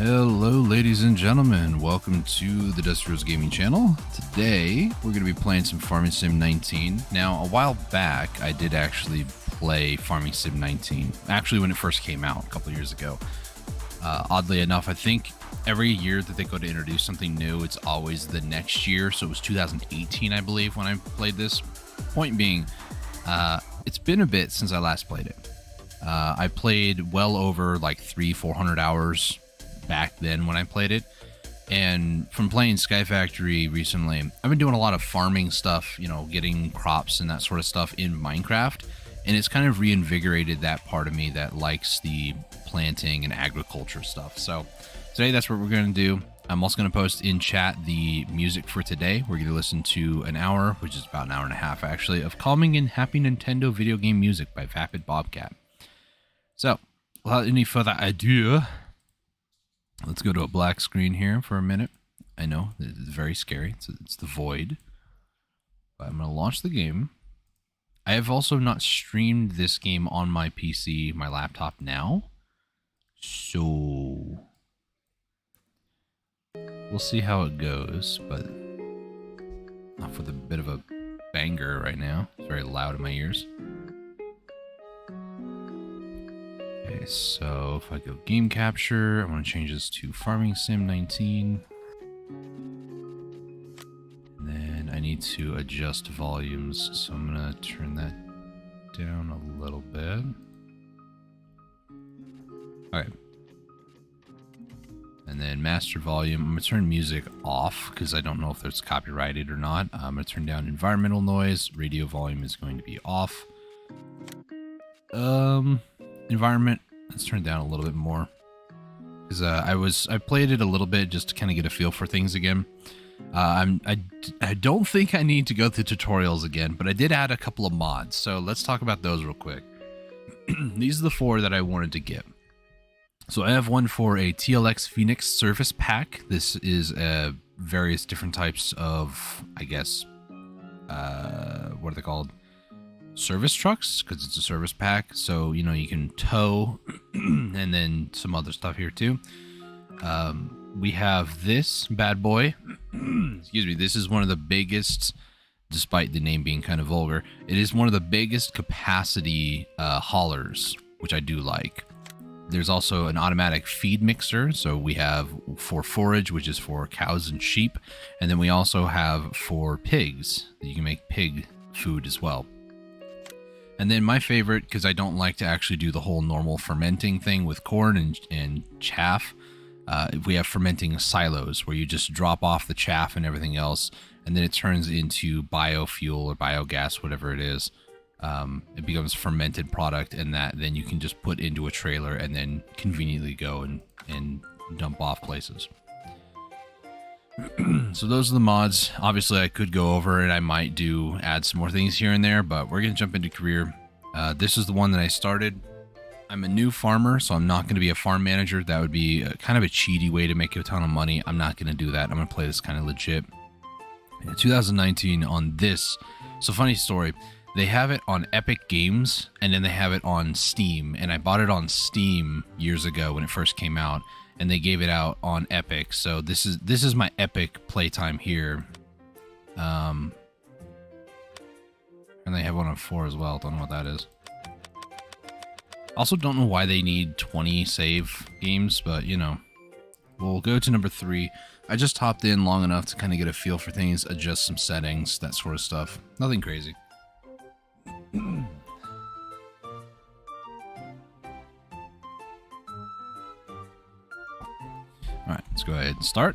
Hello, ladies and gentlemen. Welcome to the Dusty Rose Gaming channel. Today, we're going to be playing some Farming Sim 19. Now, a while back, I did actually play Farming Sim 19. Actually, when it first came out a couple years ago. Oddly enough, I think every year that they go to introduce something new, it's always the next year. So it was 2018, I believe, when I played this. Point being, it's been a bit since I last played it. I played well over like 400 hours back then when I played it, and from playing Sky Factory recently, I've been doing a lot of farming stuff, you know, getting crops and that sort of stuff in Minecraft, and it's kind of reinvigorated that part of me that likes the planting and agriculture stuff. So today, that's what we're going to do. I'm also going to post in chat the music for today. We're going to listen to an hour, which is about an hour and a half actually, of calming and happy Nintendo video game music by Vapid Bobcat. So without any further ado, let's go to a black screen here for a minute. I know, it's very scary. It's the void. But I'm going to launch the game. I have also not streamed this game on my PC, my laptop now. So we'll see how it goes, but off with a bit of a banger right now. It's very loud in my ears. Okay, so if I go game capture, I want to change this to Farming Sim 19. And then I need to adjust volumes, so I'm going to turn that down a little bit. Alright. And then master volume, I'm going to turn music off because I don't know if it's copyrighted or not. I'm going to turn down environmental noise. Radio volume is going to be off. Environment, let's turn it down a little bit more, because I played it a little bit just to kind of get a feel for things again. I don't think I need to go through tutorials again, but I did add a couple of mods, so let's talk about those real quick. These are the 4 that I wanted to get. So I have one for a TLX Phoenix Service Pack. This is various different types of, I guess, what are they called? Service trucks, because it's a service pack, so you know you can tow and then some other stuff here too. We have this bad boy. Excuse me, this is one of the biggest, despite the name being kind of vulgar, it is one of the biggest capacity haulers, which I do like. There's also an automatic feed mixer, so we have for forage, which is for cows and sheep, and then we also have for pigs, you can make pig food as well. And then my favorite, because I don't like to actually do the whole normal fermenting thing with corn and chaff, we have fermenting silos where you just drop off the chaff and everything else, and then it turns into biofuel or biogas, whatever it is. It becomes fermented product, and that then you can just put into a trailer and then conveniently go and dump off places. So those are the mods. Obviously, I could go over and I might add some more things here and there, but we're going to jump into career. This is the one that I started. I'm a new farmer, so I'm not going to be a farm manager. That would be kind of a cheaty way to make a ton of money. I'm not going to do that. I'm going to play this kind of legit. 2019 on this. So funny story. They have it on Epic Games, and then they have it on Steam. And I bought it on Steam years ago when it first came out, and they gave it out on Epic. So this is my Epic playtime here. And they have one on 4 as well. Don't know what that is. Also don't know why they need 20 save games, but you know. We'll go to number 3. I just hopped in long enough to kind of get a feel for things, adjust some settings, that sort of stuff. Nothing crazy. Alright, let's go ahead and start.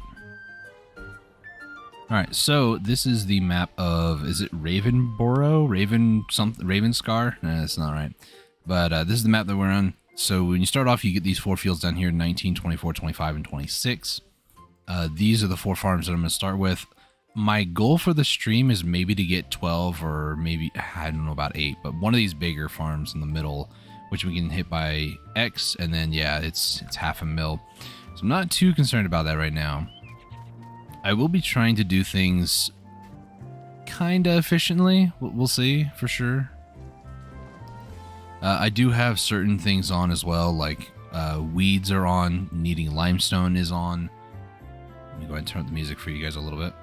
Alright, so this is the map of, is it Ravenboro? Ravenscar? No, that's not right. But this is the map that we're on. So when you start off, you get these 4 fields down here, 19, 24, 25, and 26. These are the 4 farms that I'm going to start with. My goal for the stream is maybe to get 12 or maybe, I don't know about 8, but one of these bigger farms in the middle, which we can hit by X, and then, yeah, it's half a mil. So I'm not too concerned about that right now. I will be trying to do things kind of efficiently. We'll see, for sure. I do have certain things on as well, like Weeds are on. Needing limestone is on. Let me go ahead and turn up the music for you guys a little bit.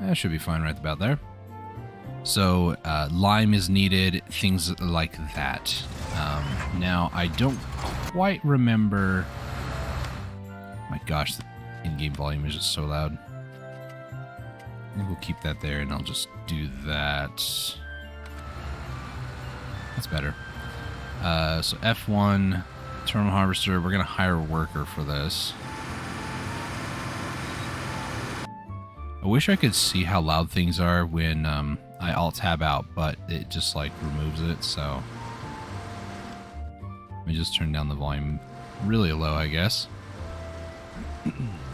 That should be fine right about there. So lime is needed, things like that. Now, I don't quite remember... My gosh, the in-game volume is just so loud. I think we'll keep that there, and I'll just do that. That's better. So F1, terminal harvester. We're going to hire a worker for this. I wish I could see how loud things are when I Alt-Tab out, but it just like removes it, so... Let me just turn down the volume really low, I guess.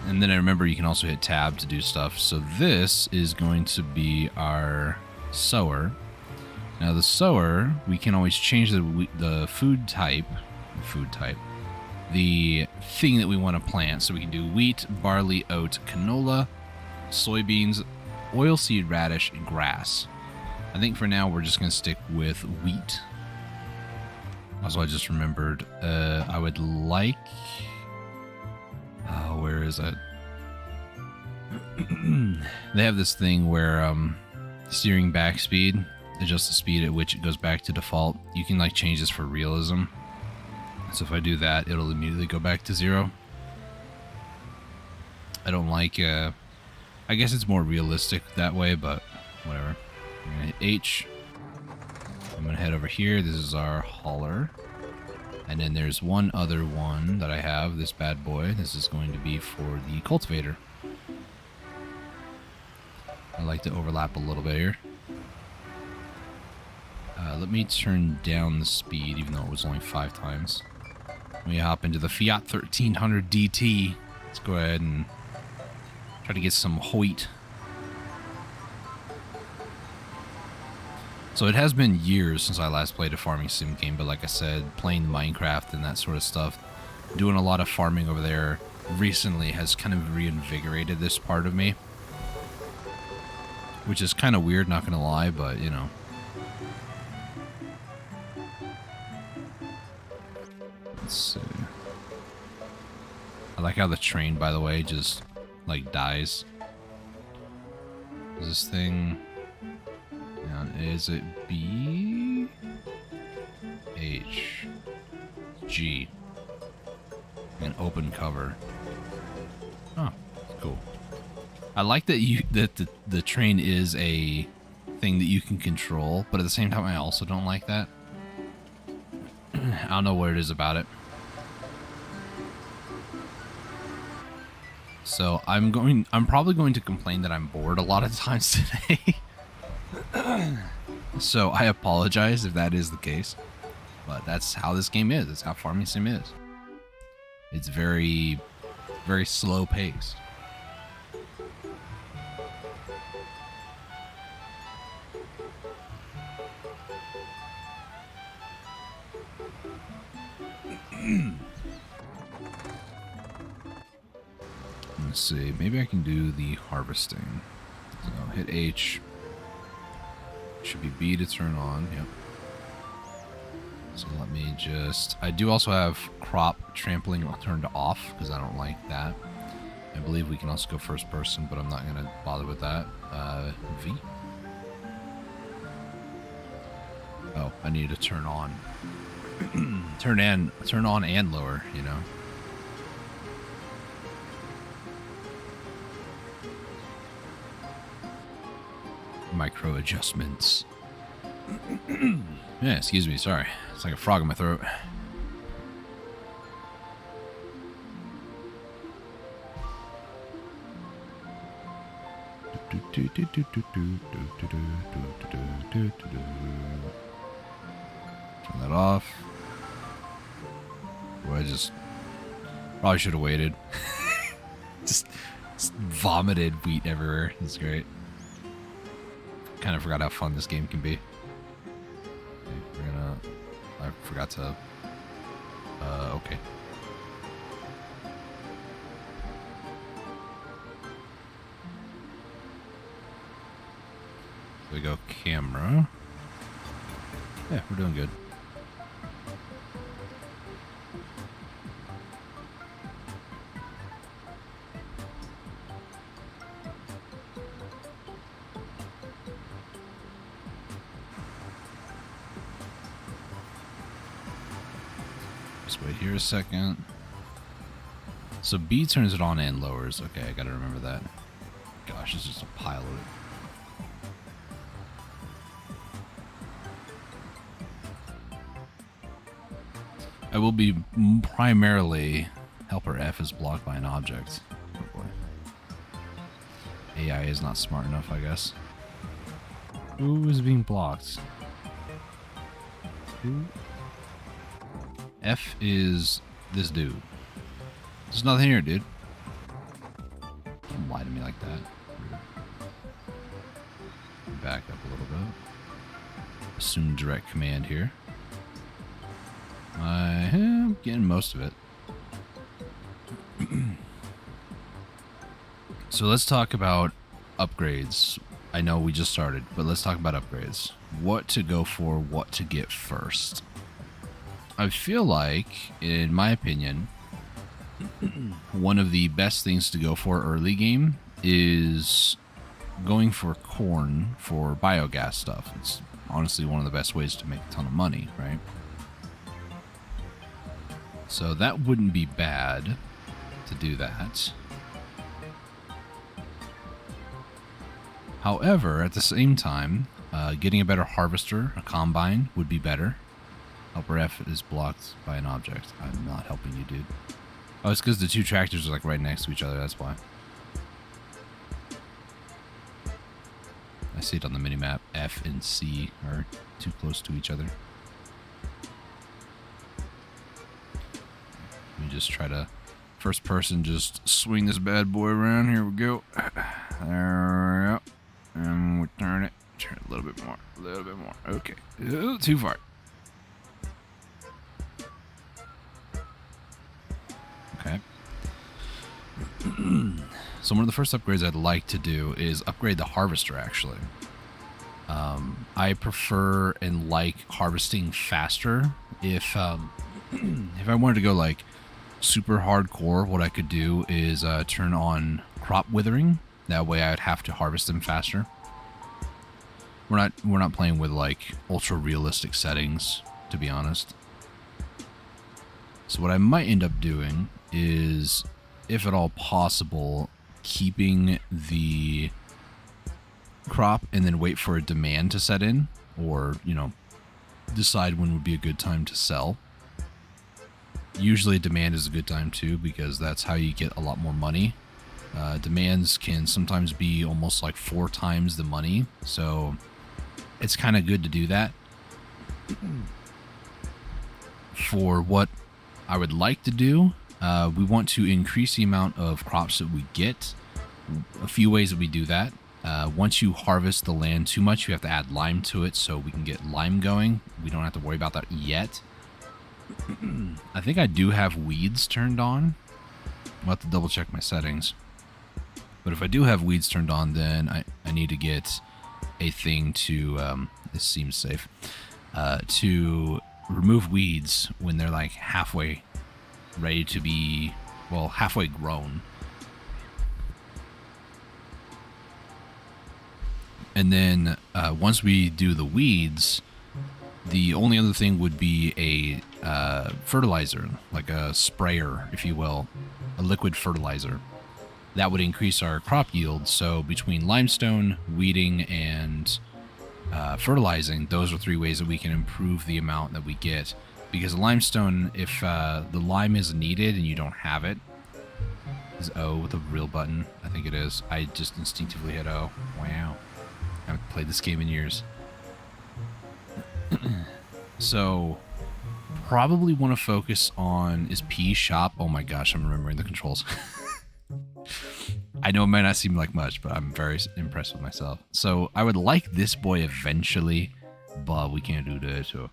And then I remember you can also hit Tab to do stuff. So this is going to be our sower. Now the sower, we can always change the food type, the thing that we want to plant. So we can do wheat, barley, oat, canola, soybeans, oilseed radish, and grass. I think for now we're just going to stick with wheat. Also, I just remembered I would like... where is it? They have this thing where steering back speed, adjust the speed at which it goes back to default. You can like change this for realism. So if I do that, it'll immediately go back to 0. I don't like... I guess it's more realistic that way, but whatever. I'm going to hit H. I'm going to head over here. This is our hauler. And then there's one other one that I have, this bad boy. This is going to be for the cultivator. I like to overlap a little bit here. Let me turn down the speed, even though it was only 5 times. We hop into the Fiat 1300 DT. Let's go ahead and try to get some Hoyt. So it has been years since I last played a farming sim game, but like I said, playing Minecraft and that sort of stuff, doing a lot of farming over there recently has kind of reinvigorated this part of me. Which is kind of weird, not gonna lie, but you know. Let's see. I like how the train, by the way, just like dies. Is this thing... Is it B? H. G. And open cover. Oh, cool. I like that the train is a thing that you can control, but at the same time I also don't like that. I don't know what it is about it. So I'm probably going to complain that I'm bored a lot of times today. So I apologize if that is the case, but that's how this game is. It's how farming sim is. It's very, very slow paced. Let's see, maybe I can do the harvesting. So hit H. Should be B to turn on, yep. So let me just... I do also have crop trampling turned off, because I don't like that. I believe we can also go first person, but I'm not going to bother with that. V. Oh, I need to turn on. turn on and lower, you know. Micro adjustments. Yeah, excuse me, sorry. It's like a frog in my throat. Turn that off. Boy, I just probably should have waited. just vomited wheat everywhere. It's great. Kind of forgot how fun this game can be. Okay, I forgot to... okay. So we go camera. Yeah, we're doing good. Let's wait here a second. So B turns it on and lowers. Okay, I gotta remember that. Gosh, it's just a pile of it. I will be primarily helper F is blocked by an object. Oh boy. AI is not smart enough, I guess. Who is being blocked? Who? F is this dude. There's nothing here, dude. Don't lie to me like that. Back up a little bit. Assume direct command here. I am getting most of it. So let's talk about upgrades. I know we just started, but let's talk about upgrades. What to go for, what to get first. I feel like, in my opinion, one of the best things to go for early game is going for corn for biogas stuff. It's honestly one of the best ways to make a ton of money, right? So that wouldn't be bad to do that. However, at the same time, getting a better harvester, a combine, would be better. Helper F is blocked by an object. I'm not helping you, dude. Oh, it's because the two tractors are like right next to each other, that's why. I see it on the minimap. F and C are too close to each other. Let me just try to first person just swing this bad boy around. Here we go. There we go. And we turn it a little bit more, a little bit more. Okay, too far. Okay. So one of the first upgrades I'd like to do is upgrade the harvester, actually. I prefer and like harvesting faster. If I wanted to go like super hardcore, what I could do is turn on crop withering. That way I'd have to harvest them faster. We're not playing with like ultra realistic settings, to be honest. So what I might end up doing is, if at all possible, keeping the crop and then wait for a demand to set in, or, you know, decide when would be a good time to sell. Usually demand is a good time too, because that's how you get a lot more money. Demands can sometimes be almost like 4 times the money, so it's kind of good to do that. For what I would like to do, we want to increase the amount of crops that we get. A few ways that we do that. Once you harvest the land too much, you have to add lime to it so we can get lime going. We don't have to worry about that yet. I think I do have weeds turned on. I'll have to double check my settings. But if I do have weeds turned on, then I need to get a thing to, this seems safe, to remove weeds when they're like halfway ready to be, well, halfway grown. And then once we do the weeds, the only other thing would be a fertilizer, like a sprayer, if you will, a liquid fertilizer. That would increase our crop yield. So between limestone, weeding, and fertilizing, those are 3 ways that we can improve the amount that we get. Because limestone, if the lime is needed and you don't have it, is O the real button? I think it is. I just instinctively hit O. Wow. I haven't played this game in years. So probably want to focus on, is P shop? Oh my gosh, I'm remembering the controls. I know it might not seem like much, but I'm very impressed with myself. So I would like this boy eventually, but we can't do that. So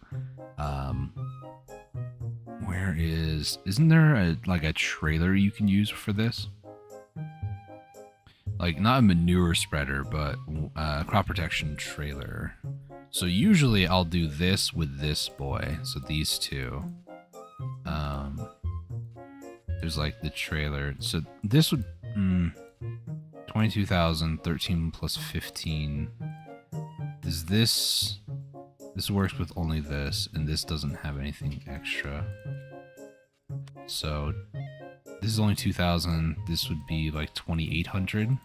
where isn't there like a trailer you can use for this? Like not a manure spreader, but crop protection trailer. So usually I'll do this with this boy. So these two. There's like the trailer. So this would 22,000, 13 plus 15. Is this works with only this, and this doesn't have anything extra. So this is only 2,000. This would be like 2,800.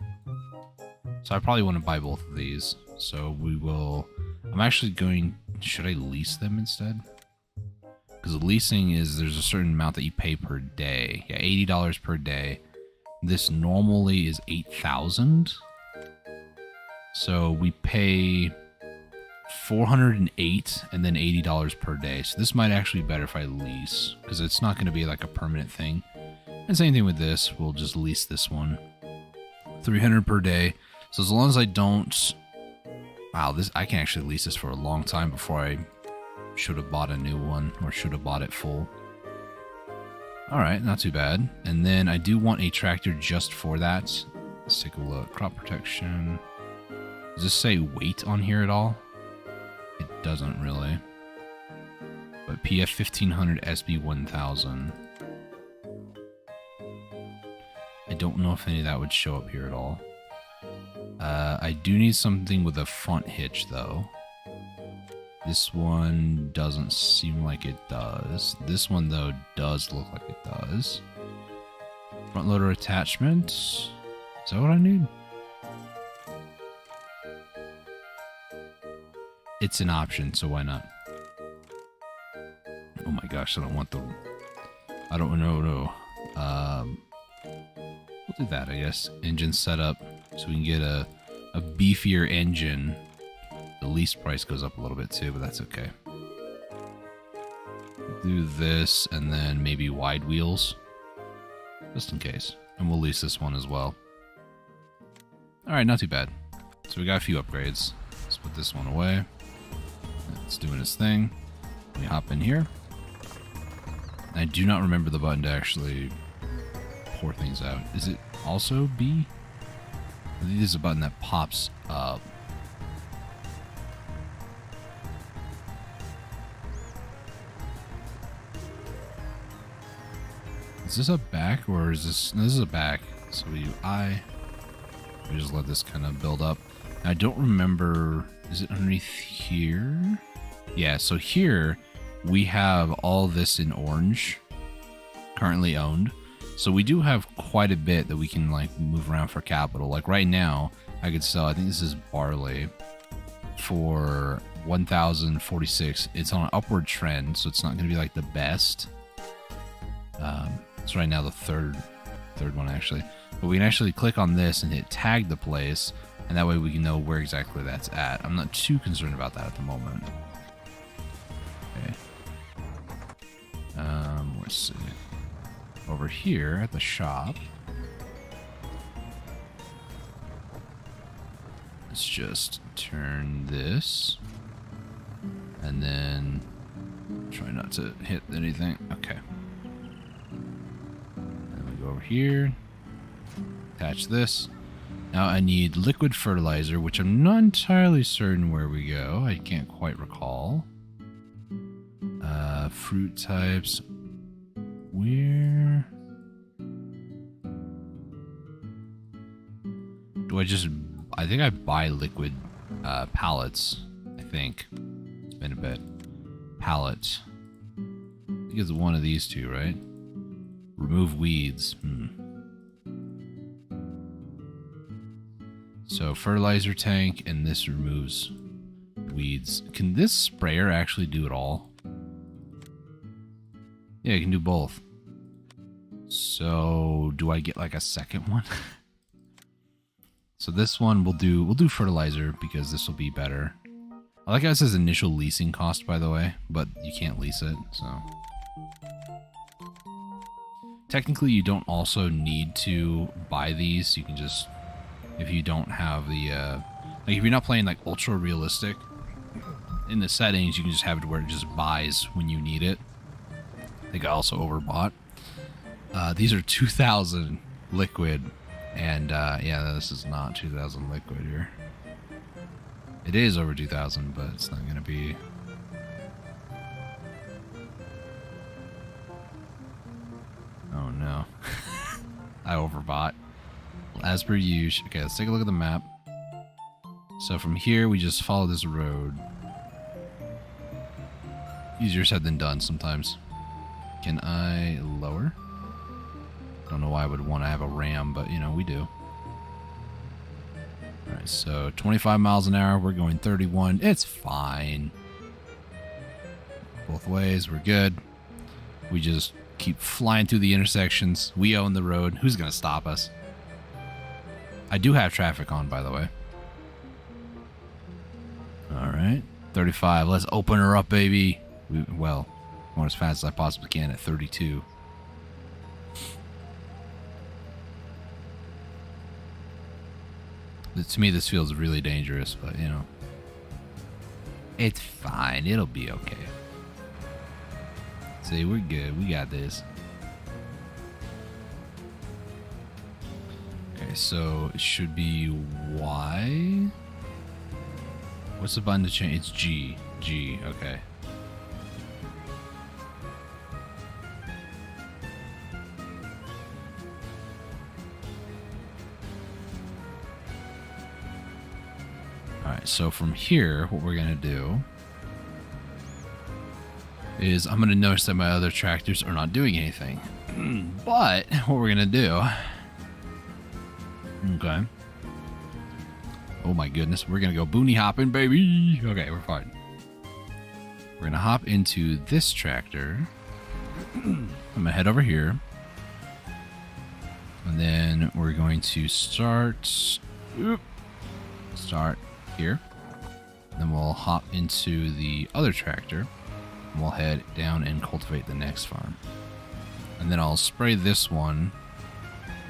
So I probably want to buy both of these. So we will... I'm actually going... Should I lease them instead? Because leasing is... There's a certain amount that you pay per day. Yeah, $80 per day. This normally is 8,000. So we pay 408 and then $80 per day. So this might actually be better if I lease. Because it's not going to be like a permanent thing. And same thing with this. We'll just lease this one. 300 per day. So as long as I don't... Wow, this I can actually lease this for a long time before I should have bought a new one. Or should have bought it full. Alright, not too bad. And then I do want a tractor just for that. Let's take a look. Crop protection. Does this say weight on here at all? It doesn't really. But PF 1500 SB 1000. I don't know if any of that would show up here at all. I do need something with a front hitch, though. This one doesn't seem like it does. This one, though, does look like it does. Front loader attachment. Is that what I need? It's an option, so why not? Oh my gosh, I don't want the... I don't know. We'll do that, I guess. Engine setup, so we can get a beefier engine. The lease price goes up a little bit too, but that's okay. Do this, and then maybe wide wheels. Just in case. And we'll lease this one as well. Alright, not too bad. So we got a few upgrades. Let's put this one away. It's doing its thing. Let me hop in here. I do not remember the button to actually pour things out. Is it also B? I think there's a button that pops up. Is this a back or is this... No, this is a back. So we do I. We just let this kind of build up. I don't remember... Is it underneath here? Yeah, so here we have all this in orange. Currently owned. So we do have quite a bit that we can like move around for capital. Like right now, I could sell, I think this is barley, for 1,046. It's on an upward trend, so it's not going to be like the best. It's right now the third one actually. But we can actually click on this and hit tag the place, and that way we can know where exactly that's at. I'm not too concerned about that at the moment. Okay. Let's see. Over here at the shop. Let's just turn this. And then try not to hit anything. Okay. And we go over here. Attach this. Now I need liquid fertilizer, which I'm not entirely certain where we go. I can't quite recall. Fruit types. Where do I just... I think I buy liquid pallets. I think. It's been a bit. Pallet. I think it's one of these two, right? Remove weeds. So fertilizer tank, and this removes weeds. Can this sprayer actually do it all? Yeah, it can do both. So do I get like a second one? So this one we'll do fertilizer because this will be better. I like how it says initial leasing cost, by the way, but you can't lease it, so. Technically, you don't also need to buy these. You can just, if you don't have the, like if you're not playing like ultra realistic, in the settings, you can just have it where it just buys when you need it. I think I also overbought. These are 2,000 liquid, and yeah, this is not 2,000 liquid here. It is over 2,000, but it's not going to be... Oh no. I overbought. As per usual. Okay, let's take a look at the map. So from here, we just follow this road. Easier said than done sometimes. Can I lower? Don't know why I would want to have a ram, but you know, we do. Alright, so 25 miles an hour. We're going 31. It's fine. Both ways, we're good. We just keep flying through the intersections. We own the road. Who's going to stop us? I do have traffic on, by the way. Alright, 35. Let's open her up, baby. Well, going as fast as I possibly can at 32. To me, this feels really dangerous, but, you know. It's fine. It'll be okay. See, we're good. We got this. Okay, so it should be Y. What's the button to change? It's G. G, okay. Alright, so from here, what we're going to do is I'm going to notice that my other tractors are not doing anything. But what we're going to do... Okay. Oh my goodness, we're going to go boonie hopping, baby! Okay, we're fine. We're going to hop into this tractor. I'm going to head over here. And then we're going to start... Start here. Then we'll hop into the other tractor. And we'll head down and cultivate the next farm. And then I'll spray this one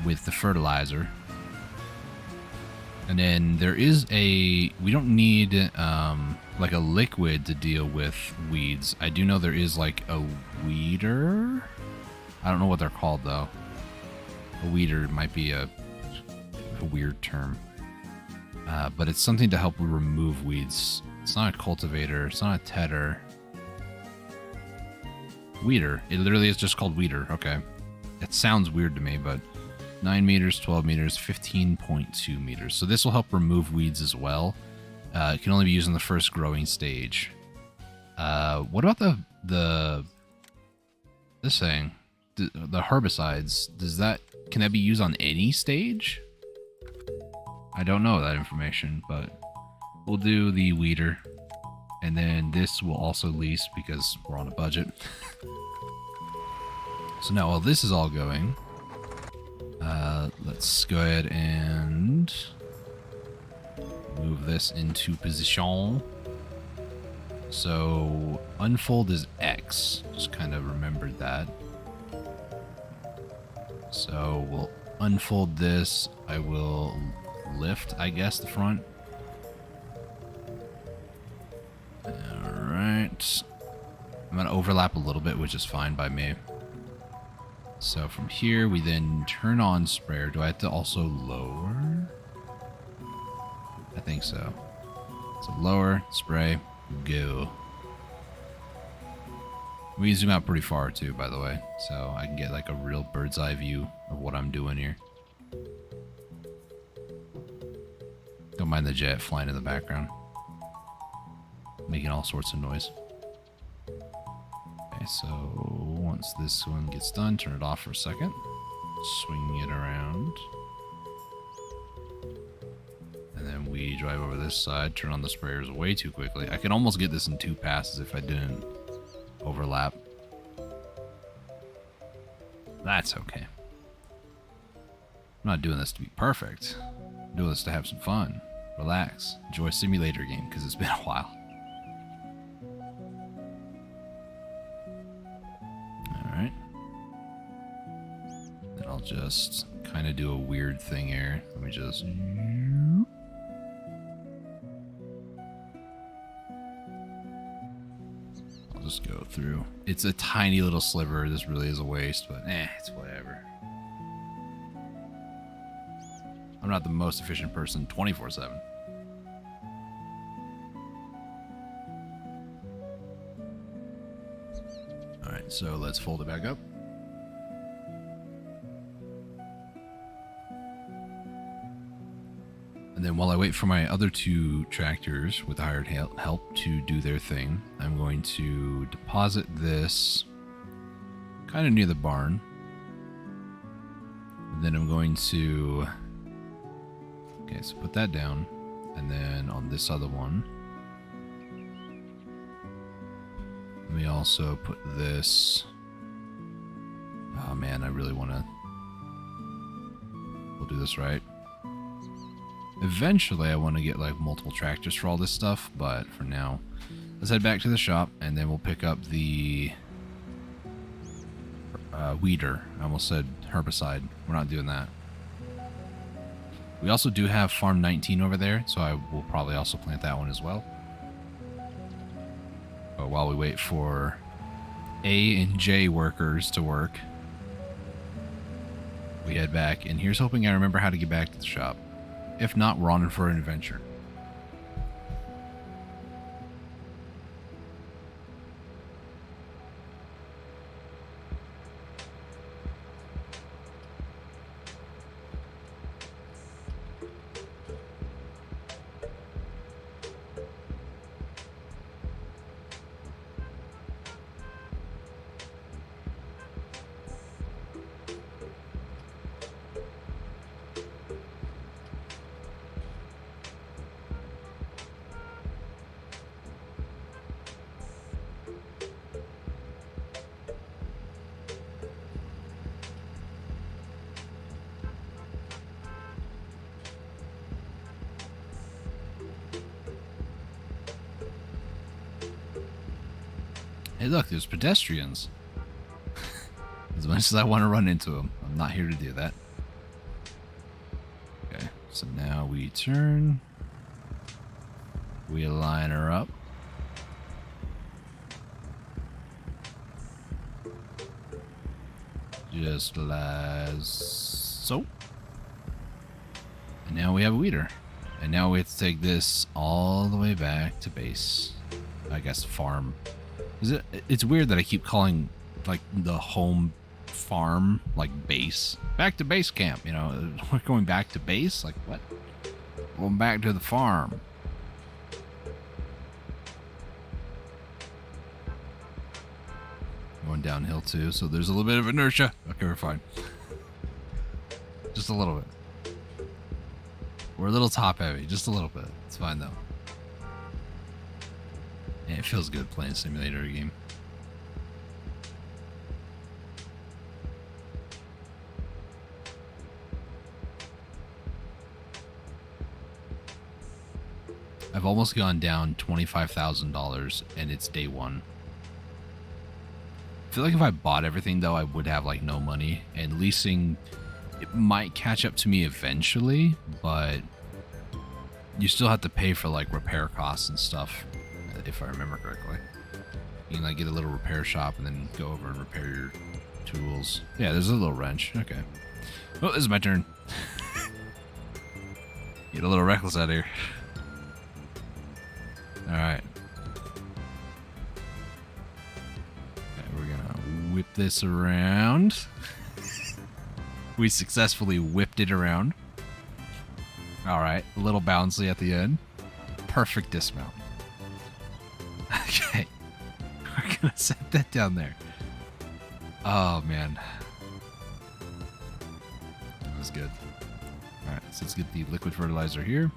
with the fertilizer. And then there is a... We don't need like a liquid to deal with weeds. I do know there is like a weeder. I don't know what they're called though. A weeder might be a weird term. But it's something to help remove weeds. It's not a cultivator. It's not a tedder. Weeder. It literally is just called weeder. Okay. It sounds weird to me, but 9 meters, 12 meters, 15.2 meters. So this will help remove weeds as well. It can only be used in the first growing stage. What about this thing? The herbicides. Can that be used on any stage? I don't know that information, but we'll do the weeder. And then this will also lease because we're on a budget. So now while this is all going, let's go ahead and move this into position. So unfold is X. Just kind of remembered that. So we'll unfold this. I will lift, I guess, the front. Alright. I'm going to overlap a little bit, which is fine by me. So from here, we then turn on sprayer. Do I have to also lower? I think so. So lower, spray, go. We can zoom out pretty far too, by the way. So I can get like a real bird's eye view of what I'm doing here. Don't mind the jet flying in the background. Making all sorts of noise. Okay, so once this one gets done, turn it off for a second. Swing it around. And then we drive over this side, turn on the sprayers way too quickly. I could almost get this in 2 passes if I didn't overlap. That's okay. I'm not doing this to be perfect. I'm doing this to have some fun. Relax. Enjoy a simulator game, because it's been a while. Alright. Then I'll just kind of do a weird thing here. Let me just... I'll just go through. It's a tiny little sliver. This really is a waste, but it's whatever. I'm not the most efficient person 24/7. Alright, so let's fold it back up. And then while I wait for my other 2 tractors with hired help to do their thing, I'm going to deposit this kind of near the barn. Then I'm going to... Okay, so put that down. And then on this other one, let me also put this... Oh man, I really want to... We'll do this right. Eventually, I want to get like multiple tractors for all this stuff, but for now, let's head back to the shop, and then we'll pick up the weeder. I almost said herbicide. We're not doing that. We also do have Farm 19 over there, so I will probably also plant that one as well. But while we wait for A and J workers to work, we head back, and here's hoping I remember how to get back to the shop. If not, we're on for an adventure. Hey, look, there's pedestrians. As much as I want to run into them, I'm not here to do that. Okay, so now we turn. We line her up. Just as so. And now we have a weeder. And now we have to take this all the way back to base. I guess farm. It's weird that I keep calling like the home farm like base. Back to base camp, you know. We're going back to base? Like what? Going back to the farm. Going downhill too, so there's a little bit of inertia. Okay, we're fine. Just a little bit. We're a little top heavy, just a little bit. It's fine though. Yeah, it feels good playing a simulator game. I've almost gone down $25,000 and it's day one. I feel like if I bought everything though, I would have like no money, and leasing, it might catch up to me eventually, but you still have to pay for like repair costs and stuff, if I remember correctly. You can like get a little repair shop and then go over and repair your tools. Yeah, there's a little wrench. Okay. Oh, this is my turn. Get a little reckless out of here. Alright. Okay, we're gonna whip this around. We successfully whipped it around. Alright, a little bouncy at the end. Perfect dismount. Okay. We're gonna set that down there. Oh, man. That was good. Alright, so let's get the liquid fertilizer here.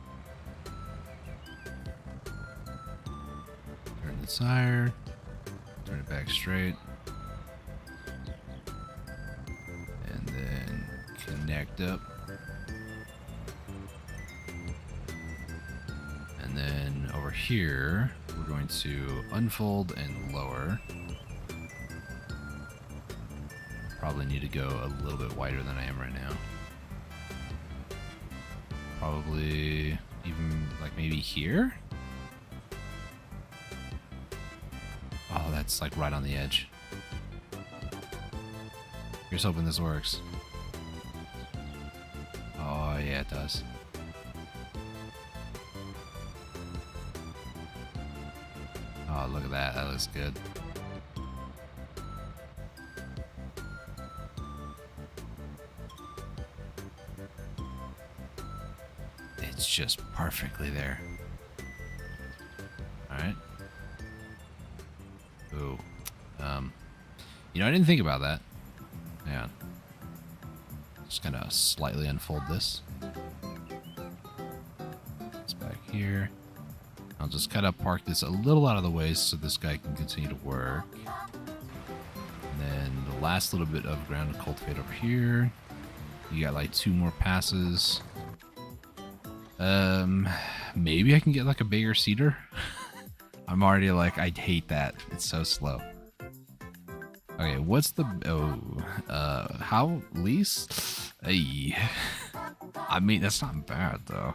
Turn the tire. Turn it back straight. And then connect up. And then over here, we're going to unfold and lower. Probably need to go a little bit wider than I am right now. Probably even like maybe here? Oh, that's like right on the edge. Here's hoping this works. Oh, yeah, it does. Oh, look at that. That looks good. It's just perfectly there. Alright. Ooh. You know, I didn't think about that. Yeah. Just gonna slightly unfold this. It's back here. I'll just kind of park this a little out of the way so this guy can continue to work. And then the last little bit of ground to cultivate over here. You got like 2 more passes. Maybe I can get like a bigger seeder. I'm already like, I hate that. It's so slow. Okay, what's the... how lease? Hey. I mean, that's not bad, though.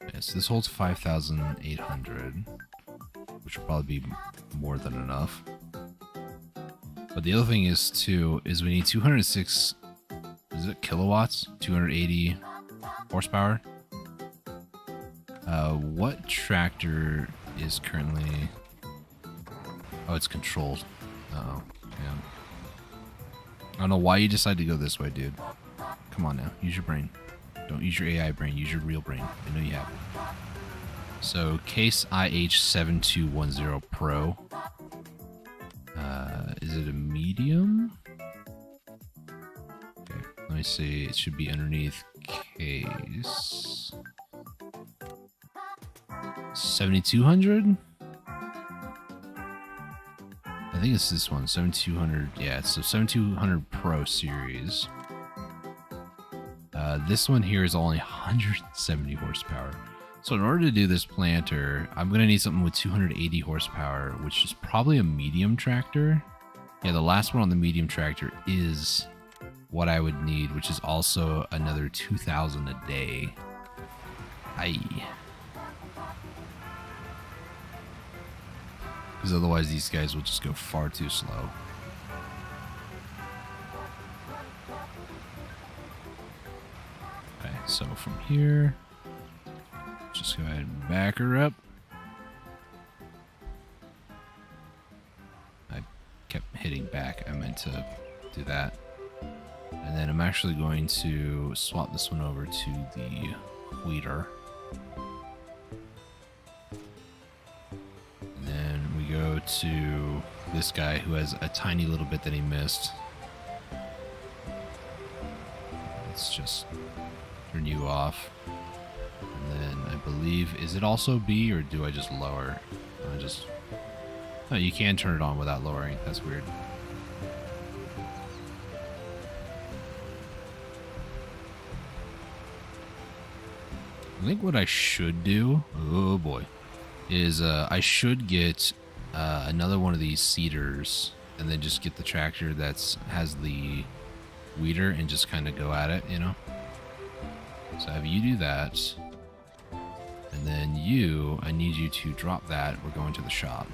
Okay, so this holds 5,800, which will probably be more than enough. But the other thing is, too, is we need 206... Is it kilowatts? 280 horsepower? What tractor is currently... Oh, it's controlled. Uh-oh. Yeah. I don't know why you decided to go this way, dude. Come on now. Use your brain. Don't use your AI brain. Use your real brain. I know you have it. So, Case IH7210 Pro. Is it a medium? Okay. Let me see. It should be underneath Case... 7,200? I think it's this one, 7,200. Yeah, it's the 7,200 Pro series. This one here is only 170 horsepower. So in order to do this planter, I'm going to need something with 280 horsepower, which is probably a medium tractor. Yeah, the last one on the medium tractor is what I would need, which is also another 2,000 a day. Aye. Because otherwise these guys will just go far too slow. Okay, so from here, just go ahead and back her up. I kept hitting back. I meant to do that. And then I'm actually going to swap this one over to the weeder. And then we go to this guy who has a tiny little bit that he missed. Let's just turn you off. And then I believe, is it also B or do I just lower? Oh, you can turn it on without lowering. That's weird. I think what I should do, oh boy, is I should get another one of these seeders and then just get the tractor that's has the weeder and just kind of go at it, you know? So have you do that. And then you, I need you to drop that. We're going to the shop.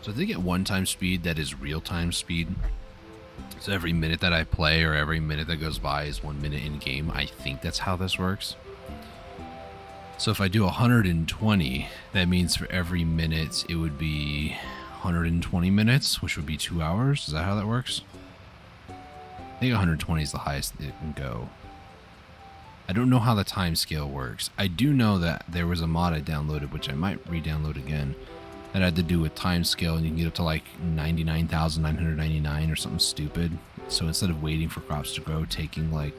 So I think at one-time speed, that is real-time speed. So every minute that I play or every minute that goes by is 1 minute in game. I think that's how this works. So if I do 120, that means for every minute it would be 120 minutes, which would be 2 hours. Is that how that works? I think 120 is the highest it can go. I don't know how the time scale works. I do know that there was a mod I downloaded, which I might re-download again, that had to do with time scale, and you can get up to like 99,999 or something stupid. So instead of waiting for crops to grow, taking like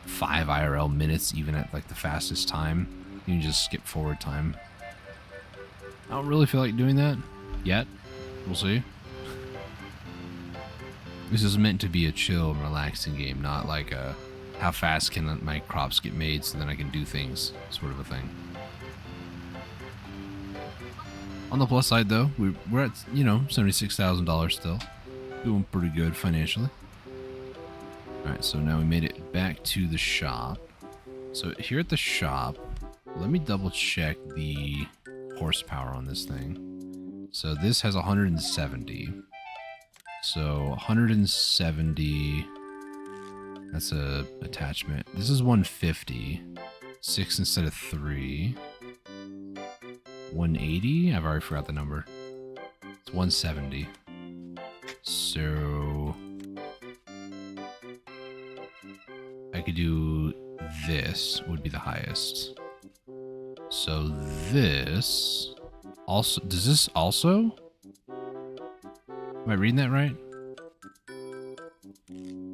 5 IRL minutes, even at like the fastest time, you can just skip forward time. I don't really feel like doing that yet. We'll see. This is meant to be a chill and relaxing game, not like a how fast can my crops get made so then I can do things sort of a thing. On the plus side, though, we're at, you know, $76,000 still. Doing pretty good financially. Alright, so now we made it back to the shop. So here at the shop, let me double check the horsepower on this thing. So this has 170. So 170. That's a attachment. This is 150. 6 instead of 3. 180? I've already forgot the number. It's 170. So I could do this would be the highest. So this also, does this also? Am I reading that right?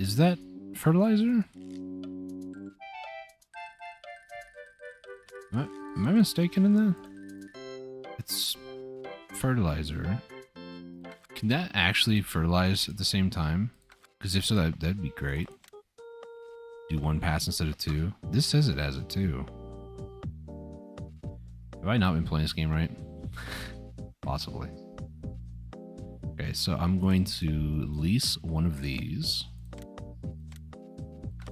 Is that fertilizer? Am I mistaken in that? It's fertilizer. Can that actually fertilize at the same time? Because if so, that'd be great. Do 1 pass instead of 2. This says it has it too. Have I not been playing this game right? Possibly. Okay, so I'm going to lease one of these.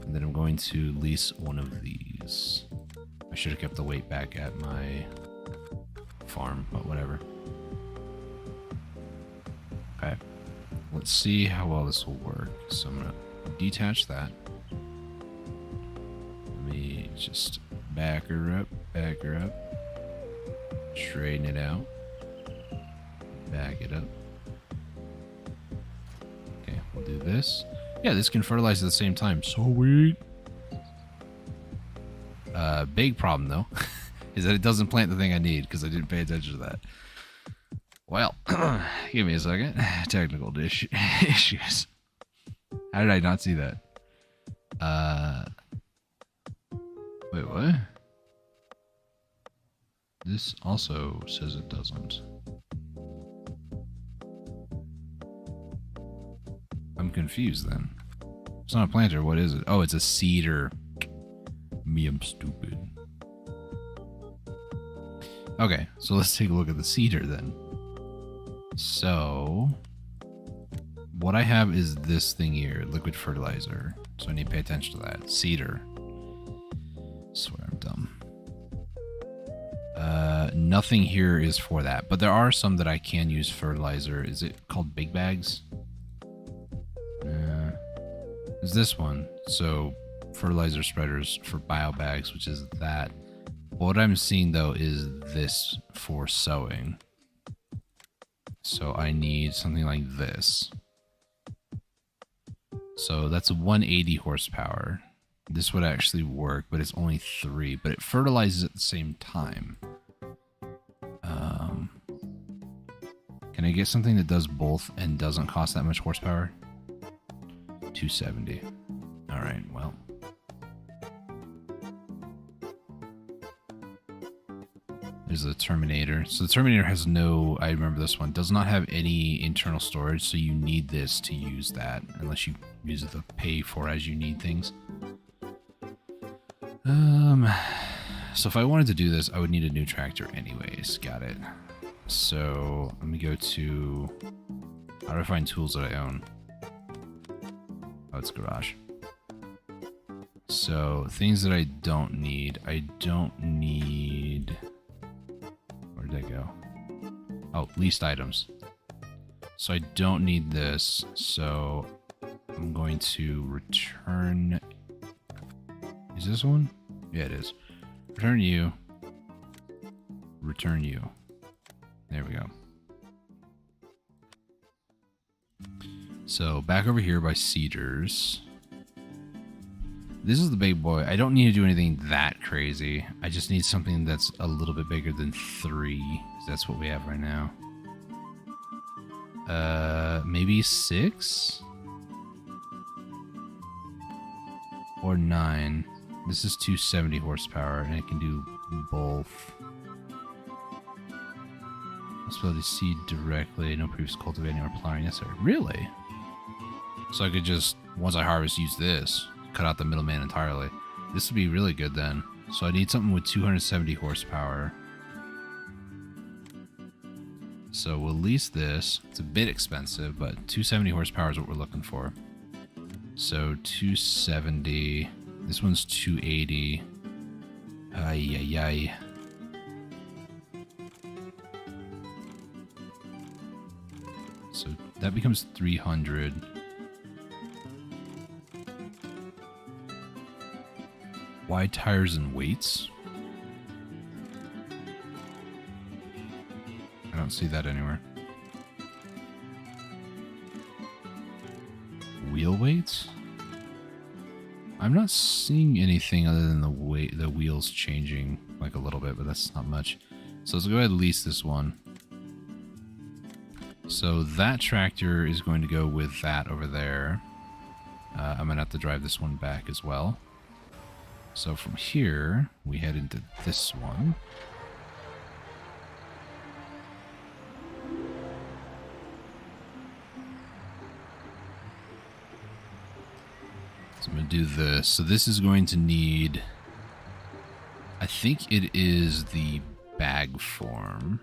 And then I'm going to lease one of these. I should have kept the weight back at my farm, but whatever. Okay. Let's see how well this will work. So I'm going to detach that. Let me just back her up, straighten it out, back it up. Okay, we'll do this. Yeah, this can fertilize at the same time. Sweet. Big problem though, is that it doesn't plant the thing I need because I didn't pay attention to that. Well, give me a second. Technical issues. How did I not see that? Wait, what? This also says it doesn't. I'm confused then. It's not a planter, what is it? Oh, it's a seeder. Me, I'm stupid. Okay, so let's take a look at the seeder then. So, what I have is this thing here, liquid fertilizer. So I need to pay attention to that. Seeder. I swear I'm dumb. Nothing here is for that, but there are some that I can use fertilizer. Is it called big bags? Is this one. So fertilizer spreaders for bio bags, which is that. What I'm seeing though is this for sowing. So I need something like this. So that's a 180 horsepower. This would actually work, but it's only 3, but it fertilizes at the same time. Can I get something that does both and doesn't cost that much horsepower? 270. All right, well. There's the Terminator. So the Terminator has no, I remember this one, does not have any internal storage, so you need this to use that, unless you use the pay for as you need things. So if I wanted to do this, I would need a new tractor anyways. Got it. So let me go to, how do I find tools that I own? Oh, it's garage. So things that I don't need where'd they go? Oh, leased items. So I don't need this, so I'm going to return. Is this one? Yeah, it is. Return you. Return you. There we go. So back over here by Cedars. This is the big boy. I don't need to do anything that crazy. I just need something that's a little bit bigger than 3. 'Cause that's what we have right now. Maybe 6? Or 9. This is 270 horsepower, and it can do both. Ability to seed directly, no previous cultivating or plowing necessary. Really? So I could just, once I harvest, use this. Cut out the middleman entirely. This would be really good then. So I need something with 270 horsepower. So we'll lease this. It's a bit expensive, but 270 horsepower is what we're looking for. So 270. This one's 280. Ay, ay, ay. So that becomes 300. Wide tires and weights? I don't see that anywhere. Wheel weights? I'm not seeing anything other than the wheels changing like a little bit, but that's not much. So let's go ahead and lease this one. So that tractor is going to go with that over there. I'm going to have to drive this one back as well. So from here, we head into this one. So I'm going to do this. So this is going to need, I think it is the bag form.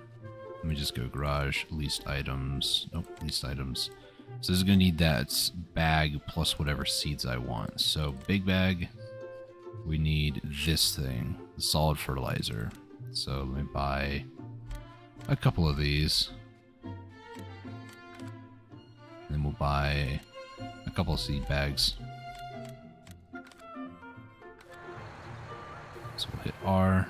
Let me just go garage, leased items. Nope, leased items. So this is going to need that bag plus whatever seeds I want. So big bag, we need this thing, the solid fertilizer. So let me buy a couple of these. Then we'll buy a couple of seed bags. So we'll hit R.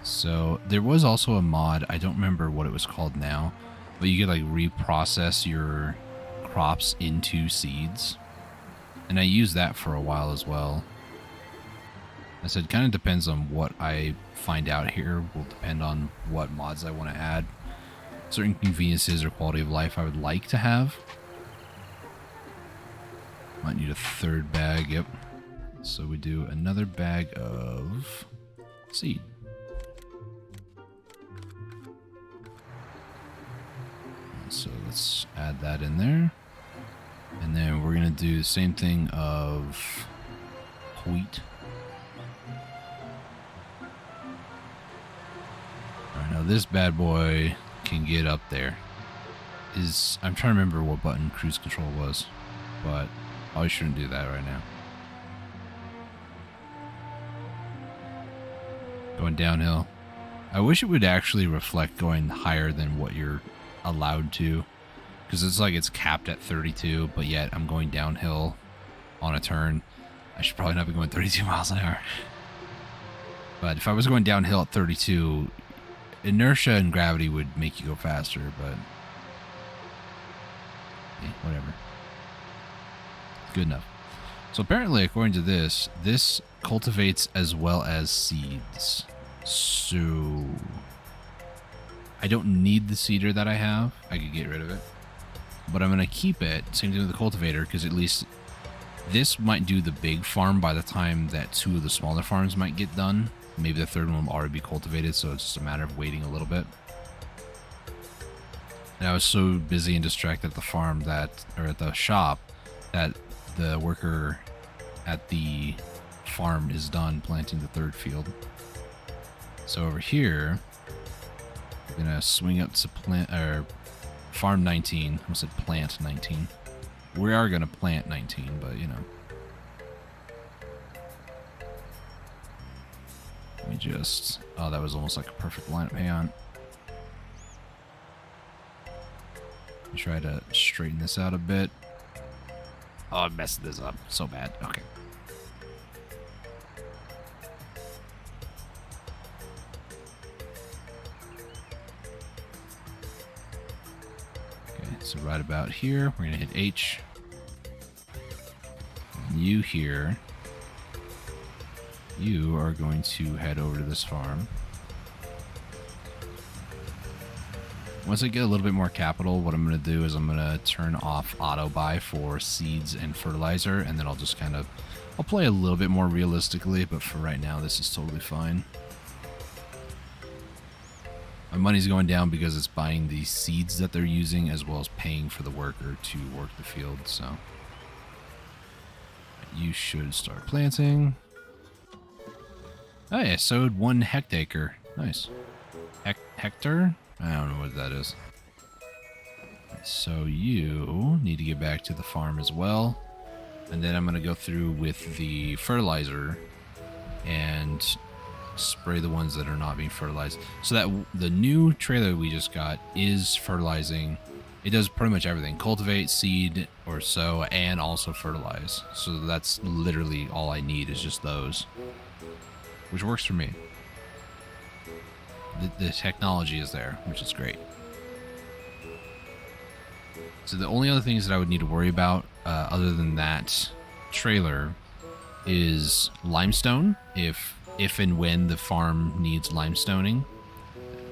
So there was also a mod, I don't remember what it was called now, but you could like reprocess your crops into seeds. And I used that for a while as well. I said, kind of depends on what I find out here, will depend on what mods I want to add. Certain conveniences or quality of life I would like to have. Might need a third bag, yep. So we do another bag of seed. So let's add that in there. And then we're going to do the same thing of wheat. Alright, now this bad boy can get up there. I'm trying to remember what button cruise control was, but I shouldn't do that right now. Going downhill. I wish it would actually reflect going higher than what you're allowed to, because it's like it's capped at 32, but yet I'm going downhill on a turn. I should probably not be going 32 miles an hour. But if I was going downhill at 32, inertia and gravity would make you go faster, but yeah, whatever. Good enough. So apparently, according to this, this cultivates as well as seeds. So I don't need the seeder that I have. I could get rid of it. But I'm going to keep it. Same thing with the cultivator, because at least this might do the big farm by the time that 2 of the smaller farms might get done. Maybe the third one will already be cultivated, so it's just a matter of waiting a little bit. And I was so busy and distracted at the farm that, or at the shop, that the worker at the farm is done planting the third field. So over here, we're gonna swing up to farm 19. I almost said plant 19. We are gonna plant 19, but you know. Let me just, oh, that was almost like a perfect lineup. Hang on. Try to straighten this out a bit. Oh, I messed this up so bad. Okay. Okay, so right about here, we're gonna hit H. And you here, you are going to head over to this farm. Once I get a little bit more capital, what I'm going to do is I'm going to turn off auto buy for seeds and fertilizer, and then I'll just kind of, I'll play a little bit more realistically, but for right now, this is totally fine. My money's going down because it's buying the seeds that they're using as well as paying for the worker to work the field, so. You should start planting. Oh yeah, sowed 1 hectare. Nice. Hectare? I don't know what that is. So you need to get back to the farm as well. And then I'm going to go through with the fertilizer and spray the ones that are not being fertilized. So that the new trailer we just got is fertilizing. It does pretty much everything: cultivate, seed, or sow, and also fertilize. So that's literally all I need is just those, which works for me. The technology is there, which is great. So the only other things that I would need to worry about, other than that trailer, is limestone. If and when the farm needs limestoning.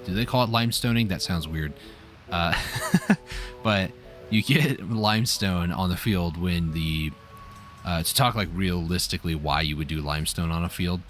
Do they call it limestoning? That sounds weird. But you get limestone on the field when the... to talk like realistically why you would do limestone on a field.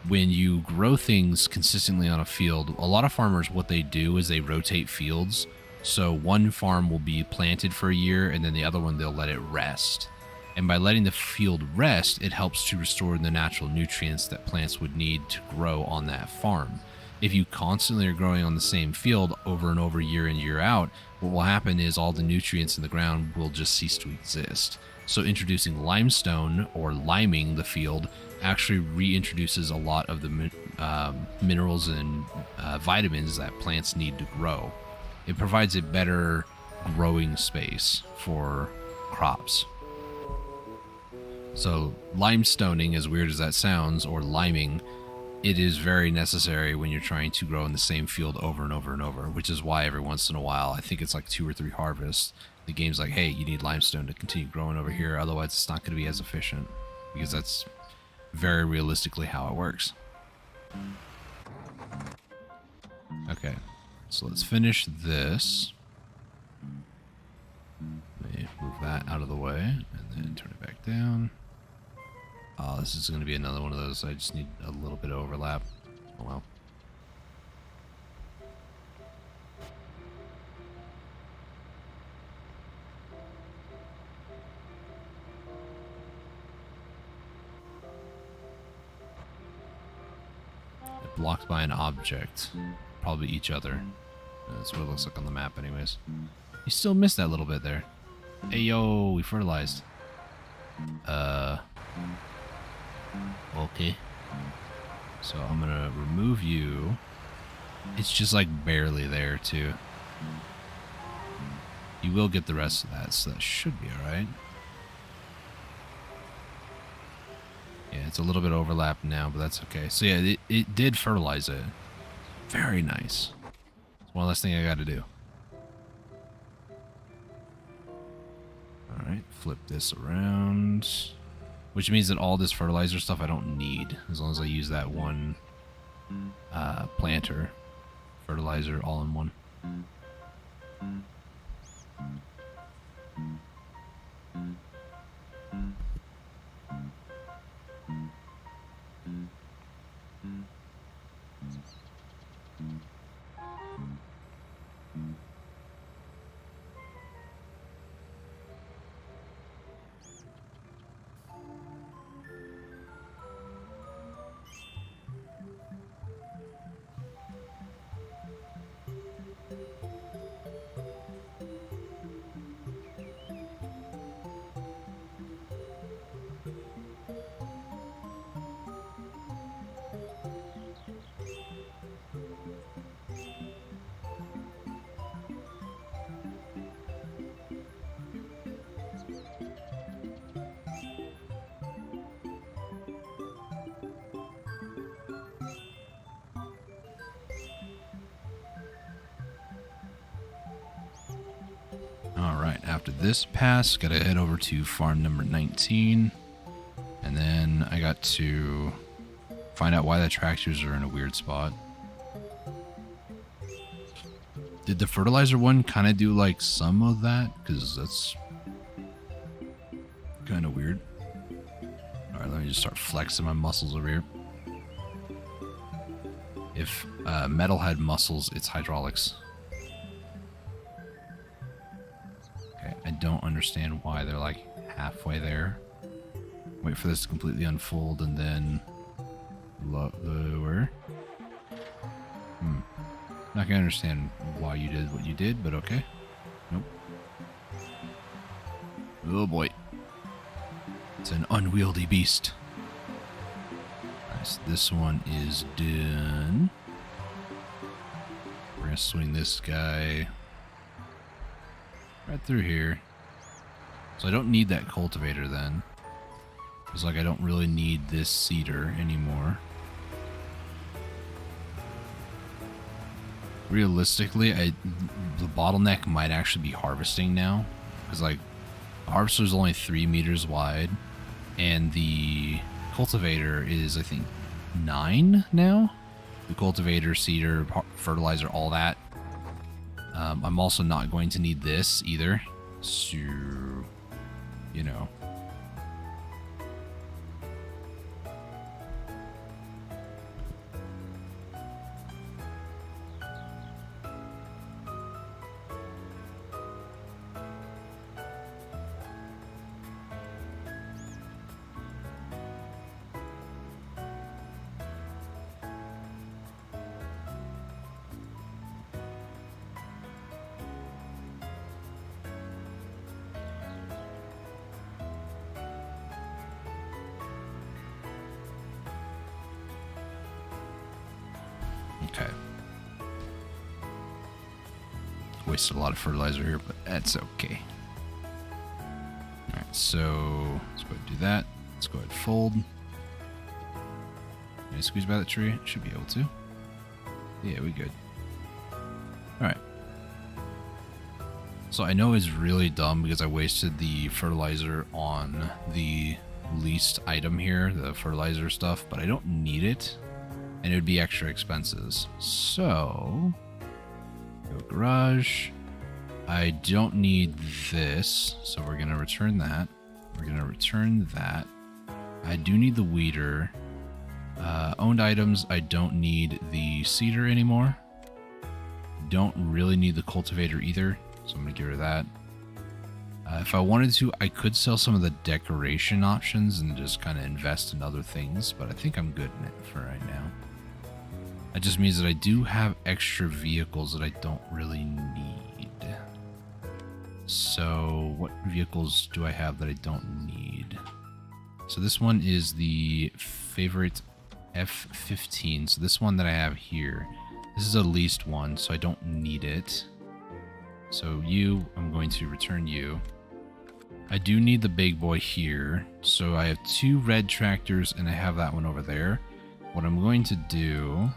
When you grow things consistently on a field, a lot of farmers, what they do is they rotate fields. So one farm will be planted for a year, and then the other one, they'll let it rest. And by letting the field rest, it helps to restore the natural nutrients that plants would need to grow on that farm. If you constantly are growing on the same field over and over, year in, year out, what will happen is all the nutrients in the ground will just cease to exist. So introducing limestone, or liming the field, actually reintroduces a lot of the minerals and vitamins that plants need to grow. It provides a better growing space for crops. So limestoning, as weird as that sounds, or liming, it is very necessary when you're trying to grow in the same field over and over and over, which is why every once in a while, I think it's like 2 or 3 harvests, the game's like, hey, you need limestone to continue growing over here, otherwise it's not going to be as efficient, because that's very realistically how it works. Okay, so let's finish this. Let me move that out of the way, and then turn it back down. Oh, this is going to be another one of those. I just need a little bit of overlap. Oh well. Blocked by an object. Probably each other. That's what it looks like on the map anyways. You still missed that little bit there. Hey yo, we fertilized. Okay. So I'm gonna remove you. It's just like barely there too. You will get the rest of that, so that should be alright. Yeah, it's a little bit overlapped now, but that's okay. So yeah, it did fertilize it. Very nice. It's one less thing I gotta do. Alright, flip this around. Which means that all this fertilizer stuff I don't need, as long as I use that one planter fertilizer all in one. Alright, after this pass, gotta head over to farm number 19. And then I got to find out why the tractors are in a weird spot. Did the fertilizer one kind of do like some of that? Because that's kind of weird. Alright, let me just start flexing my muscles over here. If metal had muscles, it's hydraulics. I don't understand why they're like halfway there. Wait for this to completely unfold and then lower. Not gonna understand why you did what you did, but okay. Nope. Oh boy. It's an unwieldy beast. So this one is done. We're gonna swing this guy right through here. So I don't need that cultivator then. It's like I don't really need this seeder anymore. Realistically, the bottleneck might actually be harvesting now. Because like, the harvester is only 3 meters wide. And the cultivator is, I think, 9 now. The cultivator, seeder, fertilizer, all that. I'm also not going to need this either. So, you know. Okay. Wasted a lot of fertilizer here, but that's okay. Alright, so let's go ahead and do that. Let's go ahead and fold. Can I squeeze by the tree? Should be able to. Yeah, we good. Alright. So I know it's really dumb because I wasted the fertilizer on the least item here, the fertilizer stuff, but I don't need it. And it would be extra expenses. So, go garage. I don't need this, so we're going to return that. We're going to return that. I do need the weeder. Owned items, I don't need the seeder anymore. Don't really need the cultivator either, so I'm going to get rid of that. If I wanted to, I could sell some of the decoration options and just kind of invest in other things, but I think I'm good in it for right now. That just means that I do have extra vehicles that I don't really need. So what vehicles do I have that I don't need? So this one is the favorite F15. So this one that I have here, this is a leased one, so I don't need it. So you, I'm going to return you. I do need the big boy here. So I have 2 red tractors and I have that one over there. What I'm going to do...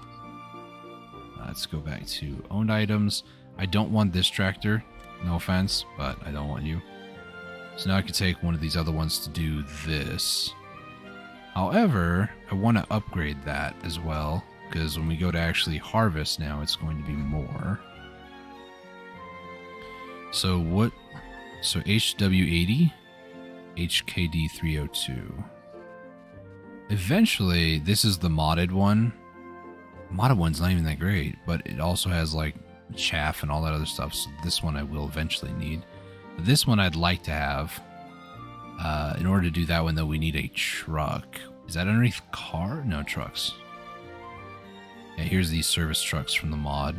let's go back to owned items. I don't want this tractor. No offense, but I don't want you. So now I could take one of these other ones to do this. However, I want to upgrade that as well, because when we go to actually harvest now, it's going to be more. So what? So HW80, HKD302. Eventually, this is the modded one. Modded one's not even that great, but it also has like chaff and all that other stuff, so this one I will eventually need. But this one I'd like to have. In order to do that one though, we need a truck. Is that underneath car? No, trucks. Yeah, here's these service trucks from the mod.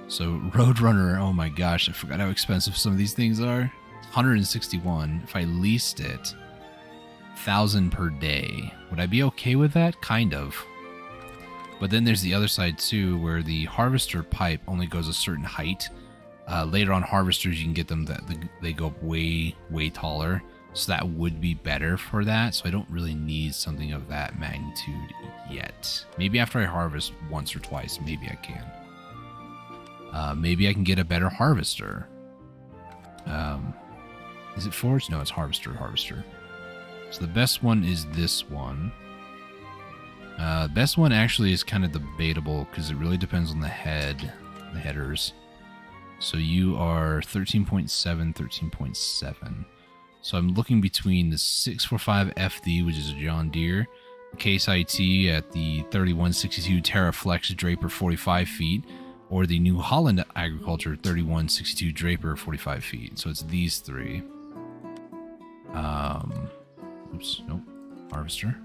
So Roadrunner, oh my gosh, I forgot how expensive some of these things are. 161. If I leased it, 1,000 per day. Would I be okay with that? Kind of. But then there's the other side too, where the harvester pipe only goes a certain height. Later on harvesters, you can get them that they go up way, way taller. So that would be better for that. So I don't really need something of that magnitude yet. Maybe after I harvest once or twice, maybe I can. Maybe I can get a better harvester. Is it forged? No, it's harvester. So the best one is this one. Best one actually is kind of debatable because it really depends on the headers. So you are 13.7, 13.7. So I'm looking between the 645 FD, which is a John Deere, Case IT at the 3162 Terraflex Draper 45 feet, or the New Holland Agriculture 3162 Draper 45 feet. So it's these 3. Oops, nope, harvester.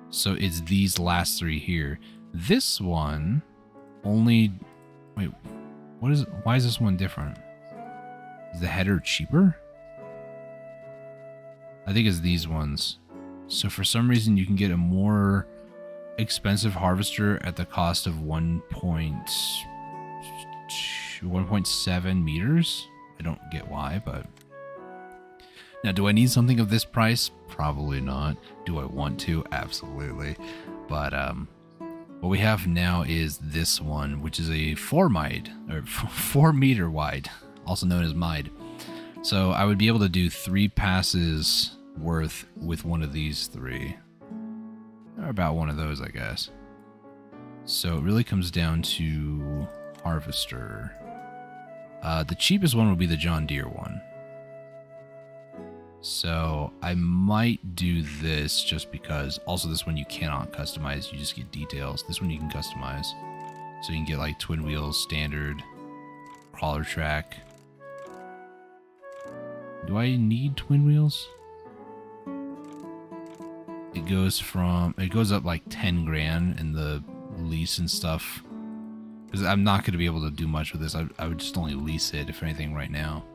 So it's these last 3 here. This one only, wait, what is it? Why is this one different? Is the header cheaper? I think it's these ones. So for some reason you can get a more expensive harvester at the cost of 1.7 meters. I don't get why, but now, do I need something of this price? Probably not. Do I want to? Absolutely. But what we have now is this one, which is a 4 meter wide, also known as mide. So I would be able to do 3 passes worth with one of these 3. Or about one of those, I guess. So it really comes down to harvester. The cheapest one would be the John Deere one. So I might do this just because. Also, this one you cannot customize. You just get details. This one you can customize. So you can get like twin wheels, standard, crawler track. Do I need twin wheels? It goes up like 10 grand in the lease and stuff. Because I'm not going to be able to do much with this. I would just only lease it, if anything, right now.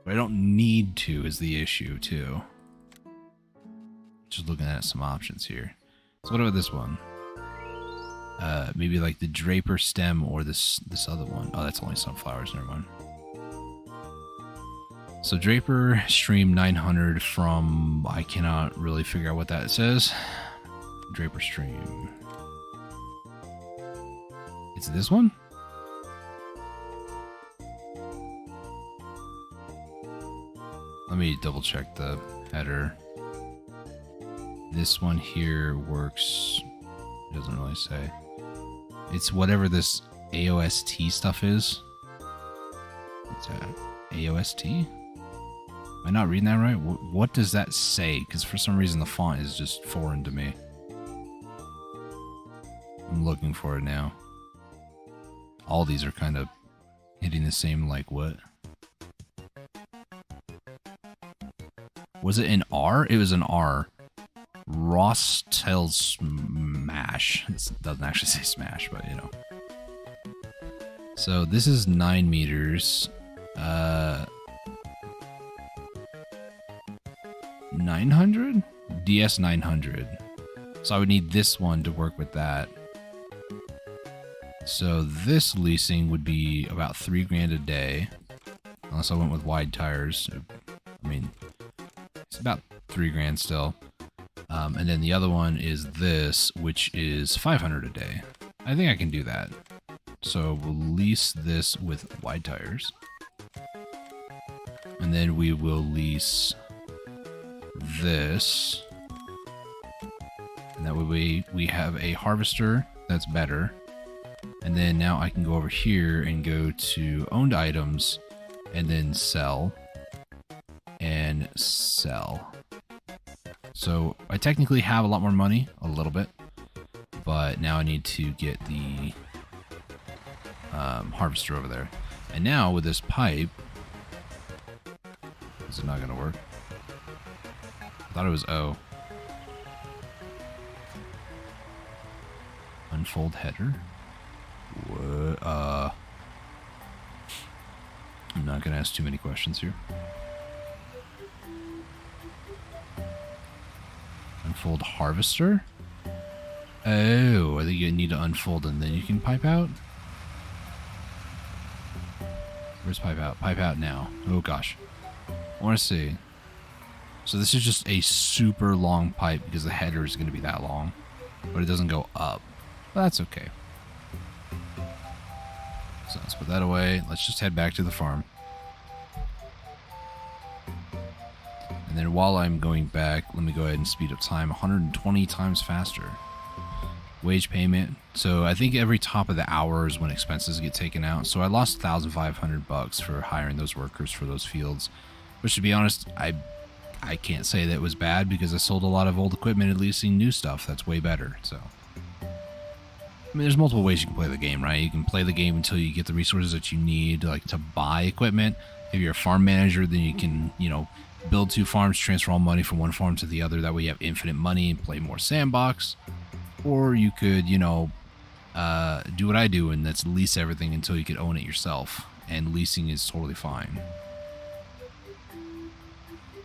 But I don't need to is the issue, too. Just looking at some options here. So what about this one? Maybe like the Draper stem or this other one. Oh, that's only sunflowers, never mind. So Draper Stream 900 from, I cannot really figure out what that says. Draper Stream. It's this one? Let me double check the header. This one here works. It doesn't really say. It's whatever this AOST stuff is. What's that? AOST? Am I not reading that right? What does that say? Because for some reason the font is just foreign to me. I'm looking for it now. All these are kind of hitting the same like what? Was it an R? It was an R. Rostel Smash. It doesn't actually say Smash, but you know. So this is 9 meters. 900? DS 900. So I would need this one to work with that. So this leasing would be about 3 grand a day. Unless I went with wide tires. I mean, it's about 3 grand still. And then the other one is this, which is 500 a day. I think I can do that. So we'll lease this with wide tires. And then we will lease this. And that way we have a harvester that's better. And then now I can go over here and go to owned items and then sell and sell. So I technically have a lot more money, a little bit, but now I need to get the harvester over there. And now with this pipe, is it not going to work? I thought it was O. Unfold header? What? I'm not going to ask too many questions here. Unfold harvester? Oh, I think you need to unfold and then you can pipe out? Where's pipe out? Pipe out now. Oh gosh. I want to see. So this is just a super long pipe because the header is going to be that long. But it doesn't go up. But that's okay. So let's put that away. Let's just head back to the farm. And then while I'm going back, let me go ahead and speed up time 120 times faster. Wage payment. So I think every top of the hour is when expenses get taken out. So I lost $1,500 for hiring those workers for those fields. Which, to be honest, I can't say that it was bad because I sold a lot of old equipment and leasing new stuff that's way better. So I mean, there's multiple ways you can play the game, right? You can play the game until you get the resources that you need, like to buy equipment. If you're a farm manager, then you can, you know, build 2 farms, transfer all money from one farm to the other. That way you have infinite money and play more sandbox. Or you could, you know, do what I do, and that's lease everything until you can own it yourself. And leasing is totally fine.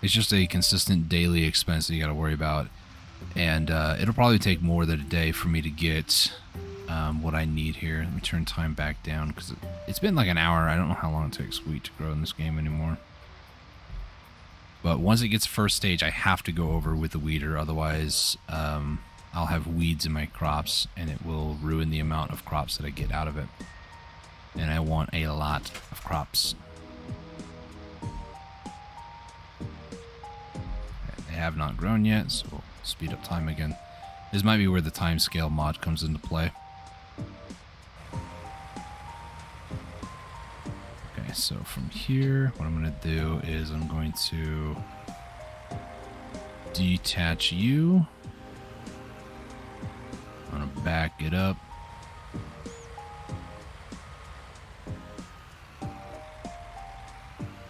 It's just a consistent daily expense that you got to worry about. And it'll probably take more than a day for me to get what I need here. Let me turn time back down because it's been like an hour. I don't know how long it takes wheat to grow in this game anymore. But once it gets first stage, I have to go over with the weeder. Otherwise, I'll have weeds in my crops and it will ruin the amount of crops that I get out of it. And I want a lot of crops. Okay, they have not grown yet, so we'll speed up time again. This might be where the time scale mod comes into play. Okay, so from here, what I'm going to do is I'm going to detach you. I'm going to back it up.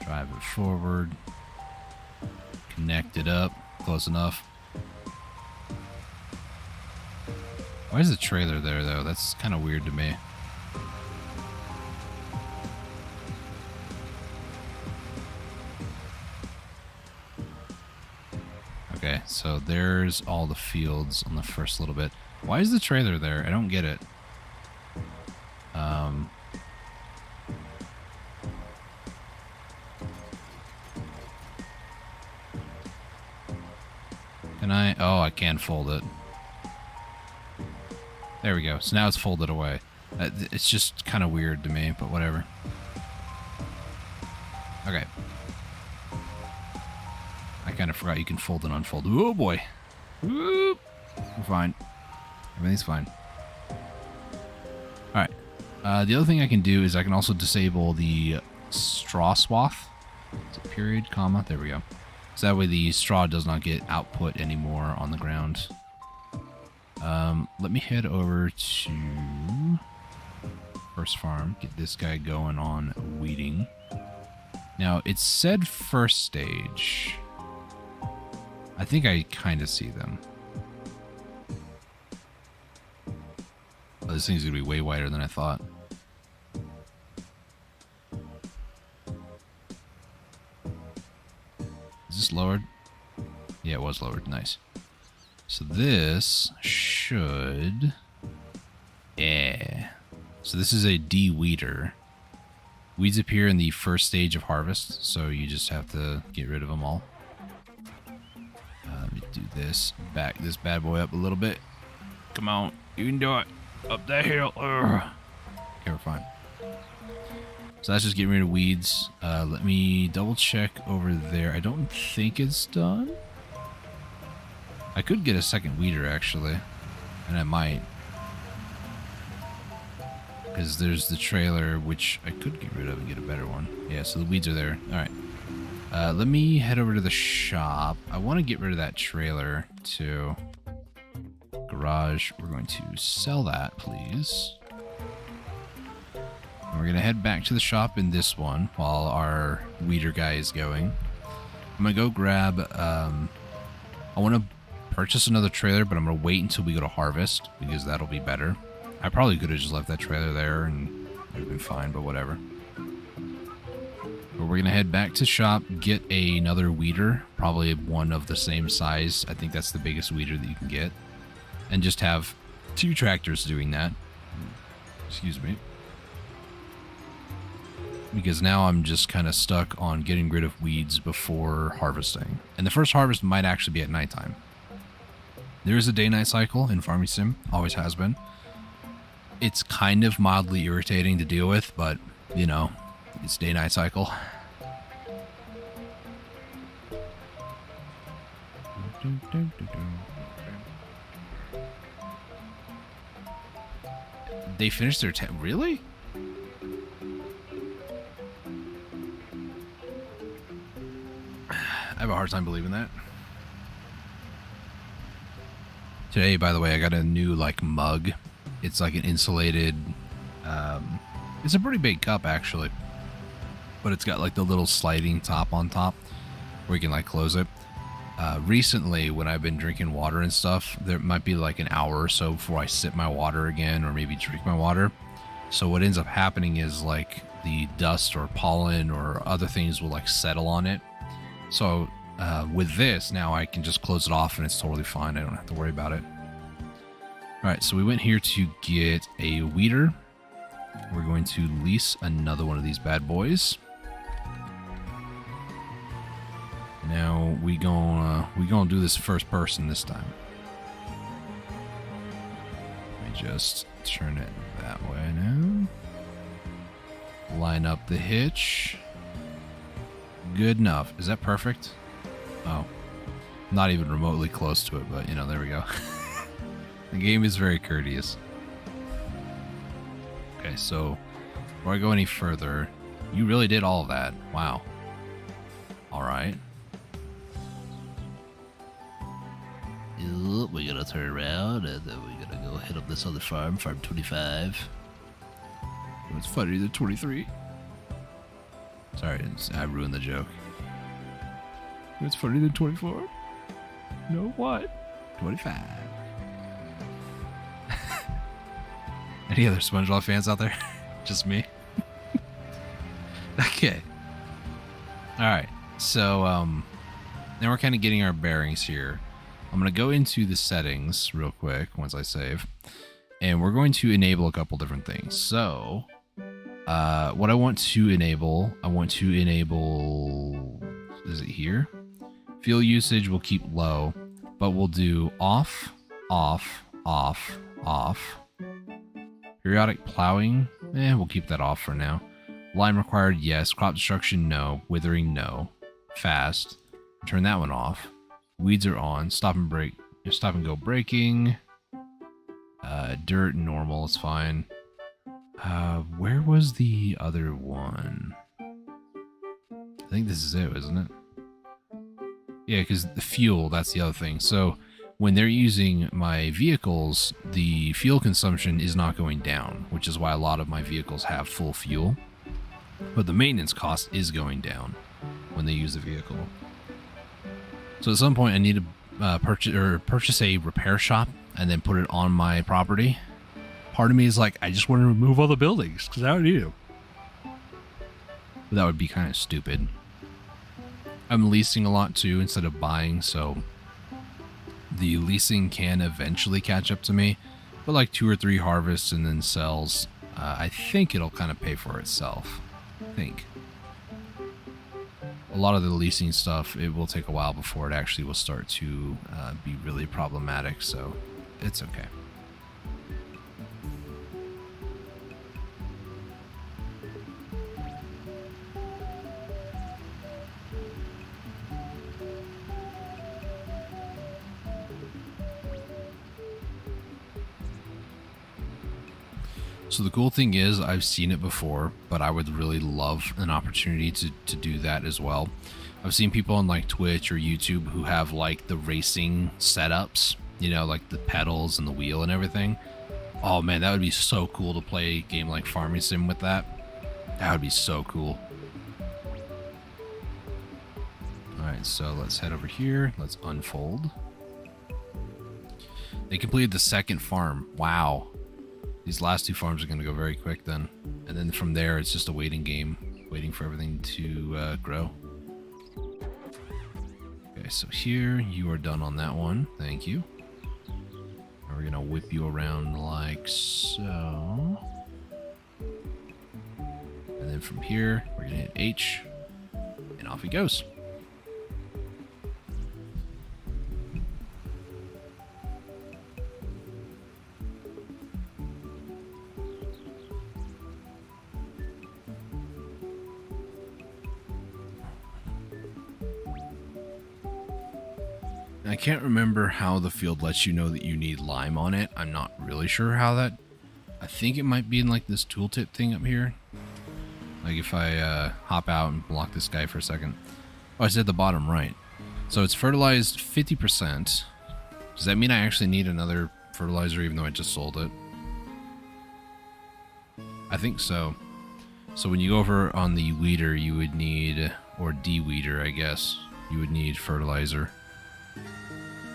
Drive it forward. Connect it up. Close enough. Why is the trailer there, though? That's kind of weird to me. Okay, so there's all the fields on the first little bit. Why is the trailer there? I don't get it. Can I? Oh, I can fold it. There we go. So now it's folded away. It's just kind of weird to me, but whatever. Okay. I kind of forgot you can fold and unfold. Oh boy. Whoop. We're fine. Everything's fine. Alright. The other thing I can do is I can also disable the straw swath. Is it period, comma? There we go. So that way the straw does not get output anymore on the ground. Let me head over to first farm. Get this guy going on weeding. Now, it said first stage. I think I kind of see them. Oh, this thing's going to be way wider than I thought. Is this lowered? Yeah, it was lowered. Nice. So this should... Yeah. So this is a de-weeder. Weeds appear in the first stage of harvest, so you just have to get rid of them all. Let me do this. Back this bad boy up a little bit. Come on. You can do it. Up that hill. Ugh. Okay, we're fine. So that's just getting rid of weeds. Let me double check over there. I don't think it's done. I could get a second weeder, actually. And I might. Because there's the trailer, which I could get rid of and get a better one. Yeah, so the weeds are there. Alright. Let me head over to the shop. I want to get rid of that trailer, too. Garage. We're going to sell that, please. And we're going to head back to the shop in this one while our weeder guy is going. I'm going to go grab... I want to purchase another trailer, but I'm going to wait until we go to harvest, because that'll be better. I probably could have just left that trailer there and it would have been fine, but whatever. But we're going to head back to shop, get another weeder, probably one of the same size. I think that's the biggest weeder that you can get. And just have 2 tractors doing that. Excuse me. Because now I'm just kind of stuck on getting rid of weeds before harvesting. And the first harvest might actually be at nighttime. There is a day-night cycle in Farming Sim, always has been. It's kind of mildly irritating to deal with, but, you know, it's day-night cycle. They finished their really? I have a hard time believing that. Today, by the way, I got a new, like, mug. It's like an insulated, it's a pretty big cup actually, but it's got like the little sliding top on top where you can like close it. Recently when I've been drinking water and stuff, there might be like an hour or so before I sip my water again or maybe drink my water. So what ends up happening is like the dust or pollen or other things will like settle on it. So with this, now I can just close it off and it's totally fine. I don't have to worry about it. All right, so we went here to get a weeder. We're going to lease another one of these bad boys. Now we gonna do this first person this time. Let me just turn it that way now. Line up the hitch. Good enough. Is that perfect? Oh, not even remotely close to it, but you know, there we go. The game is very courteous. Okay, so before I go any further, you really did all of that. Wow. All right. We're gonna turn around and then we're gonna go hit up this other farm, farm 25. It's funnier than 23. Sorry, I ruined the joke. It's funnier than 24. No, what? 25. Any other SpongeBob fans out there? Just me? Okay. Alright, so now we're kind of getting our bearings here. I'm going to go into the settings real quick once I save. And we're going to enable a couple different things. So, what I want to enable, is it here? Fuel usage we'll keep low, but we'll do off, off, off, off. Periodic plowing, we'll keep that off for now. Lime required, yes. Crop destruction, no. Withering, no. Fast, turn that one off. Weeds are on. Stop and go braking. Dirt, normal, it's fine. Where was the other one? I think this is it, isn't it? Yeah, because the fuel, that's the other thing. So when they're using my vehicles, the fuel consumption is not going down, which is why a lot of my vehicles have full fuel. But the maintenance cost is going down when they use the vehicle. So at some point I need to purchase a repair shop and then put it on my property. Part of me is like, I just want to remove all the buildings because I don't need them. But that would be kind of stupid. I'm leasing a lot too instead of buying, so the leasing can eventually catch up to me. But like 2 or 3 harvests and then sells, I think it'll kind of pay for itself. I think. A lot of the leasing stuff, it will take a while before it actually will start to be really problematic, so it's okay. So the cool thing is, I've seen it before, but I would really love an opportunity to do that as well. I've seen people on like Twitch or YouTube who have like the racing setups, you know, like the pedals and the wheel and everything. Oh man, that would be so cool to play a game like Farming Sim with that. That would be so cool. Alright, so let's head over here. Let's unfold. They completed the second farm. Wow. These last 2 farms are going to go very quick then. And then from there, it's just a waiting game. Waiting for everything to grow. Okay, so here, you are done on that one. Thank you. And we're going to whip you around like so. And then from here, we're going to hit H. And off he goes. I can't remember how the field lets you know that you need lime on it. I'm not really sure how that... I think it might be in like this tooltip thing up here. Like if I hop out and block this guy for a second. Oh, I said the bottom right. So it's fertilized 50%. Does that mean I actually need another fertilizer even though I just sold it? I think so. So when you go over on the weeder, you would need, or de-weeder, I guess, you would need fertilizer.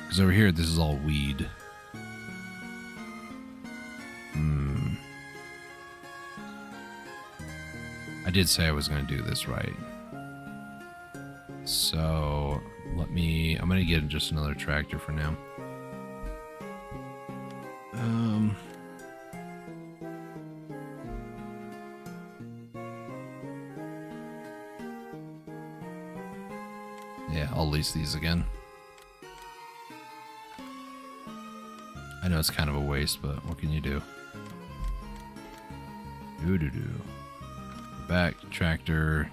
Because over here, this is all weed. I did say I was going to do this right. So, I'm gonna get just another tractor for now. Yeah, I'll lease these again. I know it's kind of a waste, but what can you do? Back tractor.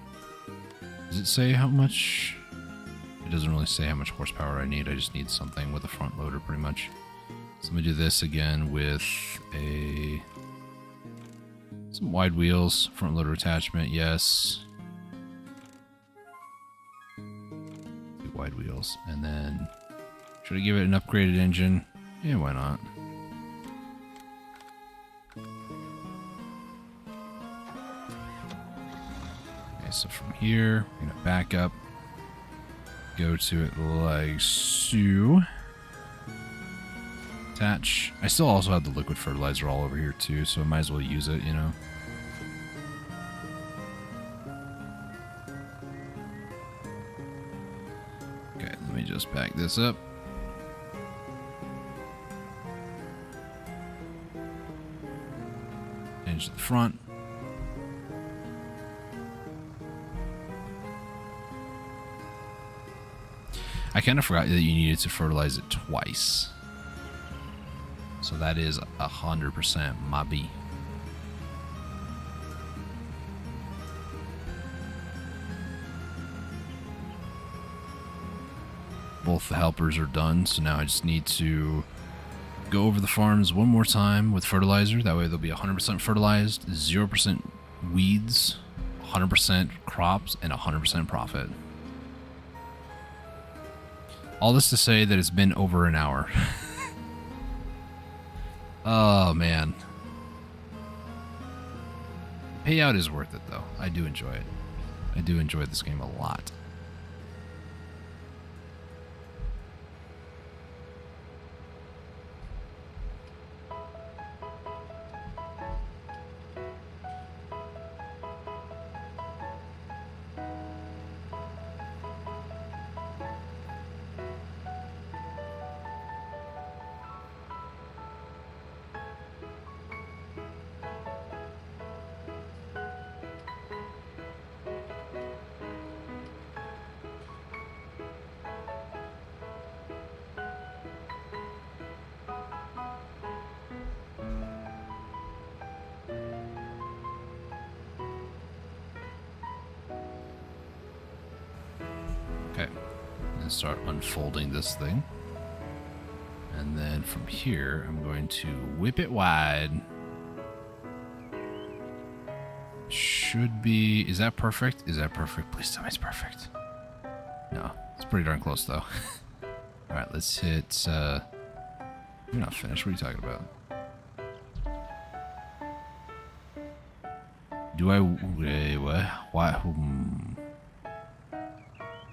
Does it say how much? It doesn't really say how much horsepower I need. I just need something with a front loader pretty much. So I'm gonna do this again with some wide wheels, front loader attachment, yes. Wide wheels, and then should I give it an upgraded engine? Yeah, why not? Okay, so from here, we're gonna back up, go to it like so. Attach. I still also have the liquid fertilizer all over here too, so I might as well use it, you know. Okay, let me just back this up. Change to the front. I kind of forgot that you needed to fertilize it twice. So that is 100% my B. Both the helpers are done, so now I just need to go over the farms one more time with fertilizer. That way they'll be 100% fertilized, 0% weeds, 100% crops, and 100% profit. All this to say that it's been over an hour. Oh, man. Payout is worth it, though. I do enjoy it. I do enjoy this game a lot. Okay, and start unfolding this thing. And then from here, I'm going to whip it wide. Should be, is that perfect? Is that perfect? Please tell me it's perfect. No, it's pretty darn close though. All right, let's hit, you're not finished, what are you talking about? Do I, wait, what? Why?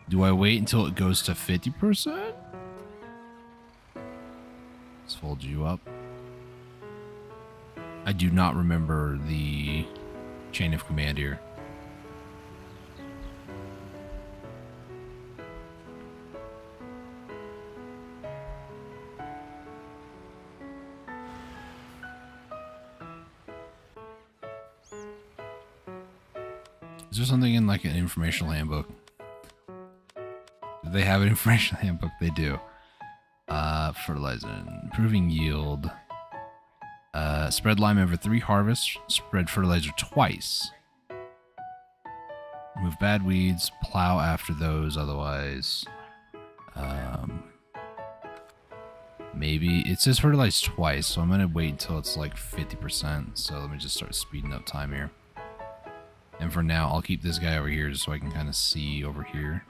Do I wait until it goes to 50%? Let's fold you up. I do not remember the chain of command here. Is there something in like an informational handbook? Do they have an informational handbook? They do. Fertilizer, improving yield. Spread lime over 3 harvests. Spread fertilizer twice. Remove bad weeds. Plow after those. Otherwise, maybe it says fertilize twice, so I'm gonna wait until it's like 50%. So let me just start speeding up time here. And for now, I'll keep this guy over here just so I can kind of see over here.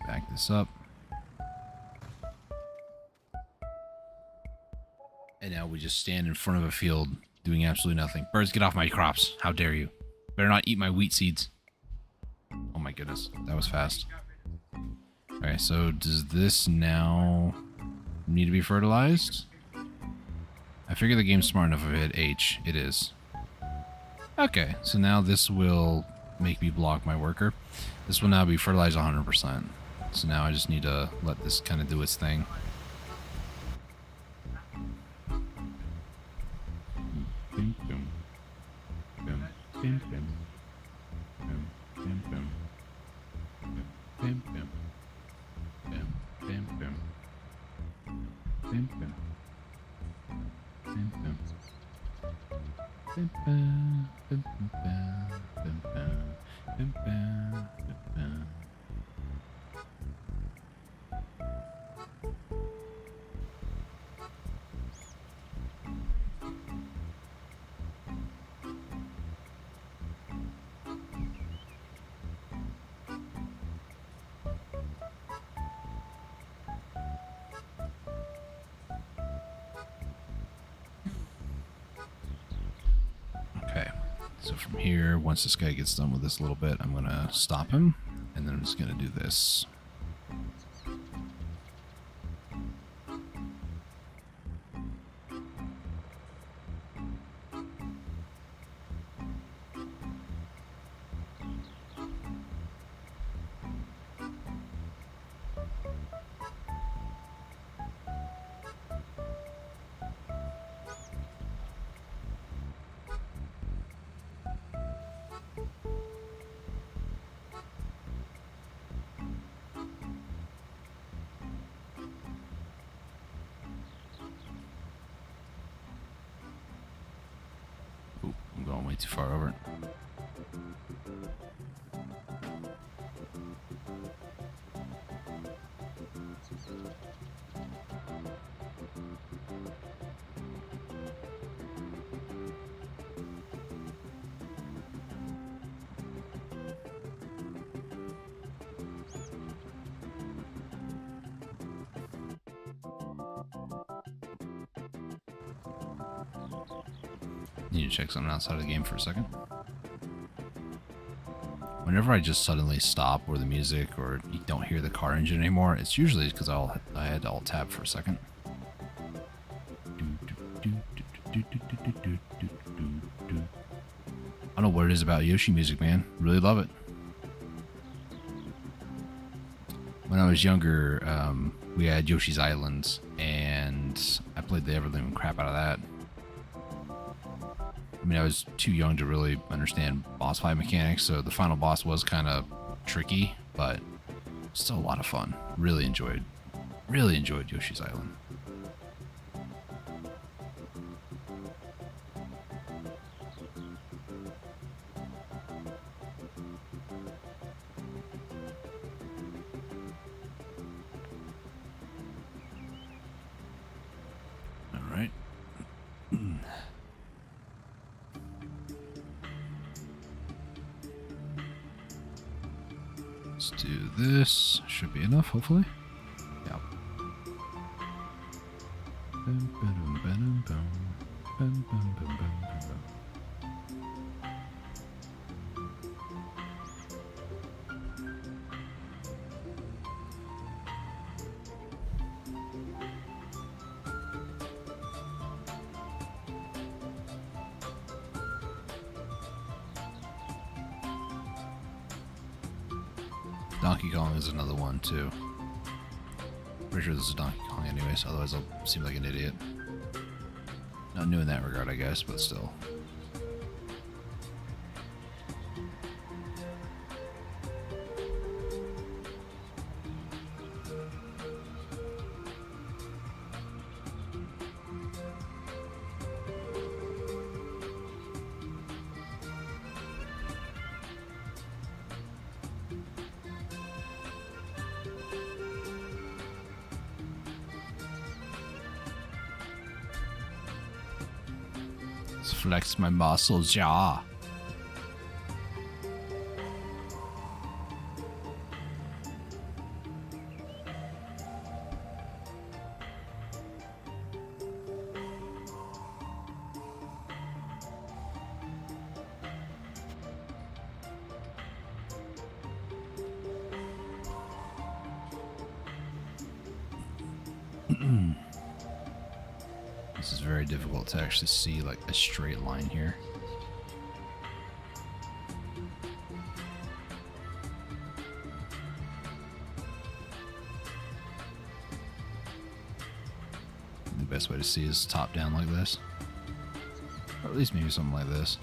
Back this up. And now we just stand in front of a field doing absolutely nothing. Birds, get off my crops. How dare you? Better not eat my wheat seeds. Oh my goodness, that was fast. Okay, so does this now need to be fertilized? I figure the game's smart enough if I hit H. It is. Okay, so now this will make me block my worker. This will now be fertilized 100%. So now I just need to let this kind of do its thing. Okay, so from here, once this guy gets done with this a little bit, I'm going to stop him, and then I'm just going to do this. Ooh, I'm going way too far over it. Need to check something outside of the game for a second. Whenever I just suddenly stop or the music or you don't hear the car engine anymore, it's usually because I had to alt tab for a second. I don't know what it is about Yoshi music, man. Really love it. When I was younger, we had Yoshi's Island, and I played the ever-living crap out of that. I mean, I was too young to really understand boss fight mechanics, so the final boss was kind of tricky, but still a lot of fun. Really enjoyed Yoshi's Island. All right. Let's do this. Should be enough, hopefully. Yep. Donkey Kong is another one too. Pretty sure this is Donkey Kong anyways, otherwise I'll seem like an idiot. Not new in that regard, I guess, but still. Let's flex my muscles, yeah. This is very difficult to actually see like a straight line here. best way to see is top down like this. Or at least maybe something like this.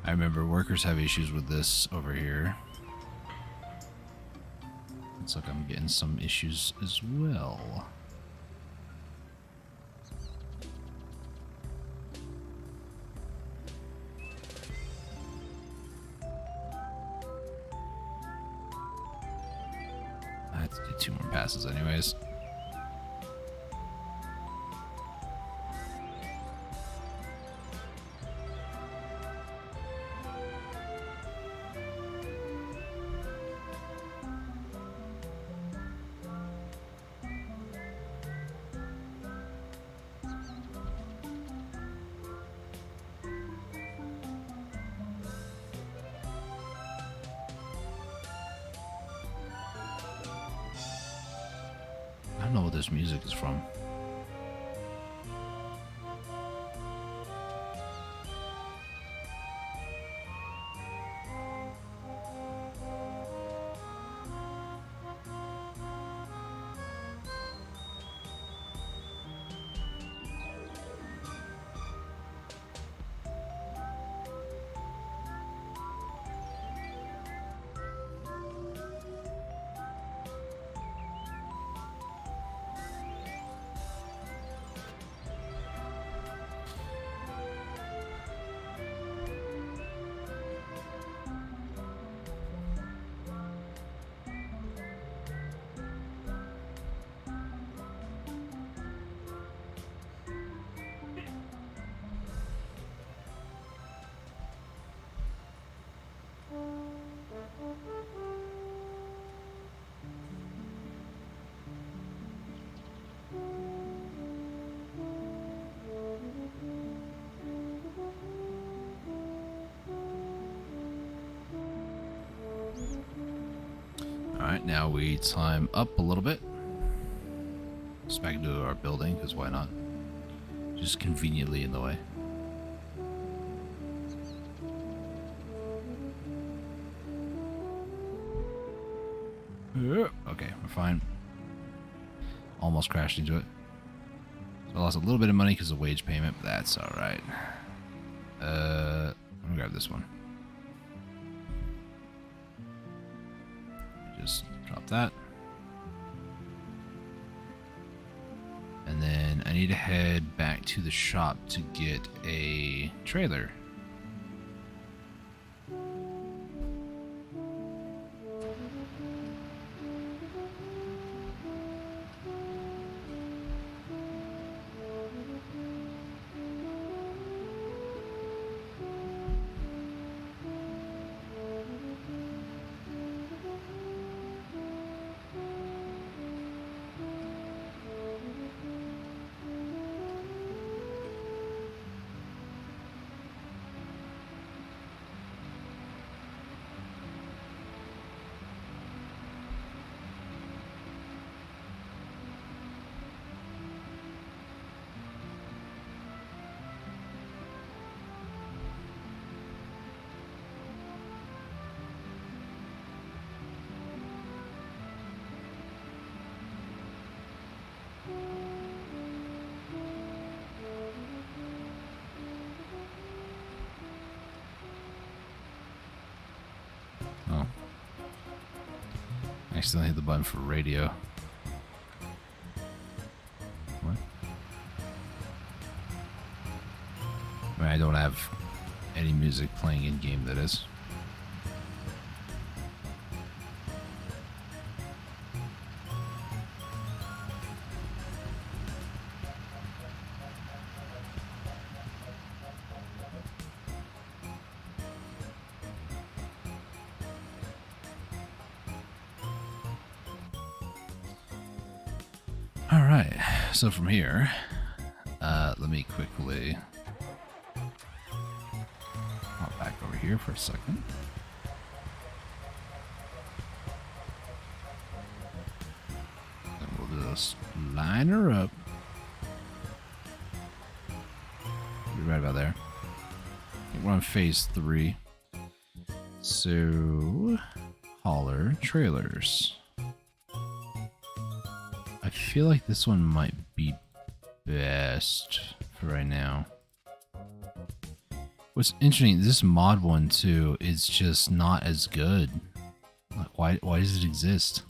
I remember workers have issues with this over here. Looks like I'm getting some issues as well. I have to do 2 more passes anyways. I don't know what this music is from. Alright, now we climb up a little bit. Just back into our building, because why not? Just conveniently in the way. Okay, we're fine. Almost crashed into it. So I lost a little bit of money because of wage payment, but that's alright. I'm gonna grab this one. Just drop that. And then I need to head back to the shop to get a trailer. Oh. I accidentally hit the button for radio. What? I mean, I don't have any music playing in game, that is. All right, so from here, let me quickly hop back over here for a second. And Just line her up. You're right about there. I think we're on phase 3. So, hauler trailers. I feel like this one might be best for right now. What's interesting, this mod one too is just not as good. Like, why does it exist?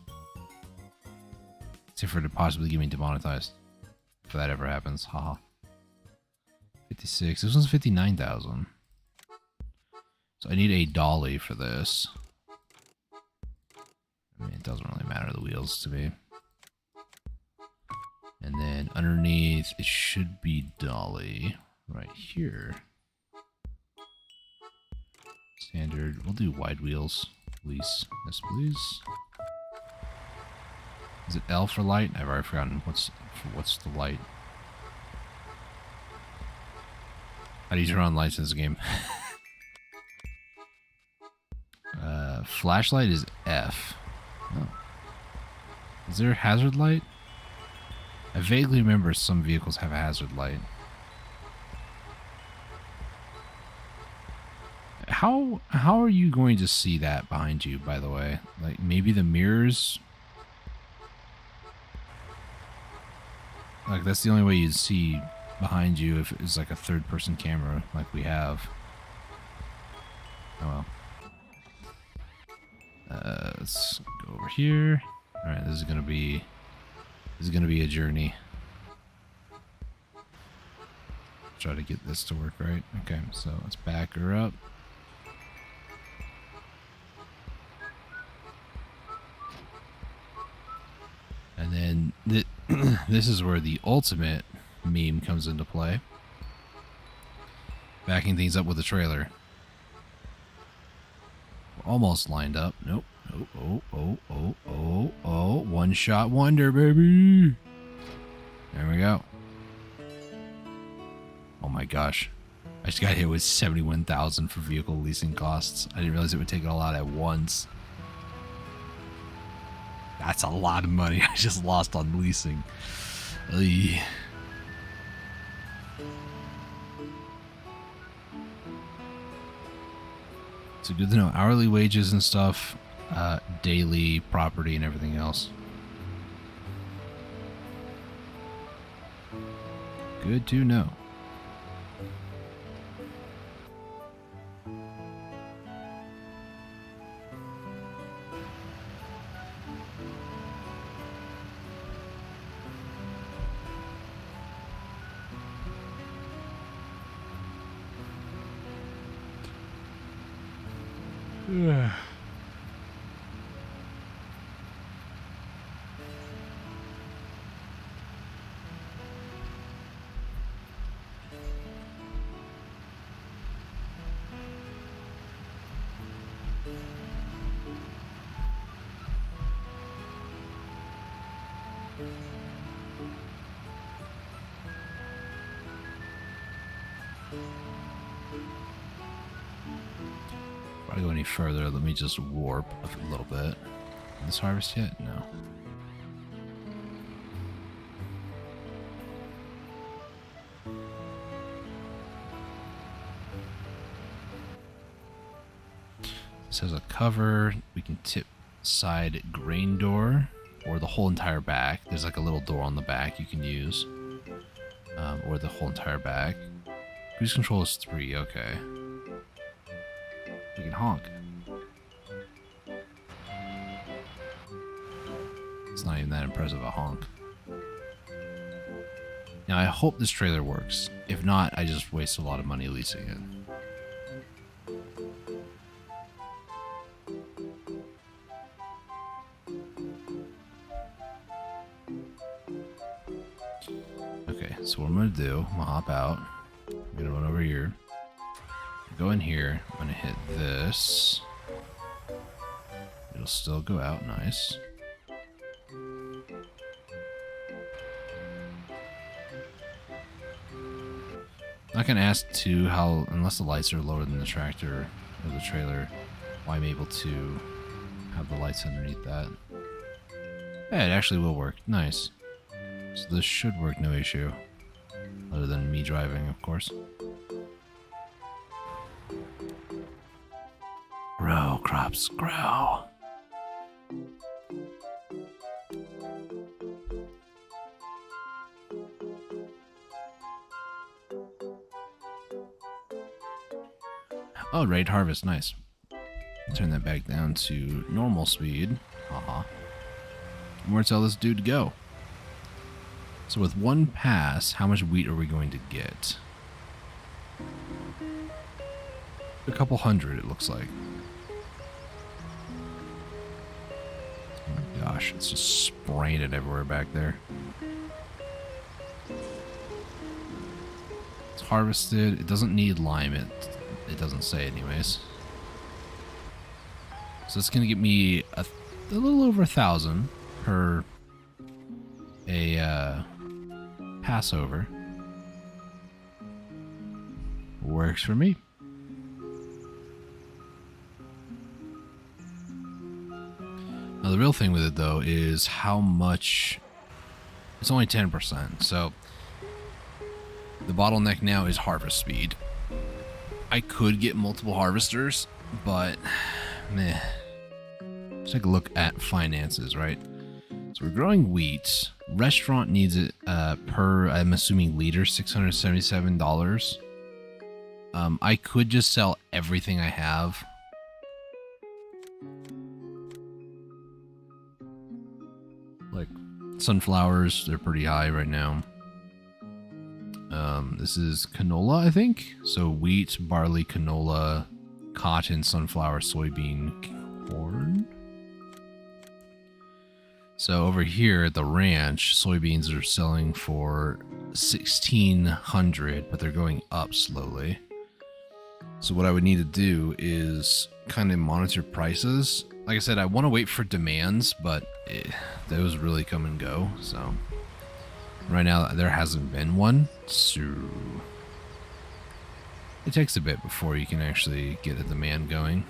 Except for it to possibly get me demonetized. If that ever happens, haha. 56, this one's 59,000. So I need a dolly for this. I mean, it doesn't really matter, the wheels to me. And then underneath, it should be dolly right here. Standard, we'll do wide wheels, please. Yes, please. Is it L for light? I've already forgotten what's the light. How do you turn on lights in this game? Flashlight is F. Oh. Is there a hazard light? I vaguely remember some vehicles have a hazard light. How are you going to see that behind you, by the way? Like, maybe the mirrors? Like, that's the only way you'd see behind you if it was like a third-person camera like we have. Oh well. Let's go over here. Alright, this is gonna be a journey. Try to get this to work right. Okay, so let's back her up. And then this is where the ultimate meme comes into play. Backing things up with a trailer. We're almost lined up. Nope. Oh. One shot wonder, baby. There we go. Oh my gosh. I just got hit with 71,000 for vehicle leasing costs. I didn't realize it would take it all out at once. That's a lot of money I just lost on leasing. Ugh. So good to know hourly wages and stuff, daily property and everything else. Good to know. Before I go any further, let me just warp a little bit. This harvest yet? No. This has a cover. We can tip side grain door or the whole entire back. There's like a little door on the back you can use, or the whole entire back. Cruise control is 3. Okay. We can honk. It's not even that impressive a honk. Now I hope this trailer works. If not, I just waste a lot of money leasing it. Okay, so what I'm gonna do, I'm gonna hop out. I'm gonna run over here. Go in here. I'm gonna hit this. It'll still go out. Nice. Not gonna ask too how, unless the lights are lower than the tractor or the trailer, why I'm able to have the lights underneath that. Yeah, it actually will work. Nice. So this should work no issue. Other than me driving, of course. Grow, crops, grow. Oh, right, harvest, nice. Turn that back down to normal speed. Haha. Where'd tell this dude to go? So with one pass, how much wheat are we going to get? A couple hundred, it looks like. Oh my gosh, it's just spraying it everywhere back there. It's harvested. It doesn't need lime. It doesn't say anyways. So it's gonna get me a little over 1,000 per Passover. Works for me. Now the real thing with it though is how much. It's only 10%, so the bottleneck now is harvest speed. I could get multiple harvesters, but meh. Let's take a look at finances, right? So we're growing wheat. Restaurant needs it per, I'm assuming, liter, $677. I could just sell everything I have. Like sunflowers, they're pretty high right now. This is canola, I think. So wheat, barley, canola, cotton, sunflower, soybean, corn. So over here at the ranch, soybeans are selling for $1,600, but they're going up slowly. So what I would need to do is kind of monitor prices. Like I said, I want to wait for demands, but those really come and go. So right now there hasn't been one, so it takes a bit before you can actually get a demand going.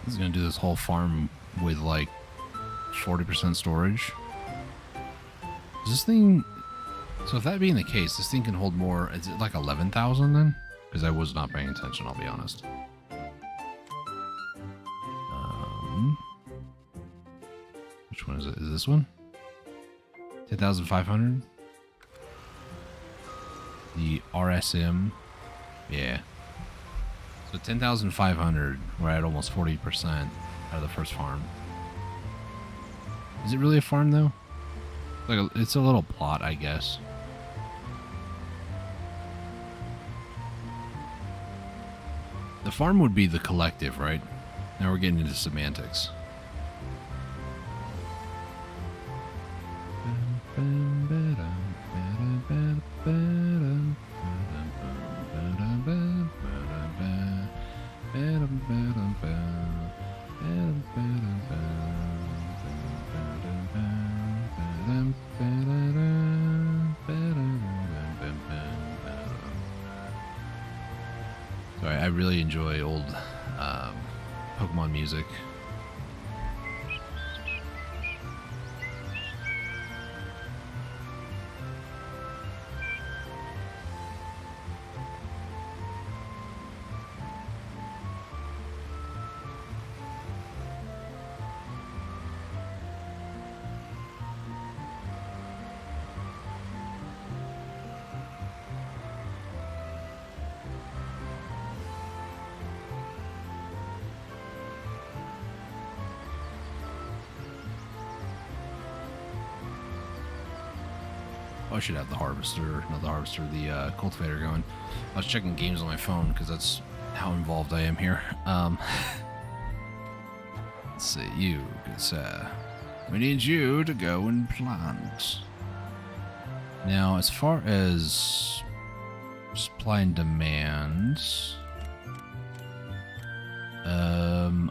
He's gonna do this whole farm with like 40% storage. Is this thing... So if that being the case, this thing can hold more... Is it like 11,000 then? Because I was not paying attention, I'll be honest. Which one is it? Is this one? 10,500? The RSM. Yeah. So 10,500, we're at almost 40% out of the first farm. Is it really a farm though? Like it's a little plot, I guess. The farm would be the collective, right? Now we're getting into semantics. Sorry, I really enjoy old Pokemon music. I should have the harvester, not the harvester, the cultivator going. I was checking games on my phone because that's how involved I am here. Let's see, you, good sir. We need you to go and plant. Now, as far as supply and demand,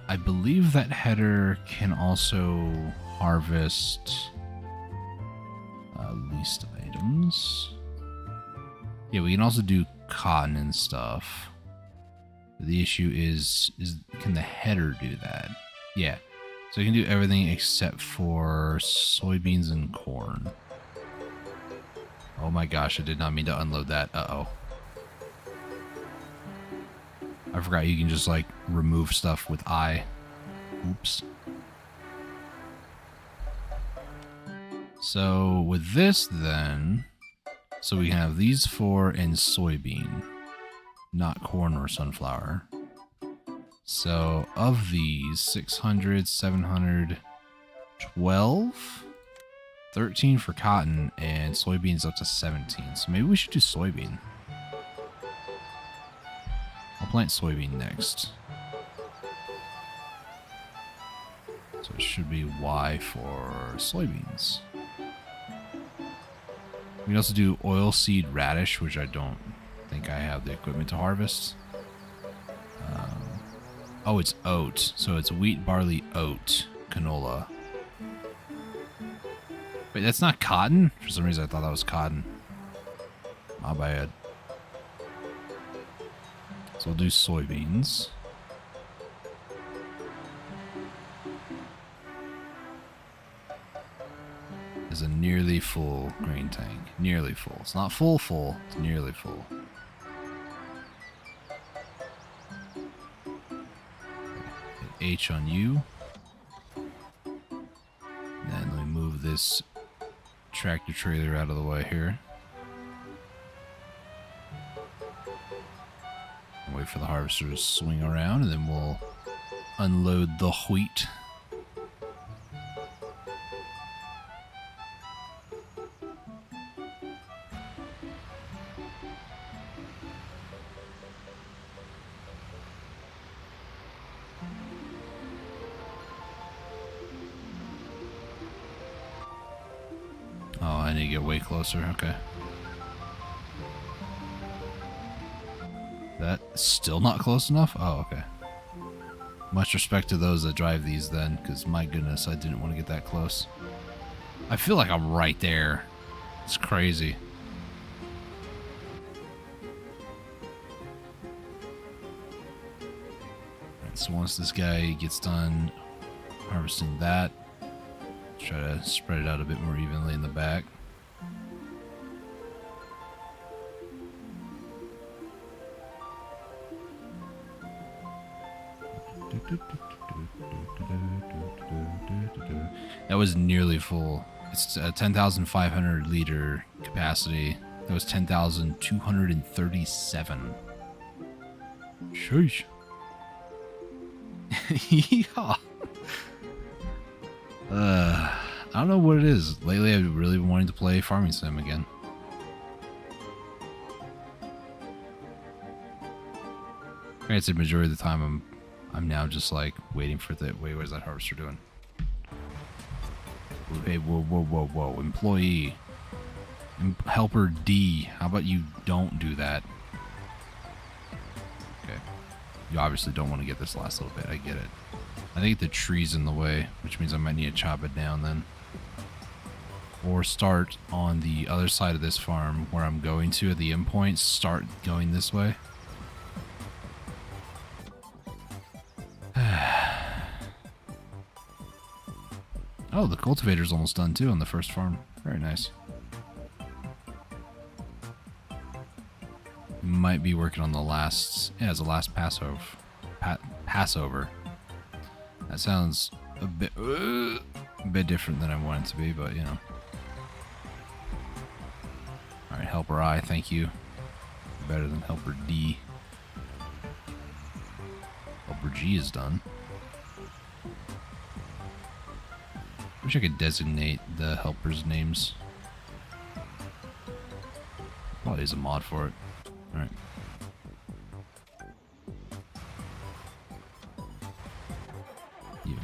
I believe that header can also harvest least items. Yeah, we can also do cotton and stuff. The issue is can the header do that? Yeah, so you can do everything except for soybeans and corn. Oh my gosh, I did not mean to unload that. Uh-oh. I forgot you can just, like, remove stuff with I. Oops. So, with this, then... So we have these 4 and soybean. Not corn or sunflower. So, of these, 600, 700, 12... 13 for cotton, and soybeans up to 17. So maybe we should do soybean. I'll plant soybean next. So it should be Y for soybeans. We can also do oilseed radish, which I don't think I have the equipment to harvest. Oh, it's oat. So it's wheat, barley, oat, canola. Wait, that's not cotton? For some reason I thought that was cotton. My bad. So we'll do soybeans. There's a nearly full grain tank. Nearly full. It's not full, it's nearly full. Hit H on you. And then let me move this tractor trailer out of the way here. Wait for the harvester to swing around, and then we'll unload the wheat. Oh, I need to get way closer. Okay. That's still not close enough? Oh, okay. Much respect to those that drive these then, because my goodness, I didn't want to get that close. I feel like I'm right there. It's crazy. Right, so once this guy gets done harvesting that, try to spread it out a bit more evenly in the back. That was nearly full. It's a 10,500 liter capacity. That was 10,237. Sheesh. Yeah. I don't know what it is. Lately, I've really been wanting to play Farming Sim again. Granted, majority of the time, I'm now just like waiting for the. Wait, what is that harvester doing? Hey, whoa! Employee, helper D. How about you don't do that? Okay, you obviously don't want to get this last little bit. I get it. I think the tree's in the way, which means I might need to chop it down then. Or start on the other side of this farm where I'm going to at the endpoint. Start going this way. Oh, the cultivator's almost done too on the first farm. Very nice. Might be working on the last. Yeah, it's the last Passover. Passover. That sounds a bit different than I want it to be, but you know. All right, helper I, thank you. Better than helper D. Helper G is done. Wish I could designate the helpers' names. probably is a mod for it. Alright. You.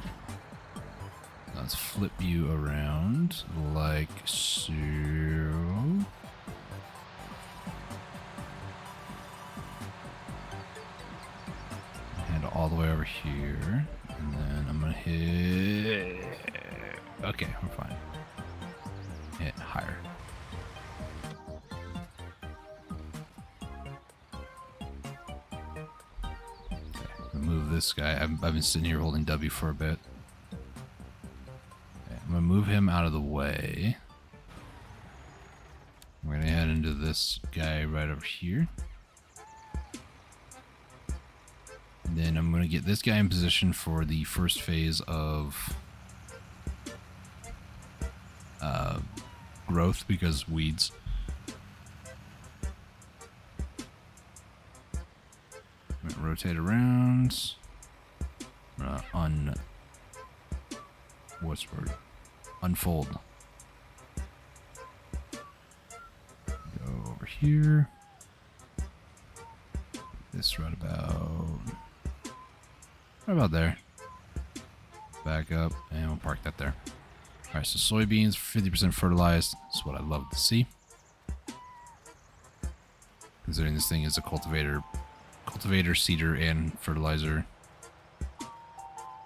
Let's flip you around like so. Hand all the way over here. And then I'm gonna hit... Okay, we're fine. Hit higher. Move this guy. I've been sitting here holding W for a bit. Okay, I'm gonna move him out of the way. We're gonna head into this guy right over here. And then I'm gonna get this guy in position for the first phase of growth because weeds. Rotate around. What's the word? Unfold. Go over here. This right about there. Back up, and we'll park that there. All right, so soybeans, 50% fertilized. That's what I love to see. Considering this thing is a cultivator, seeder, and fertilizer.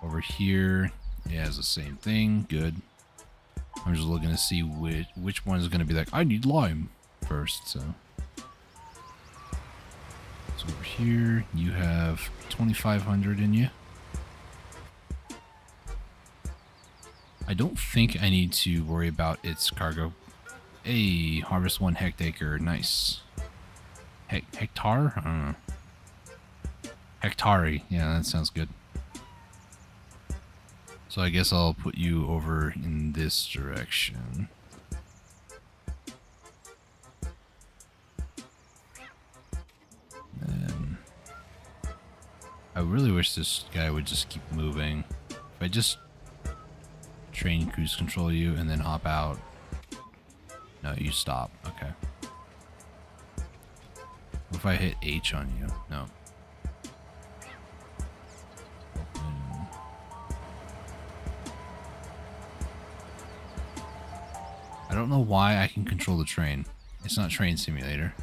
Over here, it has the same thing. Good. I'm just looking to see which one is going to be like, I need lime first. So over here, you have 2,500 in you. I don't think I need to worry about its cargo. Hey, harvest 1 hectare. Nice. Hectare? I don't know. Hectare. Yeah, that sounds good. So I guess I'll put you over in this direction. And I really wish this guy would just keep moving. If I just train cruise control you and then hop out. No, you stop. Okay. What if I hit H on you? No. I don't know why I can control the train. It's not Train Simulator.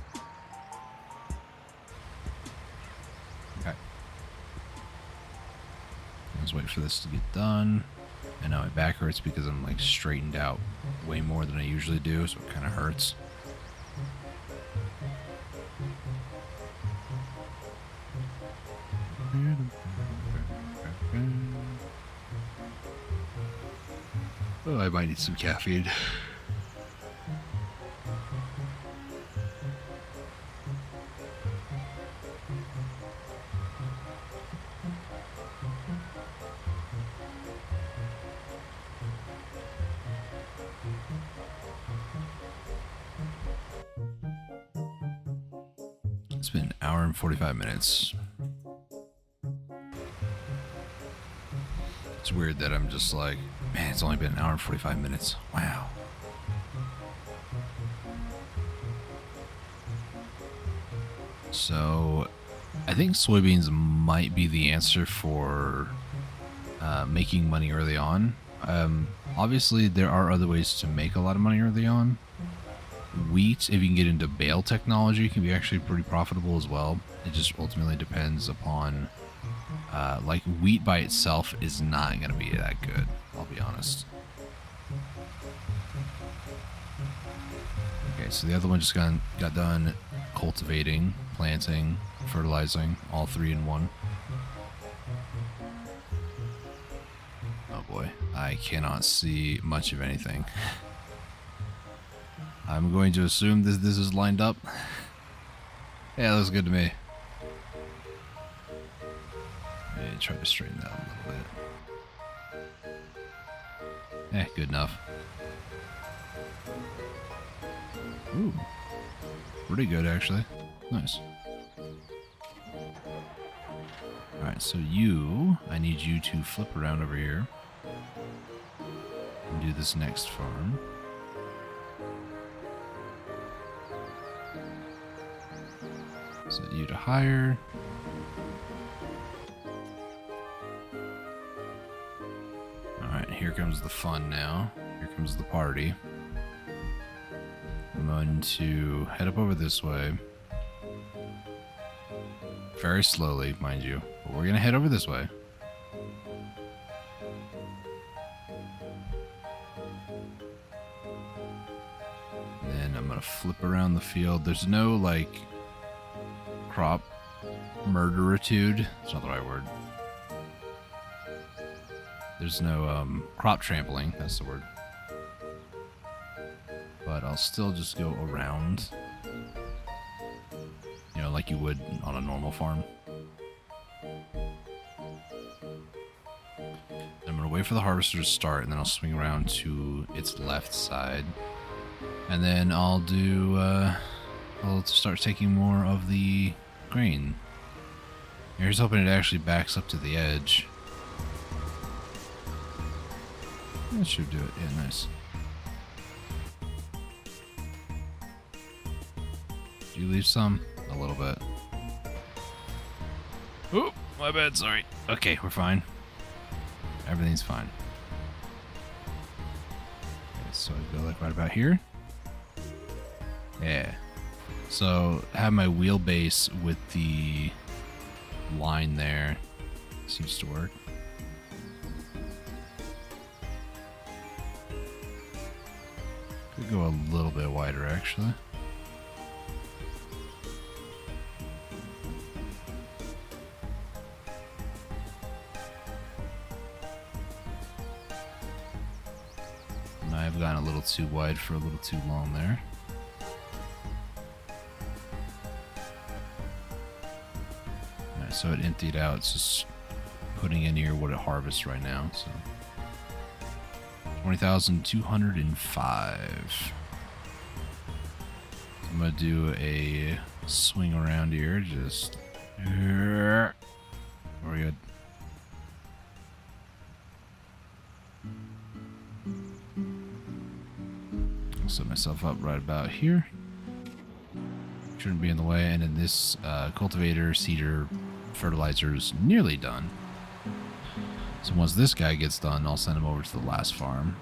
Okay. Let's wait for this to get done. And now my back hurts because I'm like straightened out way more than I usually do, so it kind of hurts. Oh, I might need some caffeine. It's been an hour and 45 minutes. It's weird that I'm just like, man, it's only been an hour and 45 minutes. Wow. So, I think soybeans might be the answer for making money early on. Obviously, there are other ways to make a lot of money early on. Wheat, if you can get into bale technology, can be actually pretty profitable as well. It just ultimately depends upon, like wheat by itself is not going to be that good, I'll be honest. Okay, so the other one just got done cultivating, planting, fertilizing, all 3 in one. Oh boy, I cannot see much of anything. I'm going to assume this is lined up. Yeah, looks good to me. Yeah, try to straighten that a little bit. Good enough. Ooh, pretty good actually. Nice. Alright, so I need you to flip around over here and do this next farm. to higher. Alright, here comes the fun now. Here comes the party. I'm going to head up over this way. Very slowly, mind you. But we're going to head over this way. Then I'm going to flip around the field. There's no, like, crop murderitude. It's not the right word. There's no crop trampling. That's the word. But I'll still just go around. You know, like you would on a normal farm. I'm going to wait for the harvester to start, and then I'll swing around to its left side. And then I'll start taking more of the grain. Here's hoping it actually backs up to the edge. That should do it. Yeah, nice. Did you leave some? A little bit. Oop, my bad, sorry. Okay, we're fine. Everything's fine. Okay, so I go like right about here. Yeah. So have my wheelbase with the line there. Seems to work. Could go a little bit wider actually. I've gotten a little too wide for a little too long there. Alright, so it emptied out. It's just putting in here what it harvests right now. So 20,205. I'm gonna do a swing around here. Just we're good. Set myself up right about here. Shouldn't be in the way. And then this cultivator, seeder, fertilizer is nearly done. So once this guy gets done, I'll send him over to the last farm.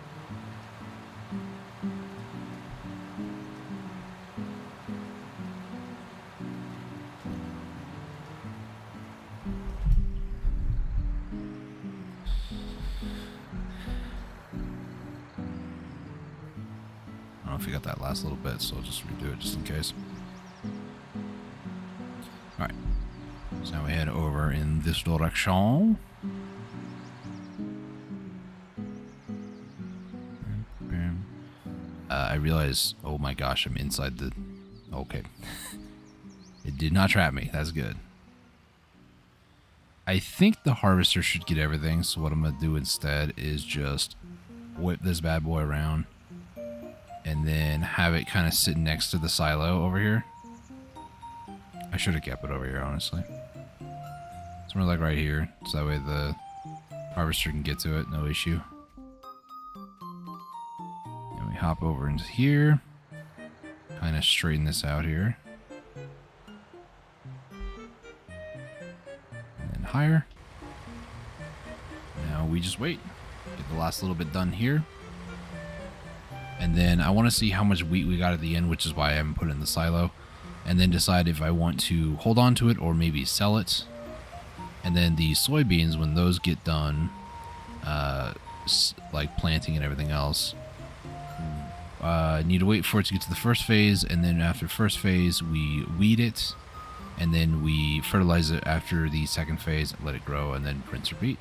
I don't know if you got that last little bit, so I'll just redo it just in case. Alright. So now we head over in this direction. I realize, oh my gosh, I'm inside the... Okay. It did not trap me. That's good. I think the harvester should get everything, so what I'm going to do instead is just whip this bad boy around and then have it kind of sit next to the silo over here. I should have kept it over here, honestly. Somewhere like right here, so that way the harvester can get to it, no issue. And we hop over into here, kind of straighten this out here. And then higher. Now we just wait. Get the last little bit done here. And then I want to see how much wheat we got at the end, which is why I haven't put it in the silo. And then decide if I want to hold on to it or maybe sell it. And then the soybeans, when those get done, like planting and everything else, need to wait for it to get to the first phase. And then after first phase, we weed it. And then we fertilize it after the second phase, let it grow, and then rinse, repeat.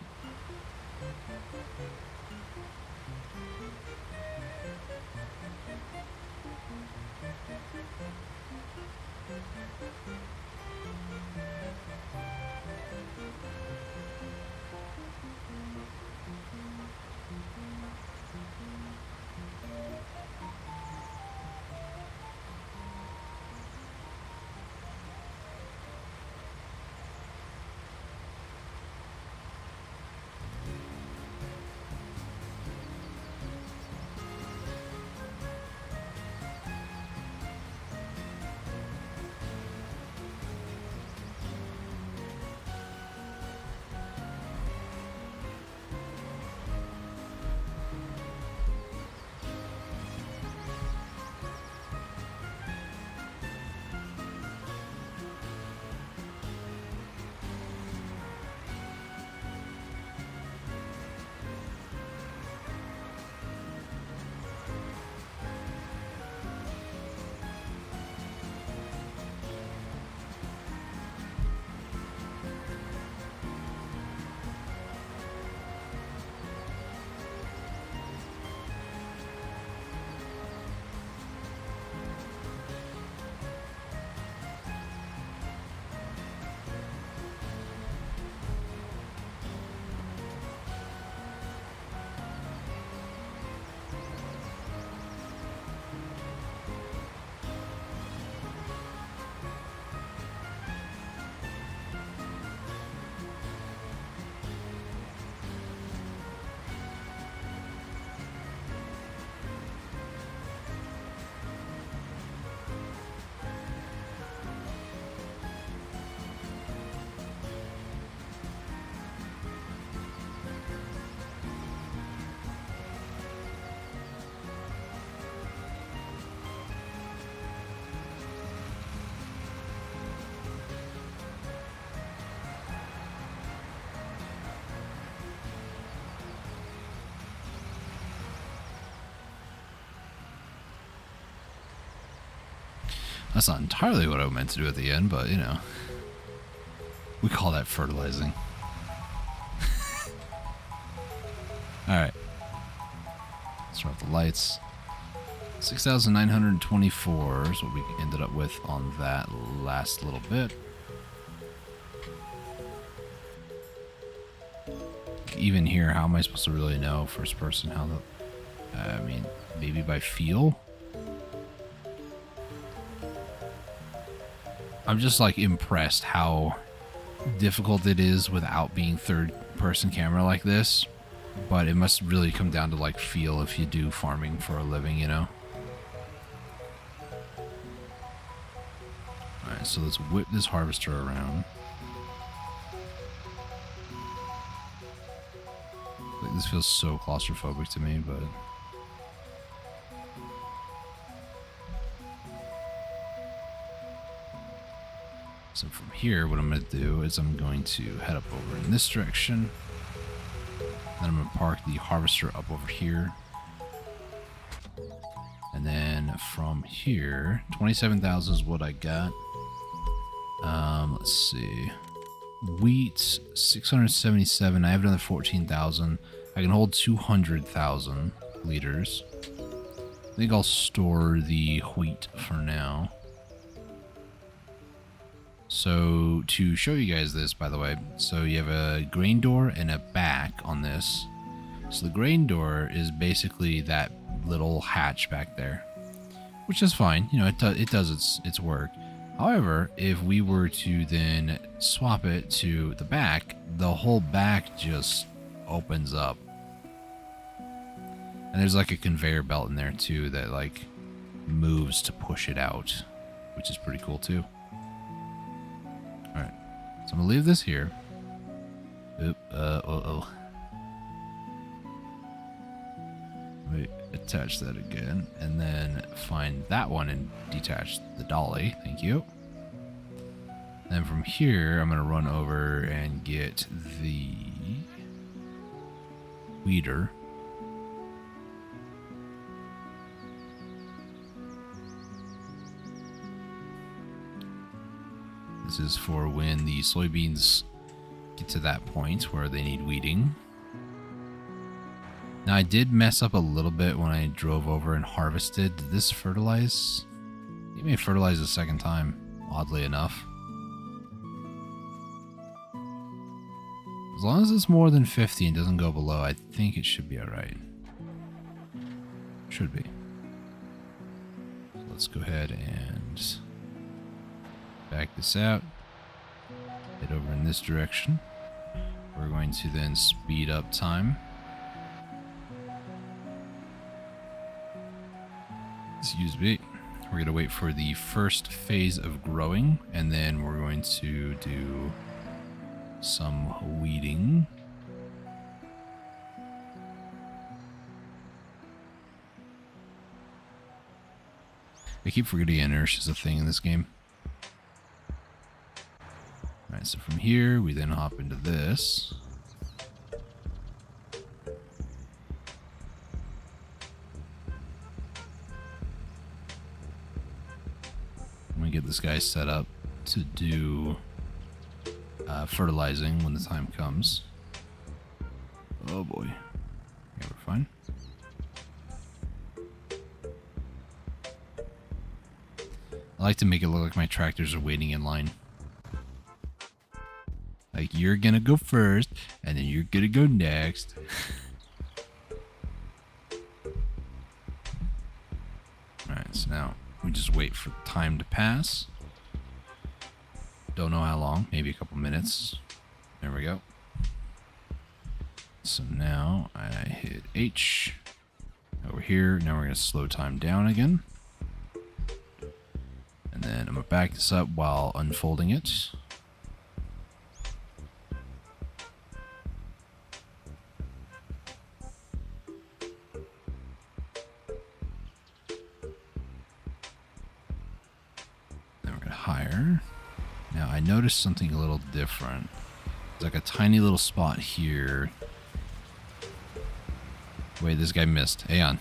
That's not entirely what I meant to do at the end, but you know. We call that fertilizing. Alright. Let's turn off the lights. 6,924 is what we ended up with on that last little bit. Even here, how am I supposed to really know first person how the... I mean, maybe by feel? I'm just like impressed how difficult it is without being third person camera like this, but it must really come down to like feel if you do farming for a living, you know. Alright, so let's whip this harvester around. Like, this feels so claustrophobic to me, but so from here, what I'm going to do is I'm going to head up over in this direction. Then I'm going to park the harvester up over here. And then from here, 27,000 is what I got. Let's see. Wheat, 677. I have another 14,000. I can hold 200,000 liters. I think I'll store the wheat for now. So to show you guys this, by the way, so you have a grain door and a back on this. So the grain door is basically that little hatch back there, which is fine. You know, it does its work. However, if we were to then swap it to the back, the whole back just opens up. And there's like a conveyor belt in there too that like moves to push it out, which is pretty cool too. Alright, so I'm gonna leave this here. Oop, Let me attach that again, and then find that one and detach the dolly. Thank you. Then from here, I'm gonna run over and get the weeder. This is for when the soybeans get to that point where they need weeding. Now I did mess up a little bit when I drove over and harvested. Did this fertilize? It may fertilize a second time, oddly enough. As long as it's more than 50 and doesn't go below, I think it should be alright. Should be. So let's go ahead and back this out. Head over in this direction. We're going to then speed up time. Excuse me. We're going to wait for the first phase of growing, and then we're going to do some weeding. I keep forgetting inertia is a thing in this game. Alright, so from here, we then hop into this. I'm gonna get this guy set up to do fertilizing when the time comes. Oh boy. Yeah, we're fine. I like to make it look like my tractors are waiting in line. Like, you're gonna go first, and then you're gonna go next. Alright, so now we just wait for time to pass. Don't know how long, maybe a couple minutes. There we go. So now I hit H over here. Now we're gonna slow time down again. And then I'm gonna back this up while unfolding it. Higher. Now I noticed something a little different. There's like a tiny little spot here. Wait, this guy missed. Hang on.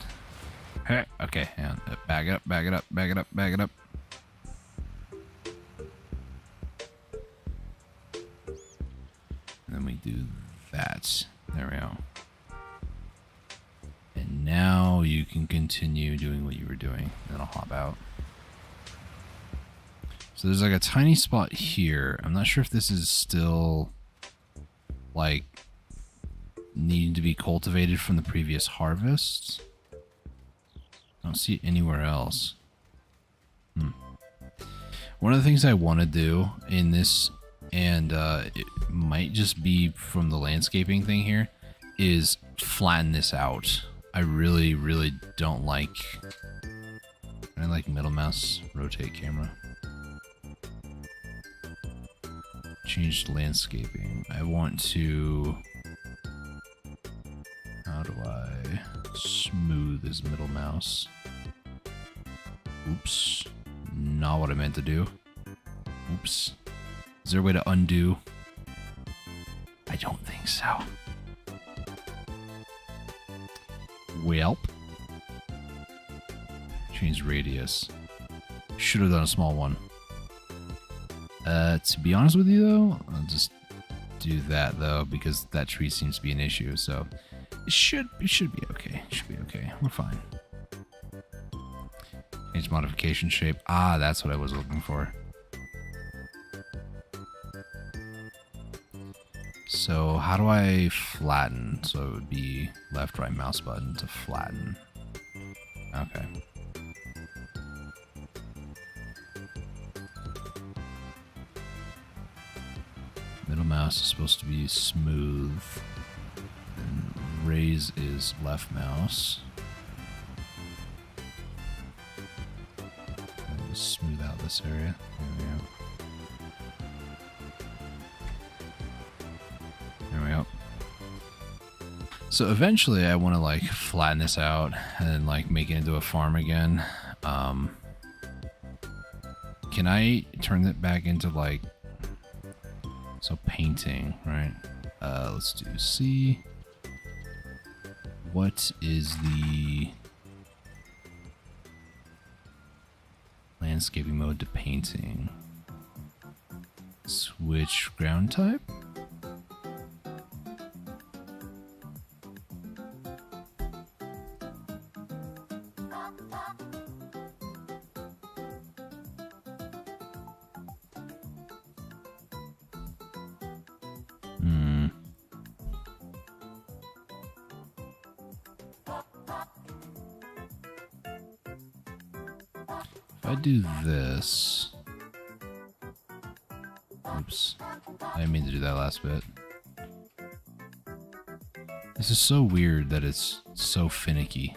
Hey, okay, hang on. Back it up, back it up, back it up, back it up. do that. There we go. And now you can continue doing what you were doing. Then I'll hop out. So there's like a tiny spot here. I'm not sure if this is still like needing to be cultivated from the previous harvests. I don't see it anywhere else. One of the things I want to do in this, and it might just be from the landscaping thing here, is flatten this out. I really, really don't like... I like middle mouse, rotate camera. Change landscaping. I want to... How do I smooth this middle mouse? Oops. Not what I meant to do. Oops. Is there a way to undo? I don't think so. Welp. Change radius. Should have done a small one. To be honest with you though, I'll just do that though, because that tree seems to be an issue, so it should be okay. It should be okay. We're fine. Change modification shape. Ah, that's what I was looking for. So how do I flatten? So it would be left, right mouse button to flatten. Okay. Middle mouse is supposed to be smooth. And raise is left mouse. I'll just smooth out this area. There we go. There we go. So eventually I want to like flatten this out and like make it into a farm again. Can I turn it back into like, so painting, right? Let's do C. What is the landscaping mode to painting? Switch ground type? If I do this... Oops. I didn't mean to do that last bit. This is so weird that it's so finicky.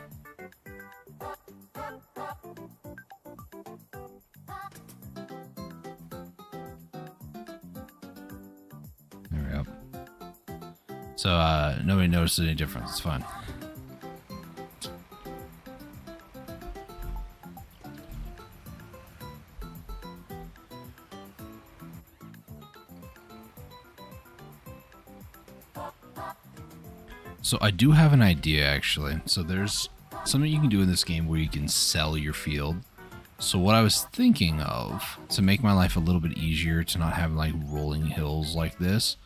There we go. So, nobody noticed any difference. It's fine. So I do have an idea, actually. So there's something you can do in this game where you can sell your field. So what I was thinking of, to make my life a little bit easier to not have like rolling hills like this,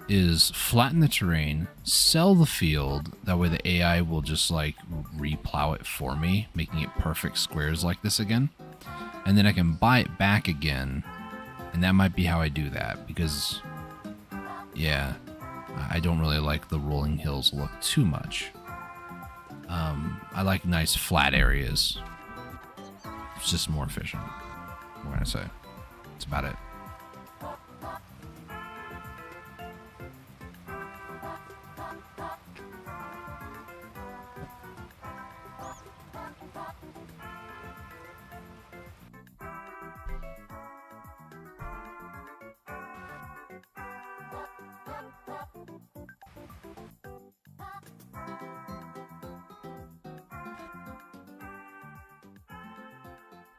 is flatten the terrain, sell the field, that way the AI will just like replow it for me, making it perfect squares like this again. And then I can buy it back again, and that might be how I do that, because, yeah, I don't really like the rolling hills look too much. I like nice flat areas. It's just more efficient, what can I say? That's about it.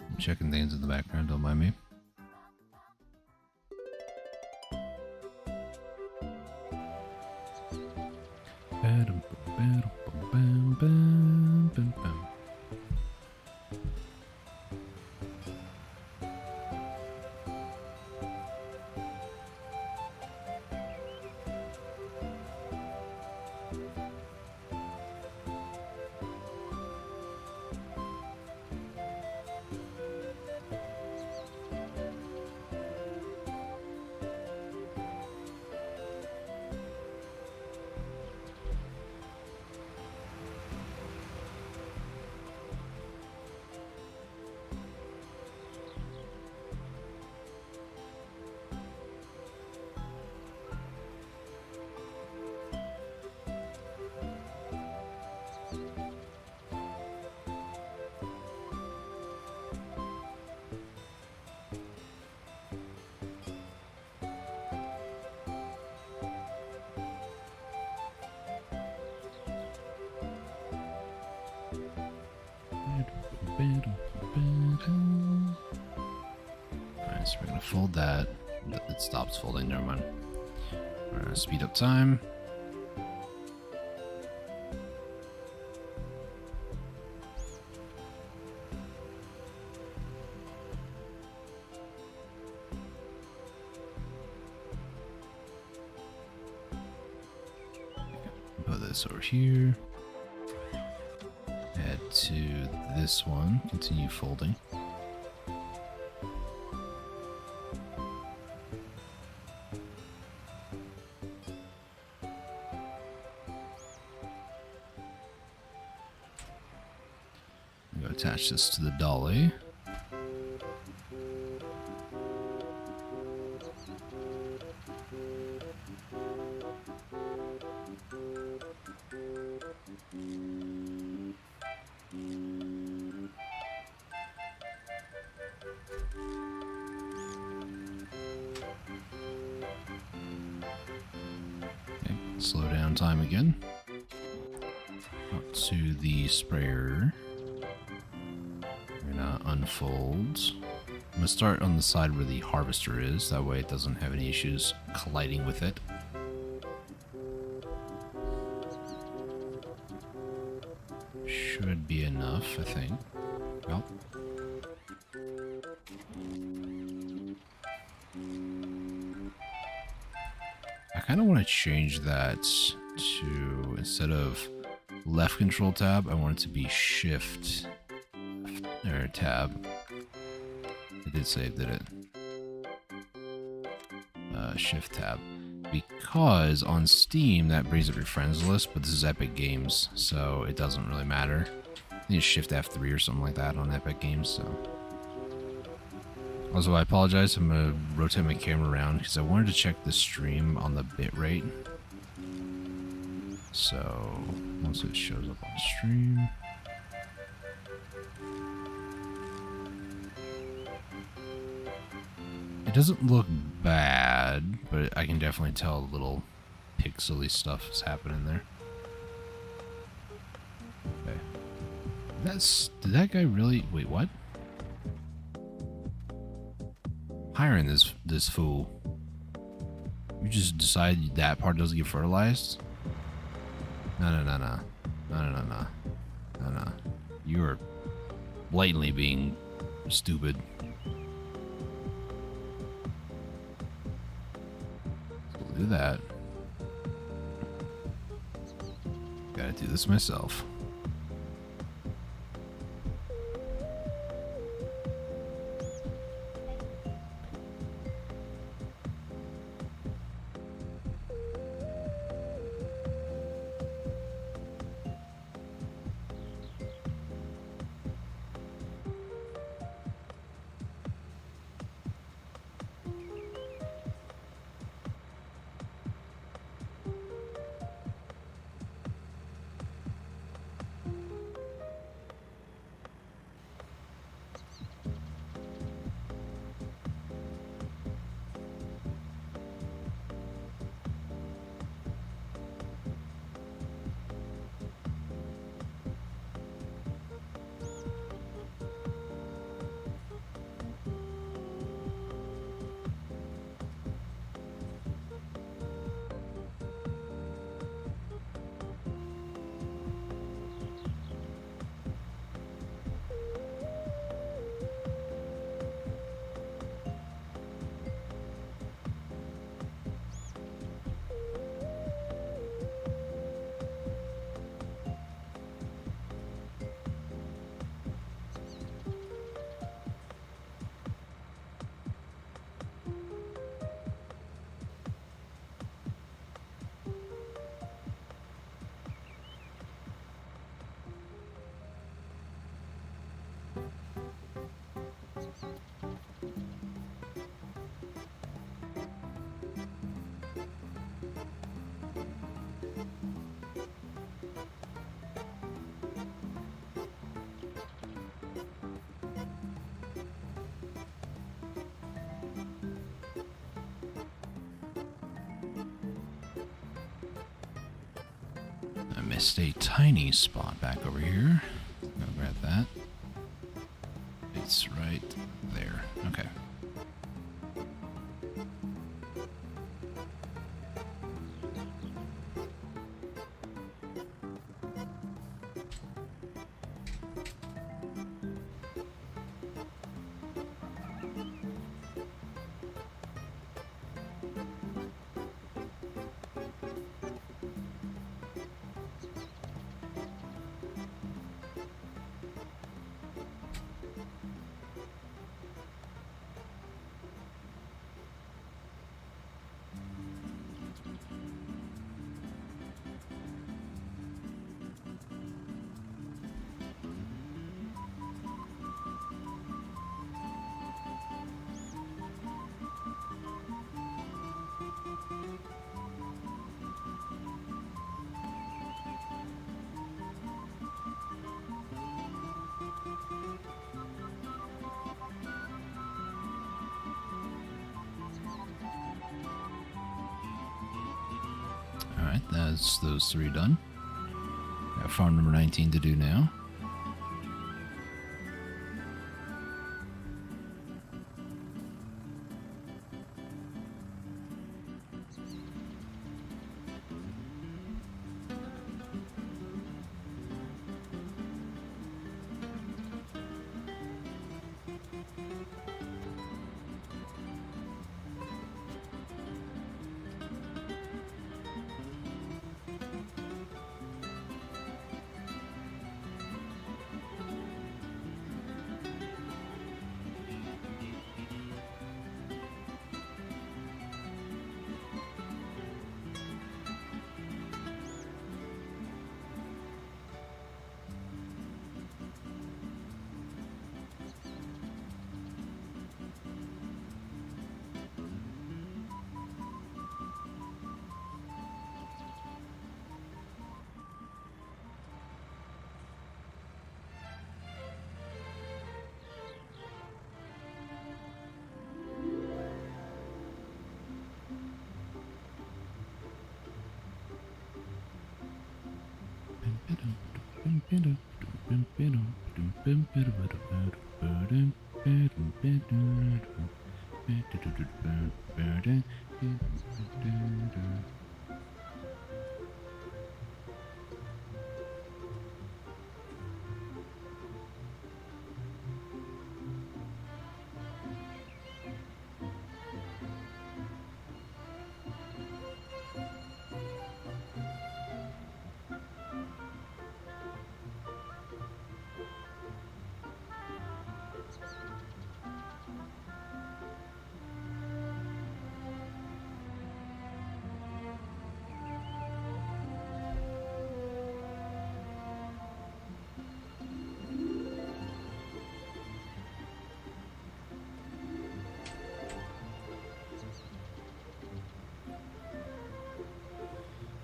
I'm checking things in the background, don't mind me. Alright, so we're gonna fold that. It stops folding, never mind. We're gonna speed up time. Put this over here. Add to this one. Continue folding. I'm going to attach this to the dolly. Slow down time again. Up to the sprayer. We're gonna unfold. I'm gonna start on the side where the harvester is. That way it doesn't have any issues colliding with it. Should be enough, I think. Well. I kind of want to change that to, instead of left control tab, I want it to be shift or tab. It did save, did it? Shift tab. Because on Steam, that brings up your friends list, but this is Epic Games, so it doesn't really matter. I think it's shift F3 or something like that on Epic Games, so. Also, I apologize, I'm going to rotate my camera around because I wanted to check the stream on the bitrate. So, once it shows up on stream. It doesn't look bad, but I can definitely tell a little pixely stuff is happening there. Okay. Did that guy really, wait, what? Hiring this fool. You just decide that part doesn't get fertilized? No. You're blatantly being stupid. So we'll do that. Gotta do this myself. I missed a tiny spot back over here. Go grab that. It's right there. Okay. Alright, that's those 3 done. Got farm number 19 to do now.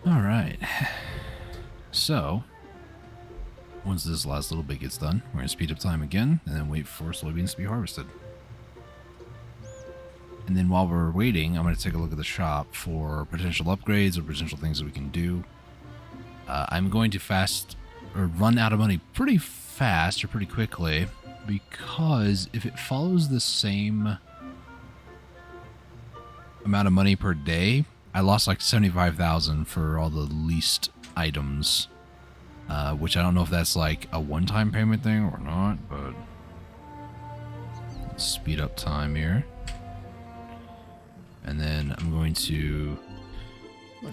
All right. So, once this last little bit gets done, we're going to speed up time again and then wait for soybeans to be harvested. And then while we're waiting, I'm going to take a look at the shop for potential upgrades or potential things that we can do. I'm going to run out of money pretty fast or pretty quickly, because if it follows the same amount of money per day, I lost like 75,000 for all the leased items, which I don't know if that's like a one-time payment thing or not, but let's speed up time here. And then I'm going to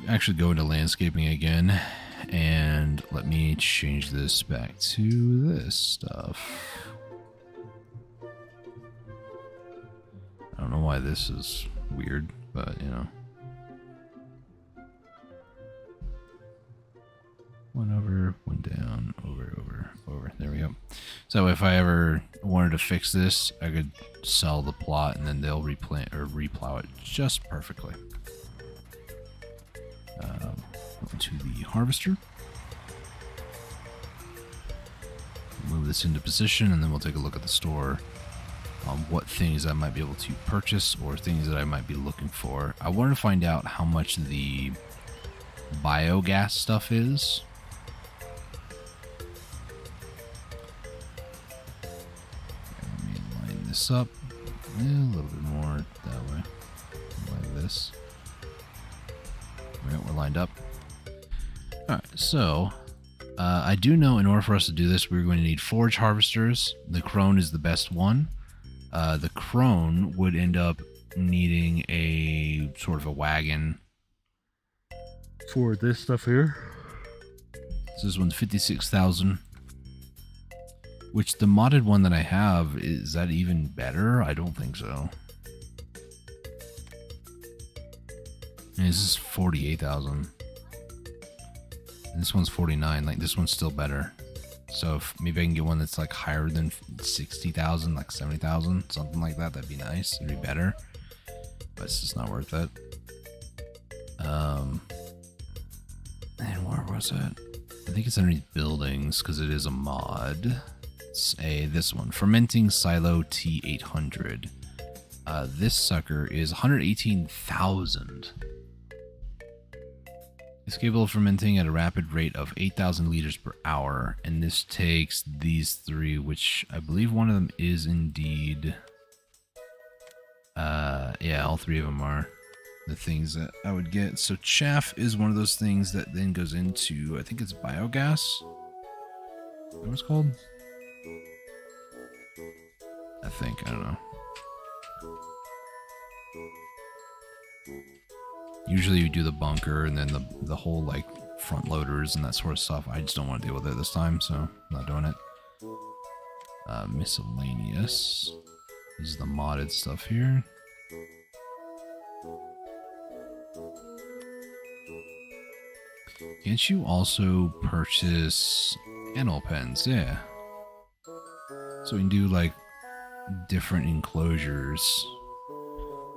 actually go into landscaping again, and let me change this back to this stuff. I don't know why this is weird, but you know. One over, one down, over, over, over. There we go. So if I ever wanted to fix this, I could sell the plot and then they'll replant or replow it just perfectly. Go to the harvester. Move this into position, and then we'll take a look at the store on what things I might be able to purchase or things that I might be looking for. I wanted to find out how much the biogas stuff is. this up a little bit more that way, like this. Right, we're lined up. All right, so I do know in order for us to do this, we're going to need forage harvesters. The crone is the best one. The crone would end up needing a sort of a wagon for this stuff here. So this one's 56,000. Which the modded one that I have, is that even better? I don't think so. And this is 48,000. And this one's 49. Like, this one's still better. So if maybe I can get one that's like higher than 60,000, like 70,000, something like that, that'd be nice. It'd be better. But it's just not worth it. And where was it? I think it's underneath buildings because it is a mod. It's this one, Fermenting Silo T800. This sucker is 118,000. It's capable of fermenting at a rapid rate of 8,000 liters per hour, and this takes these three, which I believe one of them is indeed. Yeah, all three of them are the things that I would get. So chaff is one of those things that then goes into, I think it's biogas. Is that what it's called? I think, I don't know. Usually you do the bunker and then the whole like front loaders and that sort of stuff. I just don't want to deal with it this time, so I'm not doing it. Miscellaneous. This is the modded stuff here. Can't you also purchase animal pens? Yeah. So we can do like different enclosures.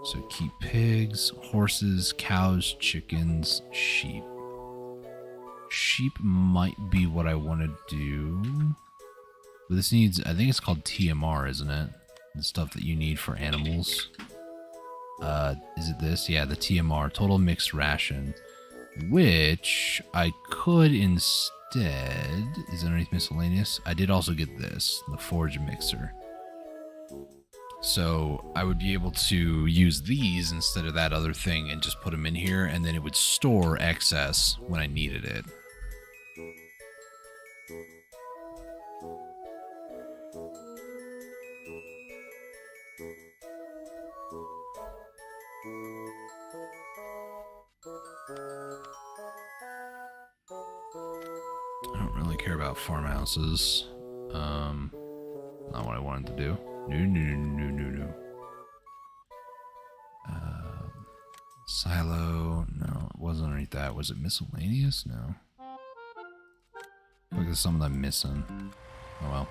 So keep pigs, horses, cows, chickens, sheep. Sheep might be what I want to do. But this needs, I think it's called TMR, isn't it? The stuff that you need for animals. Is it this? Yeah, the TMR, Total Mixed Ration. Which I could instead, is it underneath miscellaneous? I did also get this, the Forge Mixer. So I would be able to use these instead of that other thing and just put them in here, and then it would store excess when I needed it. I don't really care about farmhouses. Not what I wanted to do. No. Silo. No, it wasn't underneath that. Was it miscellaneous? No. I feel like there's something I'm missing. Oh well.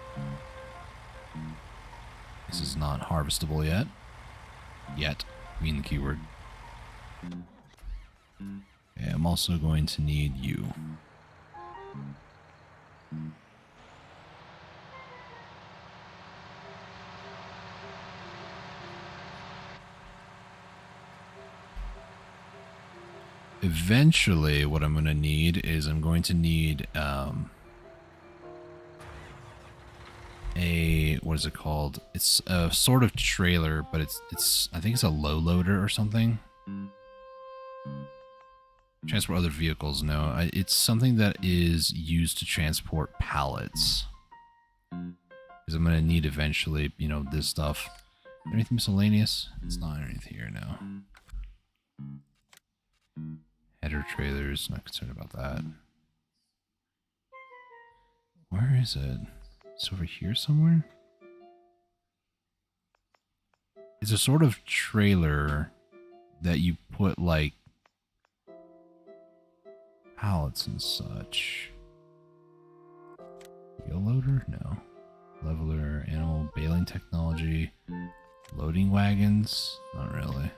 This is not harvestable yet. Yet. Mean the keyword. Okay, I'm also going to need you. Eventually, what I'm going to need is I'm going to need what is it called? It's a sort of trailer, but it's I think it's a low loader or something. Transport other vehicles. No, it's something that is used to transport pallets. Because I'm going to need eventually, you know, this stuff. Anything miscellaneous? It's not underneath here now. Header trailers, not concerned about that. Where is it? It's over here somewhere? It's a sort of trailer that you put like pallets and such. Wheel loader? No. Leveler, animal baling technology, loading wagons? Not really.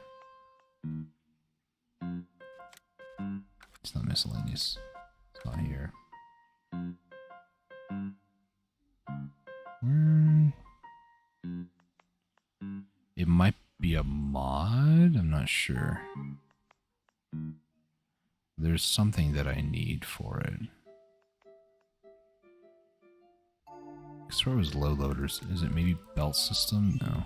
It's not miscellaneous. It's not here. Where? It might be a mod? I'm not sure. There's something that I need for it. As far as low loaders, is it maybe belt system? No.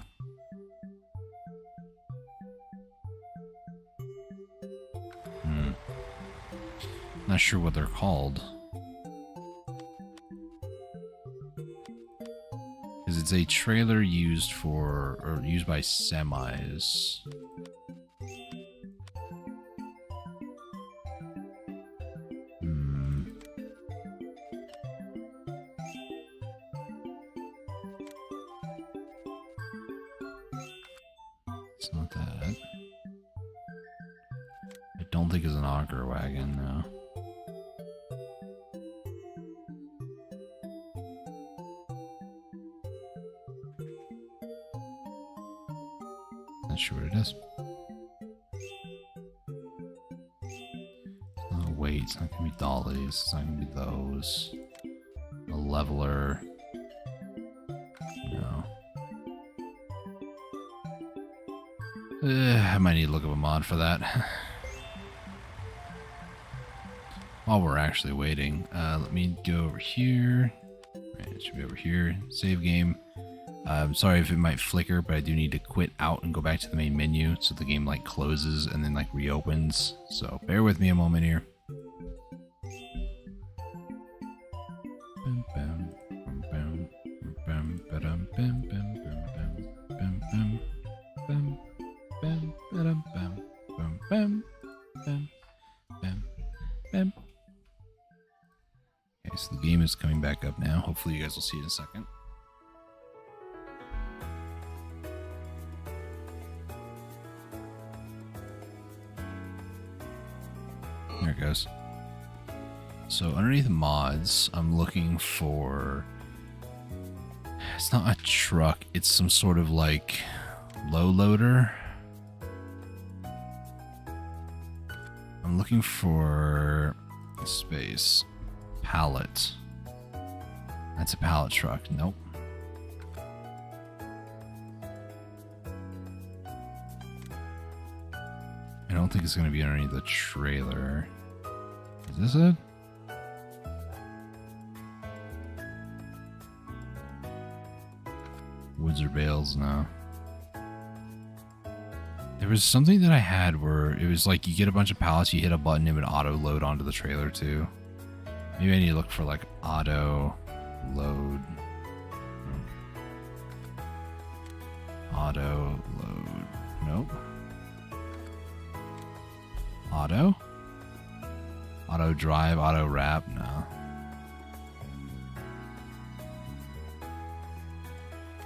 Not sure what they're called. Because it's a trailer used for, or used by semis. It's not that. I don't think it's an auger wagon, no. Not sure what it is. It's not a weight, it's not gonna be dollies, it's not gonna be those. A leveler. No. I might need to look up a mod for that. While we're actually waiting, let me go over here. Right, it should be over here. Save game. I'm sorry if it might flicker, but I do need to quit out and go back to the main menu so the game like closes and then like reopens. So bear with me a moment here. Okay, so the game is coming back up now. Hopefully you guys will see it in a second. There it goes. So underneath mods, I'm looking for... It's not a truck, it's some sort of like low loader. I'm looking for a space. Pallet. That's a pallet truck. Nope. I don't think it's going to be underneath the trailer. Is this it? Woods or bales? No. There was something that I had where it was like you get a bunch of pallets, you hit a button, it would auto load onto the trailer too. Maybe I need to look for like auto load. Auto load. Nope. Auto? Auto drive, auto wrap? No.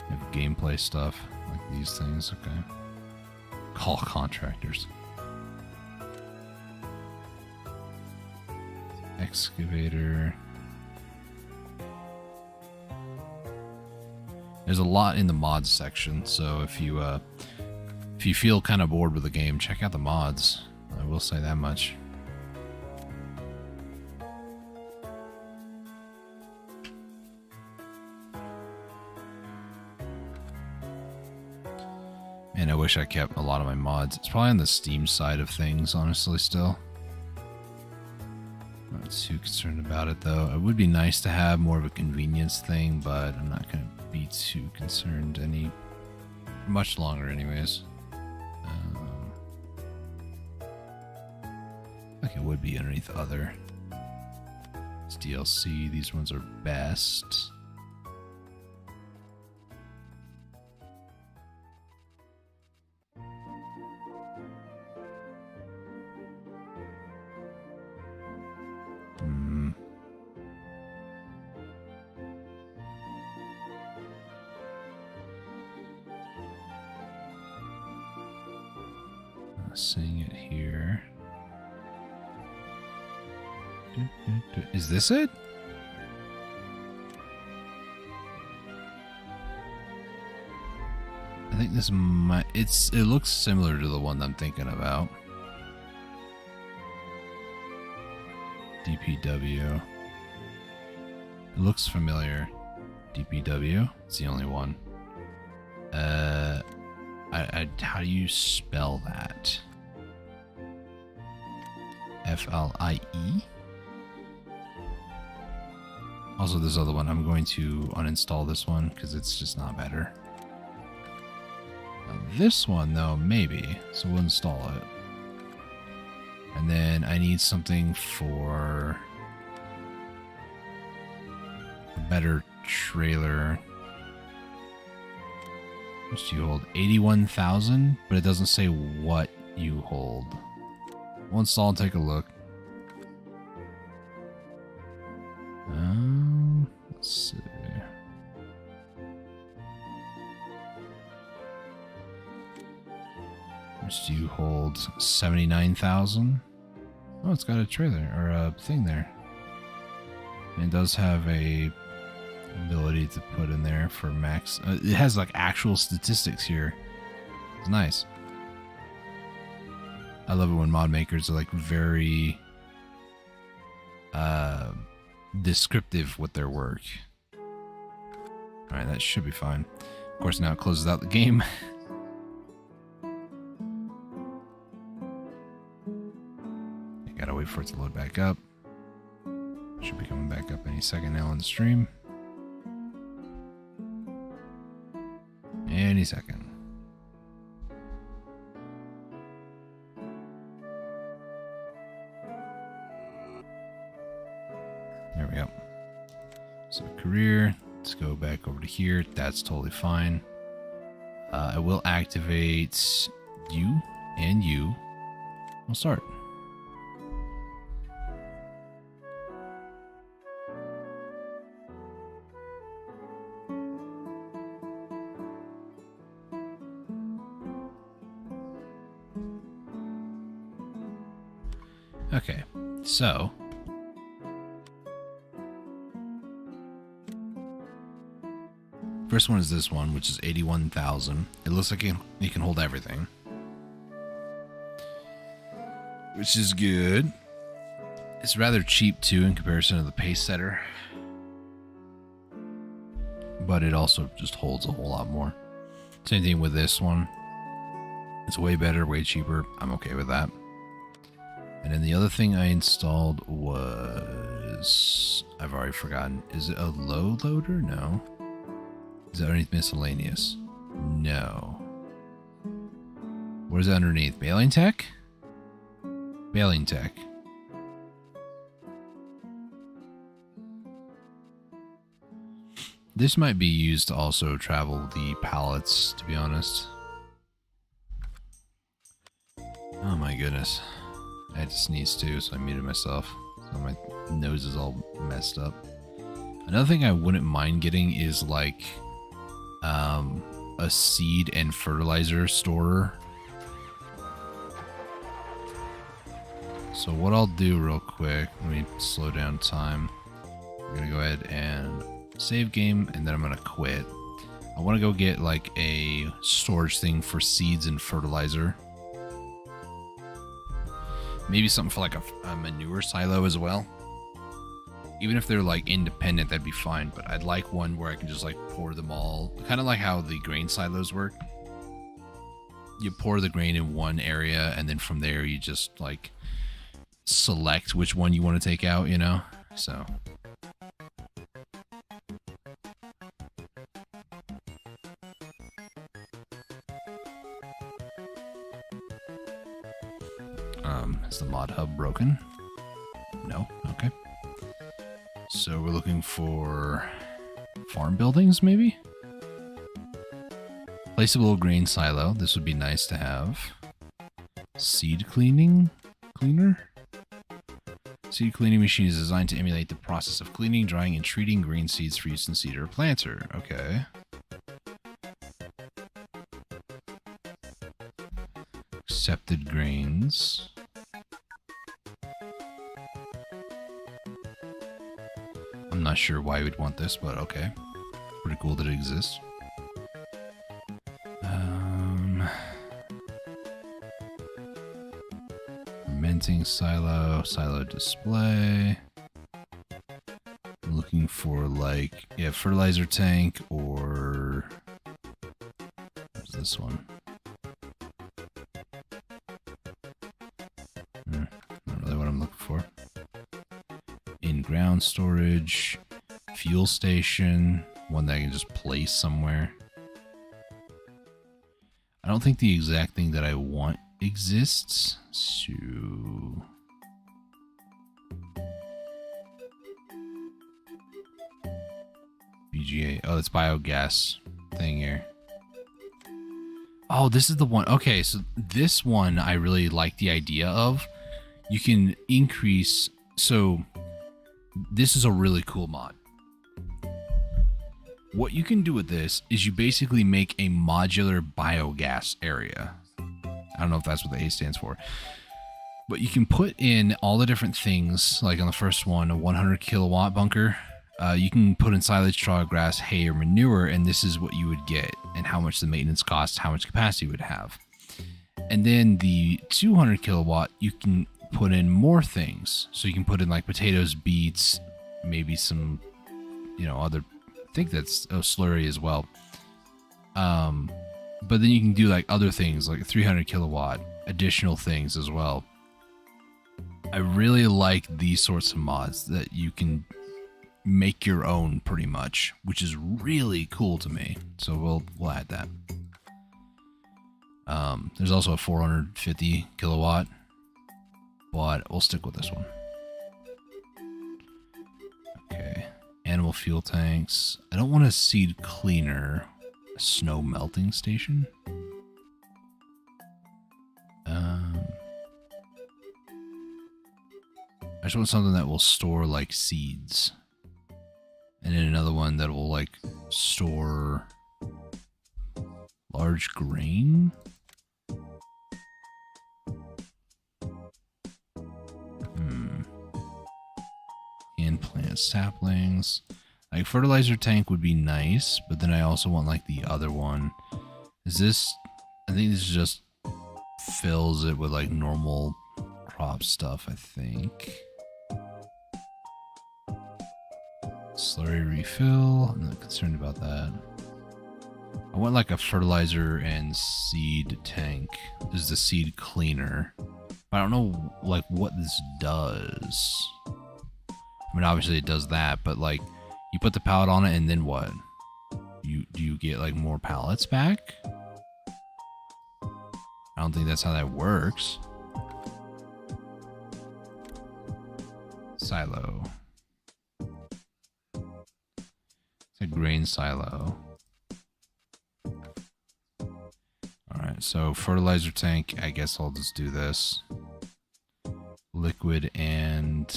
You have gameplay stuff like these things. Okay. Call contractors. Excavator. There's a lot in the mods section, so if you feel kind of bored with the game, check out the mods. I will say that much. And I wish I kept a lot of my mods. It's probably on the Steam side of things, honestly, still. Not too concerned about it, though. It would be nice to have more of a convenience thing, but I'm not going to be too concerned any much longer anyways. Like it would be underneath other. It's DLC. These ones are best. Seeing it here. Is this it? I think this might... it looks similar to the one I'm thinking about. DPW. It looks familiar. DPW? It's the only one. How do you spell that? F-L-I-E? Also, this other one, I'm going to uninstall this one because it's just not better. This one, though, maybe. So we'll install it. And then I need something for a better trailer. How much do you hold? 81,000, but it doesn't say what you hold. We'll install and take a look. Let's see. How much do you hold? 79,000. Oh, it's got a trailer or a thing there. And it does have a ability to put in there for max. It has like actual statistics here. It's nice. I love it when mod makers are like very descriptive with their work. Alright, that should be fine. Of course, now it closes out the game. I gotta wait for it to load back up. Should be coming back up any second now on the stream. Any second. There we go. So career, let's go back over to here. That's totally fine. I will activate you and you. We'll start. Okay, so first one is this one, which is 81,000. It looks like it can hold everything, which is good. It's rather cheap too in comparison to the pace setter, but it also just holds a whole lot more. Same thing with this one. It's way better, way cheaper. I'm okay with that. And then the other thing I installed was, I've already forgotten. Is it a low loader? No. Is it underneath miscellaneous? No. What is it underneath? Baling tech? Baling tech. This might be used to also travel the pallets, to be honest. Oh my goodness. I had to sneeze too, so I muted myself. So my nose is all messed up. Another thing I wouldn't mind getting is like a seed and fertilizer storer. So what I'll do real quick, let me slow down time. I'm gonna go ahead and save game, and then I'm gonna quit. I want to go get like a storage thing for seeds and fertilizer. Maybe something for like a manure silo as well. Even if they're like independent, that'd be fine. But I'd like one where I can just like pour them all. Kind of like how the grain silos work. You pour the grain in one area, and then from there you just like select which one you want to take out, you know? So. Is the mod hub broken? No? Okay. So we're looking for farm buildings, maybe? Placeable grain silo. This would be nice to have. Seed cleaner? Seed cleaning machine is designed to emulate the process of cleaning, drying, and treating grain seeds for use in seeder planter. Okay. Accepted grains. I'm not sure why we'd want this, but okay. Pretty cool that it exists. Fermenting silo, silo display. I'm looking for like, yeah, fertilizer tank or what's this one? Not really what I'm looking for. In-ground storage, fuel station, one that I can just place somewhere. I don't think the exact thing that I want exists. So BGA. Oh, it's biogas thing here. Oh, this is the one. Okay, so this one I really like the idea of. You can increase. So this is a really cool mod. What you can do with this is you basically make a modular biogas area. I don't know if that's what the A stands for. But you can put in all the different things, like on the first one, a 100 kilowatt bunker. You can put in silage, straw, grass, hay, or manure, and this is what you would get, and how much the maintenance costs, how much capacity you would have. And then the 200 kilowatt, you can put in more things. So you can put in like potatoes, beets, maybe some, other, I think that's slurry as well. But then you can do like other things, like 300 kilowatt, additional things as well. I really like these sorts of mods that you can make your own pretty much, which is really cool to me. So we'll add that. There's also a 450 kilowatt, but we'll stick with this one. Okay, animal fuel tanks. I don't want a seed cleaner. A snow melting station. I just want something that will store like seeds. And then another one that will like store large grain. And plant saplings. Like fertilizer tank would be nice, but then I also want like the other one. Is this, I think this just fills it with like normal crop stuff, I think. Slurry refill, I'm not concerned about that. I want like a fertilizer and seed tank. This is the seed cleaner. But I don't know like what this does. I mean, obviously it does that, but like you put the pallet on it and then what? Do you get like more pallets back? I don't think that's how that works. Silo. It's a grain silo. Alright, so fertilizer tank, I guess I'll just do this. Liquid and...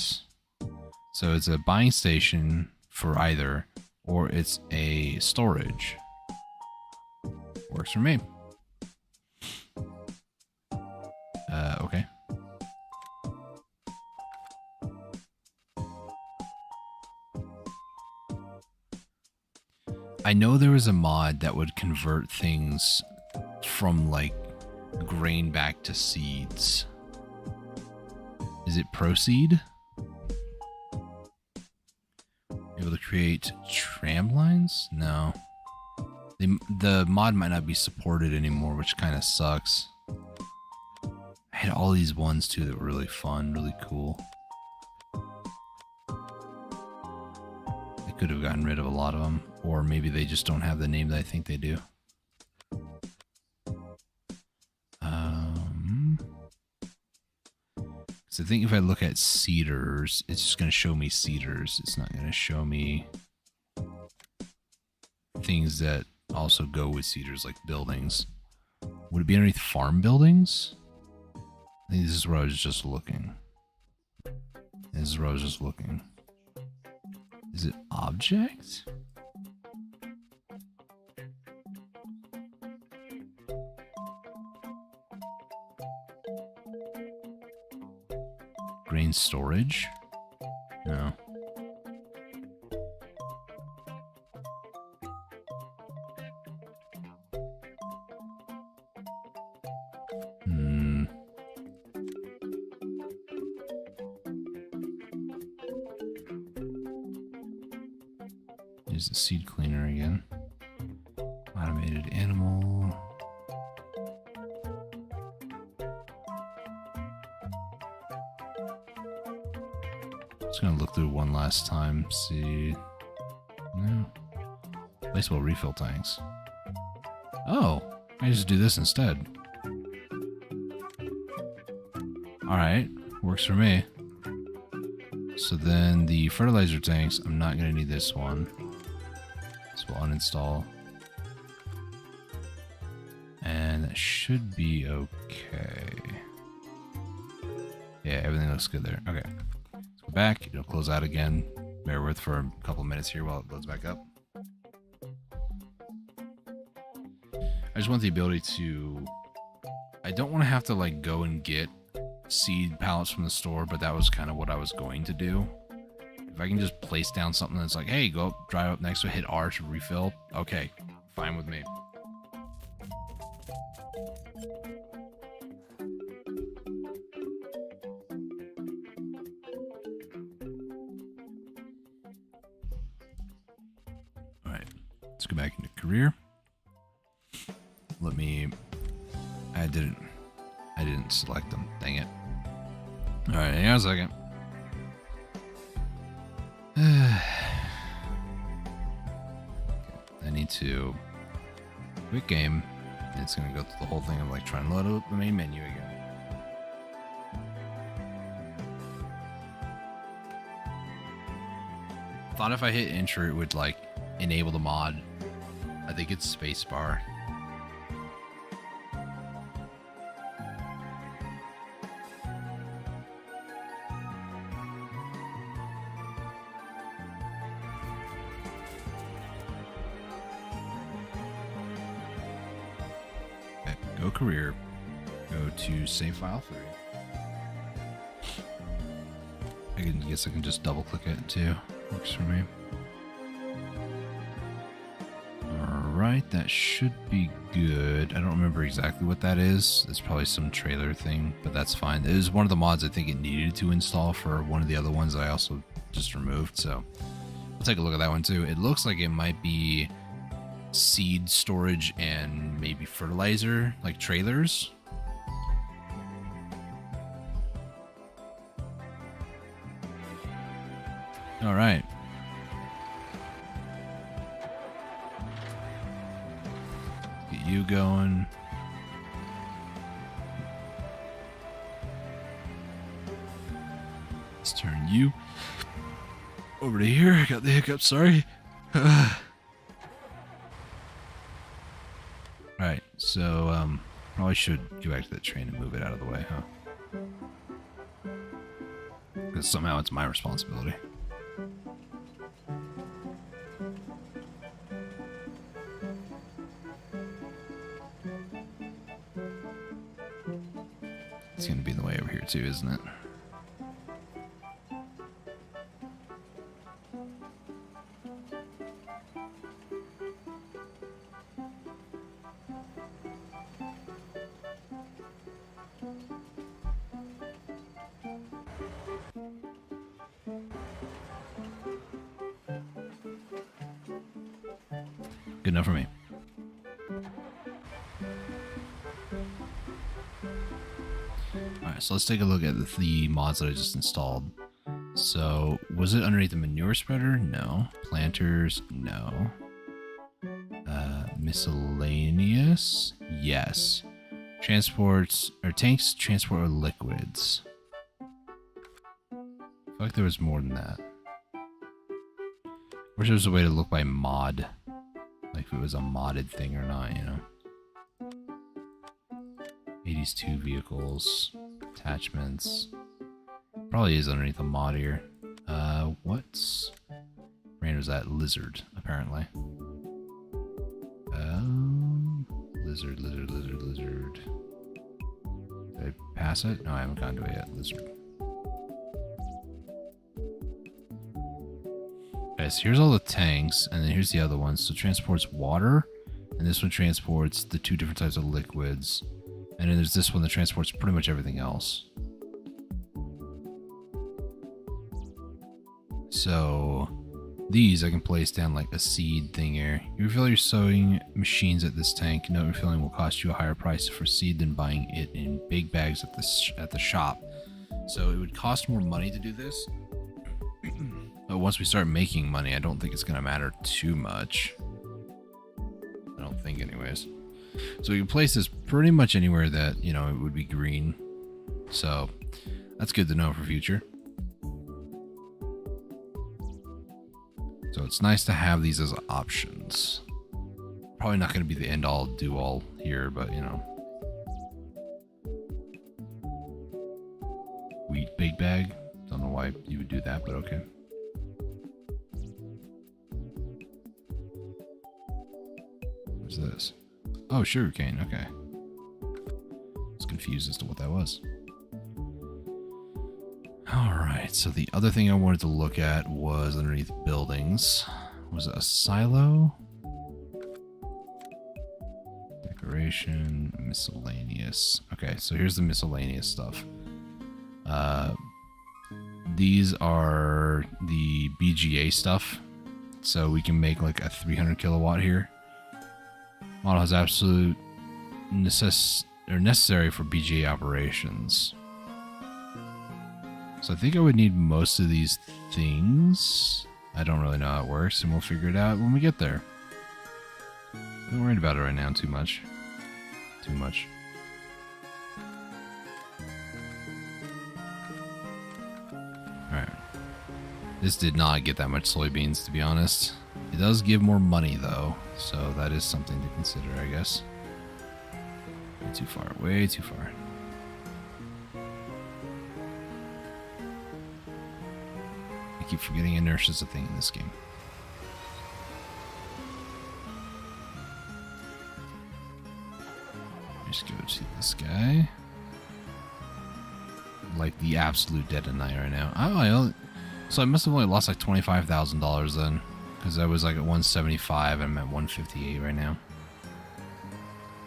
So it's a buying station for either, or it's a storage. Works for me. Okay. I know there was a mod that would convert things from like grain back to seeds. Is it Proceed? Able to create tram lines? No. The mod might not be supported anymore, which kind of sucks. I had all these ones too that were really fun, really cool. I could have gotten rid of a lot of them, or maybe they just don't have the name that I think they do. So I think if I look at cedars, it's just going to show me cedars. It's not going to show me things that also go with cedars, like buildings. Would it be underneath farm buildings? I think this is where I was just looking. This is where I was just looking. Is it object? Grain storage? No. Use the seed cleaner again. Automated animal. Just gonna look through one last time, see. No. Placeable refill tanks. Oh, I just do this instead. Alright, works for me. So then the fertilizer tanks, I'm not going to need this one. So we'll uninstall. And that should be okay. Yeah, everything looks good there. Okay. Let's go back. It'll close out again. Bear with for a couple minutes here while it loads back up. I just want the ability to... I don't want to have to like go and get seed pallets from the store, but that was kind of what I was going to do. If I can just place down something that's like, hey, go up, drive up next to it, hit R to refill. Okay, fine with me. All right, let's go back into career. Let me... I didn't select them. Dang it. All right, hang on a second. I need to quit game. And it's gonna go through the whole thing of like trying to load up the main menu again. Thought if I hit enter it would like enable the mod. I think it's spacebar. Go career, go to save file 3. I guess I can just double click it too. Works for me. Alright, that should be good. I don't remember exactly what that is. It's probably some trailer thing, but that's fine. It is one of the mods I think it needed to install for one of the other ones I also just removed, so we'll take a look at that one too. It looks like it might be seed storage and maybe fertilizer, like trailers. All right. Get you going. Let's turn you over to here. I got the hiccup, sorry. Alright, so, probably should go back to that train and move it out of the way, huh? Because somehow it's my responsibility. It's gonna be in the way over here too, isn't it? Good enough for me. Alright, so let's take a look at the mods that I just installed. So, was it underneath the manure spreader? No. Planters? No. Miscellaneous? Yes. Transports, or tanks transport liquids. I feel like there was more than that. Wish there was a way to look by mod. Like if it was a modded thing or not, you know. 82 vehicles, attachments. Probably is underneath a mod here. What's brand was that? Lizard, apparently. Lizard. Did I pass it? No, I haven't gotten to it yet. Lizard. Okay, so here's all the tanks, and then here's the other one. So it transports water, and this one transports the two different types of liquids. And then there's this one that transports pretty much everything else. So these I can place down like a seed thing here. You refill your sewing machines at this tank. Note refilling will cost you a higher price for seed than buying it in big bags at the shop. So it would cost more money to do this. But once we start making money, I don't think it's going to matter too much. I don't think anyways. So we can place this pretty much anywhere that, you know, it would be green. So That's good to know for future. So it's nice to have these as options. Probably not going to be the end all do all here, but you know. Wheat big bag. Don't know why you would do that, but okay. What's this? Oh, sugarcane. Okay. I was confused as to what that was. Alright, so the other thing I wanted to look at was underneath buildings. Was it a silo? Decoration, miscellaneous. Okay, so here's the miscellaneous stuff. These are the BGA stuff. So we can make like a 300 kilowatt here. Model has absolute necessary for BGA operations. So I think I would need most of these things. I don't really know how it works, and we'll figure it out when we get there. Not worried about it right now too much. Too much. Alright. This did not get that much soybeans, to be honest. It does give more money, though, so that is something to consider, I guess. Way too far. Way too far. I keep forgetting inertia is a thing in this game. Just go to this guy. Like the absolute dead of night right now. Oh, so I must have only lost like $25,000 then, because I was like at 175 and I'm at 158 right now,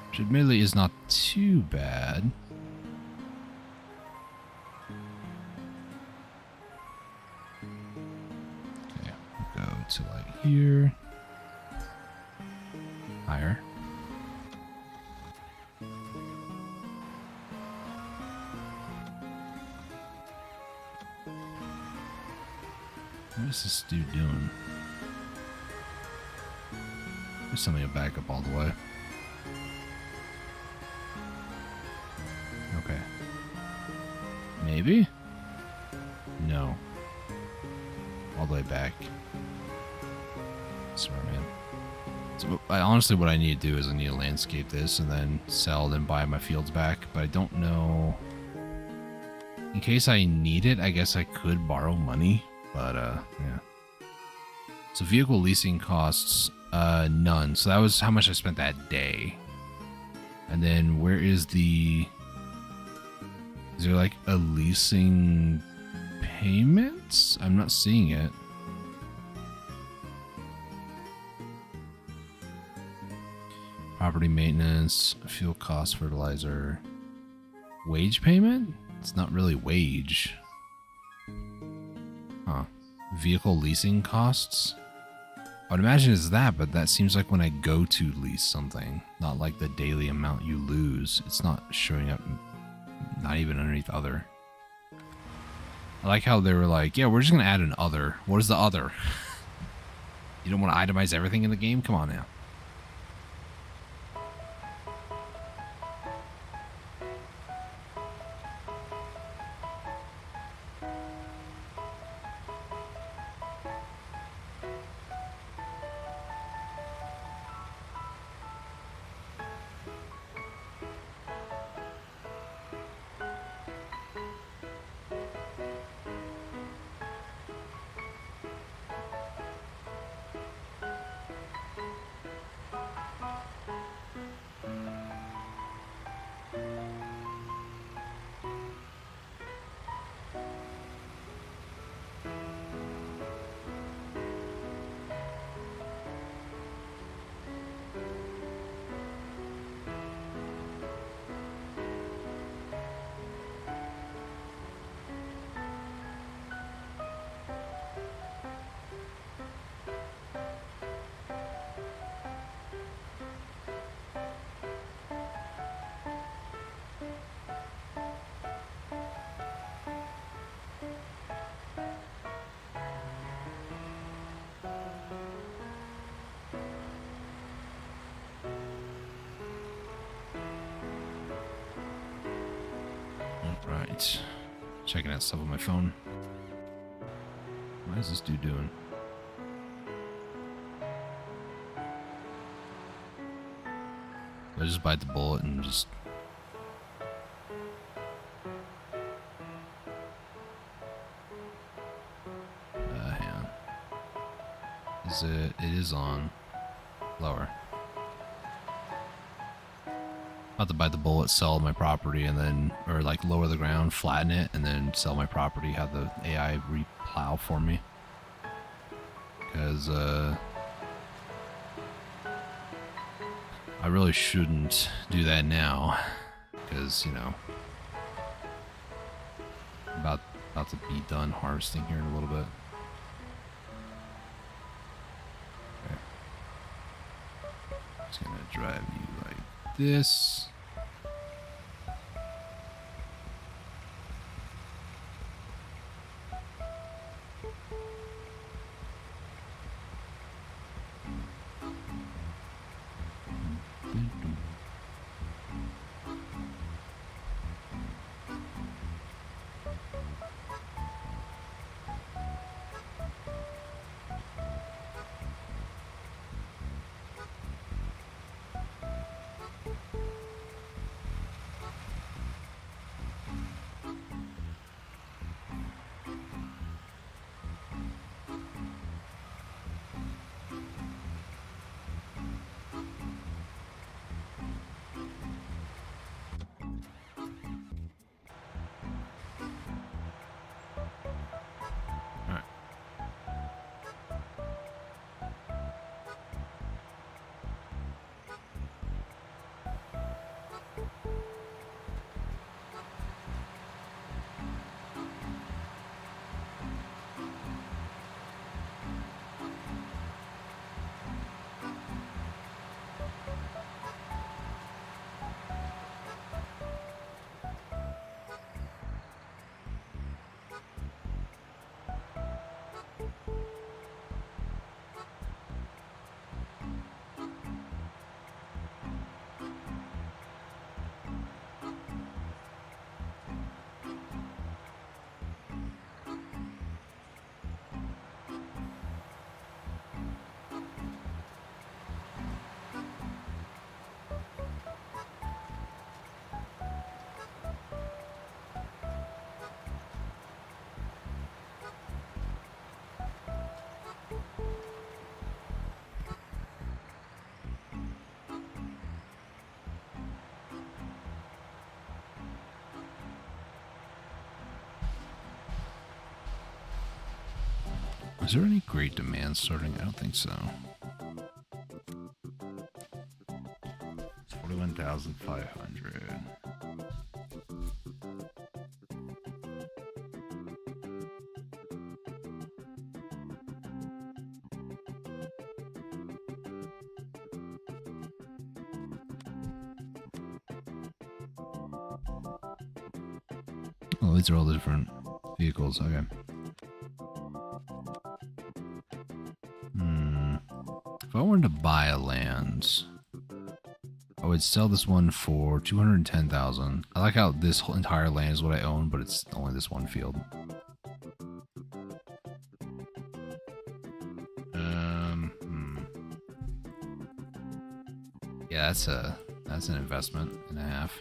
which admittedly is not too bad. Okay, we'll go to like here, higher. What is this dude doing? There's something to back up all the way. Okay. Maybe? No. All the way back. Smart man. So honestly what I need to do is I need to landscape this and then sell, then buy my fields back, but I don't know. In case I need it, I guess I could borrow money. But, yeah. So vehicle leasing costs, none. So that was how much I spent that day. And then where is the... Is there like a leasing payments? I'm not seeing it. Property maintenance, fuel cost, fertilizer. Wage payment? It's not really wage. Huh. Vehicle leasing costs? I would imagine it's that, but that seems like when I go to lease something, not like the daily amount you lose. It's not showing up, not even underneath other. I like how they were like, yeah, we're just going to add an other. What is the other? You don't want to itemize everything in the game? Come on now. Right. Checking out stuff on my phone. What is this dude doing? I just bite the bullet and just... hang on. Is it? It is on. Lower. About to bite the bullet, sell my property, and then, or like lower the ground, flatten it, and then sell my property, have the AI replow for me. Because, I really shouldn't do that now. Because, you know, about to be done harvesting here in a little bit. Okay. Just gonna drive you like this. Is there any great demand starting? I don't think so. It's 41,500. Oh, these are all the different vehicles. Okay. If I wanted to buy a land, I would sell this one for 210,000. I like how this whole entire land is what I own, but it's only this one field. Yeah, that's an investment and a half.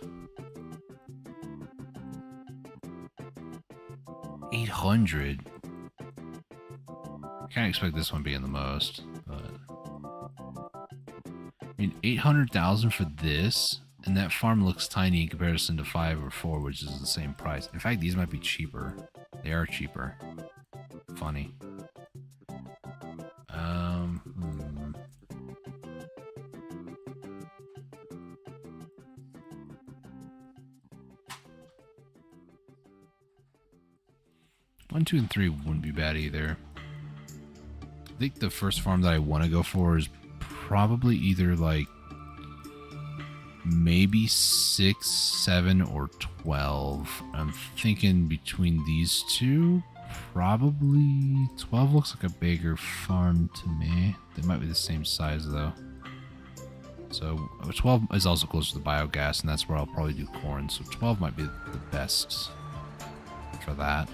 800. I can't expect this one being the most, but I mean 800,000 for this, and that farm looks tiny in comparison to 5 or 4, which is the same price. In fact, these might be cheaper. They are cheaper. Funny. One, 2, and 3 wouldn't be bad either. I think the first farm that I want to go for is probably either like maybe 6, 7, or 12. I'm thinking between these two, probably 12 looks like a bigger farm to me. They might be the same size though. So 12 is also close to the biogas, and that's where I'll probably do corn. So 12 might be the best for that.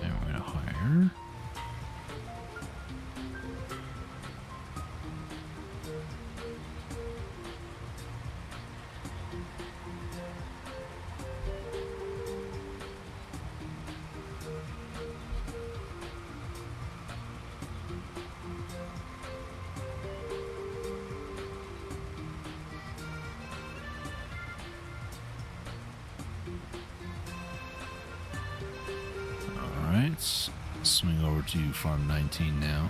And we're gonna hire. Alright, swing over to farm 19 now.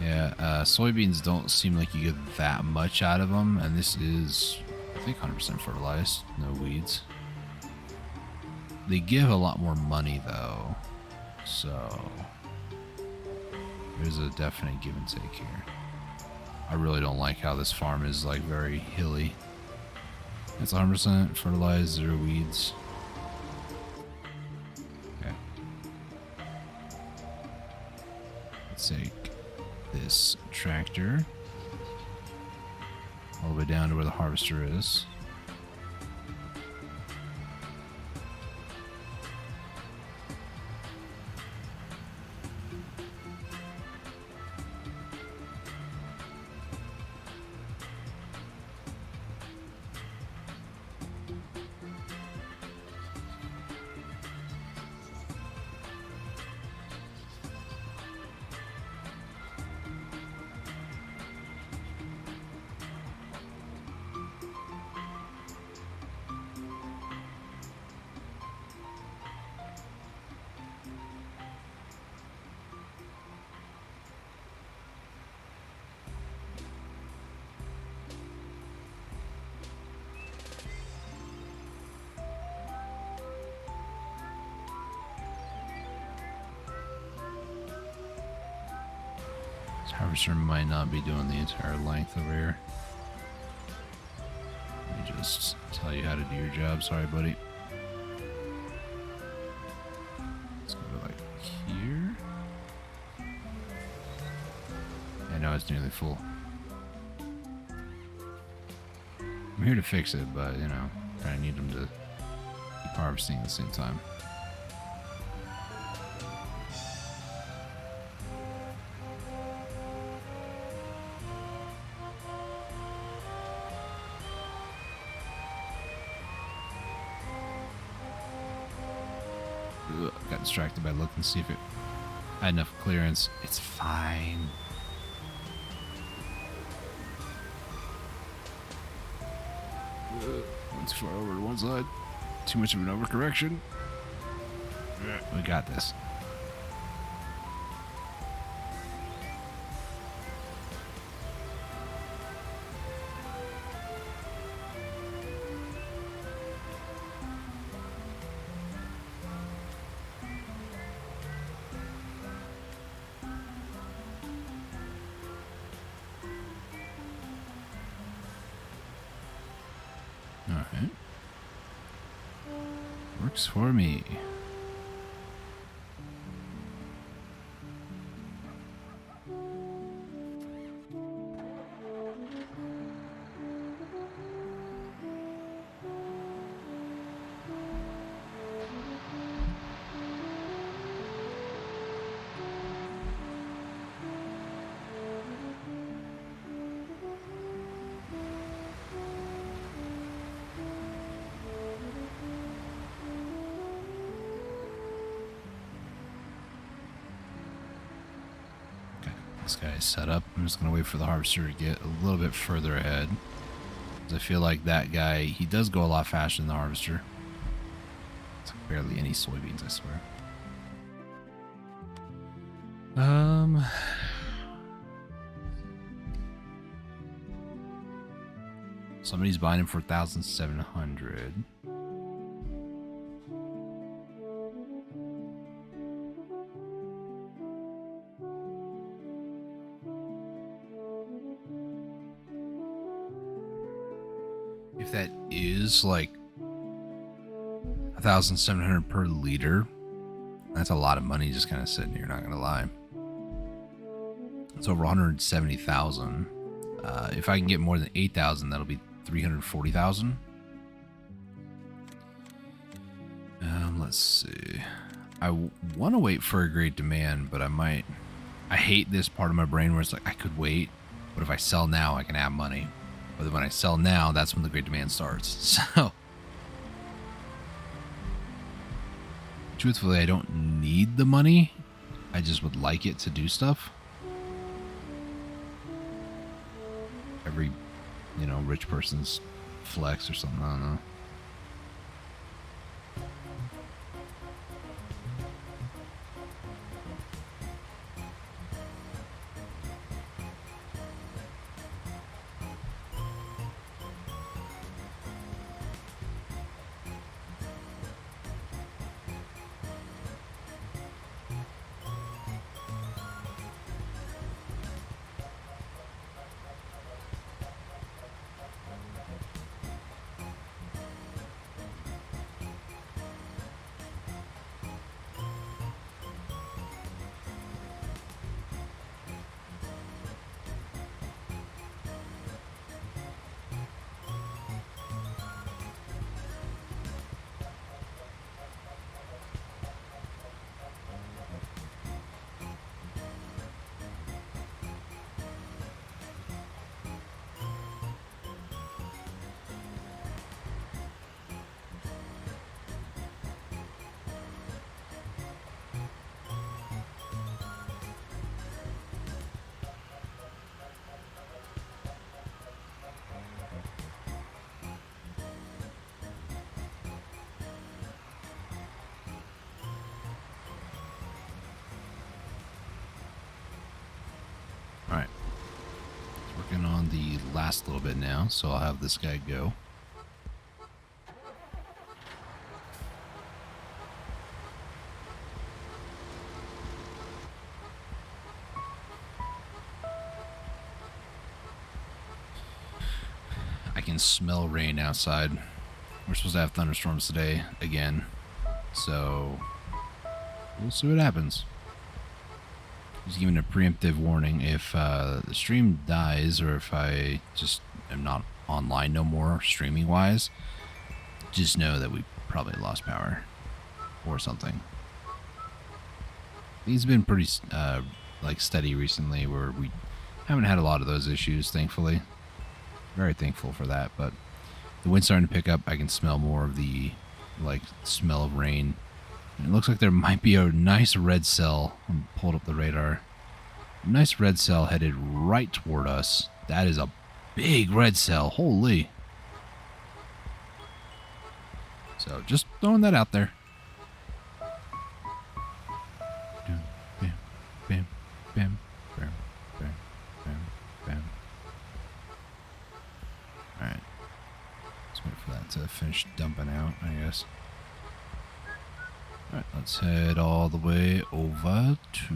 Yeah, soybeans don't seem like you get that much out of them, and this is, I think, 100% fertilized, no weeds. They give a lot more money, though, so there's a definite give and take here. I really don't like how this farm is, like, very hilly. It's 100% fertilized, 0 weeds. Okay. Let's take this tractor all the way down to where the harvester is. This harvester might not be doing the entire length over here. Let me just tell you how to do your job. Sorry, buddy. Let's go to like here. I know it's nearly full. I'm here to fix it, but you know, I need them to keep harvesting at the same time. Ugh, got distracted by looking to see if it had enough clearance. It's fine. Went too far over to one side. Too much of an overcorrection. We got this. Alright. Works for me. This guy is set up. I'm just going to wait for the harvester to get a little bit further ahead. I feel like that guy, he does go a lot faster than the harvester. It's like barely any soybeans, I swear. Somebody's buying him for 1,700. If that is like 1,700 per liter, that's a lot of money just kind of sitting here, not gonna lie. It's over 170,000. If I can get more than 8,000, that'll be 340,000. Let's see. I want to wait for a great demand, but I might. I hate this part of my brain where it's like I could wait, but if I sell now, I can have money. But then when I sell now, that's when the great demand starts. So, truthfully, I don't need the money. I just would like it to do stuff. Every, rich person's flex or something. I don't know. Alright. Working on the last little bit now, so I'll have this guy go. I can smell rain outside. We're supposed to have thunderstorms today again, so we'll see what happens. Just giving a preemptive warning. If the stream dies, or if I just am not online no more, streaming wise, just know that we probably lost power or something. Things have been pretty steady recently, where we haven't had a lot of those issues, thankfully. Very thankful for that. But the wind's starting to pick up. I can smell more of the smell of rain. It looks like there might be a nice red cell. I pulled up the radar. A nice red cell headed right toward us. That is a big red cell. Holy. So just throwing that out there. Bam, bam, bam, bam, bam, bam, bam. Alright. Let's wait for that to finish dumping out, I guess. Alright, let's head all the way over to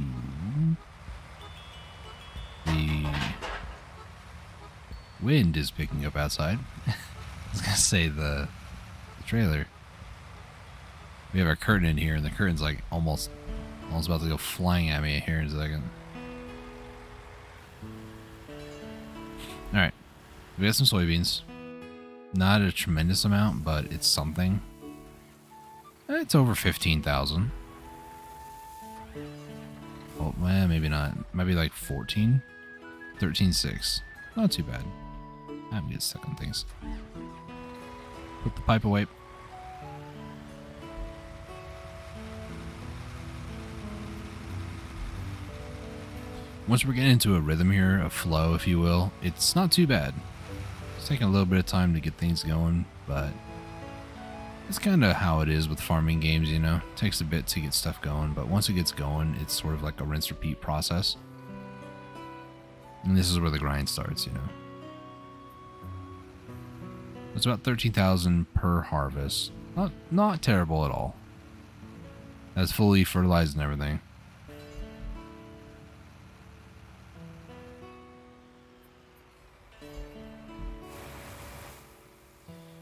the wind is picking up outside. I was going to say the trailer. We have our curtain in here, and the curtain's like almost about to go flying at me here in a second. Alright, we got some soybeans. Not a tremendous amount, but it's something. It's over 15,000. Oh, well, maybe not. Maybe like 14? 13.6. Not too bad. I'm getting stuck on things. Put the pipe away. Once we're getting into a rhythm here, a flow, if you will, it's not too bad. It's taking a little bit of time to get things going, but it's kind of how it is with farming games, you know. It takes a bit to get stuff going, but once it gets going, it's sort of like a rinse-repeat process. And this is where the grind starts, you know. It's about 13,000 per harvest. Not terrible at all. That's fully fertilized and everything.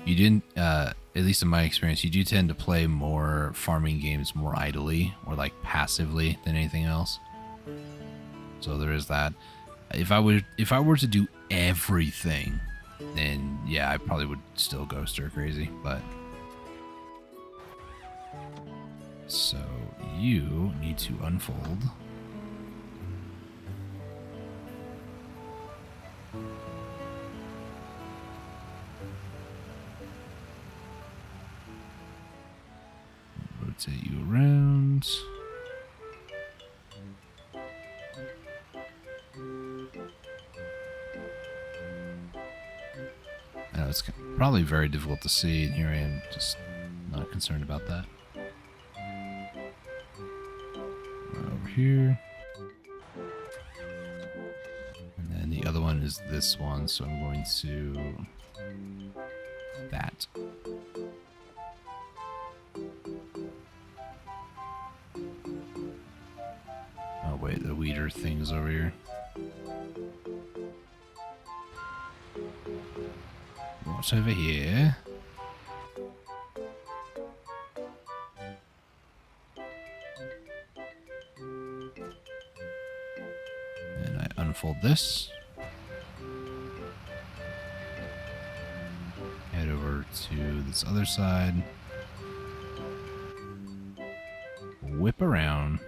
You didn't, at least in my experience, you do tend to play more farming games more idly or like passively than anything else. So there is that. If I were to do everything, then yeah, I probably would still go stir crazy. But so you need to unfold. Rotate you around. I know it's probably very difficult to see, and here I am just not concerned about that. Over here. And then the other one is this one, so I'm going to that. Oh wait, the weeder thing's over here. What's over here? And I unfold this. Head over to this other side. Whip around.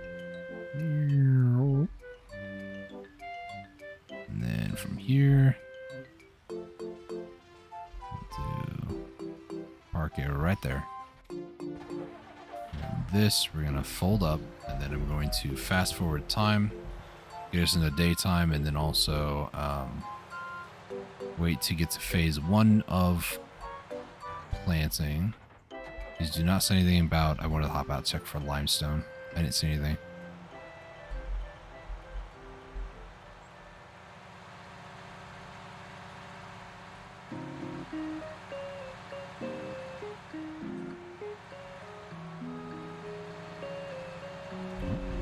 And then from here, park it right there. And this we're gonna fold up, and then I'm going to fast forward time, get us into daytime, and then also wait to get to phase 1 of planting. Please do not say anything about I wanted to hop out check for limestone. I didn't see anything.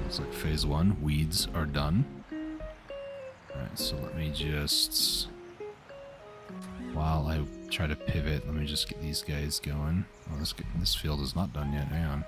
Looks like phase 1, weeds are done. Alright, so let me just, while I try to pivot, let me just get these guys going. Oh, this field is not done yet, hang on.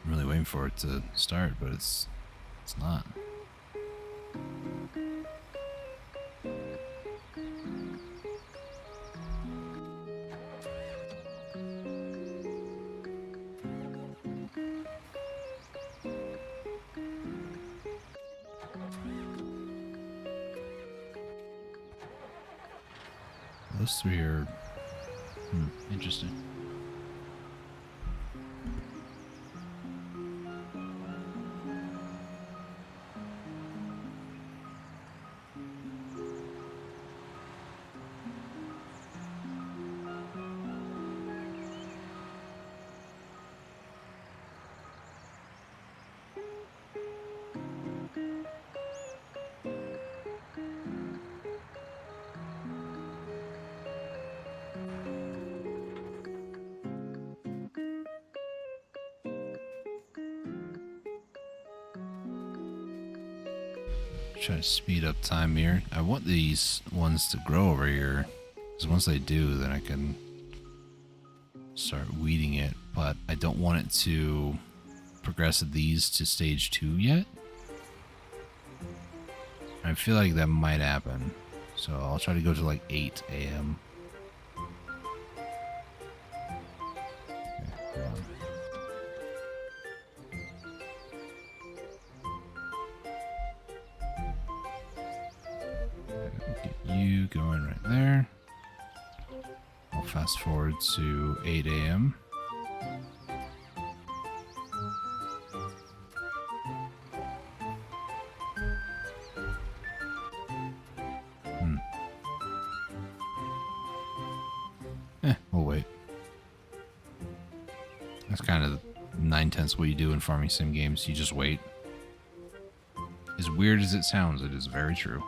I'm really waiting for it to start, but it's not. Those three are interesting. Try to speed up time here. I want these ones to grow over here, because once they do, then I can start weeding it, but I don't want it to progress these to stage 2 yet. I feel like that might happen, so I'll try to go to like 8 a.m. You going right there. I'll fast forward to 8 a.m. We'll wait. That's kind of 9/10 what you do in farming sim games. You just wait. As weird as it sounds, it is very true.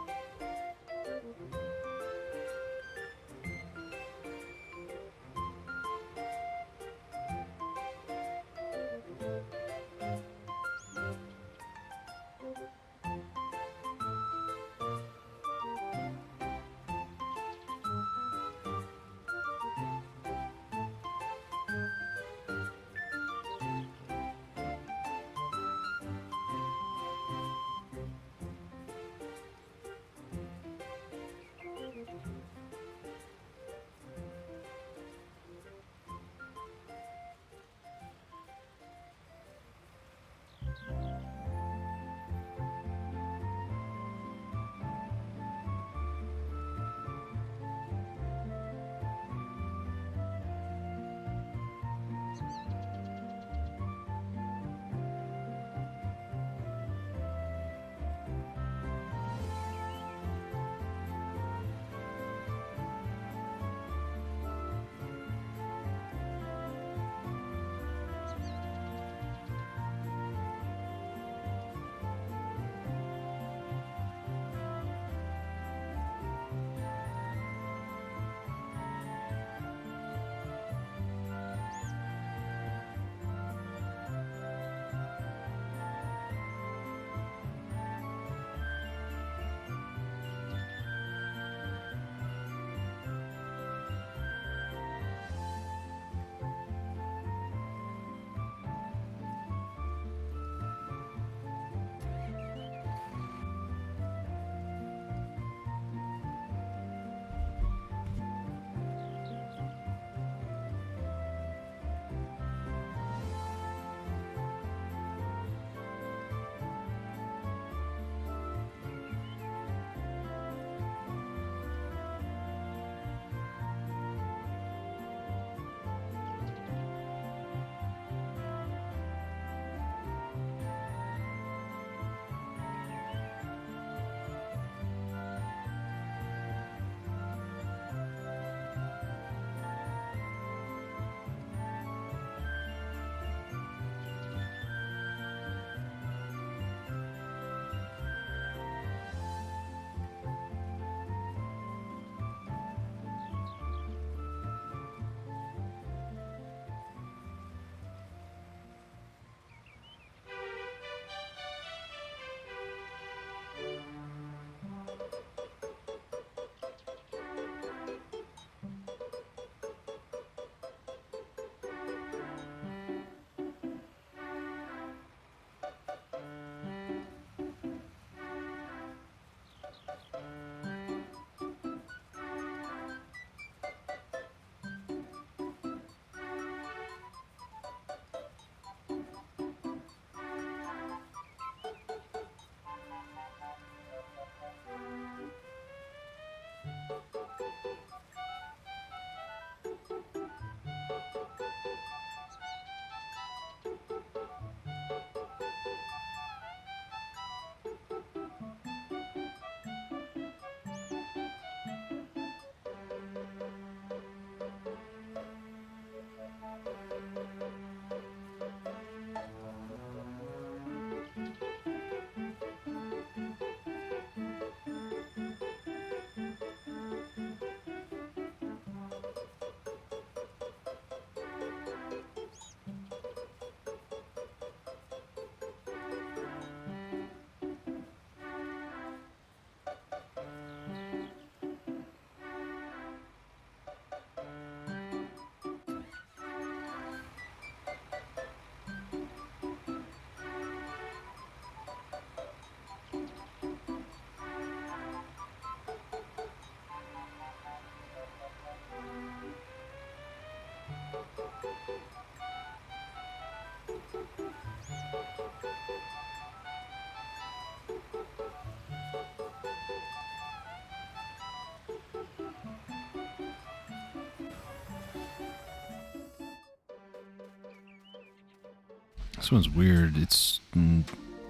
This one's weird. It's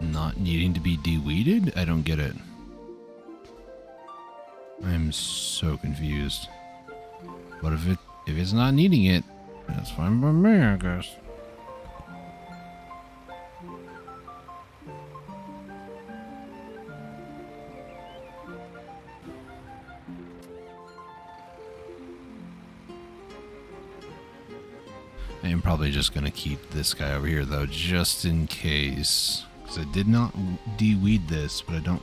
not needing to be de-weeded? I don't get it. I'm so confused. But if it's not needing it, that's fine by me, I guess. I am probably just going to keep this guy over here, though, just in case. Because I did not de-weed this, but I don't...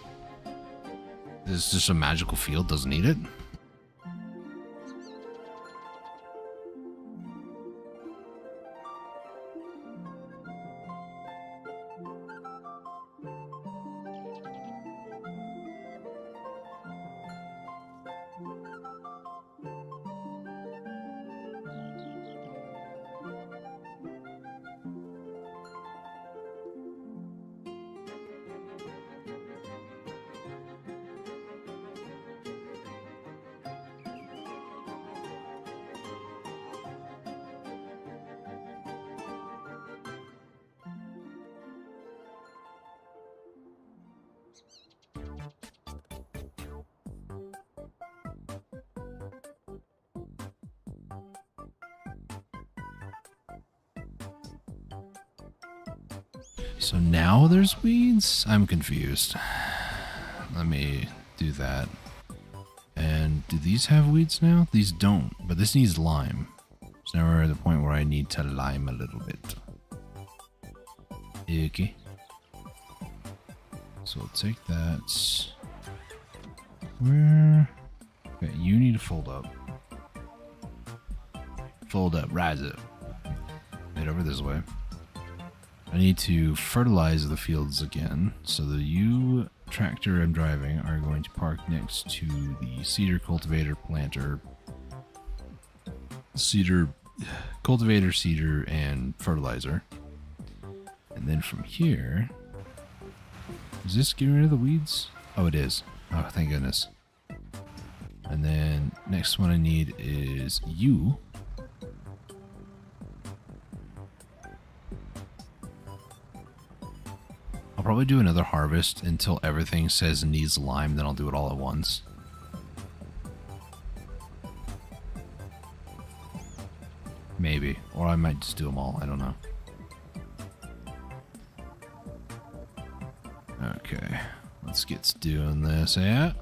This is just a magical field, doesn't need it. So now there's weeds? I'm confused. Let me do that. And do these have weeds now? These don't, but this needs lime. So now we're at the point where I need to lime a little bit. Okay. So we'll take that. Where? Okay, you need to fold up. Fold up, rise up. Head over this way. I need to fertilize the fields again. So the U tractor I'm driving are going to park next to the cedar cultivator planter. Cedar, and fertilizer. And then from here, is this getting rid of the weeds? Oh, it is. Oh, thank goodness. And then next one I need is U. I'll probably do another harvest until everything says it needs lime, then I'll do it all at once. Maybe. Or I might just do them all. I don't know. Okay. Let's get doing this. Yeah.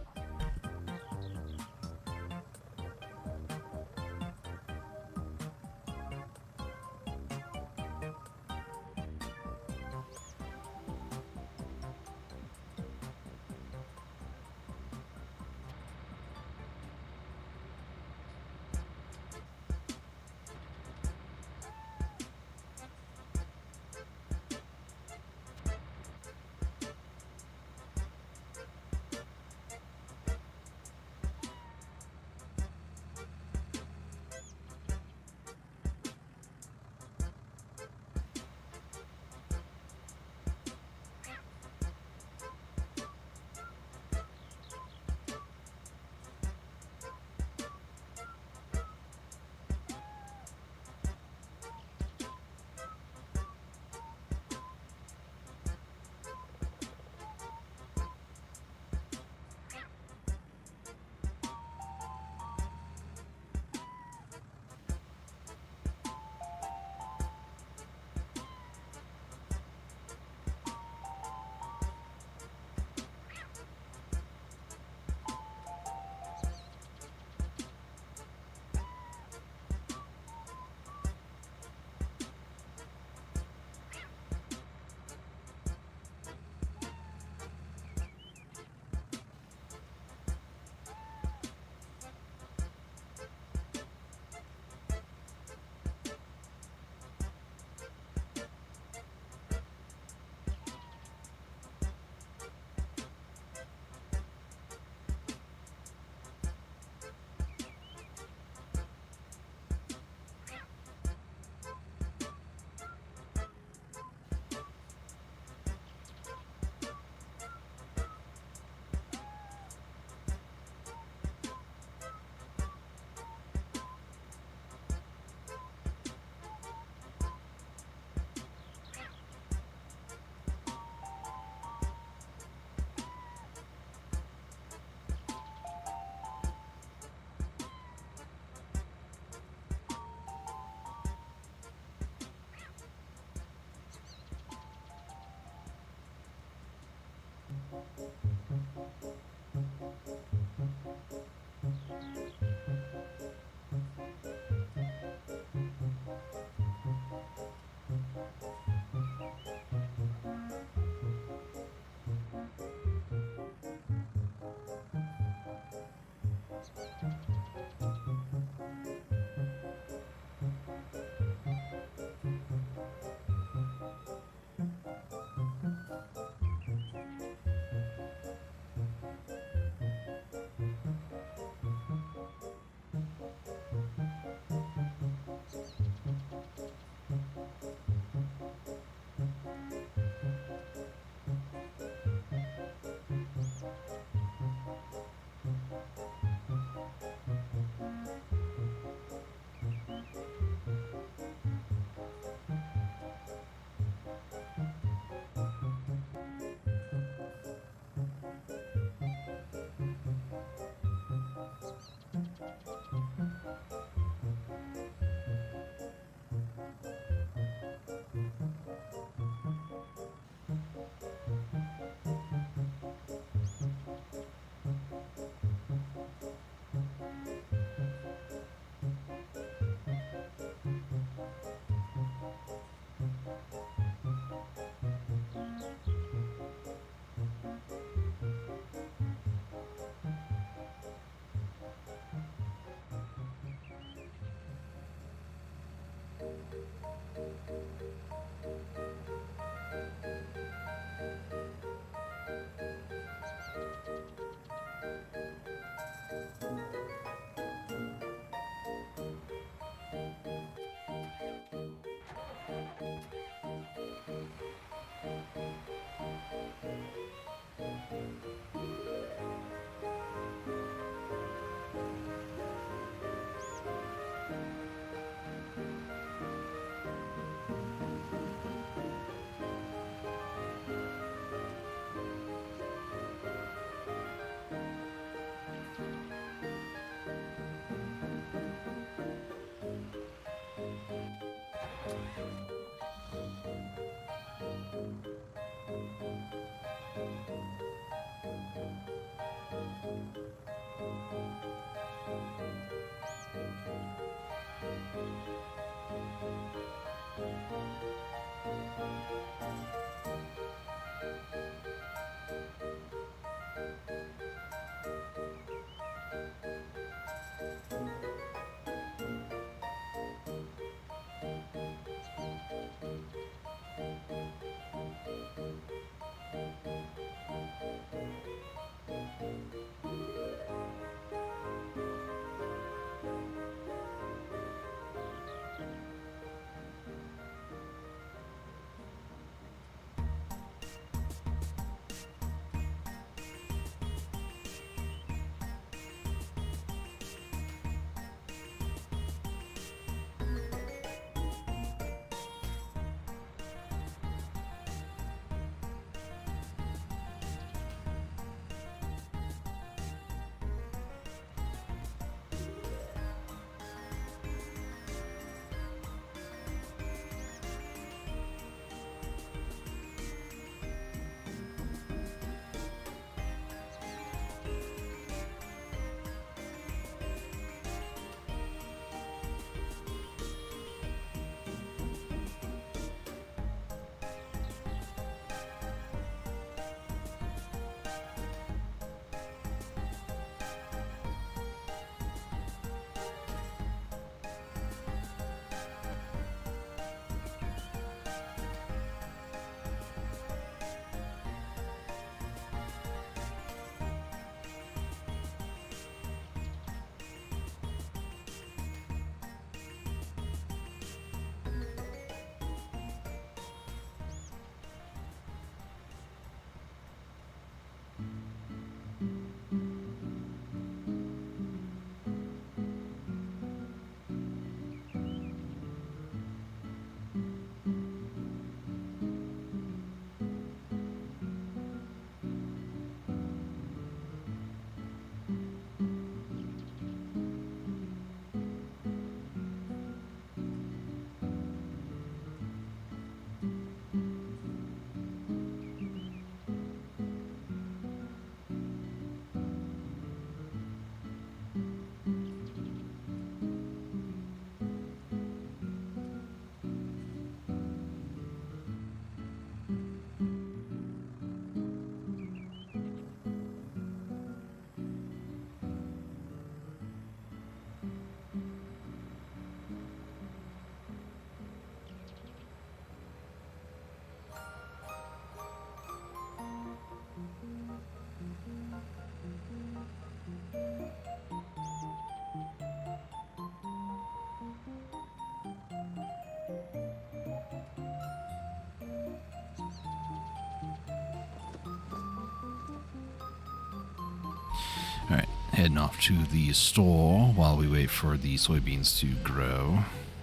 heading off to the store while we wait for the soybeans to grow.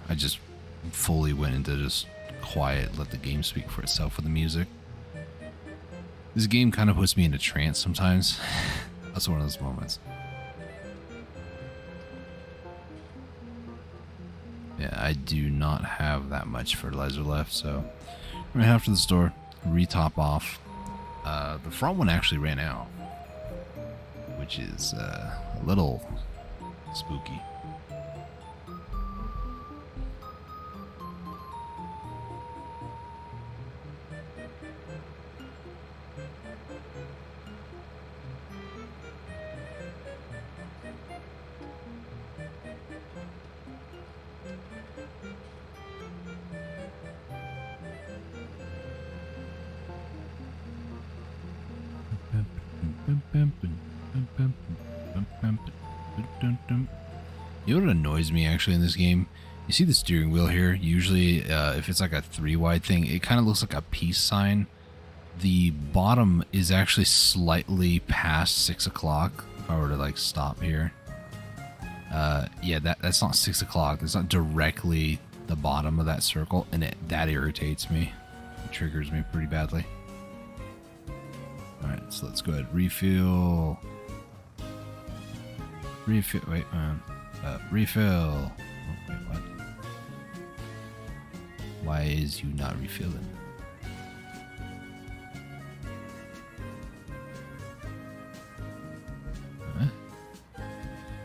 I just fully went into just quiet, let the game speak for itself with the music. This game kind of puts me into trance sometimes. That's one of those moments. Yeah, I do not have that much fertilizer left, so I'm gonna head off to the store, re-top off. The front one actually ran out, which is a little spooky. You know what annoys me actually in this game? You see the steering wheel here? Usually, if it's like a 3-wide thing, it kind of looks like a peace sign. The bottom is actually slightly past 6 o'clock. If I were to like stop here. Yeah, that's not 6 o'clock. It's not directly the bottom of that circle, and that irritates me. It triggers me pretty badly. Alright, so let's go ahead. Refill. Refill. Wait, refill. Oh, wait, what? Why is you not refilling? Huh?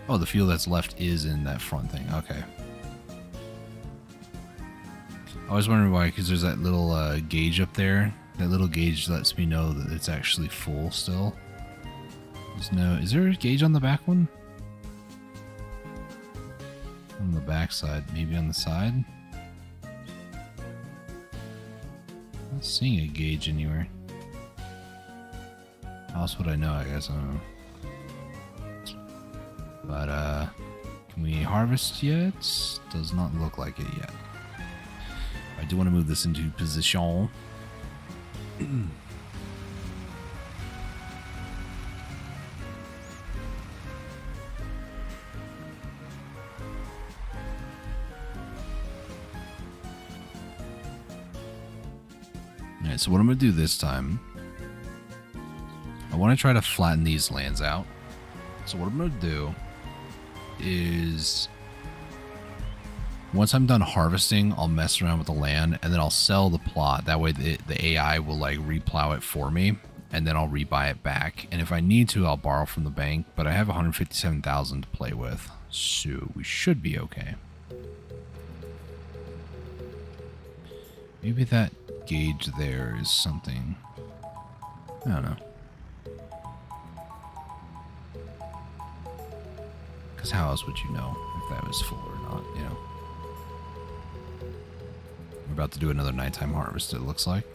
Oh, the fuel that's left is in that front thing. Okay. I was wondering why, because there's that little gauge up there. That little gauge lets me know that it's actually full still. Is there a gauge on the back one? On the back side, maybe on the side? Not seeing a gauge anywhere. How else would I know? I guess I don't know. But can we harvest yet? Does not look like it yet. I do want to move this into position. Alright, so what I'm going to do this time, I want to try to flatten these lands out. So what I'm going to do is, once I'm done harvesting, I'll mess around with the land, and then I'll sell the plot. That way the AI will like replow it for me, and then I'll rebuy it back. And if I need to, I'll borrow from the bank, but I have 157,000 to play with, so we should be okay. Maybe that gauge there is something. I don't know. Because how else would you know if that was full or not, you know? We're about to do another nighttime harvest, it looks like.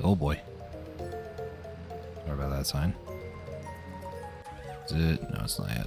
Oh boy. Sorry about that sign. Is it? No, it's not yet.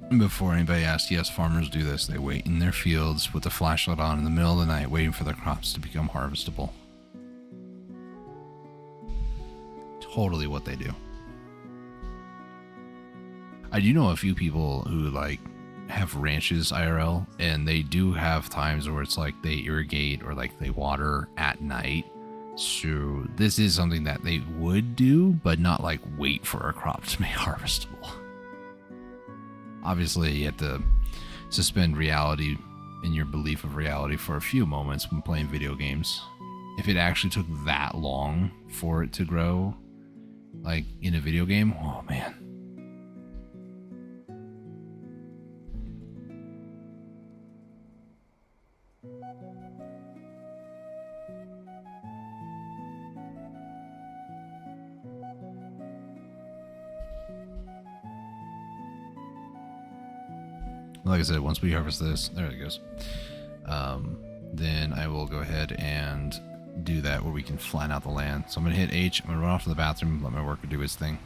Before anybody asks, yes, farmers do this. They wait in their fields with the flashlight on in the middle of the night, waiting for their crops to become harvestable. Totally what they do. I do know a few people who like have ranches IRL, and they do have times where it's like they irrigate or like they water at night. So this is something that they would do, but not like wait for a crop to be harvestable. Obviously, you have to suspend reality in your belief of reality for a few moments when playing video games. If it actually took that long for it to grow, like in a video game, oh man. Like I said, once we harvest this, there it goes. Then I will go ahead and do that where we can flatten out the land. So I'm going to hit H. I'm going to run off to the bathroom, let my worker do his thing.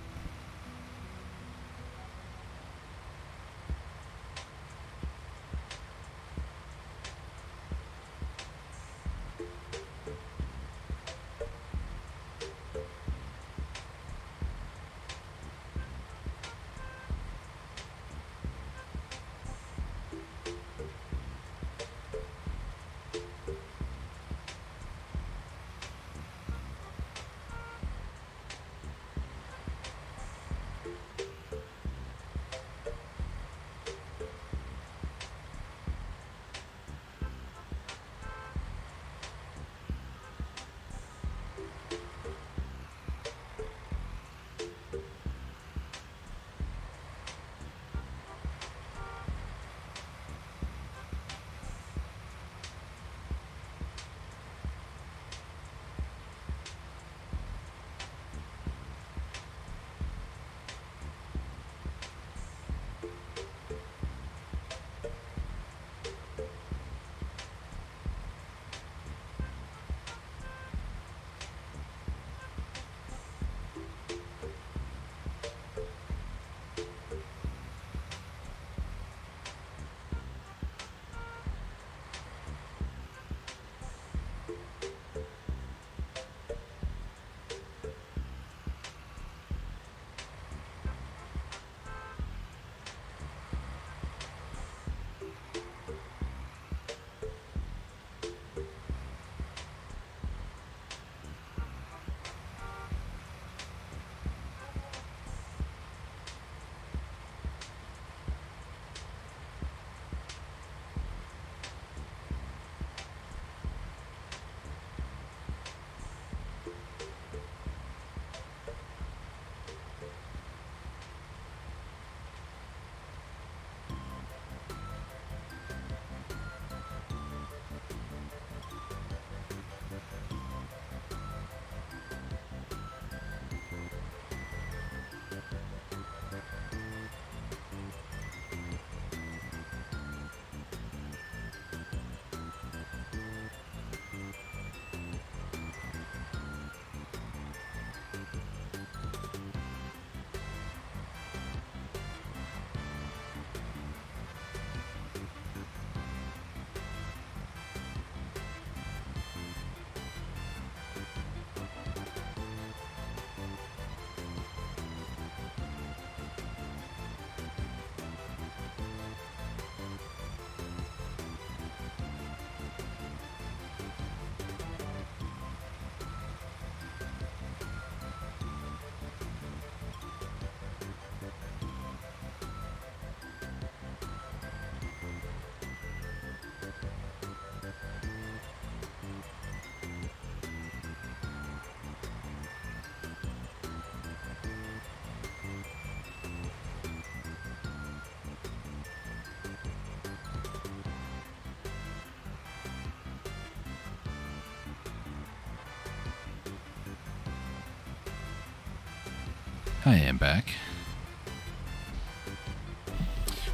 I am back.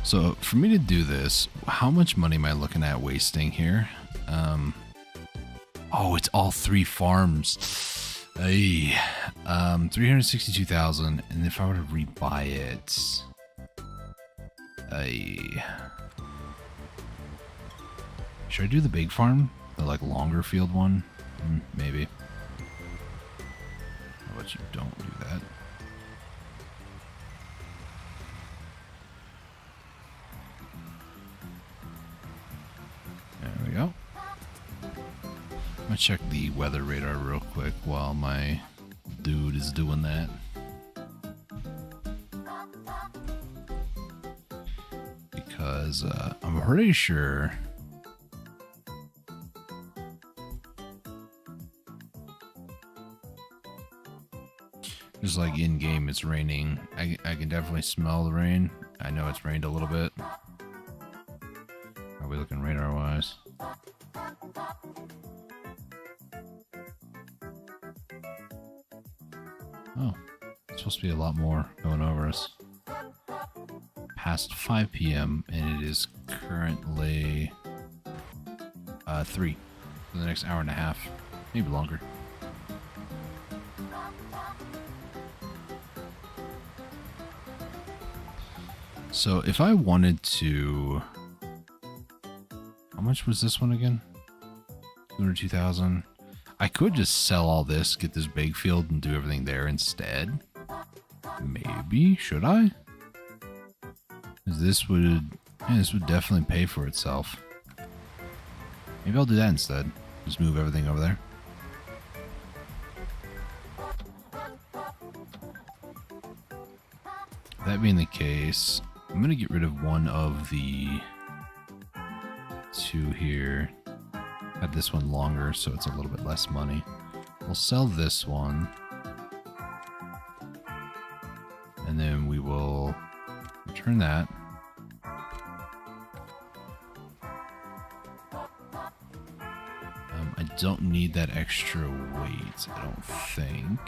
So for me to do this, how much money am I looking at wasting here? Oh, it's all 3 farms. Ay, 362,000. And if I were to rebuy it, Should I do the big farm? The like longer field one? Maybe. How about you don't do that? There we go. I'm gonna check the weather radar real quick while my dude is doing that. Because I'm pretty sure just like in game it's raining. I can definitely smell the rain. I know it's rained a little bit. Are we looking radar wise? Oh, it's supposed to be a lot more going over us. Past 5 p.m. and it is currently 3 for the next hour and a half, maybe longer. So if I wanted to, how much was this one again? 202,000. I could just sell all this, get this big field, and do everything there instead. Maybe. Should I? This would definitely pay for itself. Maybe I'll do that instead. Just move everything over there. That being the case, I'm going to get rid of one of the two here. Have this one longer so it's a little bit less money. We'll sell this one. And then we will return that. I don't need that extra weight, I don't think.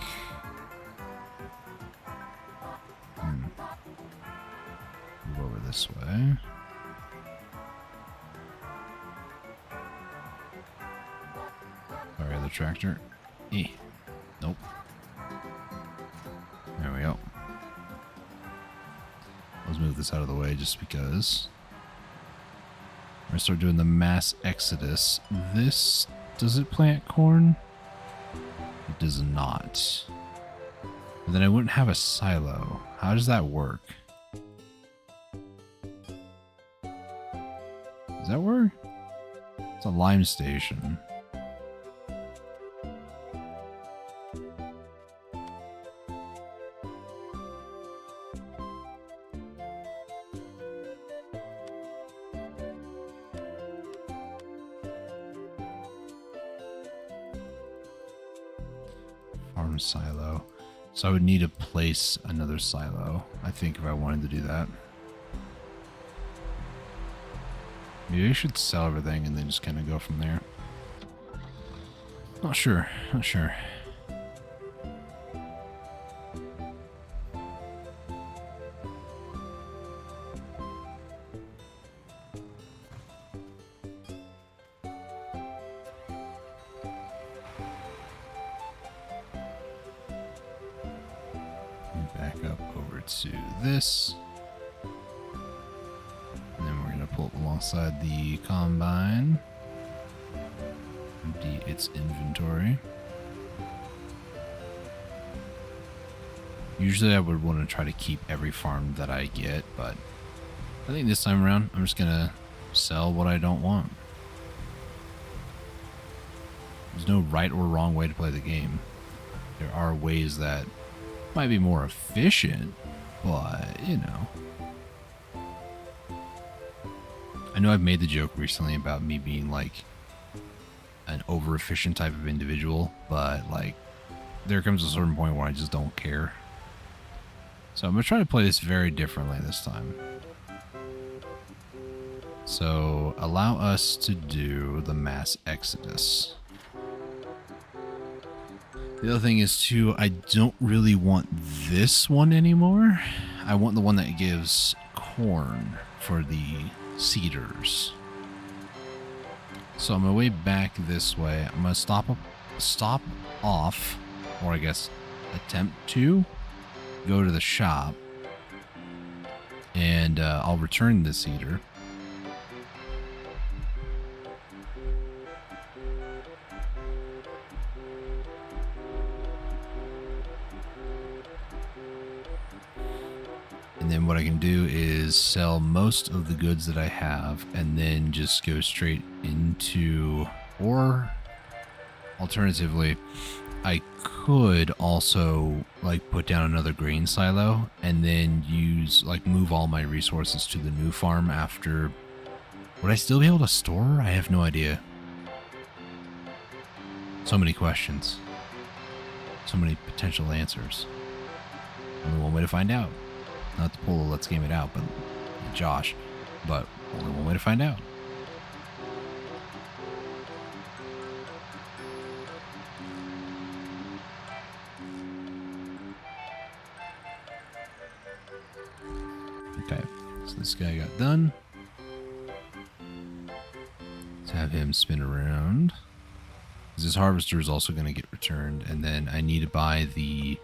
Move over this way. Sorry, other tractor. Nope. There we go. Let's move this out of the way just because. We're gonna start doing the mass exodus. This, does it plant corn? It does not. But then I wouldn't have a silo. How does that work? Does that work? It's a lime station. Farm silo. So I would need to place another silo, I think, if I wanted to do that. Maybe I should sell everything and then just kind of go from there. Not sure. Not sure. Back up over to this. And then we're going to pull up alongside the combine. Empty its inventory. Usually I would want to try to keep every farm that I get, but I think this time around I'm just going to sell what I don't want. There's no right or wrong way to play the game. There are ways that might be more efficient, but you know. I know I've made the joke recently about me being like an over efficient type of individual, but like there comes a certain point where I just don't care. So I'm gonna try to play this very differently this time. So allow us to do the mass exodus. The other thing is too, I don't really want this one anymore. I want the one that gives corn for the seeders. So on my way back this way, I'm gonna stop off, or I guess attempt to go to the shop And I'll return this seeder. And then what I can do is sell most of the goods that I have and then just go straight into, or alternatively, I could also like put down another grain silo and then use like move all my resources to the new farm after. Would I still be able to store? I have no idea. So many questions. So many potential answers. Only one way to find out. Not to pull a Let's Game It Out, but Josh. But only one way to find out. Okay, so this guy got done. Let's have him spin around. This harvester is also going to get returned, and then I need to buy the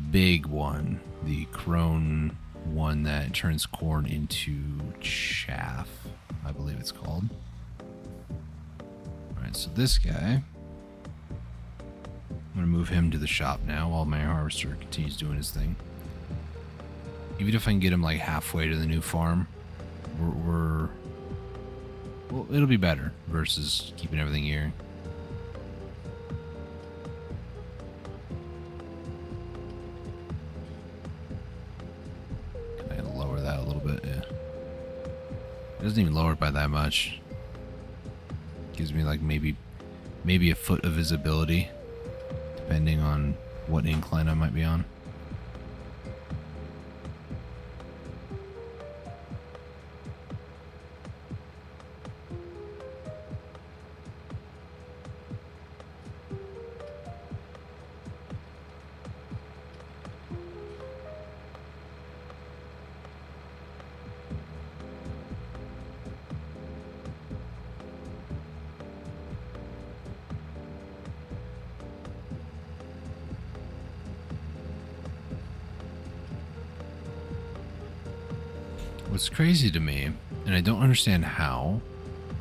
big one, the crone one that turns corn into chaff, I believe it's called. All right, so this guy, I'm going to move him to the shop now while my harvester continues doing his thing. Even if I can get him like halfway to the new farm, well, it'll be better versus keeping everything here. Can I lower that a little bit? Yeah. It doesn't even lower it by that much. Gives me like maybe a foot of visibility, depending on what incline I might be on. What's crazy to me, and I don't understand how,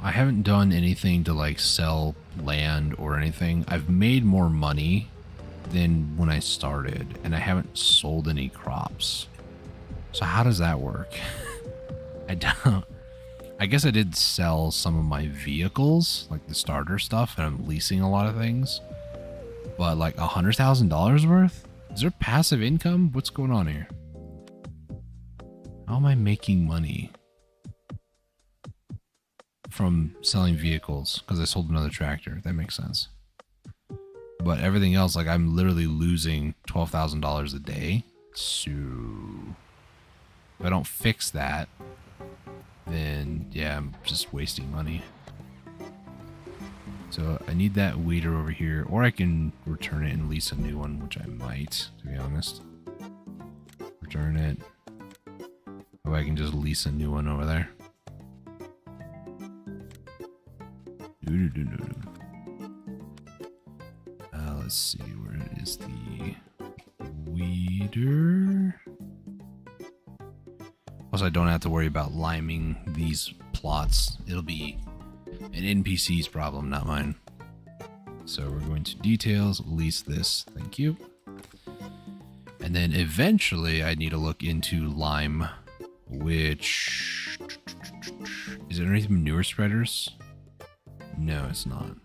I haven't done anything to like sell land or anything. I've made more money than when I started, and I haven't sold any crops. So how does that work? I guess I did sell some of my vehicles, like the starter stuff, and I'm leasing a lot of things. But like $100,000 worth? Is there passive income? What's going on here? How am I making money from selling vehicles? Because I sold another tractor. That makes sense. But everything else, like I'm literally losing $12,000 a day. So if I don't fix that, then yeah, I'm just wasting money. So I need that weeder over here, or I can return it and lease a new one, which I might, to be honest. Return it. Or I can just lease a new one over there. Let's see, where is the weeder? Also, I don't have to worry about liming these plots. It'll be an NPC's problem, not mine. So we're going to details, lease this, thank you. And then eventually I need to look into lime, which is it underneath manure spreaders? No, it's not.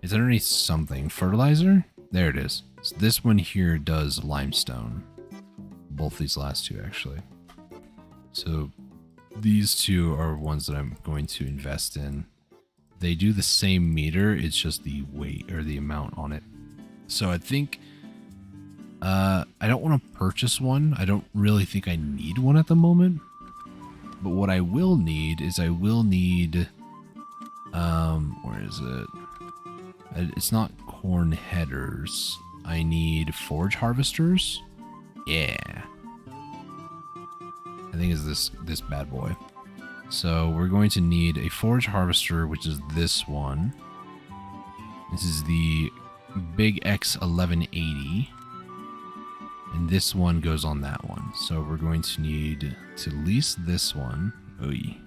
It's underneath something. Fertilizer? There it is. So this one here does limestone. Both these last two, actually. So these two are ones that I'm going to invest in. They do the same meter, it's just the weight or the amount on it. So I think I don't want to purchase one. I don't really think I need one at the moment. But what I will need is where is it? It's not corn headers. I need forage harvesters. Yeah. I think it's this bad boy. So we're going to need a forage harvester, which is this one. This is the Big X 1180. And this one goes on that one. So we're going to need to lease this one. Oy.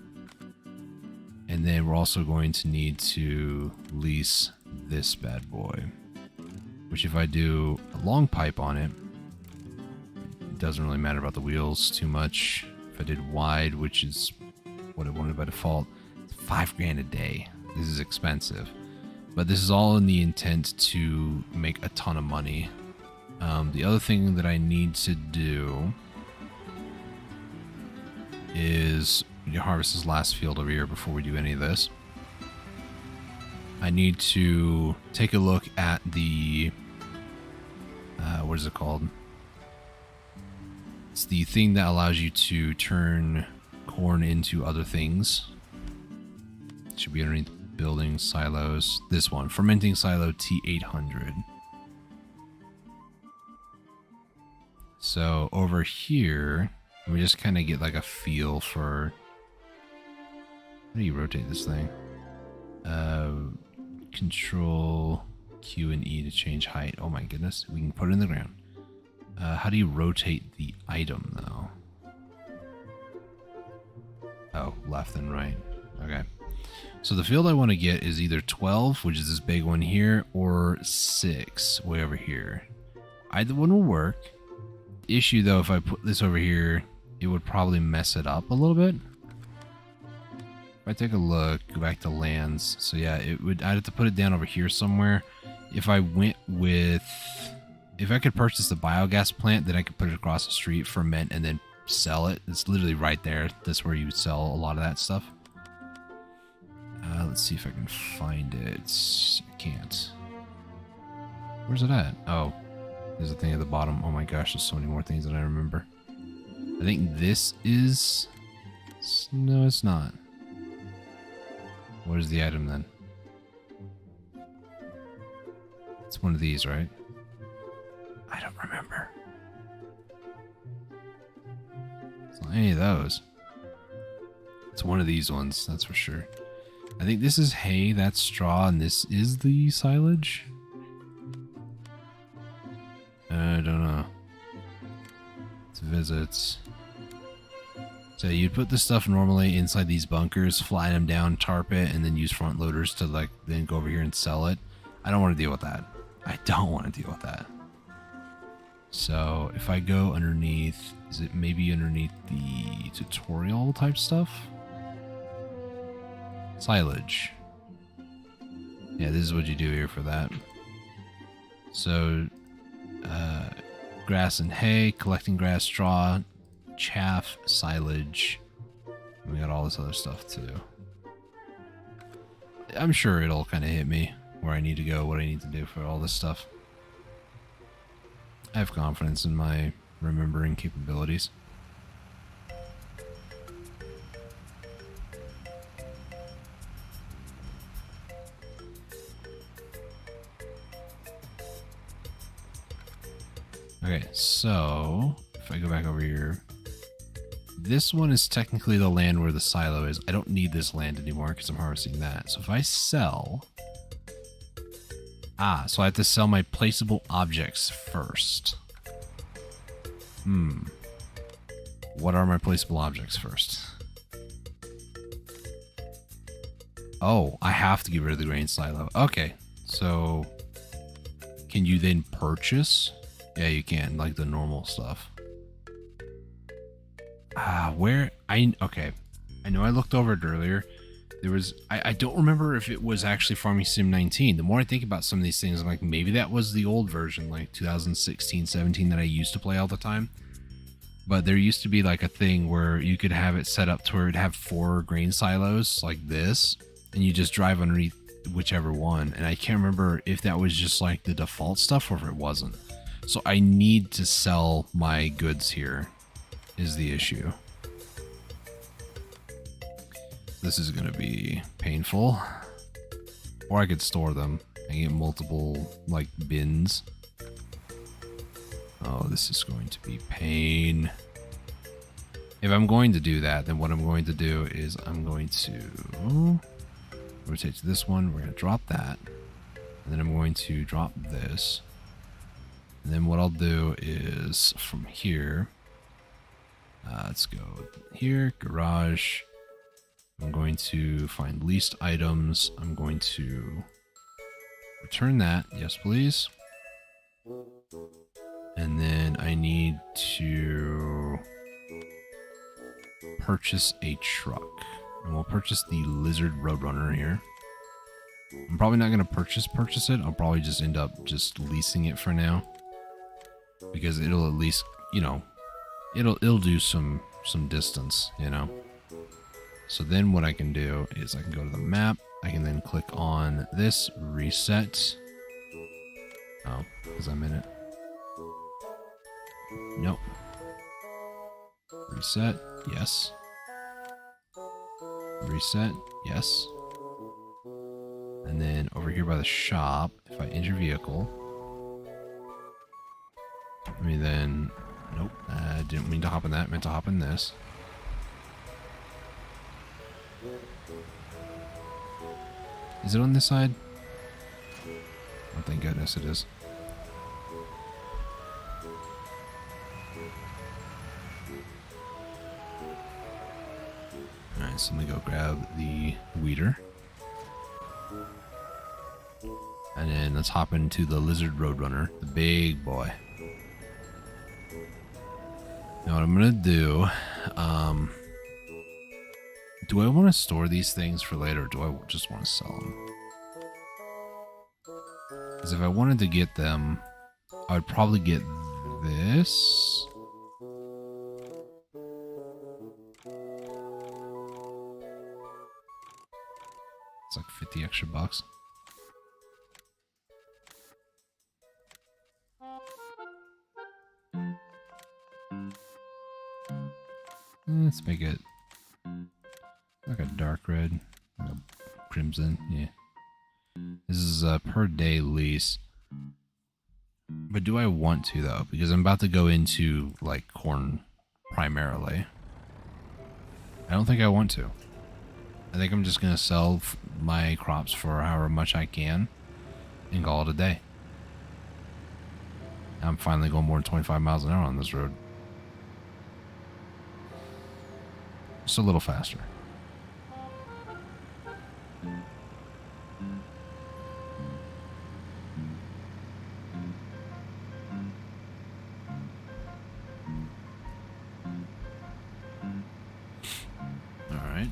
And then we're also going to need to lease this bad boy. Which if I do a long pipe on it, it doesn't really matter about the wheels too much. If I did wide, which is what I wanted by default, it's $5,000 a day. This is expensive. But this is all in the intent to make a ton of money. The other thing that I need to do is harvest this last field over here before we do any of this. I need to take a look at the what is it called? It's the thing that allows you to turn corn into other things. It should be underneath building silos. This one, fermenting silo T800. So over here, we just kind of get like a feel for how do you rotate this thing? Control Q and E to change height. Oh my goodness, we can put it in the ground. How do you rotate the item though? Oh, left and right. Okay. So the field I want to get is either 12, which is this big one here, or 6, way over here. Either one will work. The issue though, if I put this over here, it would probably mess it up a little bit. If I take a look, go back to lands. So yeah, I'd have to put it down over here somewhere. If I went with, if I could purchase the biogas plant, then I could put it across the street, ferment, and then sell it. It's literally right there. That's where you would sell a lot of that stuff. Let's see if I can find it. I can't. Where's it at? Oh, there's a thing at the bottom. Oh my gosh, there's so many more things than I remember. I think this is... No, it's not. What is the item then? It's one of these, right? I don't remember. It's not any of those. It's one of these ones, that's for sure. I think this is hay, that's straw, and this is the silage? I don't know. It's visits. So you'd put this stuff normally inside these bunkers, flatten them down, tarp it, and then use front loaders to like then go over here and sell it. I don't want to deal with that. I don't want to deal with that. So if I go underneath, is it maybe underneath the tutorial type stuff? Silage. Yeah, this is what you do here for that. So, grass and hay, collecting grass, straw, chaff, silage. We got all this other stuff too. I'm sure it'll kind of hit me where I need to go, what I need to do for all this stuff. I have confidence in my remembering capabilities. Okay, so if I go back over here, this one is technically the land where the silo is. I don't need this land anymore because I'm harvesting that. So if I sell... so I have to sell my placeable objects first. What are my placeable objects first? Oh, I have to get rid of the grain silo. Okay, so can you then purchase? Yeah, you can, like the normal stuff. Okay. I know I looked over it earlier. There was, I don't remember if it was actually Farming Sim 19. The more I think about some of these things, I'm like, maybe that was the old version, like 2016, 17 that I used to play all the time. But there used to be like a thing where you could have it set up to where it'd have 4 grain silos like this, and you just drive underneath whichever one. And I can't remember if that was just like the default stuff or if it wasn't. So I need to sell my goods here is the issue. This is going to be painful. Or I could store them and get multiple, like, bins. Oh, this is going to be pain. If I'm going to do that, then what I'm going to do is I'm going to rotate to this one. We're going to drop that. And then I'm going to drop this. And then what I'll do is from here, let's go here, garage. I'm going to find leased items. I'm going to return that. Yes, please. And then I need to purchase a truck. And we'll purchase the Lizard Roadrunner here. I'm probably not going to purchase it. I'll probably just end up just leasing it for now. Because it'll at least, you know, it'll do some distance, you know. So then what I can do is I can go to the map. I can then click on this, reset. Oh, because I'm in it. Nope. Reset, yes. Reset, yes. And then over here by the shop, if I enter vehicle, let me then, nope, I didn't mean to hop in that, I meant to hop in this. Is it on this side? Oh, thank goodness it is. Alright, so let me go grab the weeder. And then let's hop into the Lizard Roadrunner, the big boy. Now what I'm gonna do, do I want to store these things for later, or do I just want to sell them? Because if I wanted to get them, I would probably get this. It's like 50 extra bucks. Let's make it like a dark red, like a crimson, yeah. This is a per day lease. But do I want to though? Because I'm about to go into like corn primarily. I don't think I want to. I think I'm just going to sell my crops for however much I can and call it a day. I'm finally going more than 25 miles an hour on this road. Just a little faster. Alright.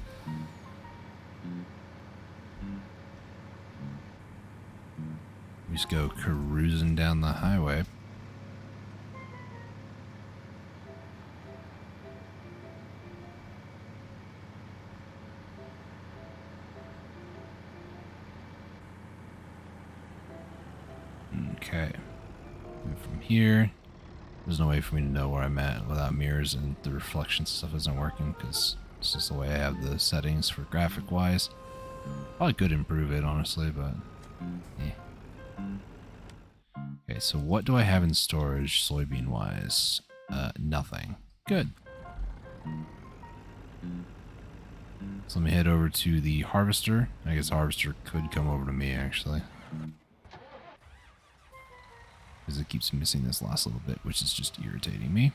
We just go cruising down the highway. Okay. And from here, there's no way for me to know where I'm at without mirrors, and the reflection stuff isn't working because it's just the way I have the settings for graphic wise. Probably could improve it, honestly, but yeah. Okay, so what do I have in storage soybean wise? Nothing. Good. So let me head over to the harvester. I guess the harvester could come over to me actually, because it keeps missing this last little bit, which is just irritating me.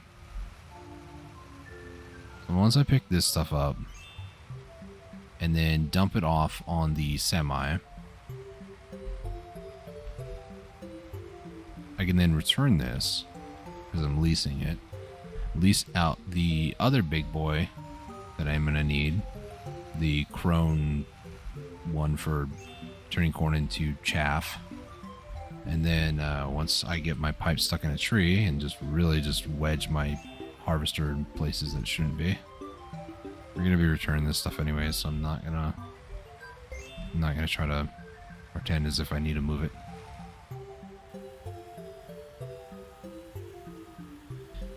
So once I pick this stuff up and then dump it off on the semi, I can then return this because I'm leasing it. Lease out the other big boy that I'm gonna need, the crone one for turning corn into chaff. And then once I get my pipe stuck in a tree and just really just wedge my harvester in places that it shouldn't be, we're gonna be returning this stuff anyway, so I'm not gonna try to pretend as if I need to move it.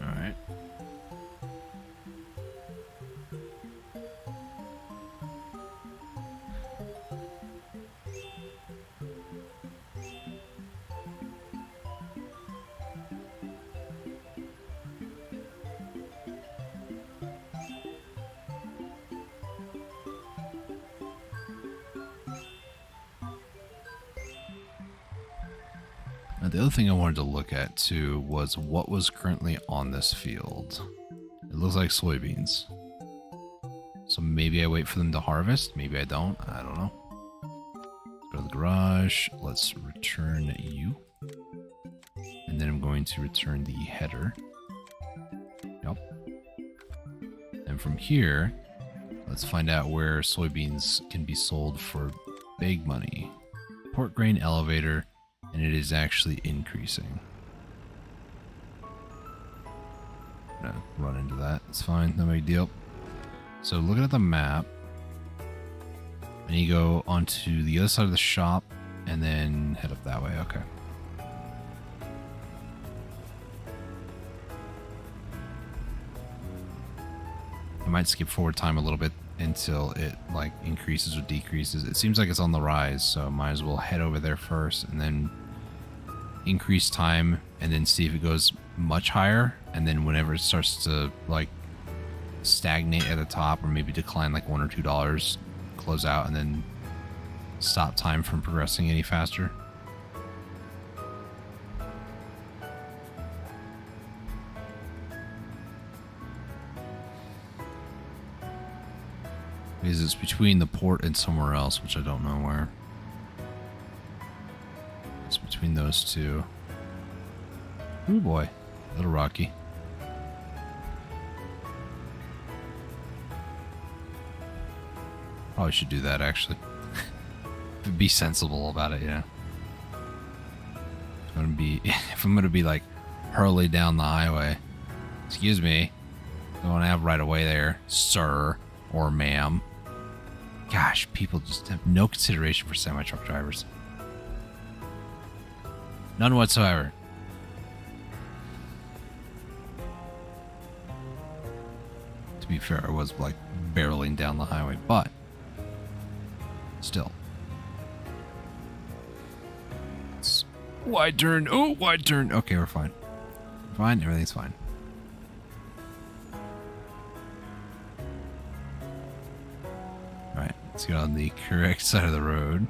Alright. Now, the other thing I wanted to look at too was what was currently on this field. It looks like soybeans. So maybe I wait for them to harvest. Maybe I don't. I don't know. Go to the garage. Let's return you. And then I'm going to return the header. Yep. And from here, let's find out where soybeans can be sold for big money. Port grain elevator, and it is actually increasing. I'm gonna run into that. It's fine. No big deal. So looking at the map, and you go onto the other side of the shop and then head up that way. Okay. I might skip forward time a little bit until it like increases or decreases. It seems like it's on the rise, so might as well head over there first and then increase time and then see if it goes much higher, and then whenever it starts to like stagnate at the top or maybe decline like $1 or $2, close out and then stop time from progressing any faster. Because it's between the port and somewhere else, which I don't know where. It's between those two. Oh boy, a little rocky. Probably should do that actually. Be sensible about it, yeah. If I'm gonna be like hurley down the highway. Excuse me, don't have right away there, sir or ma'am. Gosh, people just have no consideration for semi-truck drivers. None whatsoever. To be fair, I was like barreling down the highway, but still. It's wide turn. Oh, wide turn. Okay, we're fine. Fine, everything's fine. Alright, let's get on the correct side of the road.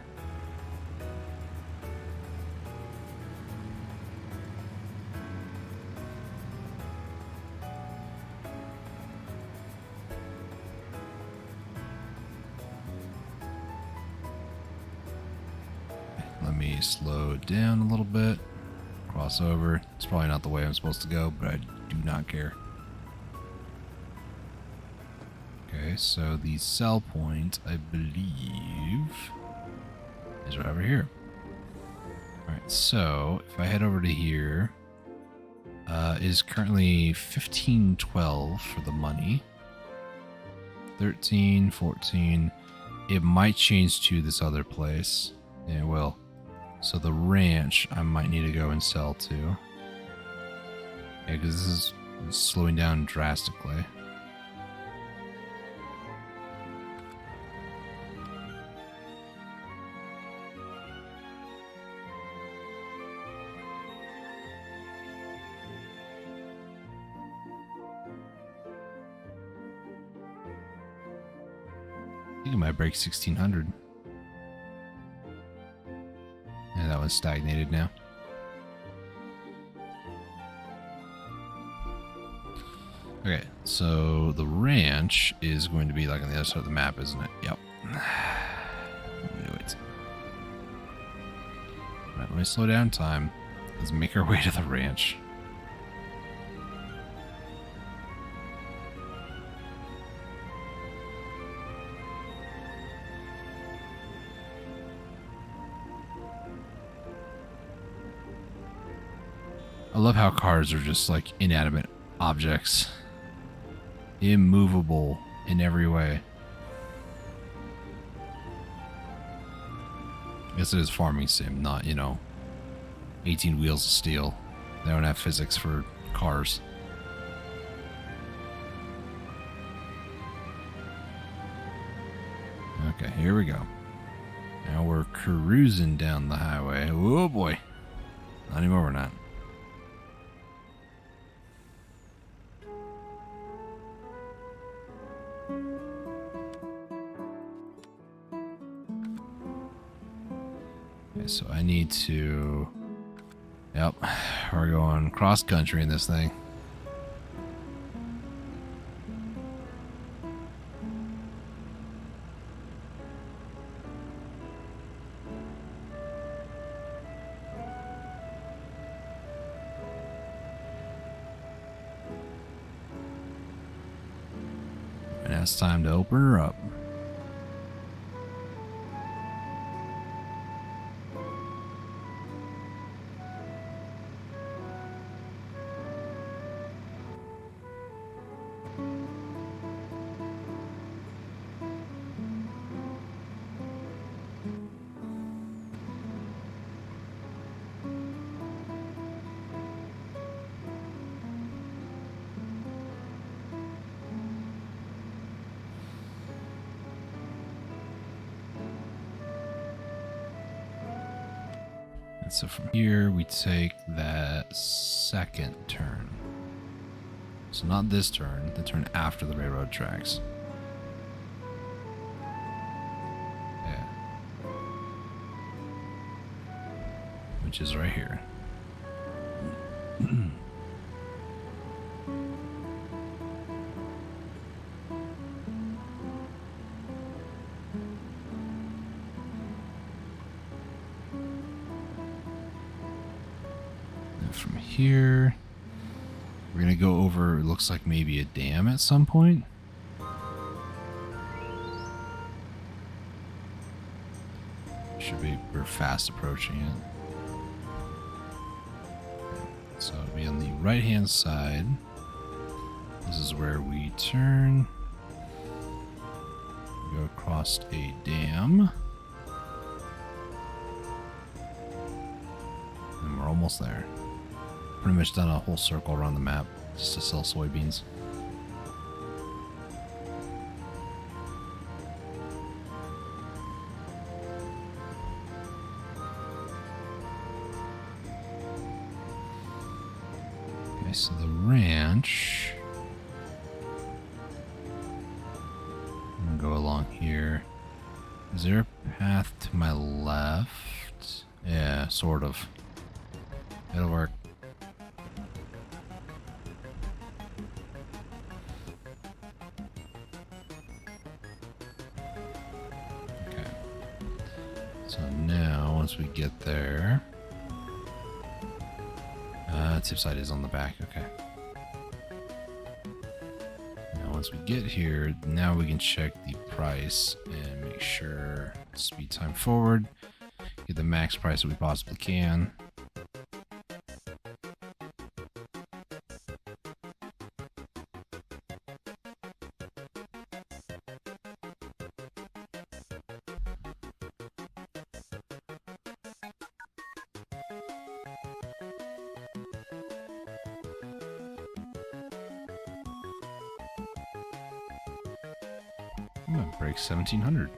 Let me slow down a little bit. Cross over. It's probably not the way I'm supposed to go, but I do not care. Okay, so the sell point, I believe, is right over here. Alright, so if I head over to here, is currently 1512 for the money. 13, 14. It might change to this other place. Yeah, it will. So the ranch, I might need to go and sell to. Yeah, because this is slowing down drastically. I think it might break 1600. Yeah, that one's stagnated now. Okay, so the ranch is going to be like on the other side of the map, isn't it? Yep. Knew it. Alright, let me slow down time. Let's make our way to the ranch. I love how cars are just like inanimate objects. Immovable in every way. I guess it is farming sim, not, 18 wheels of steel. They don't have physics for cars. Okay, here we go. Now we're cruising down the highway. Oh boy. Not anymore, we're not. Okay, so I need to Yep, we're going cross country in this thing. And now it's time to open her up. So from here, we take that second turn. So not this turn, the turn after the railroad tracks. Yeah. Which is right here. From here, we're gonna go over, it looks like maybe a dam at some point. We're fast approaching it. So it'll be on the right hand side. This is where we turn. We go across a dam. And we're almost there. Pretty much done a whole circle around the map just to sell soybeans. Okay, so the ranch. I'm gonna go along here. Is there a path to my left? Yeah, sort of. It'll work. So now, once we get there, tip side is on the back. Okay. Now, once we get here, now we can check the price and make sure speed time forward, get the max price that we possibly can. I'm gonna break 1700.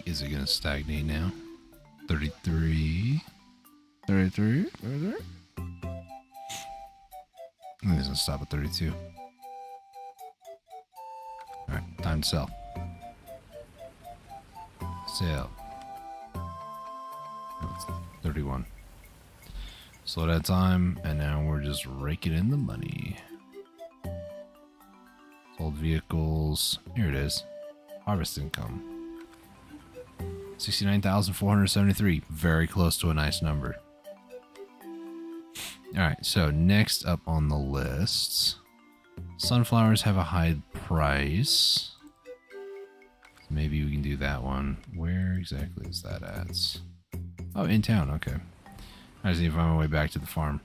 Is it going to stagnate now? 33. 33. 33. I think it's going to stop at 32. Alright, time to sell. Sale. Oh, it's 31. Slow that time, and now we're just raking in the money. Sold vehicles. Here it is. Harvest income. 69,473. Very close to a nice number. Alright, so next up on the list Sunflowers have a high price. Maybe we can do that one. Where exactly is that at? Oh, in town. Okay. I just need to find my way back to the farm.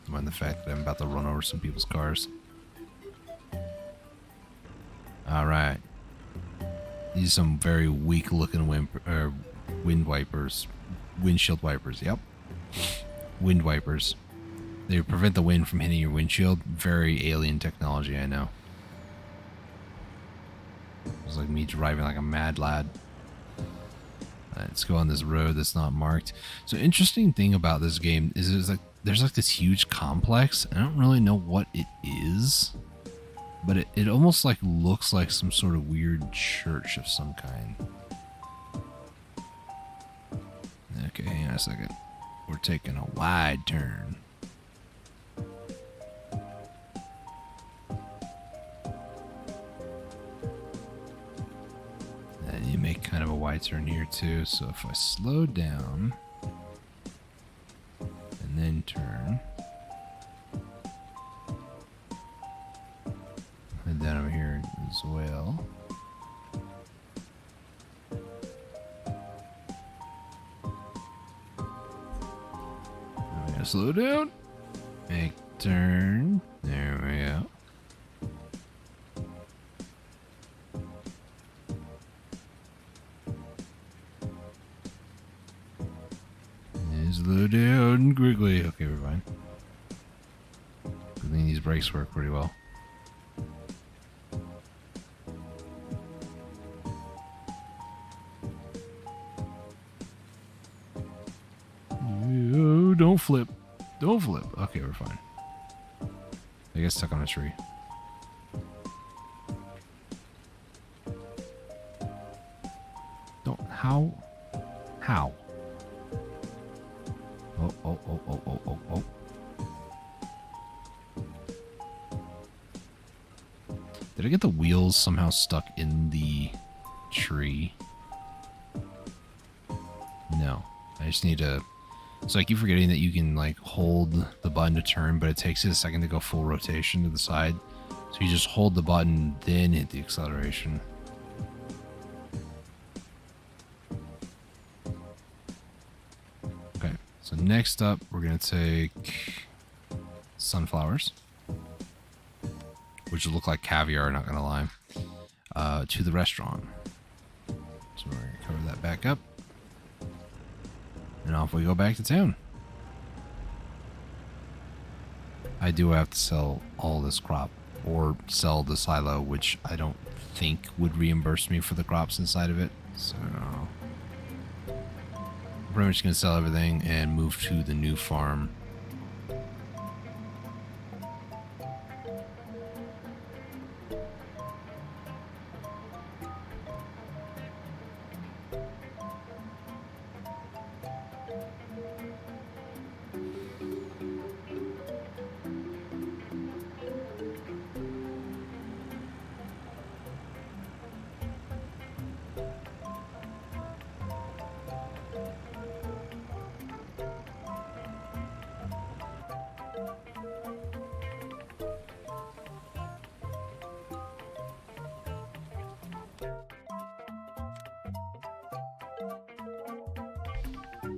Mind the fact that I'm about to run over some people's cars. Alright. These are some very weak looking wind wipers. Windshield wipers, yep. Wind wipers. They prevent the wind from hitting your windshield. Very alien technology, I know. It's like me driving like a mad lad. Let's go on this road that's not marked. So interesting thing about this game is there's like this huge complex. I don't really know what it is, but it almost like looks like some sort of weird church of some kind. Okay, hang on a second. We're taking a wide turn. And you make kind of a wide turn here too. So if I slow down and then turn, and then over here as well. I'm gonna slow down, make turn. There we go. Slow down quickly. Okay, we're fine. I think these brakes work pretty well. Oh, don't flip. Don't flip. Okay, we're fine. I get stuck on a tree. Don't. How? How? Oh. Did I get the wheels somehow stuck in the tree? No. I just need to... So I keep forgetting that you can like hold the button to turn, but it takes it a second to go full rotation to the side. So you just hold the button, then hit the acceleration. Okay, so next up we're going to take sunflowers, which look like caviar, not going to lie, to the restaurant. So we're going to cover that back up. And off we go back to town. I do have to sell all this crop, or sell the silo, which I don't think would reimburse me for the crops inside of it. So I'm pretty much going to sell everything and move to the new farm.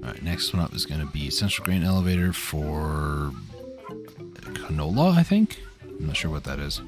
Alright, next one up is going to be Central Grain Elevator for canola, I think? I'm not sure what that is.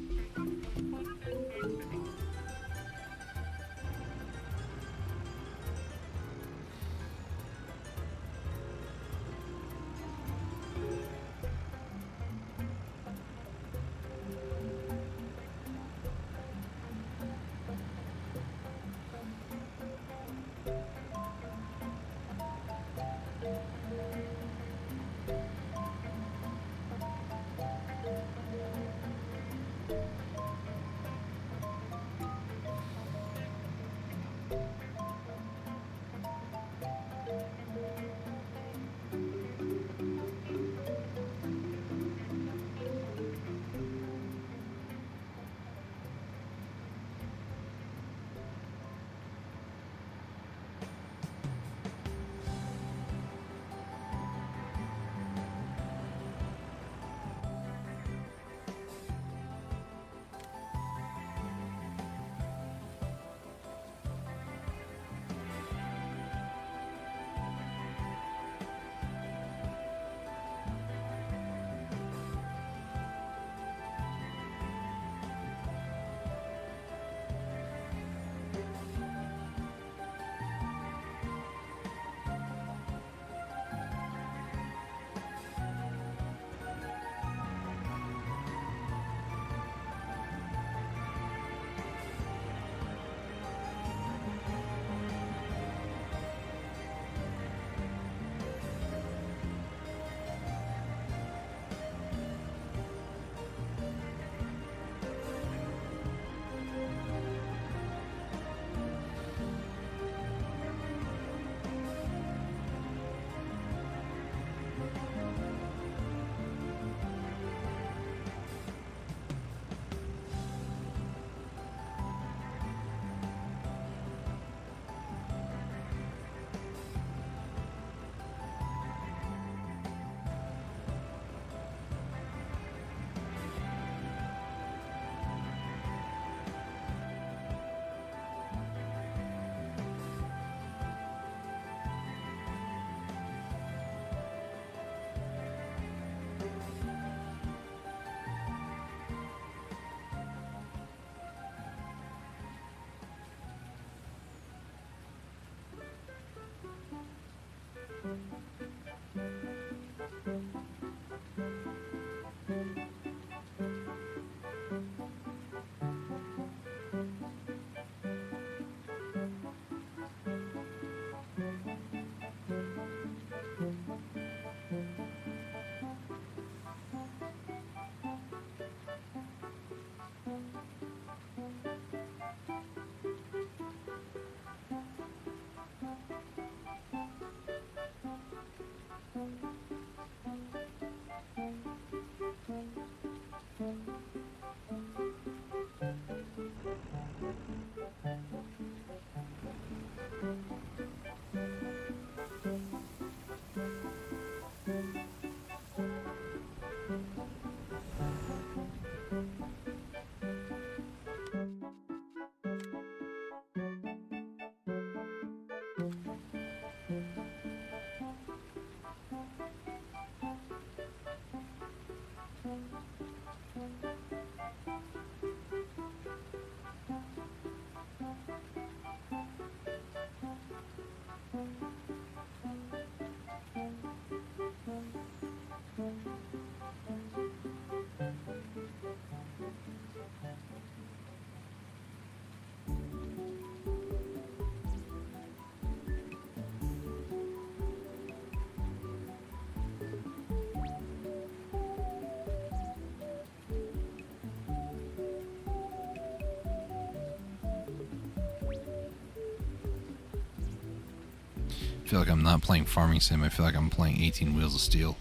I feel like I'm not playing Farming Sim. I feel like I'm playing 18 Wheels of Steel.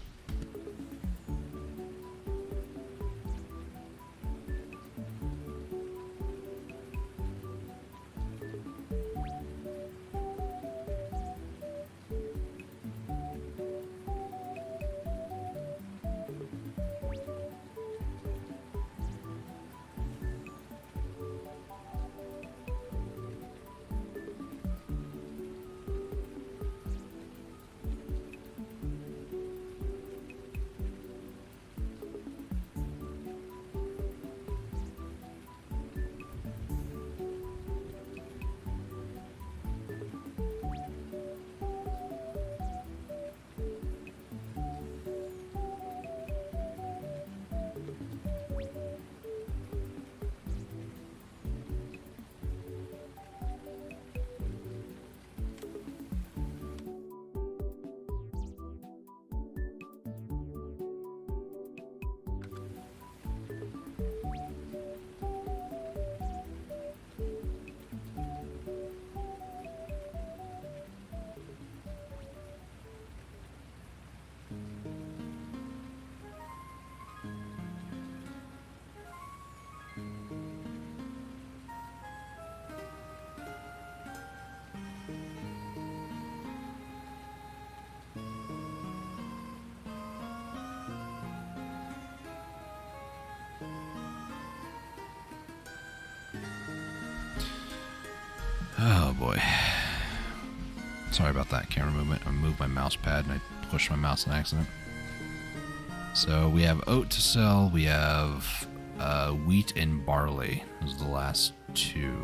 Oh boy. Sorry about that camera movement. I moved my mouse pad and I pushed my mouse in accident. So we have oat to sell. We have wheat and barley. Those are the last two.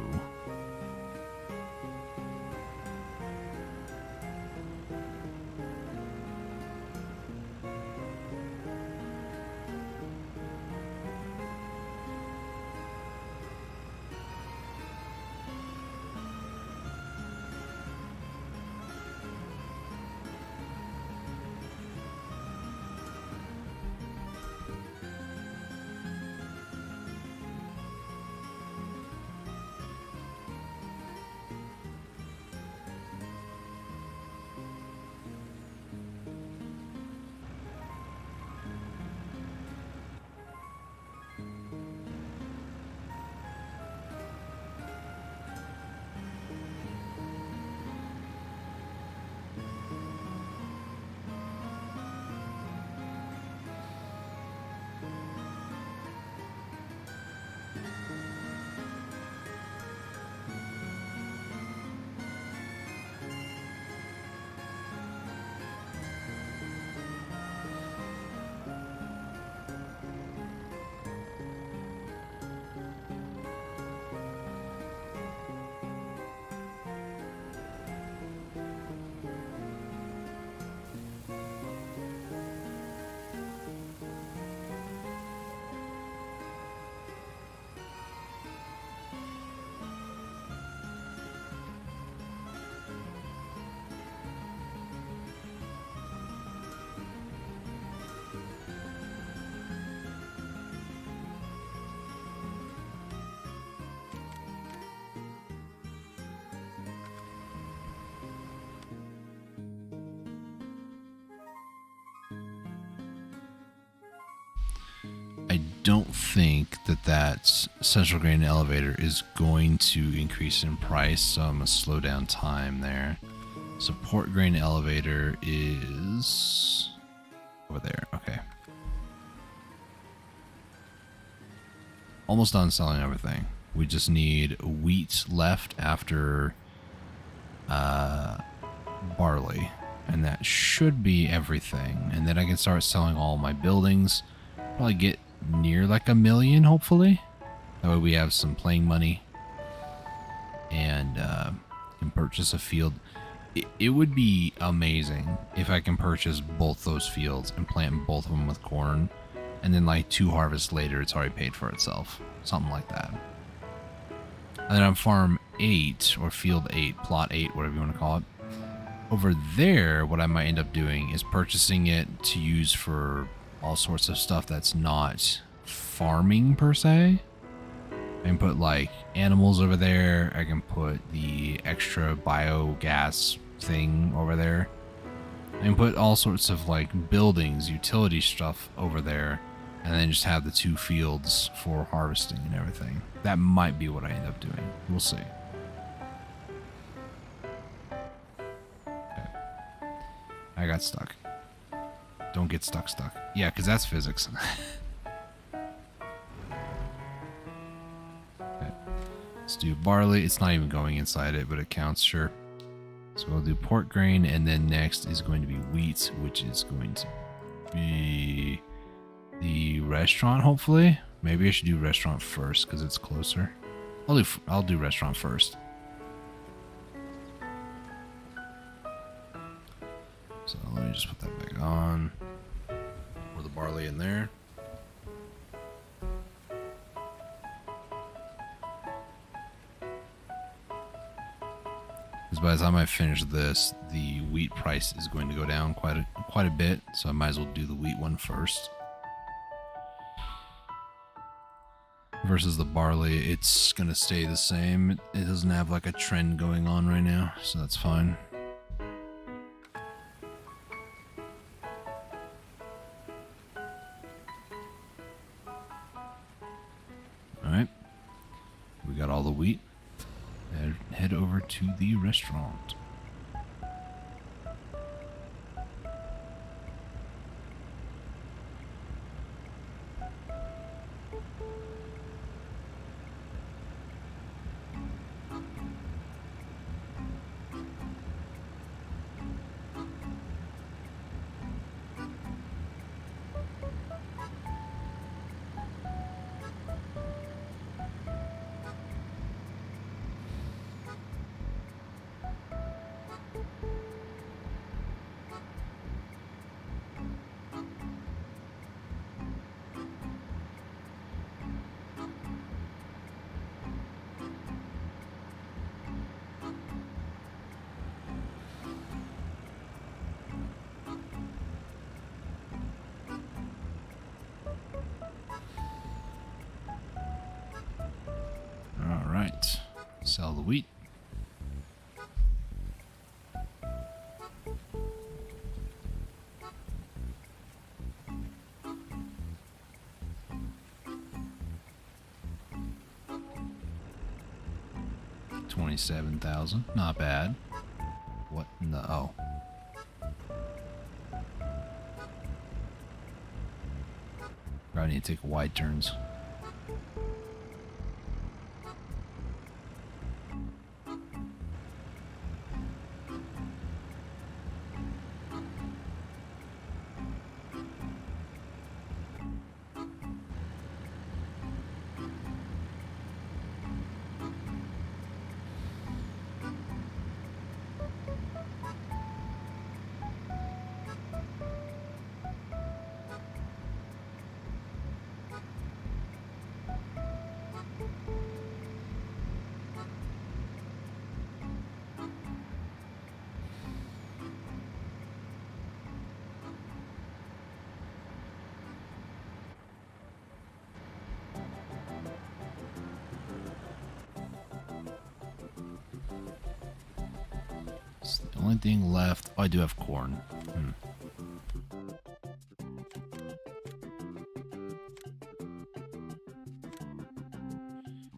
I don't think that central grain elevator is going to increase in price, so I'm going to slow down time there. Support grain elevator is over there. Okay. Almost done selling everything. We just need wheat left after barley, and that should be everything. And then I can start selling all my buildings. Probably get near like 1 million, hopefully. That way we have some playing money and can purchase a field. It would be amazing if I can purchase both those fields and plant both of them with corn, and then like 2 harvests later it's already paid for itself, something like that. And then on farm 8 or field 8, plot 8, whatever you want to call it, over there what I might end up doing is purchasing it to use for all sorts of stuff that's not farming per se. I can put like animals over there. I can put the extra biogas thing over there. I can put all sorts of like buildings, utility stuff over there, and then just have the 2 fields for harvesting and everything. That might be what I end up doing. We'll see. Okay. I got stuck. Don't get stuck. Yeah, because that's physics. Okay. Let's do barley. It's not even going inside it, but it counts, sure. So we'll do pork grain, and then next is going to be wheat, which is going to be the restaurant, hopefully. Maybe I should do restaurant first because it's closer. I'll do restaurant first. So let me just put that back on. Pour the barley in there. Because by the time I finish this, the wheat price is going to go down quite a bit, so I might as well do the wheat one first. Versus the barley, it's going to stay the same. It doesn't have like a trend going on right now, so that's fine. Alright, we got all the wheat. Head over to the restaurant. Alright, sell the wheat. $27,000, not bad. What in the oh. Probably need to take wide turns. It's the only thing left. Oh, I do have corn.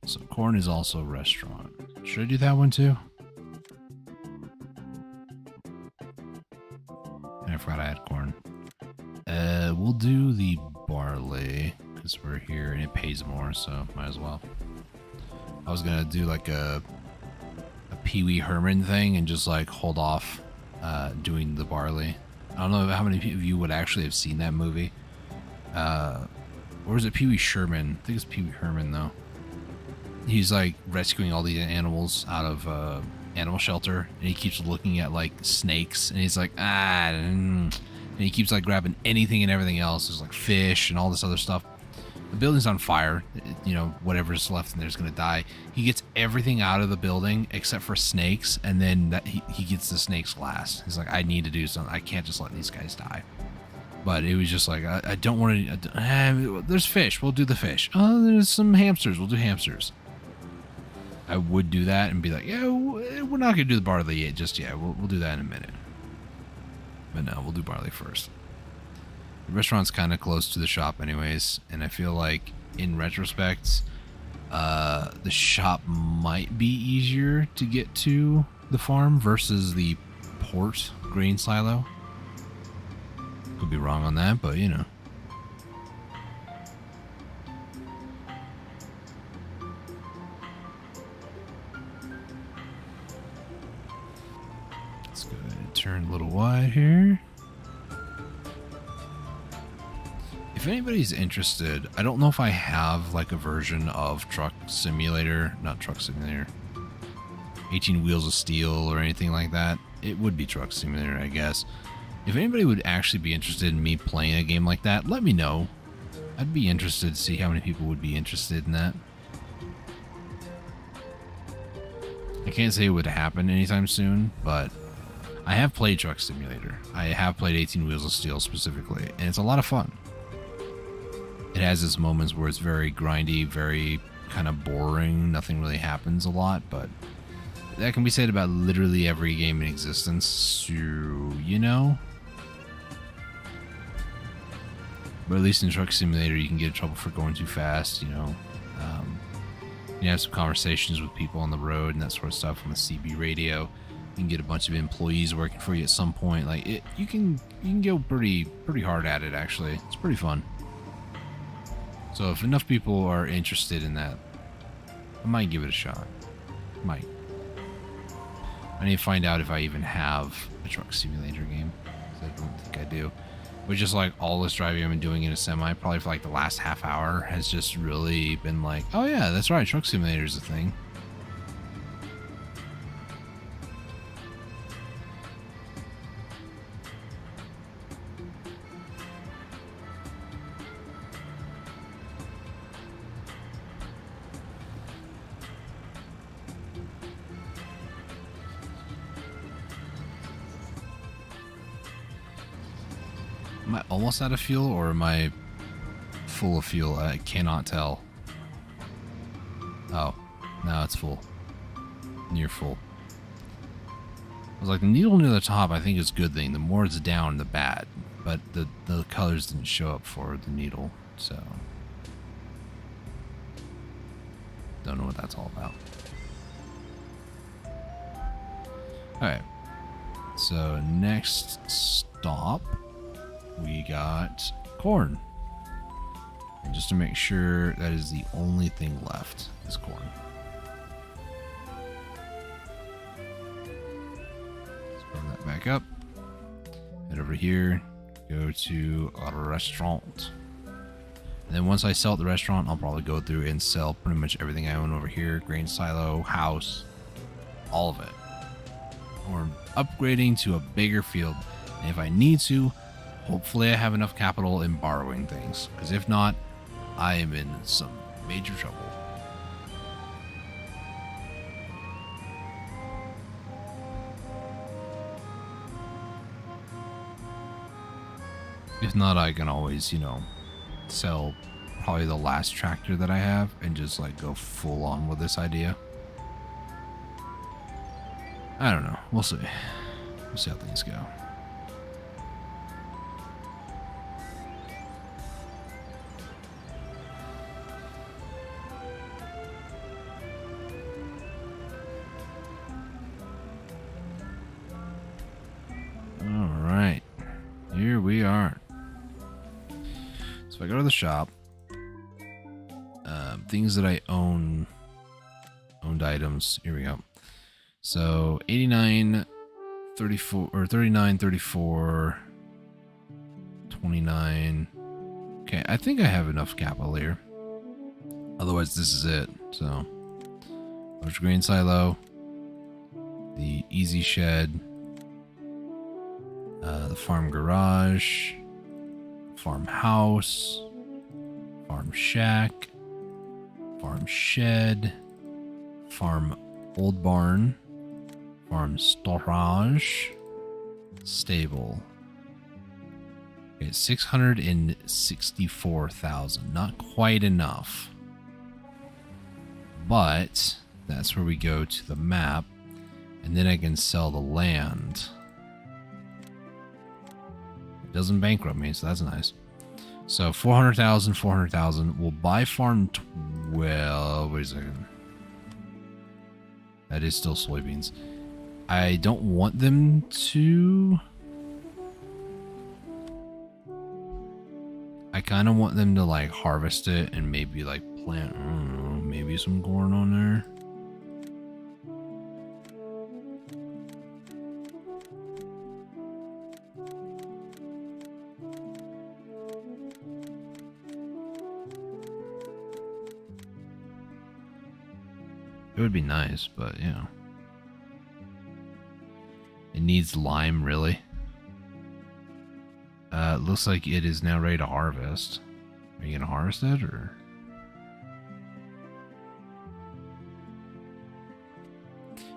So corn is also a restaurant. Should I do that one too? I forgot I had corn. We'll do the barley because we're here and it pays more, so might as well. I was gonna do like a Pee Wee Herman thing and just like hold off doing the barley. I don't know how many of you would actually have seen that movie. Or is it Pee Wee Sherman? I think it's Pee Wee Herman though. He's like rescuing all the animals out of animal shelter, and he keeps looking at like snakes, and he's like and he keeps like grabbing anything and everything else. There's like fish and all this other stuff. The building's on fire. You know, whatever's left in there's gonna die. He gets everything out of the building except for snakes, and then he gets the snakes last. He's like, I need to do something. I can't just let these guys die. But it was just like, I don't want to. There's fish. We'll do the fish. Oh, there's some hamsters. We'll do hamsters. I would do that and be like, yeah, we're not gonna do the barley yet, just yet. We'll do that in a minute. But no, we'll do barley first. The restaurant's kind of close to the shop, anyways, and I feel like in retrospect, the shop might be easier to get to the farm versus the port grain silo. Could be wrong on that, but you know. Let's go ahead and turn a little wide here. If anybody's interested, I don't know if I have like a version of Truck Simulator, not Truck Simulator, 18 Wheels of Steel or anything like that. It would be Truck Simulator, I guess. If anybody would actually be interested in me playing a game like that, let me know. I'd be interested to see how many people would be interested in that. I can't say it would happen anytime soon, but I have played Truck Simulator. I have played 18 Wheels of Steel specifically, and it's a lot of fun. It has its moments where it's very grindy, very kind of boring. Nothing really happens a lot, but that can be said about literally every game in existence. So, you know. But at least in Truck Simulator, you can get in trouble for going too fast, you know. You have some conversations with people on the road and that sort of stuff on the CB radio. You can get a bunch of employees working for you at some point. Like you can go pretty hard at it. Actually, it's pretty fun. So if enough people are interested in that, I might give it a shot. Might. I need to find out if I even have a Truck Simulator game. I don't think I do. But just like all this driving I've been doing in a semi, probably for like the last half hour, has just really been like, oh yeah, that's right, Truck Simulator is a thing. Am I almost out of fuel, or am I full of fuel? I cannot tell. Oh, now it's full. Near full. I was like, the needle near the top I think is a good thing. The more it's down, the bad. But the colors didn't show up for the needle, so don't know what that's all about. Alright. So next stop, we got corn. And just to make sure, that is the only thing left, is corn. Let's bring that back up. Head over here, go to a restaurant. And then once I sell at the restaurant, I'll probably go through and sell pretty much everything I own over here. Grain silo, house, all of it. Or upgrading to a bigger field. And if I need to, hopefully I have enough capital in borrowing things. Because if not, I am in some major trouble. If not, I can always, you know, sell probably the last tractor that I have and just like go full on with this idea. I don't know. We'll see. We'll see how things go. All right. Here we are. So if I go to the shop, things that I owned items. Here we go. So 89, 34, or 39, 34, 29. Okay, I think I have enough capital here. Otherwise, this is it. So, large grain silo, the easy shed, the farm garage, farmhouse, farm shack, farm shed, farm old barn, farm storage, stable. Okay, 664,000. Not quite enough. But That's where we go to the map. And then I can sell the land. It doesn't bankrupt me, so that's nice. So 400,000, 400,000. We'll buy farm 12. Wait a second. That is still soybeans. I don't want them to... I kind of want them to like harvest it and maybe like plant, I don't know, maybe some corn on there. It would be nice, but you know. It needs lime, really. Looks like it is now ready to harvest. Are you gonna harvest it, or?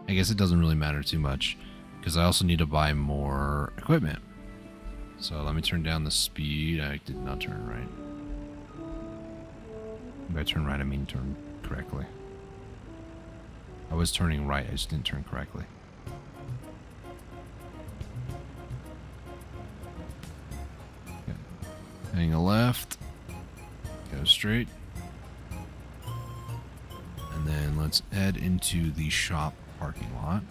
I guess it doesn't really matter too much, because I also need to buy more equipment. So let me turn down the speed. I did not turn right. By turn right, I mean turn correctly. I was turning right, I just didn't turn correctly. Okay. Hang a left. Go straight. And then let's head into the shop parking lot.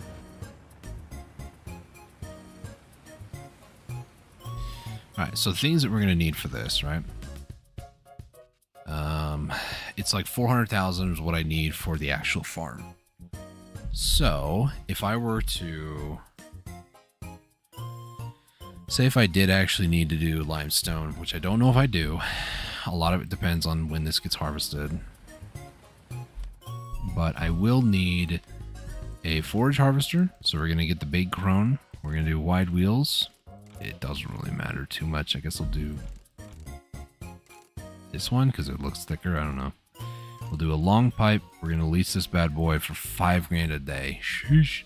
Alright, so things that we're going to need for this, right? It's like 400,000 is what I need for the actual farm. So, if I were to... Say if I did actually need to do limestone, which I don't know if I do. A lot of it depends on when this gets harvested. But I will need a forage harvester. So we're going to get the big crone. We're going to do wide wheels. It doesn't really matter too much. I guess I'll do this one because it looks thicker. I don't know. We'll do a long pipe. We're going to lease this bad boy for $5 grand a day. Sheesh.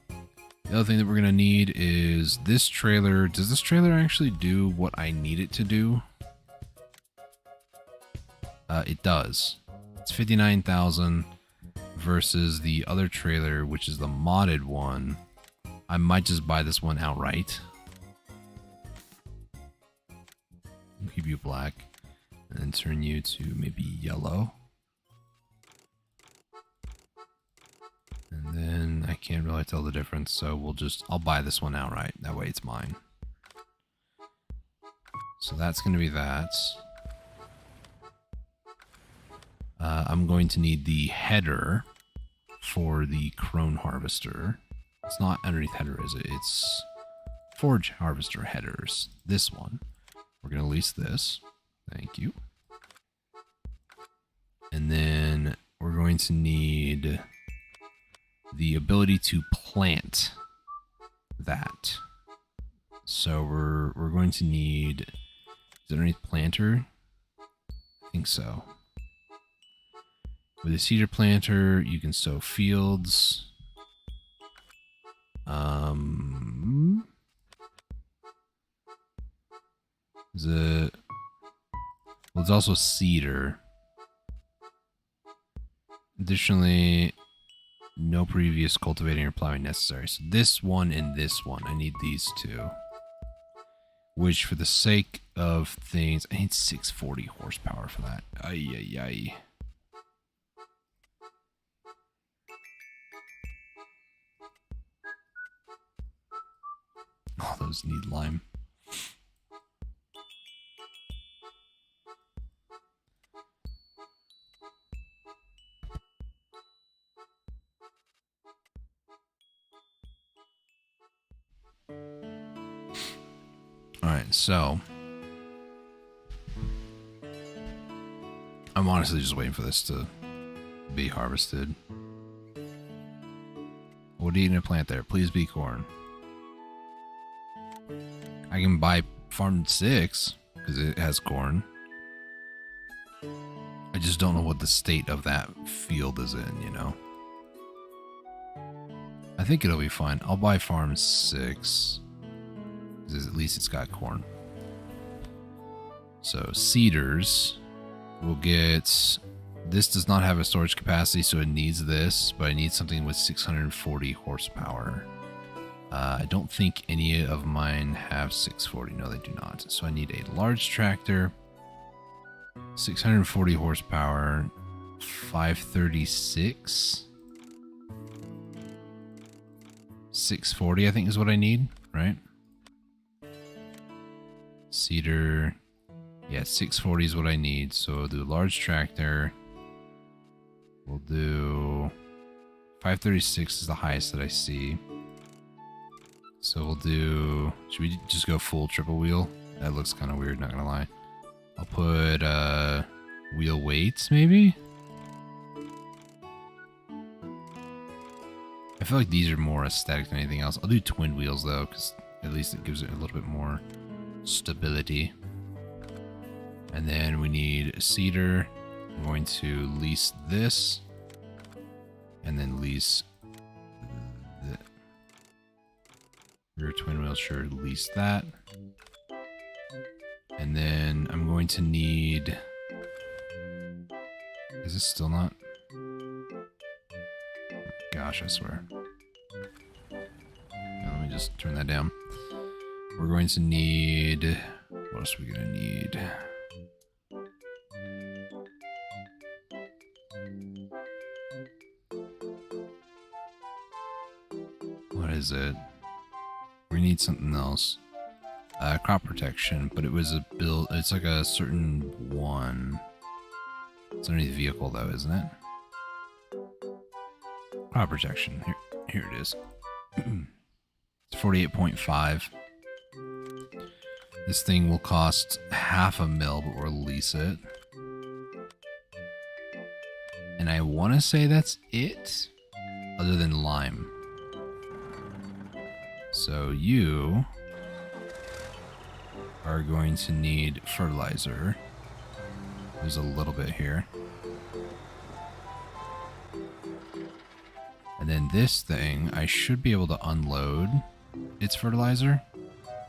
The other thing that we're going to need is this trailer. Does this trailer actually do what I need it to do? It does. It's 59,000 versus the other trailer, which is the modded one. I might just buy this one outright. I'll keep you black. And then turn you to maybe yellow. And then I can't really tell the difference, so I'll buy this one outright. That way it's mine. So that's going to be that. I'm going to need the header for the crone harvester. It's not underneath header, is it? It's forage harvester headers. This one. We're going to lease this. Thank you. And then we're going to need the ability to plant that. So we're going to need, is it underneath planter? I think so. With a seeder planter, you can sow fields. Well, it's also seeder. Additionally, no previous cultivating or plowing necessary. So this one and this one, I need these two. Which, for the sake of things, I need 640 horsepower for that. Ay, ay, ay. All those need lime. Alright, so I'm honestly just waiting for this to be harvested. What are you going to plant there? Please be corn. I can buy farm 6 because it has corn. I just don't know what the state of that field is in, you know? I think it'll be fine. I'll buy farm 6. Because at least it's got corn. So, cedars. We'll get This does not have a storage capacity, so it needs this, but I need something with 640 horsepower. I don't think any of mine have 640. No, they do not. So I need a large tractor, 640 horsepower, 536. 640, I think, is what I need, right? Cedar. Yeah, 640 is what I need. So we'll do a large tractor. We'll do 536 is the highest that I see. So we'll do, should we just go full triple wheel? That looks kind of weird, not gonna lie. I'll put wheel weights maybe? I feel like these are more aesthetic than anything else. I'll do twin wheels though, because at least it gives it a little bit more stability. And then we need a cedar. I'm going to lease this. And then lease the rear twin wheels, sure, lease that. And then I'm going to need... Is this still not? Gosh, I swear. Now, let me just turn that down. We're going to need... What else are we going to need? What is it? We need something else. Crop protection, but it was a build. It's like a certain one. It's underneath the vehicle though, isn't it? Crop protection. Here it is. It's 48.5. This thing will cost $500,000, but we'll lease it. And I want to say that's it, other than lime. So you are going to need fertilizer. There's a little bit here. And then this thing, I should be able to unload its fertilizer.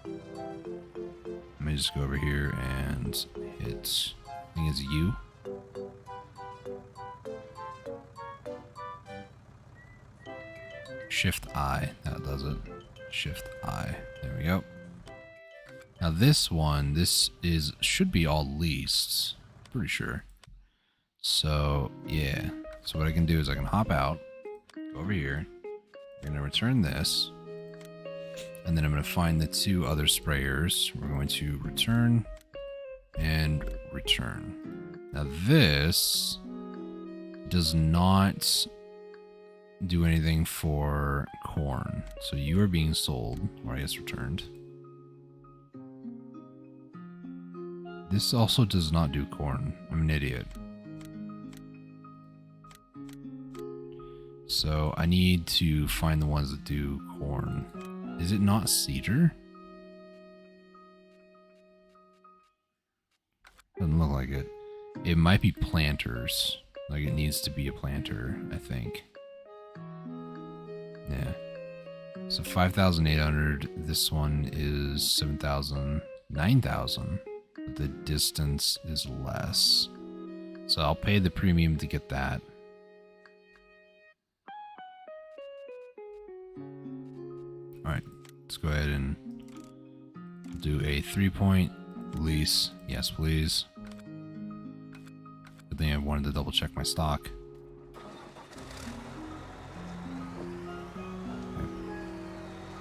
Let me just go over here and hit, I think it's U. Shift I, that does it. Shift I, there we go. Now this one, should be all leased, pretty sure. So yeah, so what I can do is I can hop out, go over here, I'm gonna return this, and then I'm gonna find the two other sprayers. We're going to return and return. Now this does not do anything for corn, so you are being sold, or I guess returned. This also does not do corn. I'm an idiot. So I need to find the ones that do corn. Is it not cedar? Doesn't look like it. It might be planters. Like it needs to be a planter, I think. Yeah. So 5,800. This one is 7,000, 9,000. But the distance is less. So I'll pay the premium to get that. Alright, let's go ahead and do a 3-point lease. Yes, please. Good thing I wanted to double check my stock. Okay.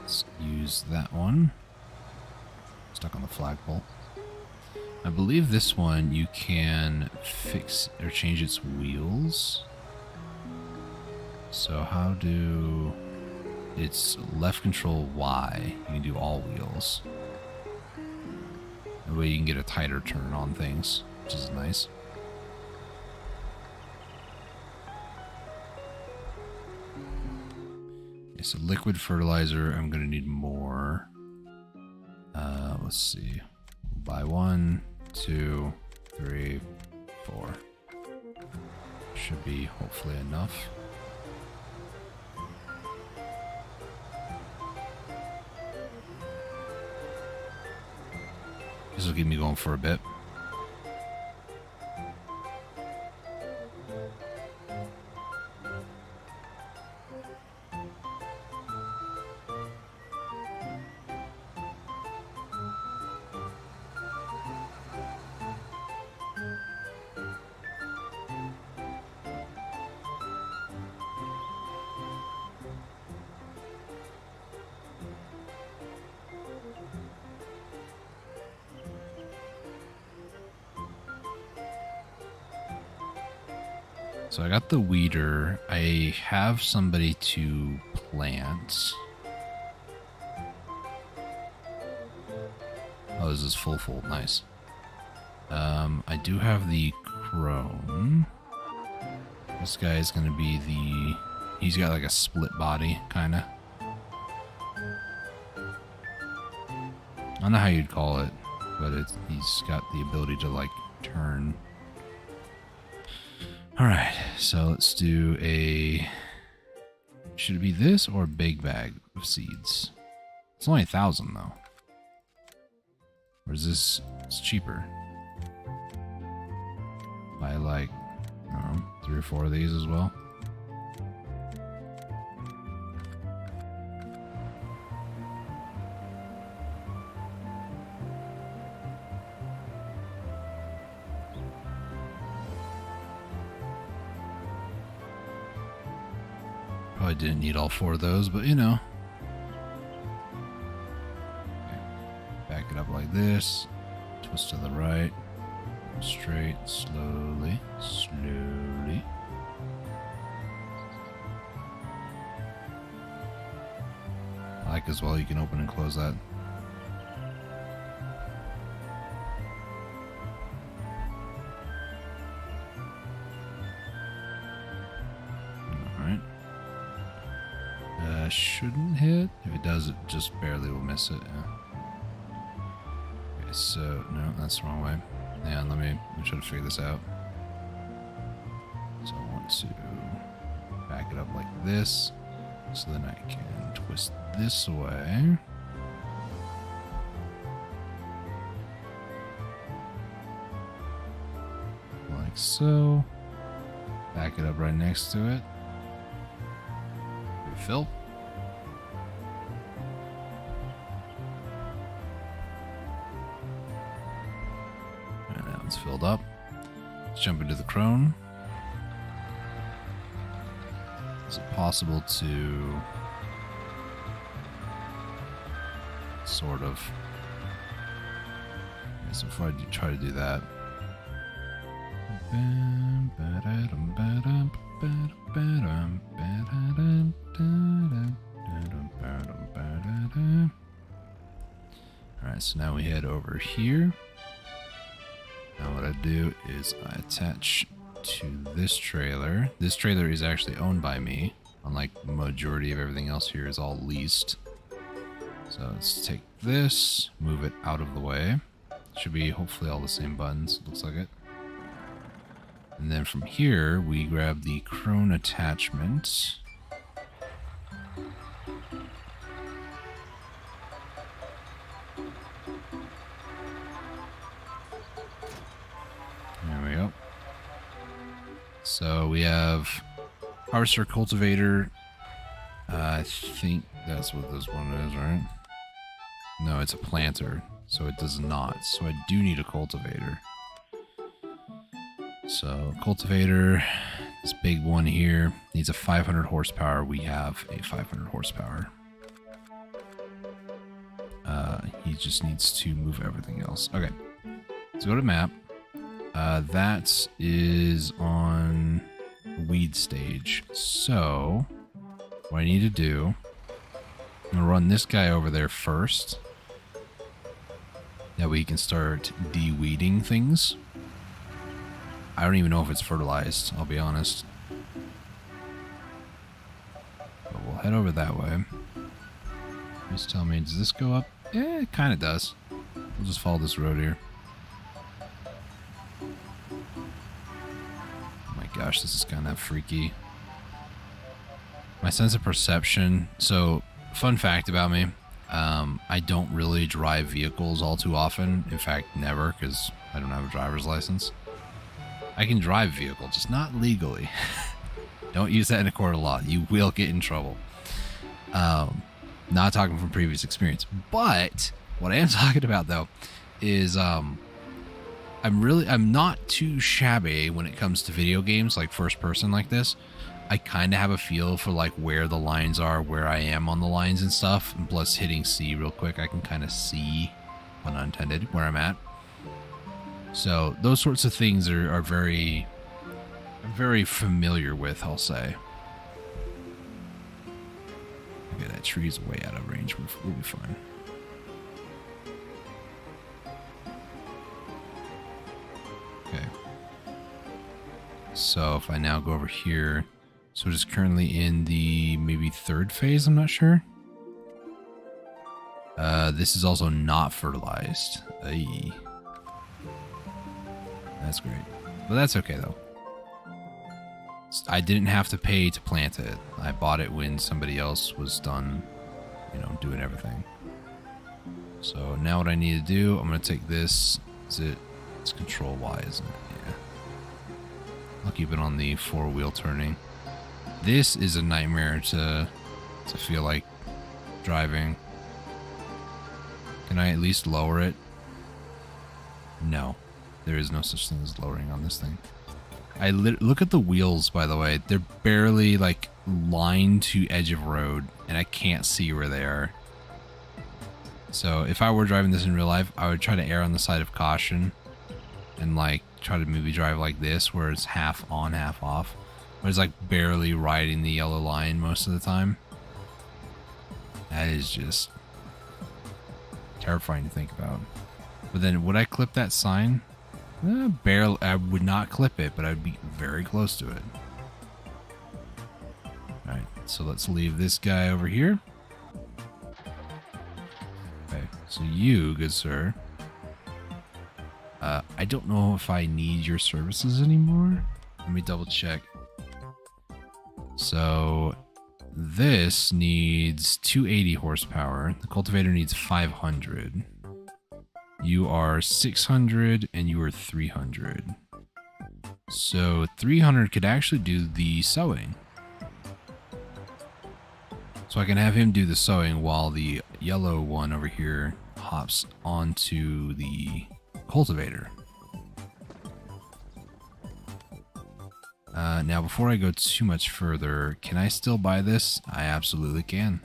Let's use that one. Stuck on the flagpole. I believe this one you can fix or change its wheels. So how do... It's left control Y. You can do all wheels. That way you can get a tighter turn on things, which is nice. Okay, so liquid fertilizer, I'm going to need more. Let's see. Buy 1, 2, 3, 4. Should be hopefully enough. This will keep me going for a bit. So I got the weeder. I have somebody to plant. Oh, this is full. Nice. I do have the crone. This guy is going to be the... He's got like a split body, kind of. I don't know how you'd call it, but he's got the ability to like turn. Alright, so let's do a... Should it be this or a big bag of seeds? It's only 1,000 though. Or is this... It's cheaper. Buy like, I don't know, 3 or 4 of these as well. Probably didn't need all 4 of those, but you know. Okay. Back it up like this. Twist to the right. Straight, slowly. I like as well, you can open and close that. Alright. Shouldn't hit. If it does, it just barely will miss it. Yeah. Okay, so, no, that's the wrong way. Hang on, let me try to figure this out. So I want to back it up like this, so then I can twist this away. Like so. Back it up right next to it. Refill. It's filled up. Let's jump into the crone. Is it possible to sort of... Okay, so before I try to do that... Alright, so now we head over here. Now what I do is I attach to this trailer. This trailer is actually owned by me, unlike the majority of everything else here is all leased. So let's take this, move it out of the way. Should be hopefully all the same buttons, looks like it. And then from here, we grab the crone attachment. There we go. So we have harvester, cultivator. I think that's what this one is, right? No, it's a planter, so it does not. So I do need a cultivator. So cultivator, this big one here, needs a 500 horsepower. We have a 500 horsepower. He just needs to move everything else. Okay, let's go to map. That is on weed stage. So what I need to do, I'm gonna run this guy over there first. That way he can start de-weeding things. I don't even know if it's fertilized, I'll be honest. But we'll head over that way. Just tell me, does this go up? Eh, it kind of does. We'll just follow this road here. Oh my gosh, this is kind of freaky. My sense of perception. So, fun fact about me. I don't really drive vehicles all too often. In fact, never, because I don't have a driver's license. I can drive a vehicle, just not legally. Don't use that in a court of law. You will get in trouble. Not talking from previous experience. But what I am talking about, though, is I'm not too shabby when it comes to video games, like first person like this. I kind of have a feel for like where the lines are, where I am on the lines and stuff. And plus hitting C real quick, I can kind of see, pun unintended, where I'm at. So those sorts of things are very, very familiar with, I'll say. Okay, that tree's way out of range. We'll be fine. Okay. So if I now go over here, so it is currently in the maybe 3rd phase, I'm not sure. This is also not fertilized. Ay. That's great. But that's okay though. I didn't have to pay to plant it. I bought it when somebody else was done, you know, doing everything. So now what I need to do, I'm going to take this. It's control Y, isn't it? Yeah. I'll keep it on the 4-wheel turning. This is a nightmare to feel like driving. Can I at least lower it? No. There is no such thing as lowering on this thing. Look at the wheels, by the way. They're barely like line to edge of road, and I can't see where they are. So if I were driving this in real life, I would try to err on the side of caution and like try to maybe drive like this, where it's half on, half off. But it's like barely riding the yellow line most of the time. That is just terrifying to think about. But then would I clip that sign? Barely. I would not clip it, but I'd be very close to it. Alright, so let's leave this guy over here. Okay, so you, good sir. I don't know if I need your services anymore. Let me double check. So this needs 280 horsepower. The cultivator needs 500. You are 600 and you are 300. So 300 could actually do the sowing. So I can have him do the sowing while the yellow one over here hops onto the cultivator. Now, before I go too much further, can I still buy this? I absolutely can.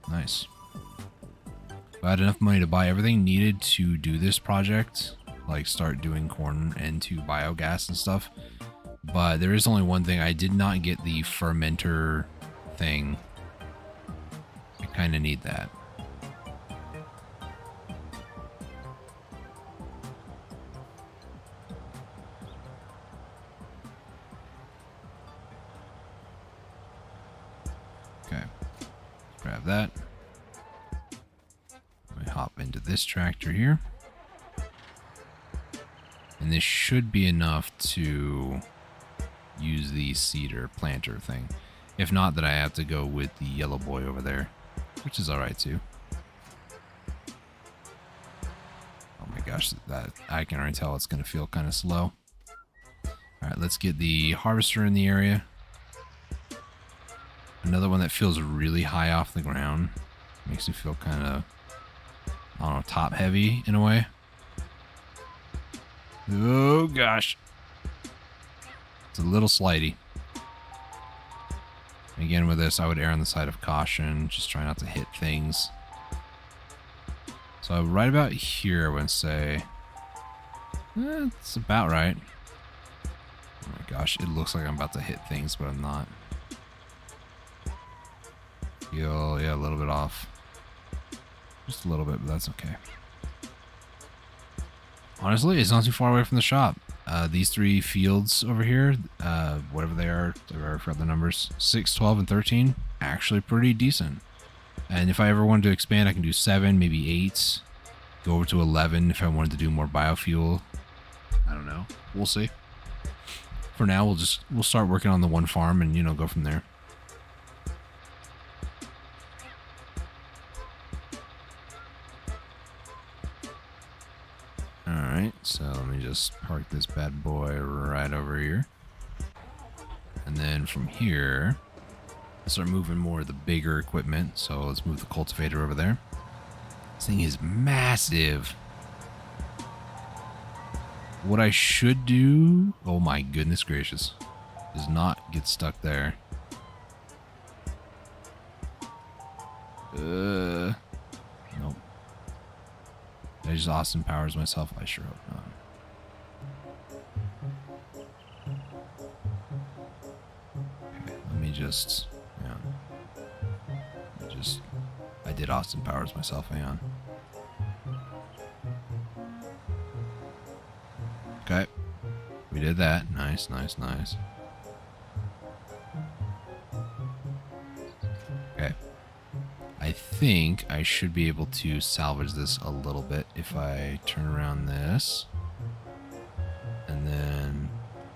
Nice. If I had enough money to buy everything needed to do this project, like start doing corn into biogas and stuff. But there is only one thing. I did not get the fermenter thing. I kind of need that. Okay. Grab that. Let me hop into this tractor here. And this should be enough to use the seeder planter thing. If not, then I have to go with the yellow boy over there, which is alright too. Oh my gosh, that I can already tell it's going to feel kind of slow. Alright, let's get the harvester in the area. Another one that feels really high off the ground. Makes me feel kind of, I don't know, top heavy in a way. Oh gosh. It's a little slidey. Again, with this, I would err on the side of caution. Just try not to hit things. So right about here, I would say, it's about right. Oh my gosh, it looks like I'm about to hit things, but I'm not. Feel, yeah, a little bit off. Just a little bit, but that's okay. Honestly, it's not too far away from the shop. These 3 fields over here, whatever they are, I forgot the numbers, 6, 12, and 13, actually pretty decent. And if I ever wanted to expand, I can do 7, maybe 8, go over to 11 if I wanted to do more biofuel. I don't know. We'll see. For now, we'll start working on the one farm and, you know, go from there. Alright, so let me just park this bad boy right over here. And then from here, I'll start moving more of the bigger equipment. So let's move the cultivator over there. This thing is massive. What I should do, oh my goodness gracious, is not get stuck there. Nope. Did I just Austin Powers myself? I sure hope not. just, I did Austin Powers myself, hang on. Okay. We did that. Nice, nice, nice. Okay. I think I should be able to salvage this a little bit if I turn around this. And then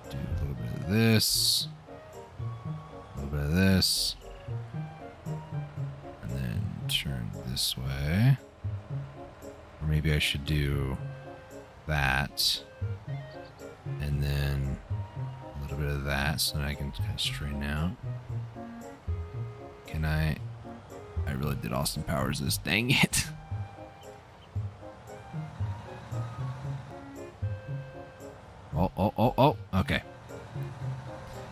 do a little bit of this. A little bit of this. And then turn this way. Or maybe I should do that. And then a little bit of that so that I can kind of straighten out. Can I really did Austin Powers this. Dang it. Oh. Okay.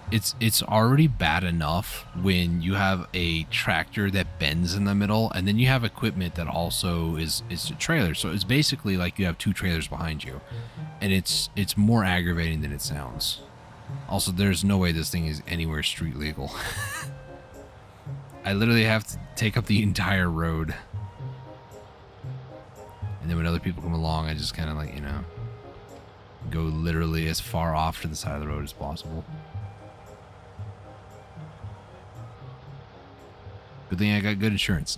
It's already bad enough when you have a tractor that bends in the middle, and then you have equipment that also is a trailer. So it's basically like you have two trailers behind you, and it's more aggravating than it sounds. Also, there's no way this thing is anywhere street legal. I literally have to take up the entire road, and then when other people come along, I just kind of like, you know, go literally as far off to the side of the road as possible. Good thing I got good insurance.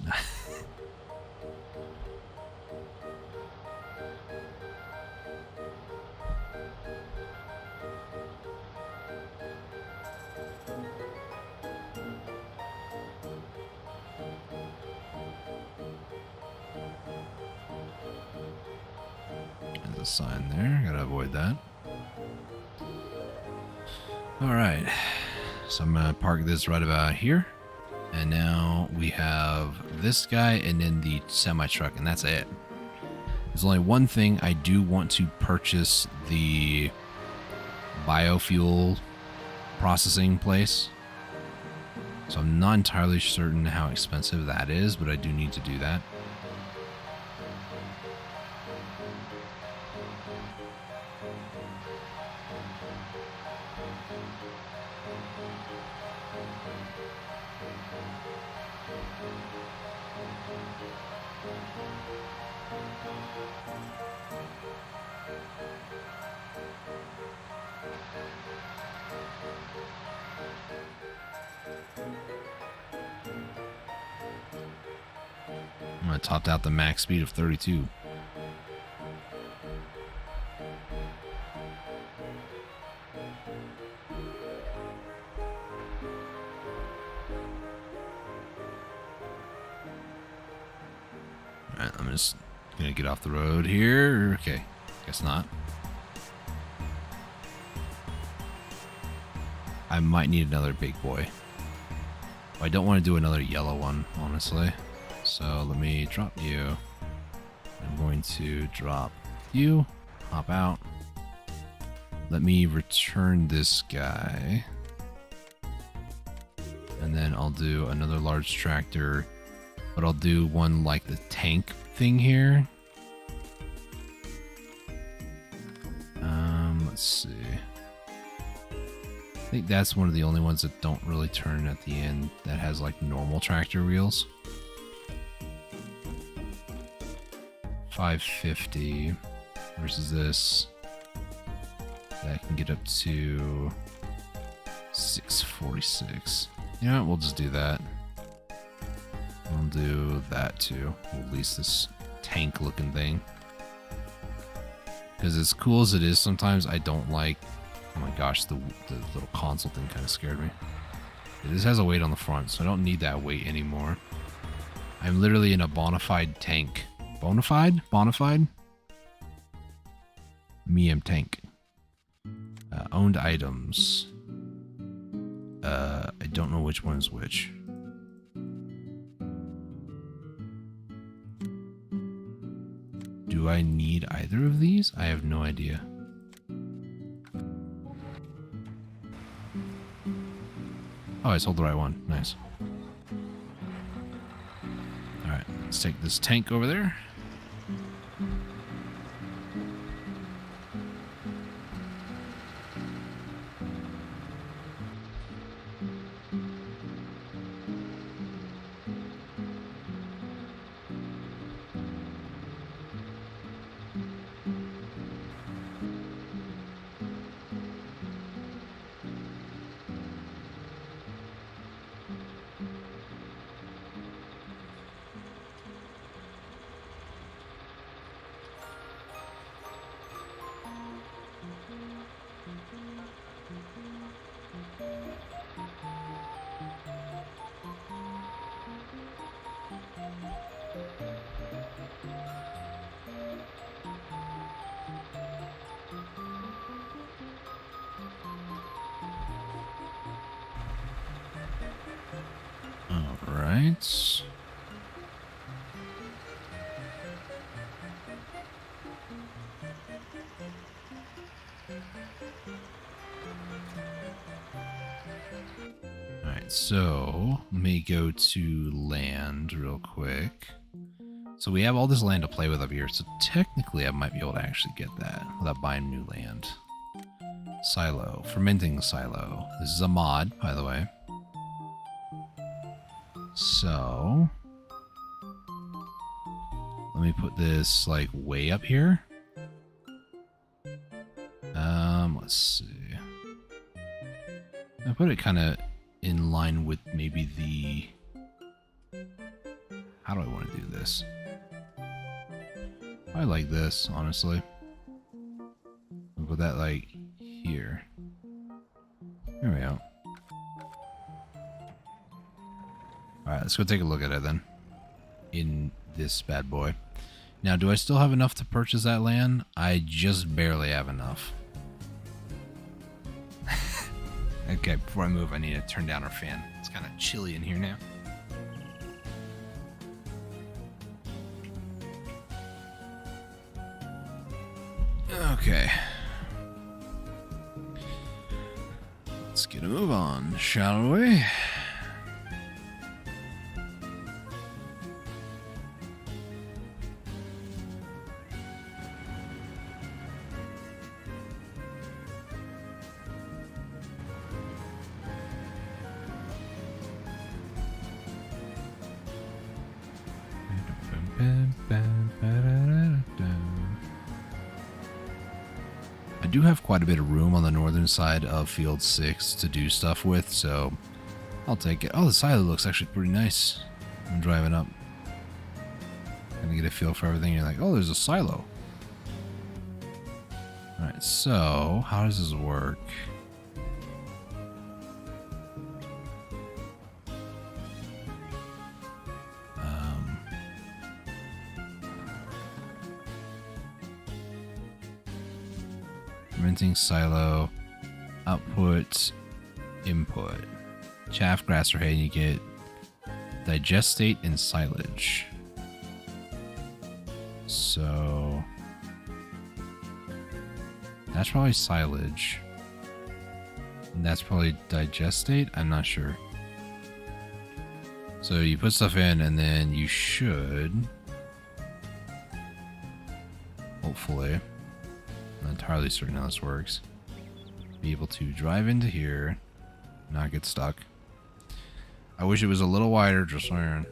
There's a sign there. Gotta avoid that. Alright. So I'm gonna park this right about here. And now we have this guy and then the semi-truck, and that's it. There's only one thing. I do want to purchase the biofuel processing place. So I'm not entirely certain how expensive that is, but I do need to do that. I'm going to top out the max speed of 32. Alright, I'm just going to get off the road here. Okay, guess not. I might need another big boy. I don't want to do another yellow one, honestly. So let me drop you. I'm going to drop you. Hop out. Let me return this guy. And then I'll do another large tractor. But I'll do one like the tank thing here. Let's see. I think that's one of the only ones that don't really turn at the end that has like normal tractor wheels. 550 versus this. That can get up to 646. You know what? We'll just do that. We'll do that too. We'll lease this tank looking thing. Because as cool as it is, sometimes I don't like. Oh my gosh, the little console thing kind of scared me. This has a weight on the front, so I don't need that weight anymore. I'm literally in a bona fide tank. Bona fide? Bona fide? Me am tank. Owned items. I don't know which one is which. Do I need either of these? I have no idea. Oh, I sold the right one. Nice. Alright, let's take this tank over there. right. Alright, so let me go to land real quick. So we have all this land to play with up here, so technically I might be able to actually get that without buying new land. Silo, fermenting silo. This is a mod, by the way. So let me put this like way up here. Let's see. I put it kind of in line with maybe the. How do I want to do this? I like this, honestly. I'll put that like here. There we go. Alright, let's go take a look at it then. In this bad boy. Now, do I still have enough to purchase that land? I just barely have enough. Okay, before I move, I need to turn down our fan. It's kind of chilly in here now. Okay. Let's get a move on, shall we? I do have quite a bit of room on the northern side of Field 6 to do stuff with, so I'll take it. Oh, the silo looks actually pretty nice. I'm driving up. Gonna get a feel for everything. You're like, oh, there's a silo. Alright, so how does this work? Fermenting silo, output, input. Chaff, grass, or hay, and you get digestate and silage. So that's probably silage. And that's probably digestate? I'm not sure. So you put stuff in and then you should, hopefully, I'm not entirely certain how this works, be able to drive into here, not get stuck. I wish it was a little wider, just saying.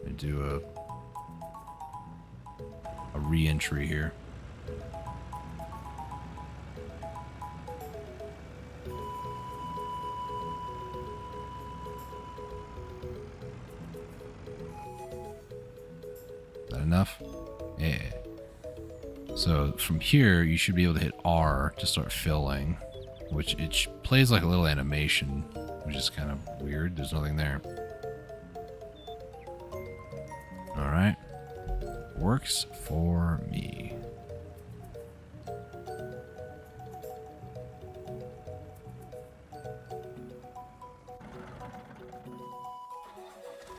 I do a re-entry here. Is that enough? Yeah. So from here, you should be able to hit R to start filling, which it plays like a little animation, which is kind of weird. There's nothing there. All right. Works for me.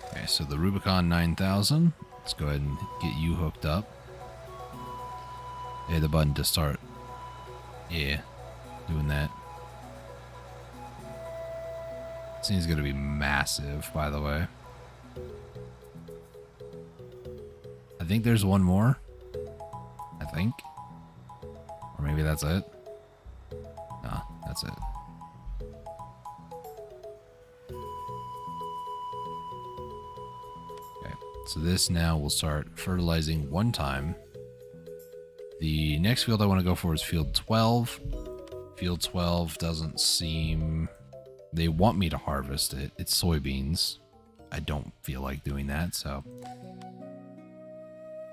Okay, so the Rubicon 9000. Let's go ahead and get you hooked up. Hit the button to start. Yeah, doing that. This thing's gonna be massive, by the way. I think there's one more. I think. Or maybe that's it. No, that's it. Okay, so this now will start fertilizing one time. The next field I want to go for is field 12. Field 12 doesn't seem... They want me to harvest it. It's soybeans. I don't feel like doing that, so...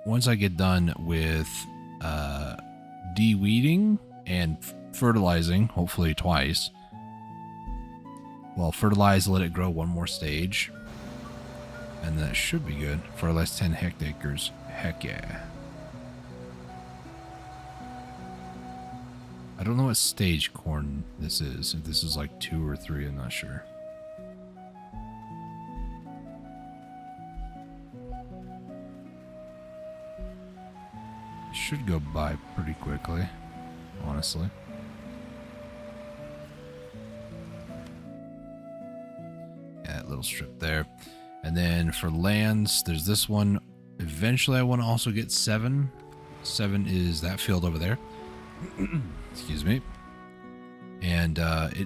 Once I get done with de-weeding and fertilizing, hopefully twice, well, fertilize, let it grow one more stage, and that should be good. Fertilize 10 hectares. Heck yeah. I don't know what stage corn this is. If this is like 2 or 3, I'm not sure. should go by pretty quickly, honestly. Yeah, that little strip there. And then for lands, there's this one. Eventually, I want to also get 7. 7 is that field over there. Excuse me. And I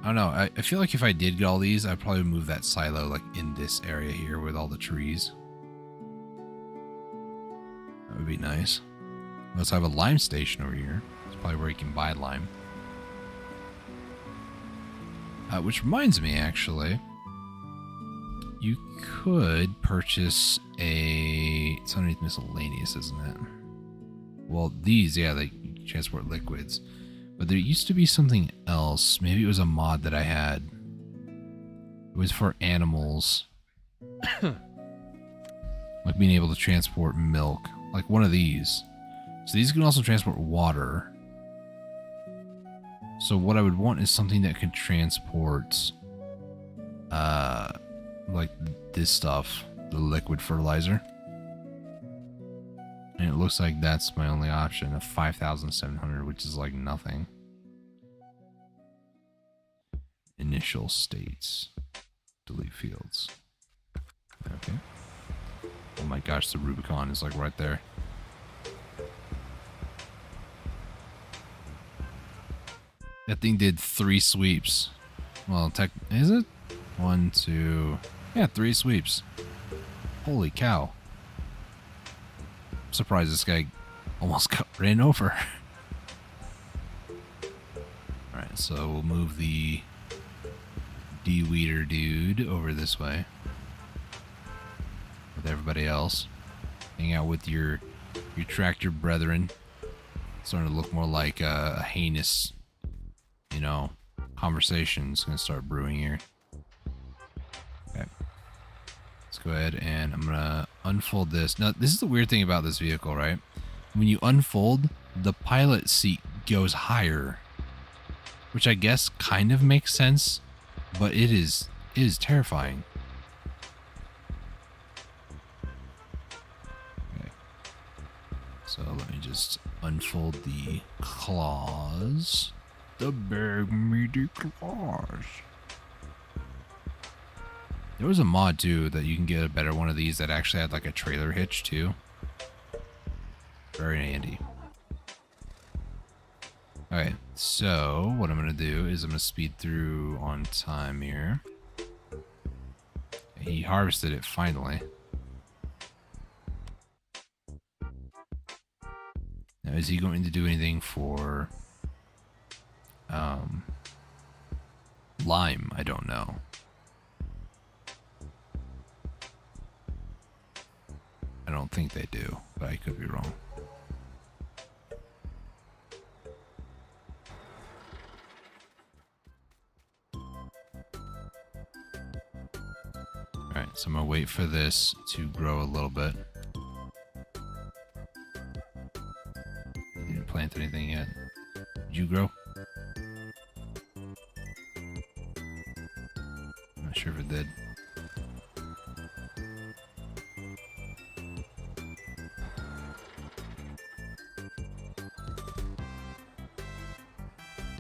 don't know. I feel like if I did get all these, I'd probably move that silo like in this area here with all the trees. That would be nice. We also have a lime station over here. It's probably where you can buy lime. Which reminds me, actually, you could purchase a... It's underneath miscellaneous, isn't it? Well, these, yeah, they transport liquids. But there used to be something else. Maybe it was a mod that I had. It was for animals. Like being able to transport milk. Like one of these. So these can also transport water. So what I would want is something that could transport like this stuff, the liquid fertilizer. And it looks like that's my only option of 5,700, which is like nothing. Initial states. Delete fields. Okay. Oh my gosh, the Rubicon is like right there. That thing did 3 sweeps. Well, is it? 1, 2... Yeah, 3 sweeps. Holy cow. I'm surprised this guy almost got ran over. Alright, so we'll move the de-weeder dude over this way. With everybody else. Hang out with your tractor brethren. Starting to look more like a heinous, you know, conversation's gonna start brewing here. Okay. Let's go ahead and I'm gonna unfold this. Now, this is the weird thing about this vehicle, right? When you unfold, the pilot seat goes higher. Which I guess kind of makes sense, but it is terrifying. Okay. So let me just unfold the claws. The big meaty claws. There was a mod too that you can get a better one of these that actually had like a trailer hitch too. Very handy. Alright, so what I'm going to do is I'm going to speed through on time here. He harvested it finally. Now, is he going to do anything for lime? I don't know. I don't think they do, but I could be wrong. Alright, so I'm going to wait for this to grow a little bit. Didn't plant anything yet. Did you grow? I'm not sure if it did.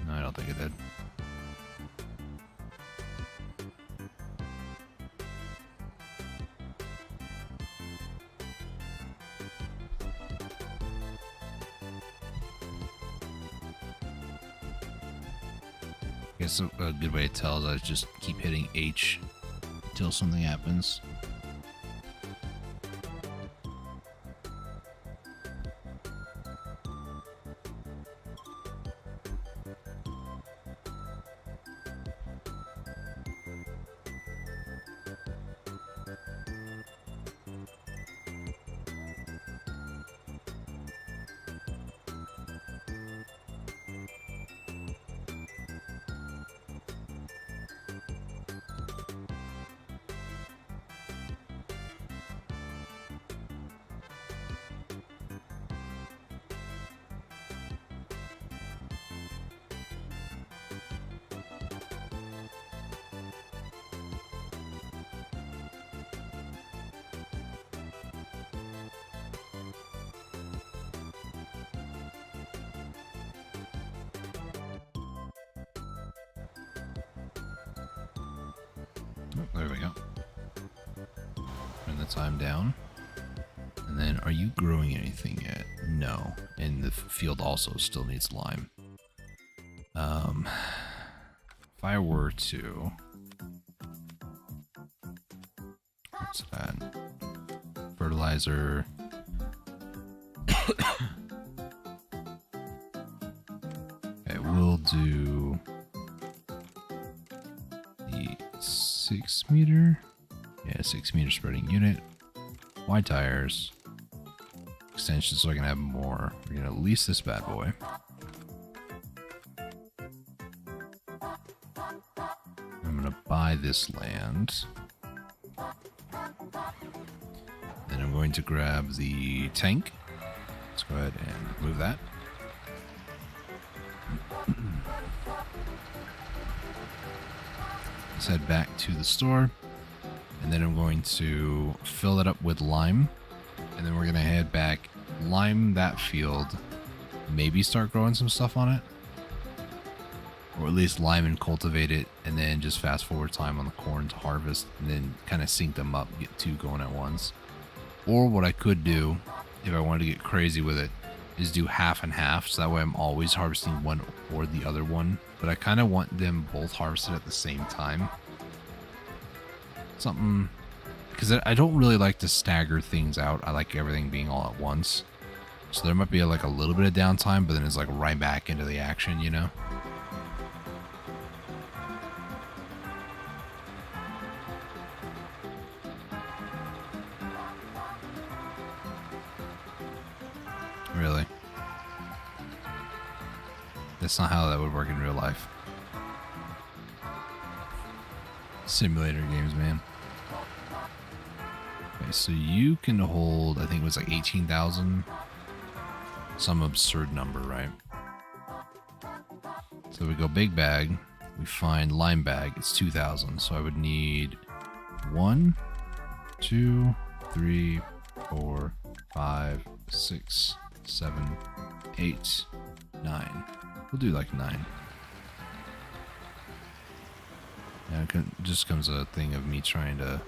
No, I don't think it did. I guess a good way to tell is I just keep hitting H until something happens. Oh, there we go. Turn the time down. And then, are you growing anything yet? No. And the field also still needs lime. If I were to... What's that? Fertilizer. Okay, we'll do the 6 meter. Yeah, 6 meter spreading unit. Wide tires. Extension so I can have more. We're gonna lease this bad boy. I'm gonna buy this land. Then I'm going to grab the tank. Let's go ahead and move that. Let's head back to the store. And then I'm going to fill it up with lime. And then we're going to head back, lime that field, maybe start growing some stuff on it. Or at least lime and cultivate it, and then just fast forward time on the corn to harvest, and then kind of sync them up, get two going at once. Or what I could do, if I wanted to get crazy with it, is do half and half, so that way I'm always harvesting one or the other one. But I kind of want them both harvested at the same time. Something, because I don't really like to stagger things out. I like everything being all at once. So there might be like a little bit of downtime, but then it's like right back into the action, you know? Really? That's not how that would work in real life. Simulator games, man. Okay, so you can hold, I think it was like 18,000. Some absurd number, right? So we go big bag. We find lime bag. It's 2,000. So I would need 1, 2, 3, 4, 5, 6, 7, 8, 9. We'll do like 9. Yeah, it just comes a thing of me trying to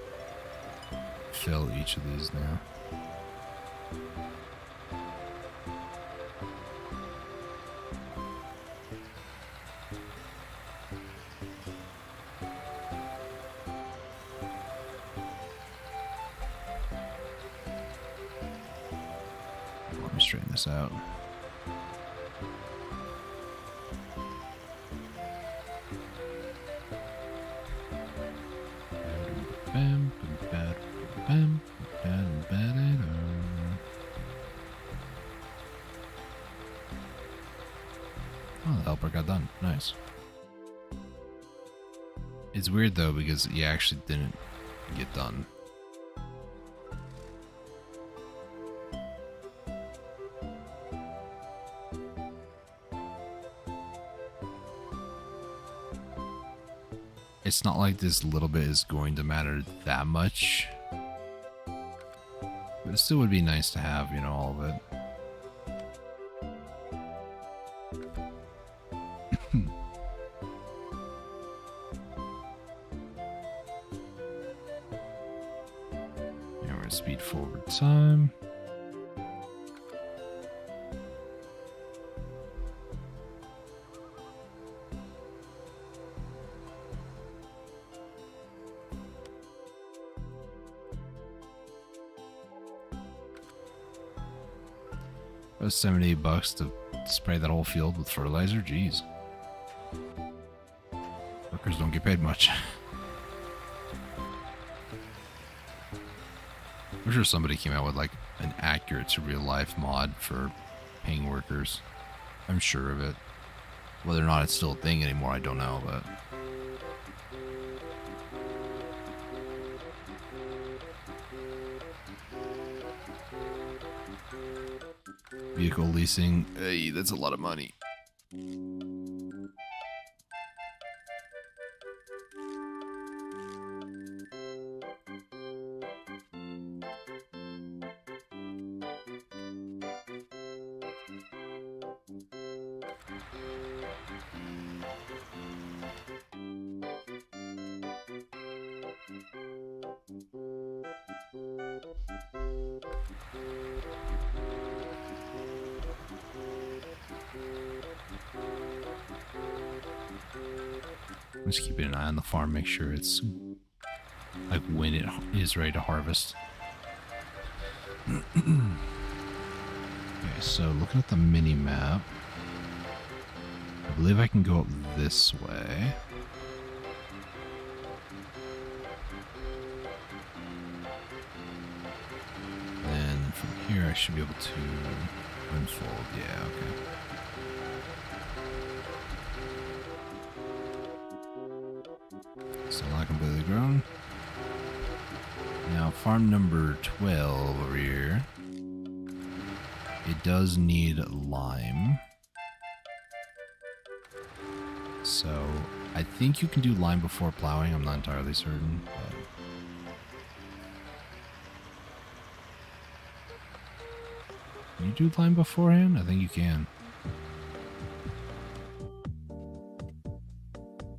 fill each of these now. Let me straighten this out. Oh, the helper got done. Nice. It's weird though because he actually didn't get done. It's not like this little bit is going to matter that much. But it still would be nice to have, you know, all of it. Yeah, we're gonna speed forward time. That was $78 to spray that whole field with fertilizer. Jeez. Workers don't get paid much. I'm sure somebody came out with like an accurate to real life mod for paying workers. I'm sure of it. Whether or not it's still a thing anymore, I don't know, but... Vehicle leasing, hey, that's a lot of money. Just keeping an eye on the farm, make sure it's like when it is ready to harvest. Okay, so looking at the mini map, I believe I can go up this way. And from here I should be able to unfold. Yeah, okay. Still not completely grown. Now, farm number 12 over here. It does need lime. So, I think you can do lime before plowing. I'm not entirely certain. But... Can you do lime beforehand? I think you can.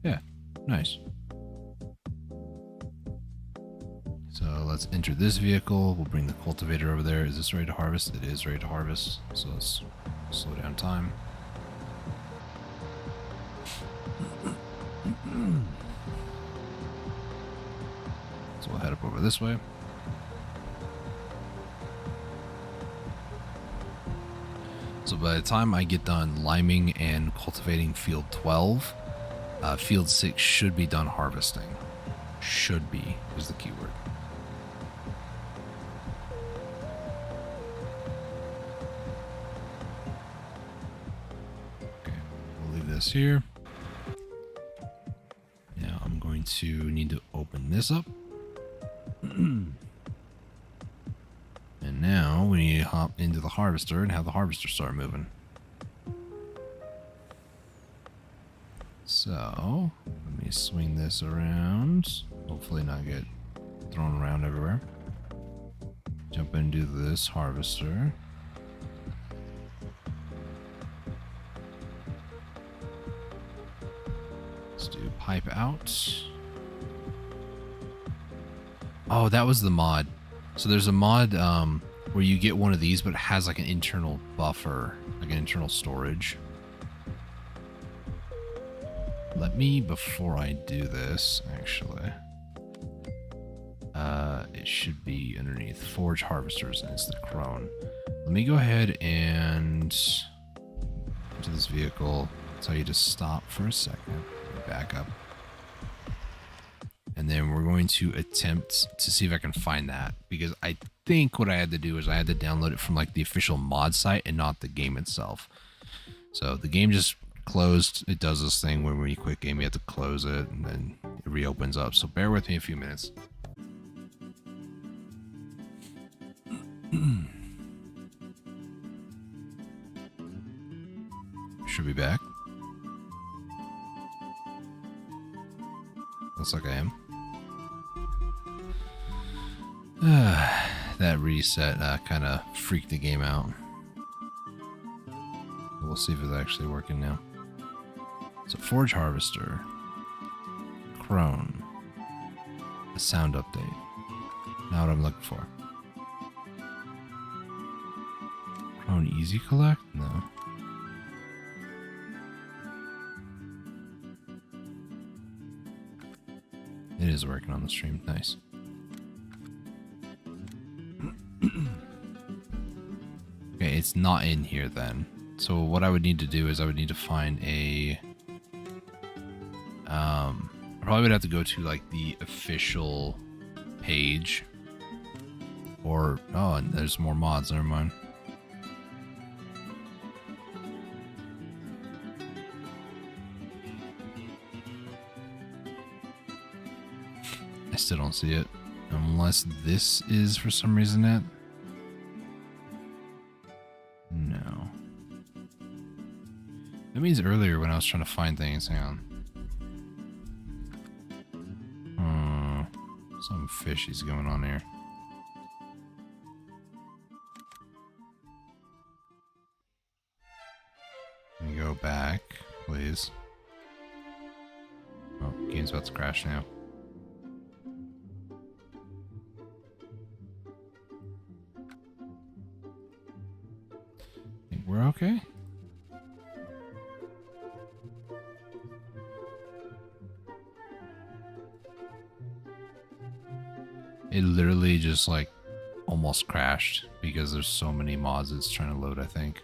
Yeah, nice. So let's enter this vehicle. We'll bring the cultivator over there. Is this ready to harvest? It is ready to harvest. So let's slow down time. So we'll head up over this way. So by the time I get done liming and cultivating field 12, field 6 should be done harvesting. Should be is the keyword. Okay, we'll leave this here. Now I'm going to need to open this up. And now we need to hop into the harvester and have the harvester start moving. So, let me swing this around. Hopefully not get thrown around everywhere. Jump into this harvester. Let's do pipe out. Oh, that was the mod. So there's a mod where you get one of these, but it has like an internal buffer, like an internal storage. Let me, before I do this, actually, it should be underneath Forge Harvesters, and it's the Crone. Let me go ahead and into this vehicle. Tell you to stop for a second. Back up. And then we're going to attempt to see if I can find that, because I think what I had to do is I had to download it from like the official mod site and not the game itself. So the game just closed. It does this thing when you quit game, you have to close it and then it reopens up. So bear with me a few minutes. Should be back. Looks like I am. That reset kind of freaked the game out. We'll see if it's actually working now. So Forge Harvester, Crone, a sound update. Now what I'm looking for. Crone Easy Collect? No. It is working on the stream. Nice. Okay, it's not in here then. So what I would need to do is I would need to find a... I probably would have to go to like the official page. Or... Oh, and there's more mods. Never mind. I still don't see it. Unless this is for some reason it. No. That means earlier when I was trying to find things, hang on. Some fishy's going on here. Let me go back, please. Oh, game's about to crash now. Think we're okay? It literally just like almost crashed because there's so many mods it's trying to load, I think.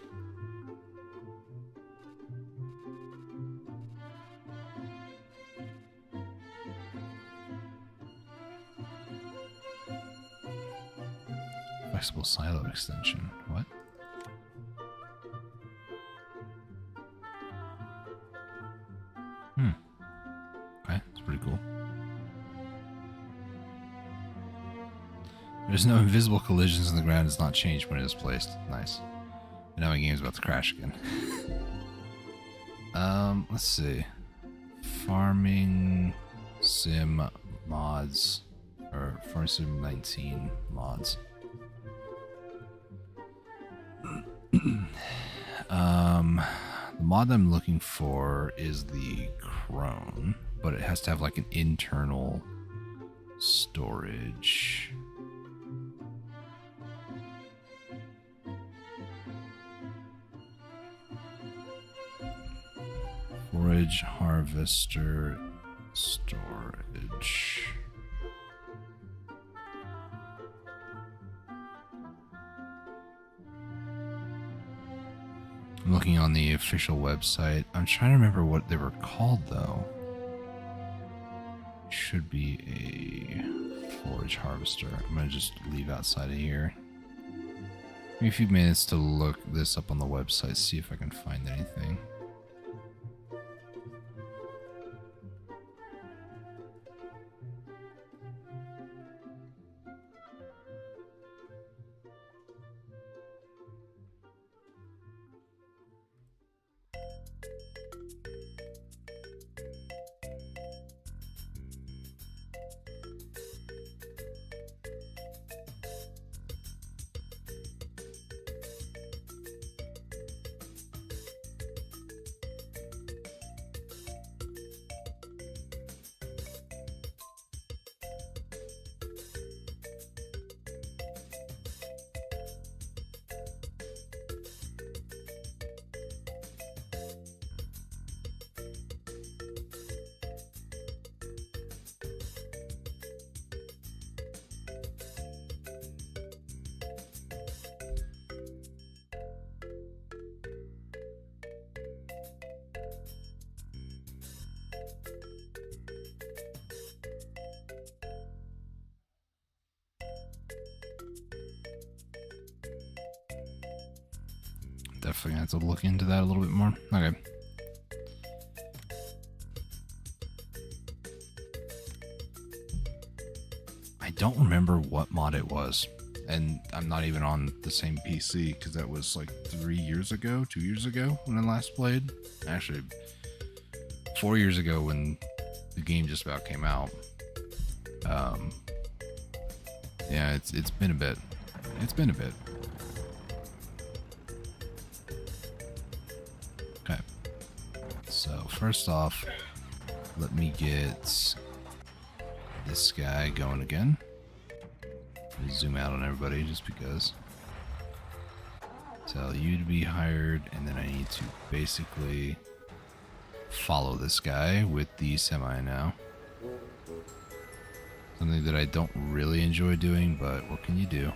Flexible silo extension. What? Okay, that's pretty cool. There's no invisible collisions in the ground. It's not changed when it is placed. Nice. And now my game's about to crash again. Let's see. Farming Sim mods. Or Farming Sim 19 mods. The mod I'm looking for is the Crone, but it has to have like an internal storage. Forage harvester storage. I'm looking on the official website. I'm trying to remember what they were called though. It should be a forage harvester. I'm gonna just leave outside of here. Give me a few minutes to look this up on the website, see if I can find anything. Definitely have to look into that a little bit more. Okay. I don't remember what mod it was. And I'm not even on the same PC because that was like 3 years ago, 2 years ago when I last played. Actually, 4 years ago when the game just about came out. Yeah, it's been a bit. It's been a bit. Okay. So first off, let me get this guy going again. Let me zoom out on everybody just because. Tell you to be hired, and then I need to basically follow this guy with the semi now. Something that I don't really enjoy doing, but what can you do?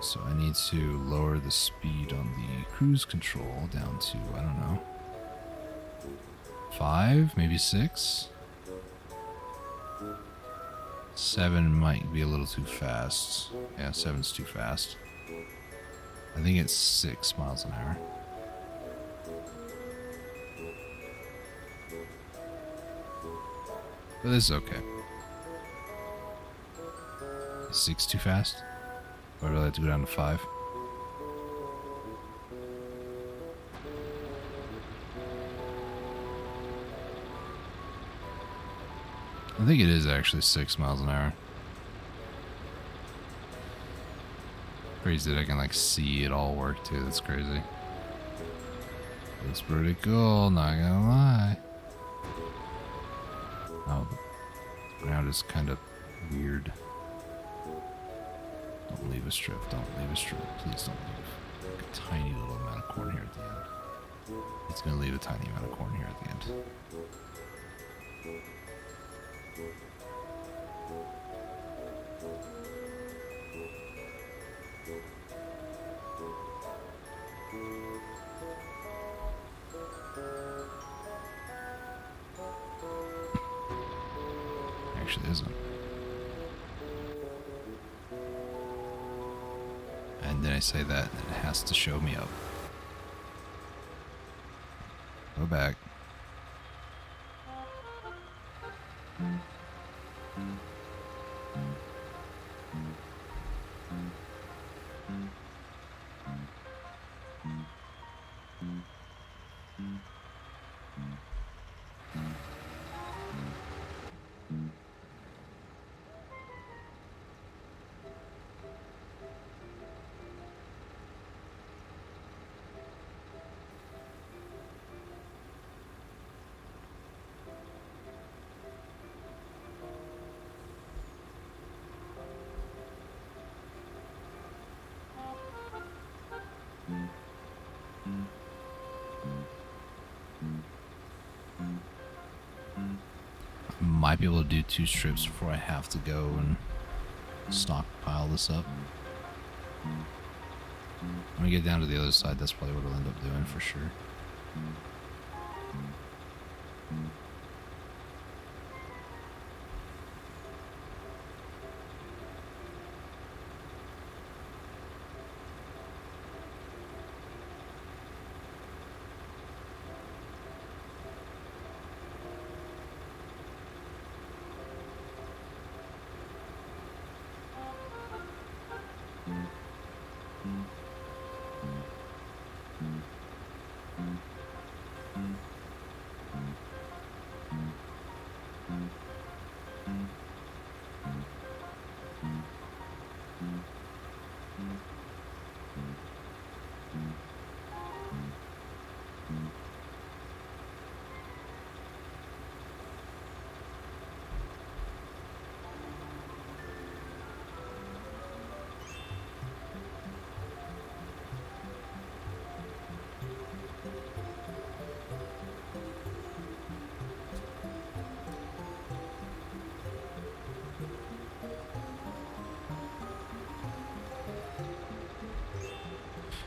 So I need to lower the speed on the cruise control down to, I don't know, 5, maybe 6? 7 might be a little too fast. Yeah, 7's too fast. I think it's 6 miles an hour. But this is okay. Is 6 too fast? Or do I have to go down to 5? I think it is actually 6 miles an hour. Crazy that I can like see it all work too. That's crazy. It's pretty cool, not gonna lie. Oh, the ground is kind of weird. Don't leave a strip. Don't leave a strip. Please don't leave. Like a tiny little amount of corn here at the end. It's going to leave a tiny amount of corn here at the end. Actually isn't. And then I say that, and it has to show me up. Go back. Might be able to do 2 strips before I have to go and stockpile this up. When we get down to the other side, that's probably what I'll end up doing for sure.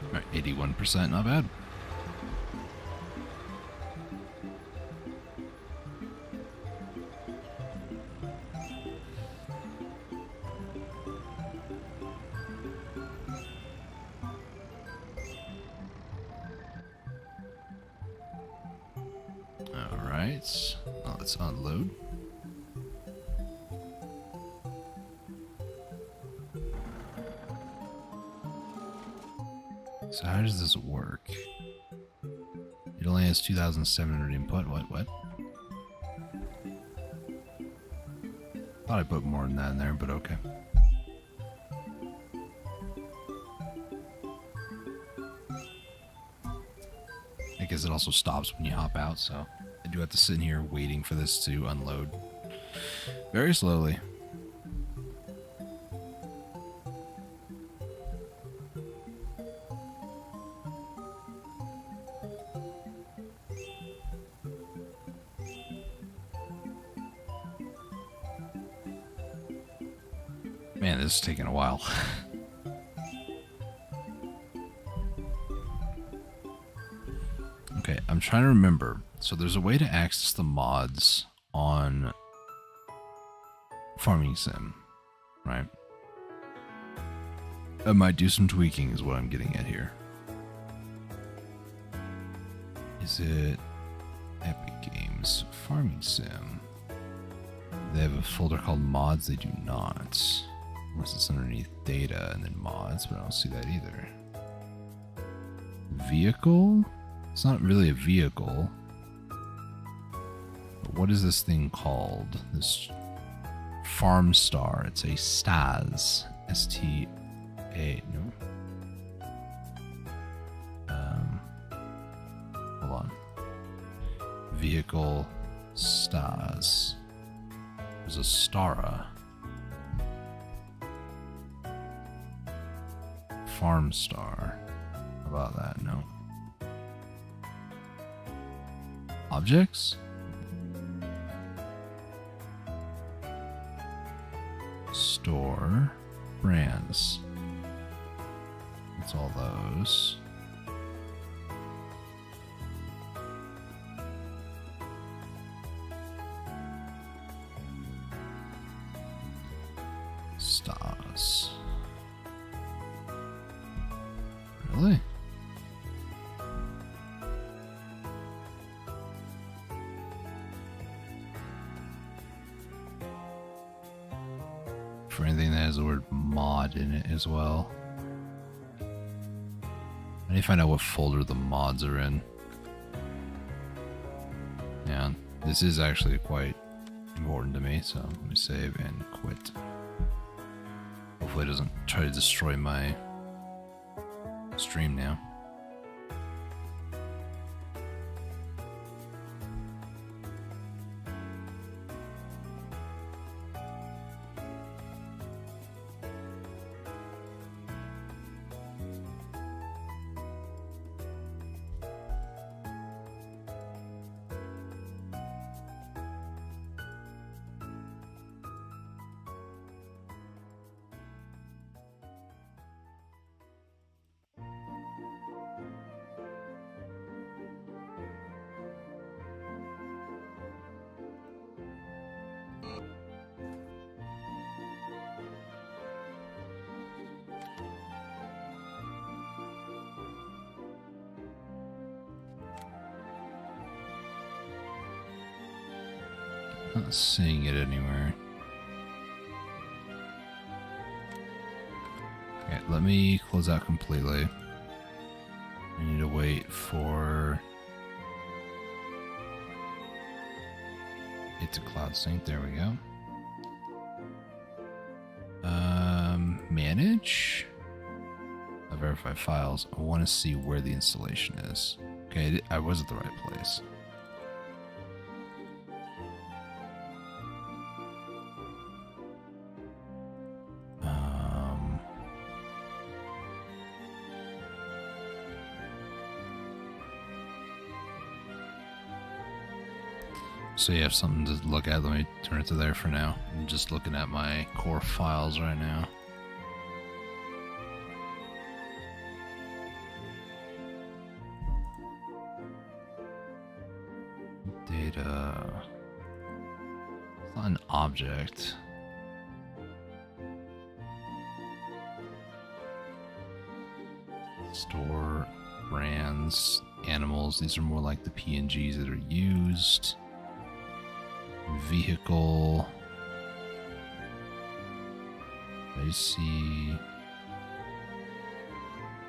Alright, 81%, not bad. Alright, now let's unload. So how does this work? It only has 2,700 input. What? Thought I put more than that in there, but okay. I guess it also stops when you hop out, so I do have to sit in here waiting for this to unload very slowly. Man, this is taking a while. Okay, I'm trying to remember. So there's a way to access the mods on Farming Sim, right? I might do some tweaking is what I'm getting at here. Is it Epic Games Farming Sim? They have a folder called mods. They do not. Unless it's underneath data and then mods, but I don't see that either. Vehicle? It's not really a vehicle. But what is this thing called? This Farm Star. It's a STAS. S-T-A. No. Hold on. Vehicle STAS. There's a Stara. Farm Star. How about that? No. Objects? Store brands. That's all those. Stars. Really? For anything that has the word mod in it as well. I need to find out what folder the mods are in. Yeah, this is actually quite important to me, so let me save and quit. Hopefully it doesn't try to destroy my stream now. Not seeing it anywhere. Okay, let me close out completely. I need to wait for it to cloud sync. There we go. Manage. Verify files. I want to see where the installation is. Okay, I was at the right place. So you have something to look at. Let me turn it to there for now. I'm just looking at my core files right now. Data. It's not an object. Store brands, animals. These are more like the PNGs that are used. Vehicle. I see.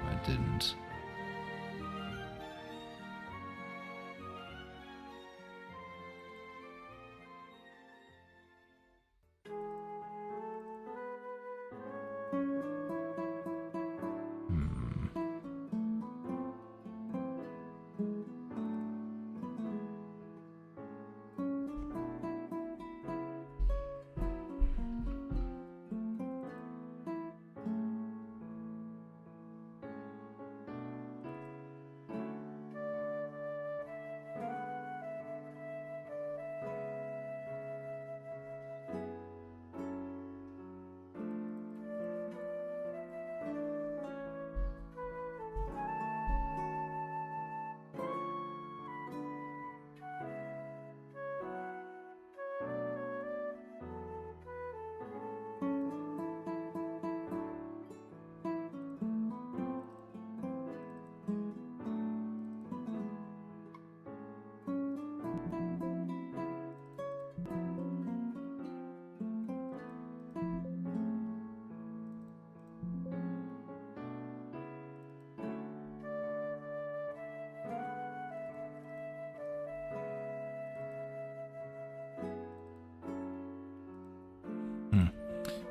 I didn't.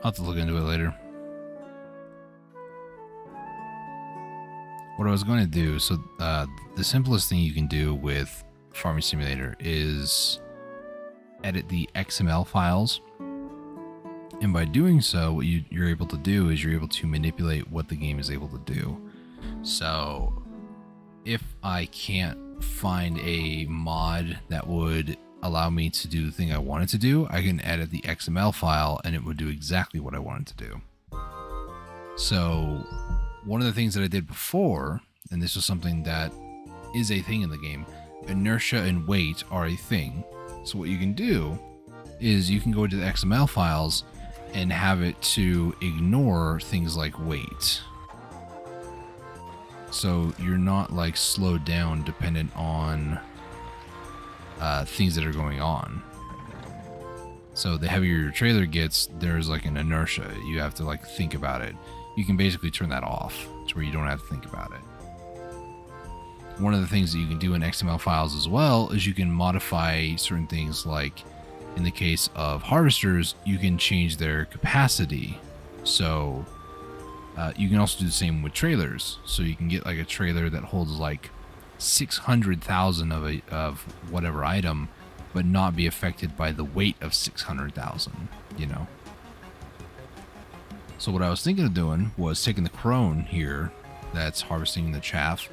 I'll have to look into it later. What I was going to do, so the simplest thing you can do with Farming Simulator is edit the XML files. And by doing so, what you're able to do is you're able to manipulate what the game is able to do. So if I can't find a mod that would allow me to do the thing I wanted to do, I can edit the XML file and it would do exactly what I wanted to do. So one of the things that I did before, and this was something that is a thing in the game, inertia and weight are a thing. So what you can do is you can go into the XML files and have it to ignore things like weight. So you're not like slowed down dependent on things that are going on. So the heavier your trailer gets, there's like an inertia. You have to like think about it. You can basically turn that off to where you don't have to think about it. One of the things that you can do in XML files as well is you can modify certain things, like in the case of harvesters, you can change their capacity. So you can also do the same with trailers. So you can get like a trailer that holds like 600,000 of whatever item, but not be affected by the weight of 600,000, you know? So what I was thinking of doing was taking the crone here that's harvesting the chaff,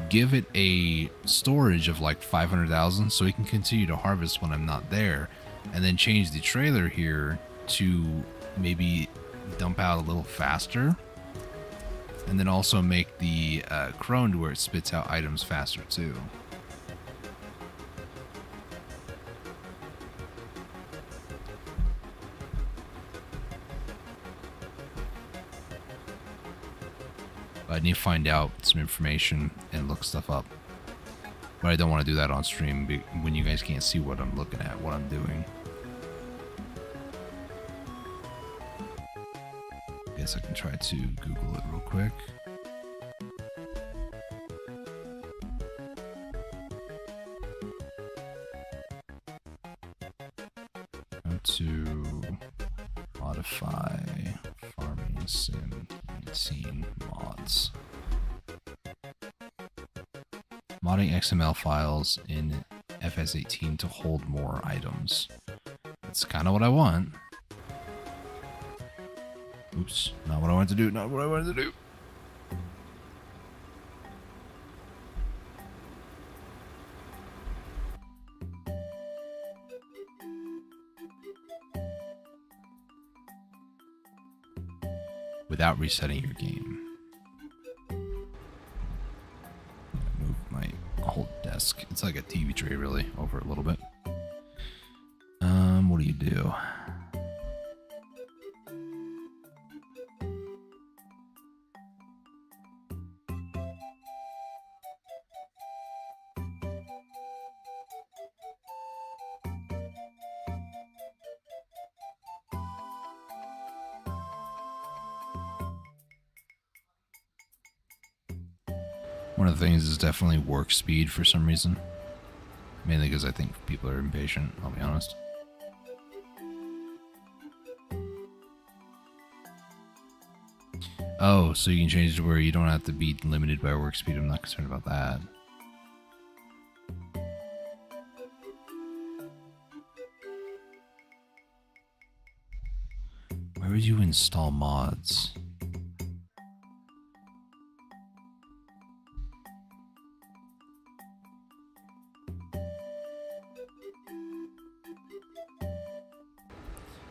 give it a storage of like 500,000 so it can continue to harvest when I'm not there, and then change the trailer here to maybe dump out a little faster, and then also make the crone to where it spits out items faster too. But I need to find out some information and look stuff up. But I don't want to do that on stream when you guys can't see what I'm looking at, what I'm doing. Guess I can try to Google it real quick. How to modify Farming Sim 19 mods. Modding XML files in FS18 to hold more items. That's kind of what I want. Oops, not what I wanted to do, not what I wanted to do. Without resetting your game. Move my whole desk. It's like a TV tray, really, over a little bit. What do you do? One of the things is definitely work speed for some reason. Mainly because I think people are impatient, I'll be honest. Oh, so you can change it to where you don't have to be limited by work speed. I'm not concerned about that. Where would you install mods?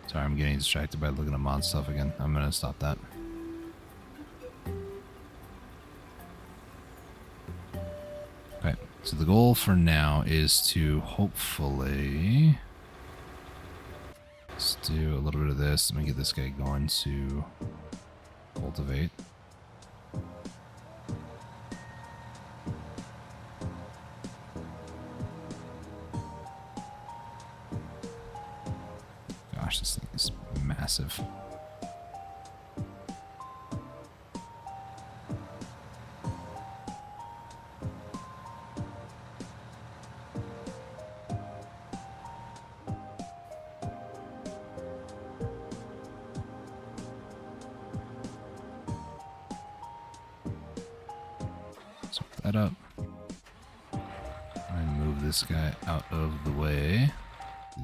Sorry, I'm getting distracted by looking at mod stuff again. I'm gonna stop that. Okay, so the goal for now is to hopefully... Let's do a little bit of this. Let me get this guy going to cultivate. Gosh, this thing is massive. Sort that up. And move this guy out of the way.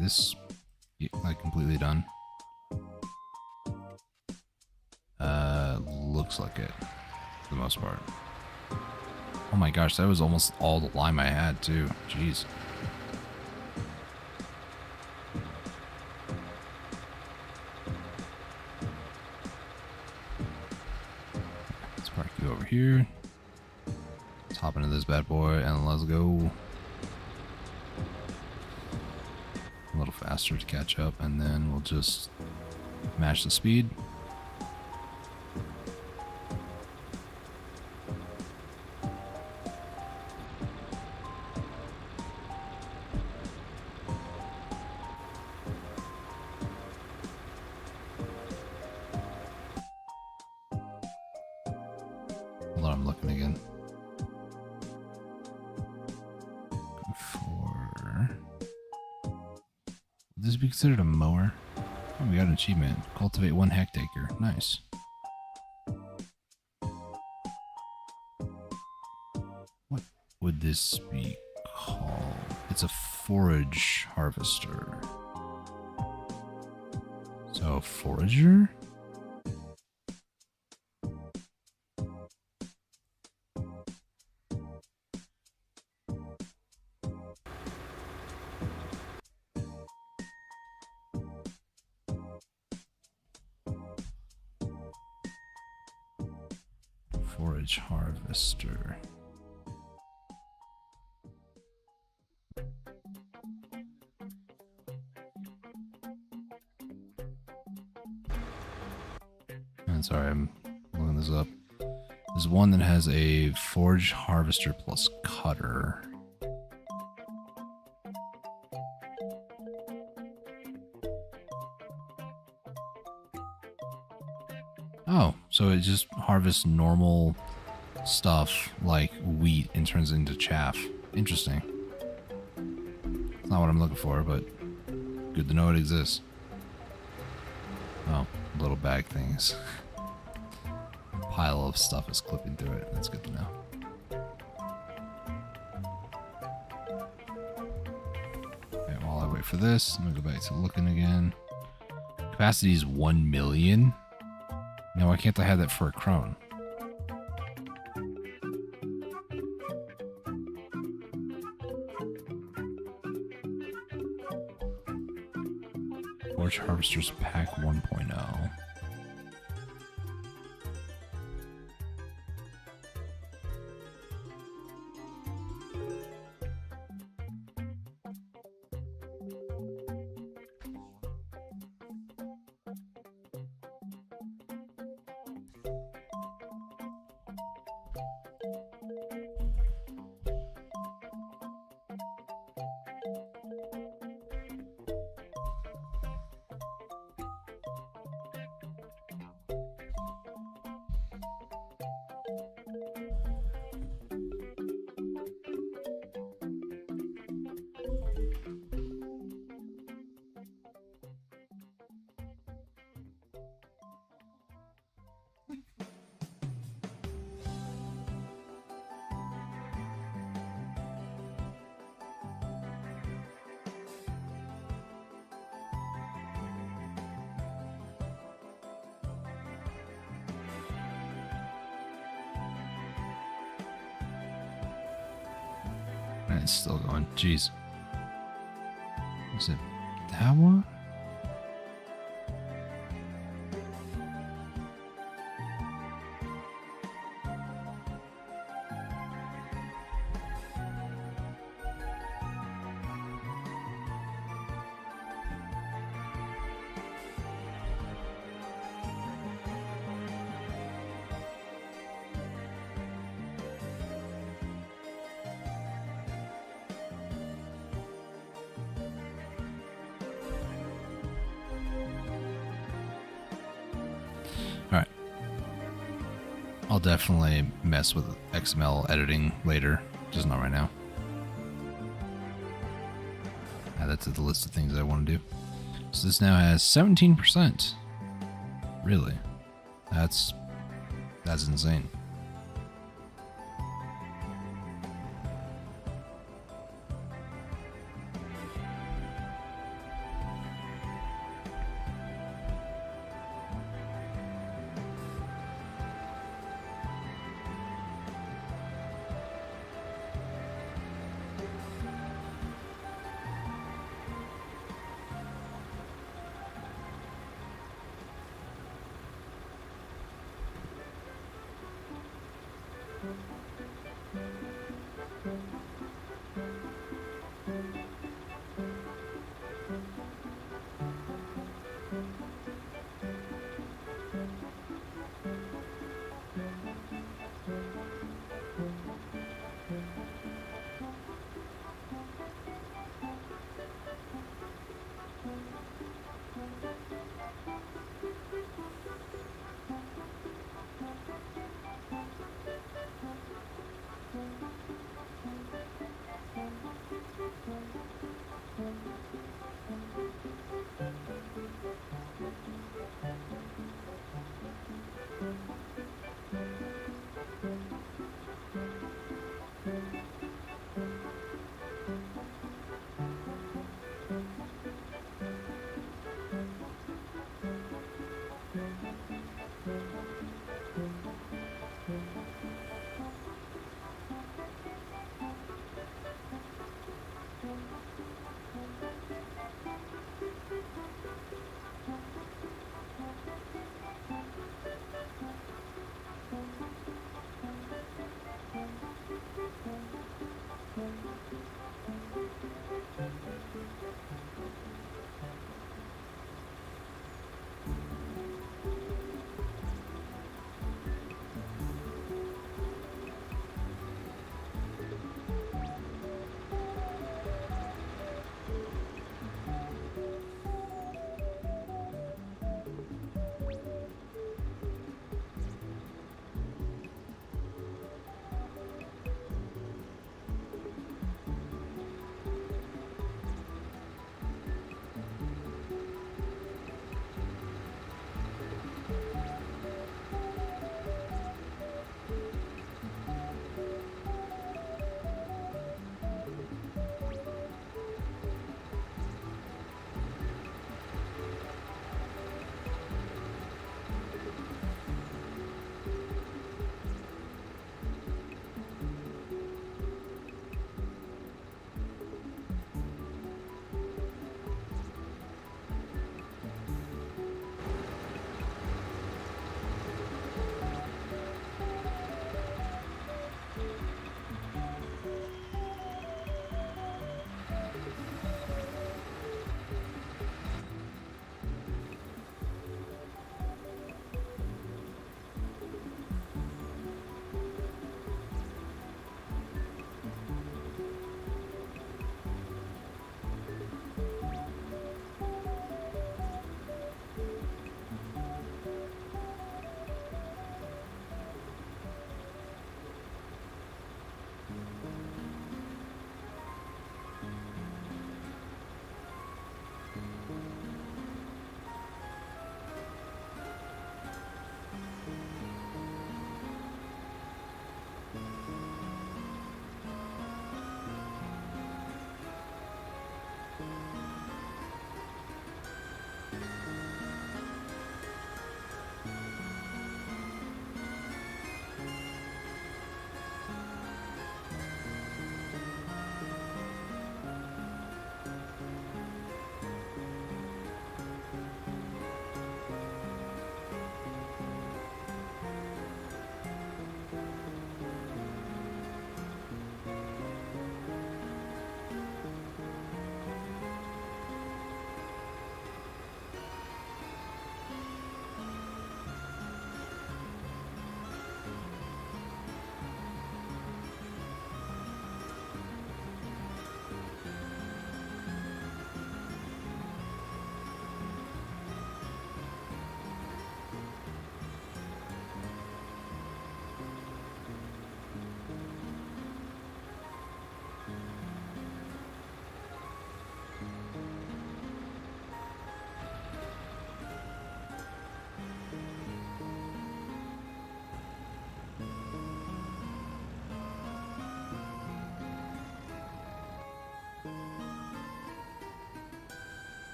This like completely done. Looks like it for the most part. Oh my gosh, that was almost all the lime I had too. Jeez. Let's park you over here. Let's hop into this bad boy and let's go. A little faster to catch up, and then we'll just match the speed. Hold on, I'm looking again. Would this be considered a mower? Oh, we got an achievement. Cultivate 1 hectare. Nice. What would this be called? It's a forage harvester. So, forager? Forage harvester. And sorry, I'm looking this up. There's one that has a forage harvester plus cutter. Oh, so it just harvests normal stuff like wheat and turns it into chaff. Interesting. It's not what I'm looking for, but good to know it exists. Oh, little bag things. Pile of stuff is clipping through it. That's good to know. Okay, while I wait for this, I'm gonna go back to looking again. Capacity is 1 million. Now, why can't I have that for a crone? Forge Harvesters Pack 1.0. And it's still going. Jeez. Is it that one? Alright. I'll definitely mess with XML editing later, just not right now. Add that to the list of things I want to do. So this now has 17%. Really? That's insane.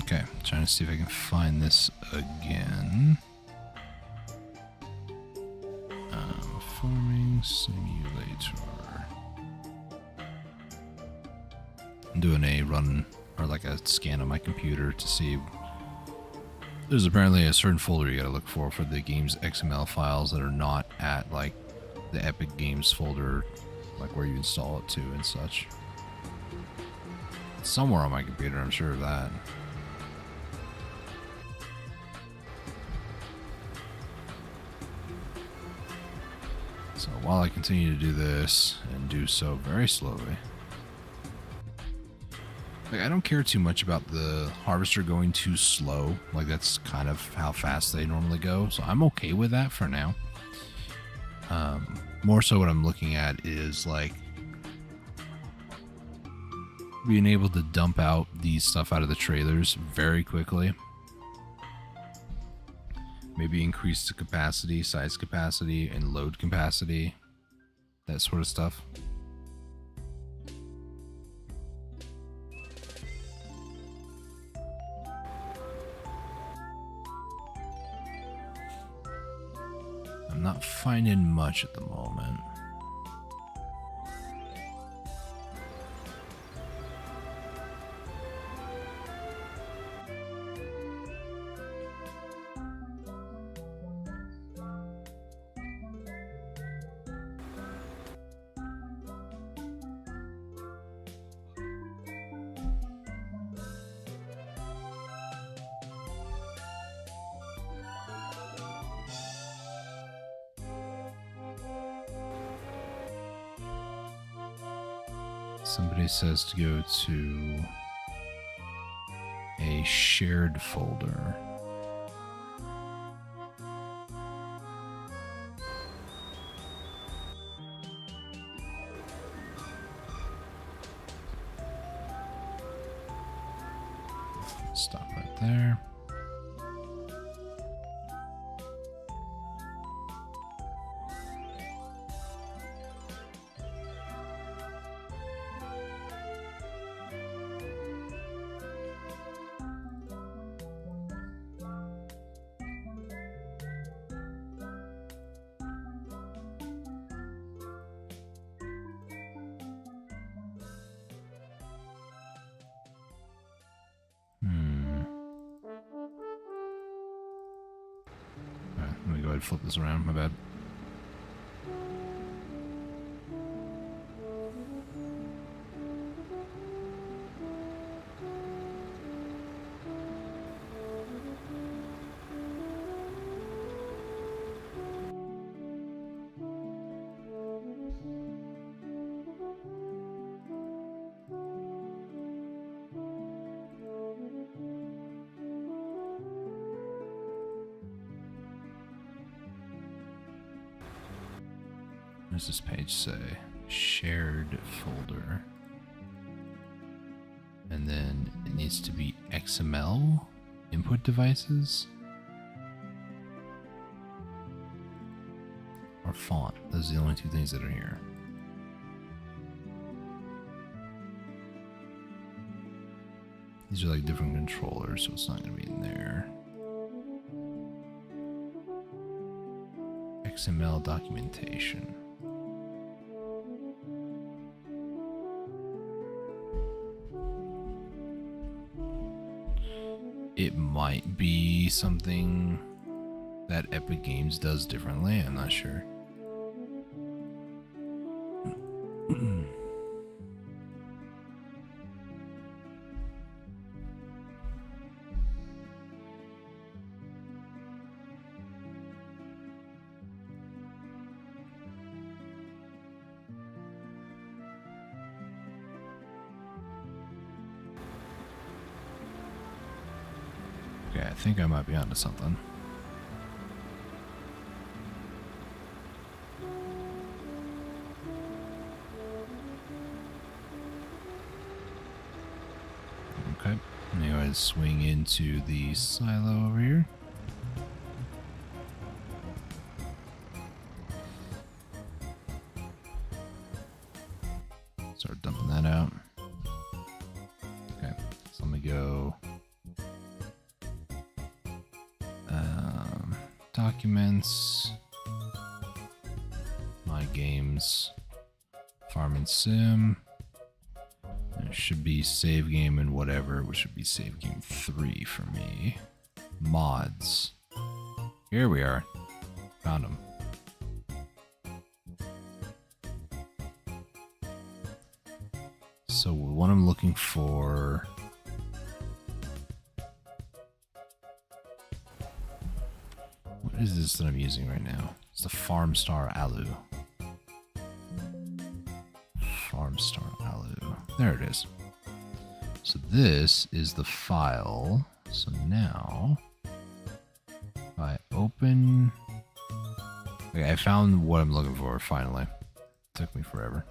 Okay, trying to see if I can find this again. Farming simulator. I'm doing a run or like a scan on my computer to see. There's apparently a certain folder you gotta look for the game's XML files that are not at like the Epic Games folder, like where you install it to and such. It's somewhere on my computer, I'm sure of that. So while I continue to do this, and do so very slowly, like I don't care too much about the harvester going too slow. Like that's kind of how fast they normally go, so I'm okay with that for now. More so what I'm looking at is like being able to dump out these stuff out of the trailers very quickly. Maybe increase the capacity, size capacity, and load capacity. That sort of stuff. I'm not finding much at the moment. Somebody says to go to a shared folder. Stop right there. Let me go ahead and flip this around, my bad. What does this page say? Shared folder. And then it needs to be XML input devices. Or font. Those are the only two things that are here. These are like different controllers, so it's not going to be in there. XML documentation. It might be something that Epic Games does differently, I'm not sure. Okay, I think I might be onto something. Okay, I'm gonna go ahead and swing into the silo over here. Start dumping that out. Okay, so let me go documents, my games, farm and sim. There should be save game and whatever, which should be save game 3 for me. Mods. Here we are. Found them. So what I'm looking for... What is this that I'm using right now? It's the Farmstar Alu. Farmstar Alu. There it is. So this is the file. So now, if I open... Okay, I found what I'm looking for, finally. Took me forever.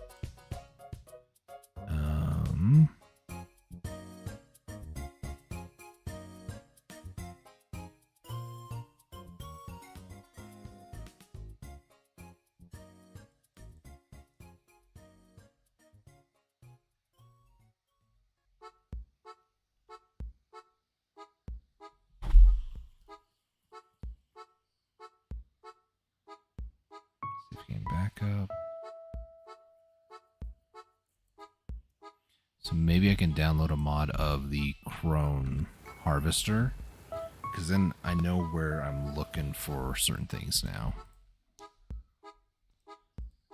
Game backup. So maybe I can download a mod of the Crone Harvester, because then I know where I'm looking for certain things now.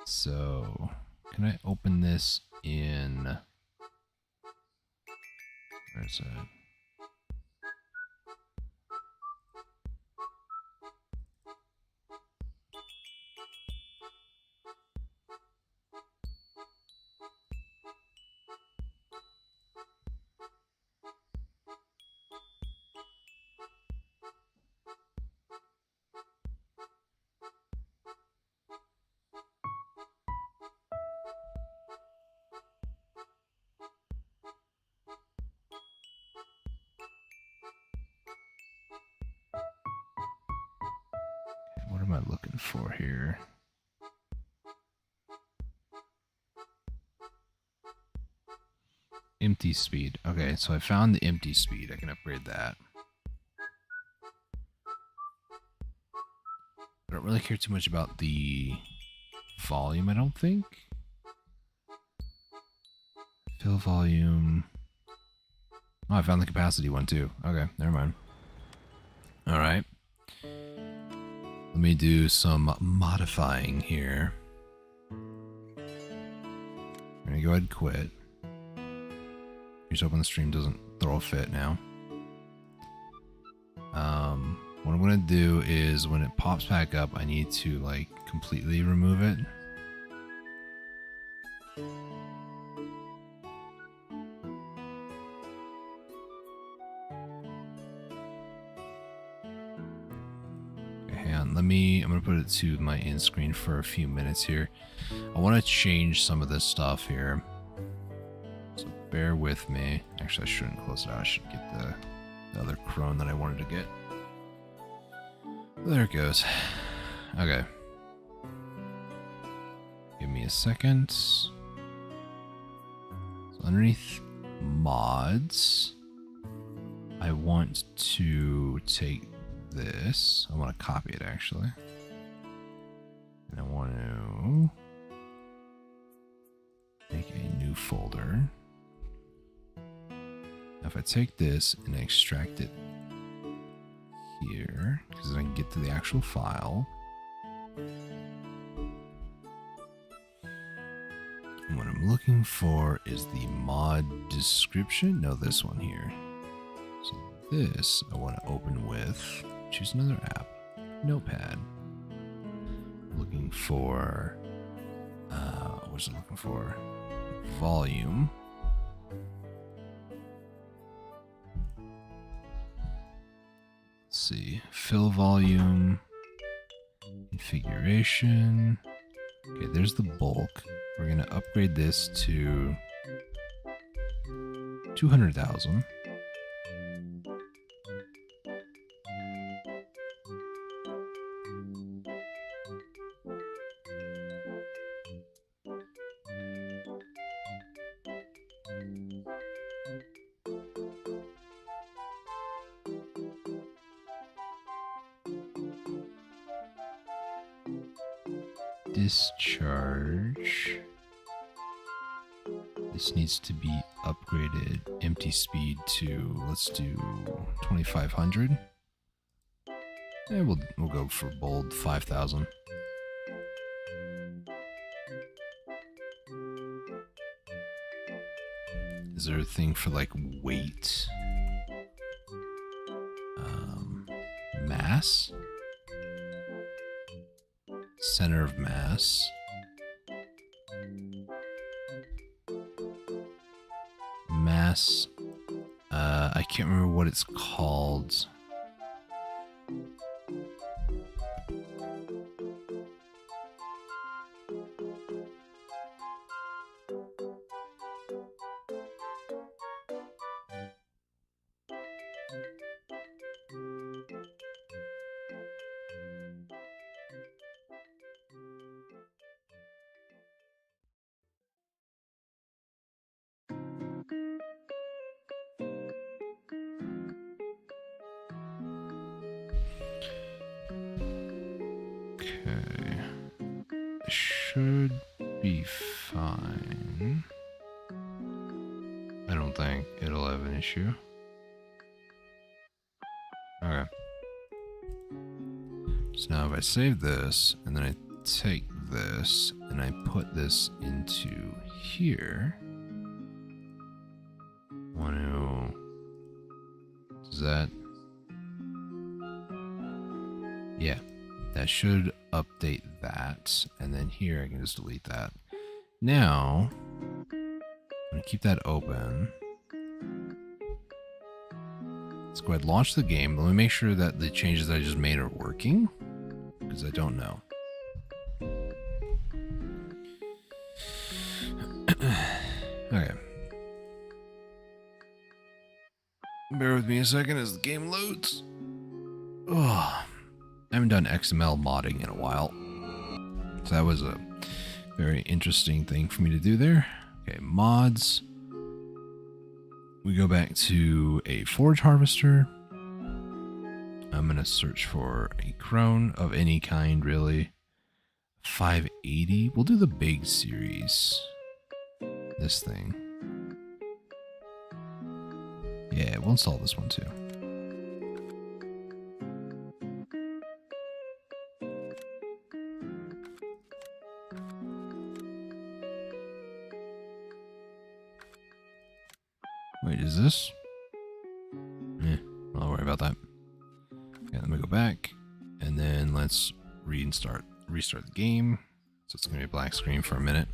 So can I open this in... Where is it? What am I looking for here? Empty speed. Okay, so I found the empty speed. I can upgrade that. I don't really care too much about the volume, I don't think. Fill volume. Oh, I found the capacity one too. Okay, never mind. Alright. Let me do some modifying here. I'm gonna go ahead and quit. Just hoping the stream doesn't throw a fit now. What I'm gonna do is when it pops back up, I need to like completely remove it. I'm gonna put it to my end screen for a few minutes here. I want to change some of this stuff here, so bear with me. Actually, I shouldn't close it out. I should get the other Crone that I wanted to get. There it goes. Okay. Give me a second. So underneath mods, I want to take this. I want to copy it actually. And I want to make a new folder. Now if I take this and extract it here, because then I can get to the actual file. And what I'm looking for is the mod description. No, this one here. So this I want to open with, choose another app, Notepad. Looking for, what's it looking for? Volume. Let's see, fill volume, configuration. Okay, there's the bulk. We're gonna upgrade this to 200,000. discharge. This needs to be upgraded empty speed to, let's do 2500. And we'll go for bold 5000. Is there a thing for like weight? Mass? Center of mass. Mass. I can't remember what it's called. Should be fine. I don't think it'll have an issue. Okay. So now if I save this, and then I take this, and I put this into here. Does that... Yeah. That should update that, and then here I can just delete that. Now, I'm going to keep that open. Let's go ahead and launch the game. Let me make sure that the changes that I just made are working, because I don't know. Okay. Bear with me a second as the game loads. Oh. I haven't done XML modding in a while, so that was a very interesting thing for me to do there. Okay, mods. We go back to a forage harvester. I'm going to search for a crone of any kind, really. 580. We'll do the big series. This thing. Yeah, we'll install this one too. Wait, is this? I'll worry about that. Okay, let me go back, and then let's restart the game. So it's gonna be a black screen for a minute.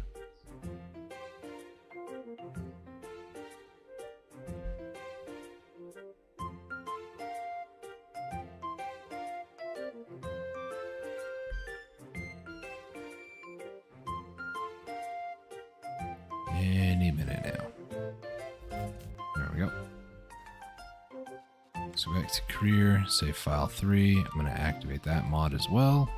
Any minute now. There we go. So back to career, save file 3. I'm going to activate that mod as well.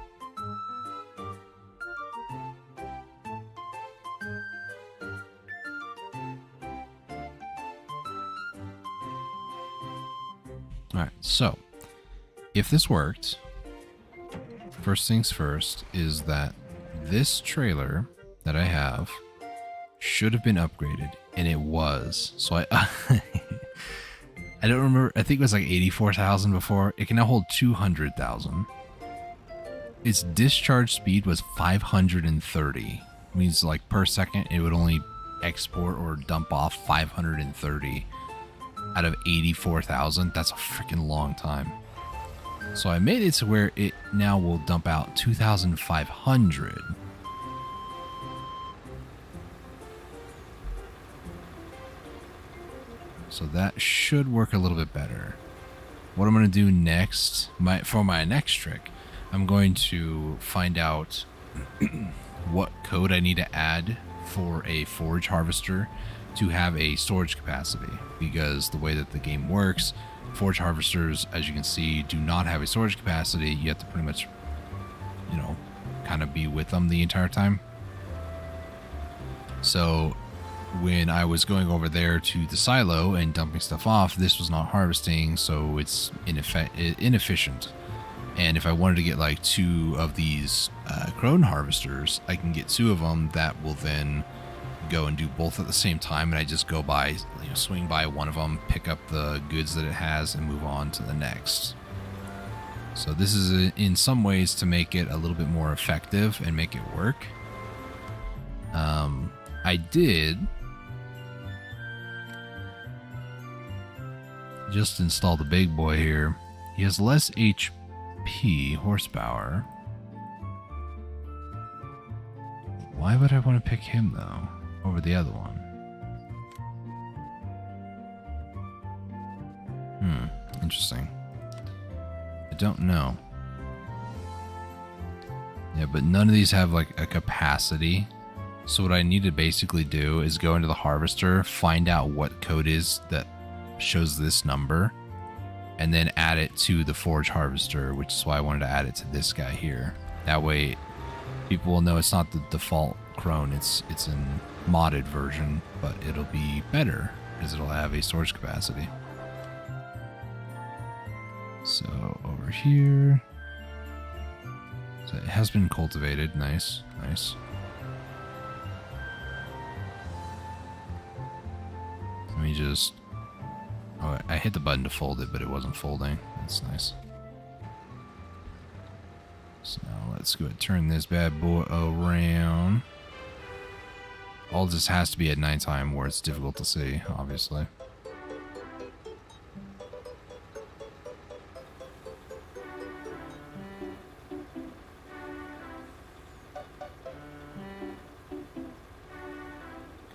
Alright, so if this worked, first things first is that this trailer that I have should have been upgraded, and it was. So I I don't remember, I think it was like 84,000 before. It can now hold 200,000. Its discharge speed was 530. It means like per second it would only export or dump off 530 out of 84,000. That's a freaking long time. So I made it to where it now will dump out 2,500. So that should work a little bit better. What I'm going to do next, for my next trick, I'm going to find out what code I need to add for a forage harvester to have a storage capacity. Because the way that the game works, forage harvesters, as you can see, do not have a storage capacity. You have to pretty much, you know, kind of be with them the entire time. So when I was going over there to the silo and dumping stuff off, this was not harvesting, so it's inefficient. And if I wanted to get like 2 of these crone harvesters, I can get 2 of them that will then go and do both at the same time. And I just go by, swing by one of them, pick up the goods that it has, and move on to the next. So this is in some ways to make it a little bit more effective and make it work. I did just install the big boy here. He has less HP horsepower. Why would I want to pick him though over the other one? Interesting. I don't know. Yeah, but none of these have like a capacity. So what I need to basically do is go into the harvester, find out what code is that shows this number, and then add it to the forge harvester, which is why I wanted to add it to this guy here. That way people will know it's not the default crone, it's in modded version, but it'll be better because it'll have a storage capacity. So over here, so it has been cultivated. Nice, nice. Let me just, oh, I hit the button to fold it, but it wasn't folding. That's nice. So now let's go ahead and turn this bad boy around. All this has to be at nighttime where it's difficult to see, obviously.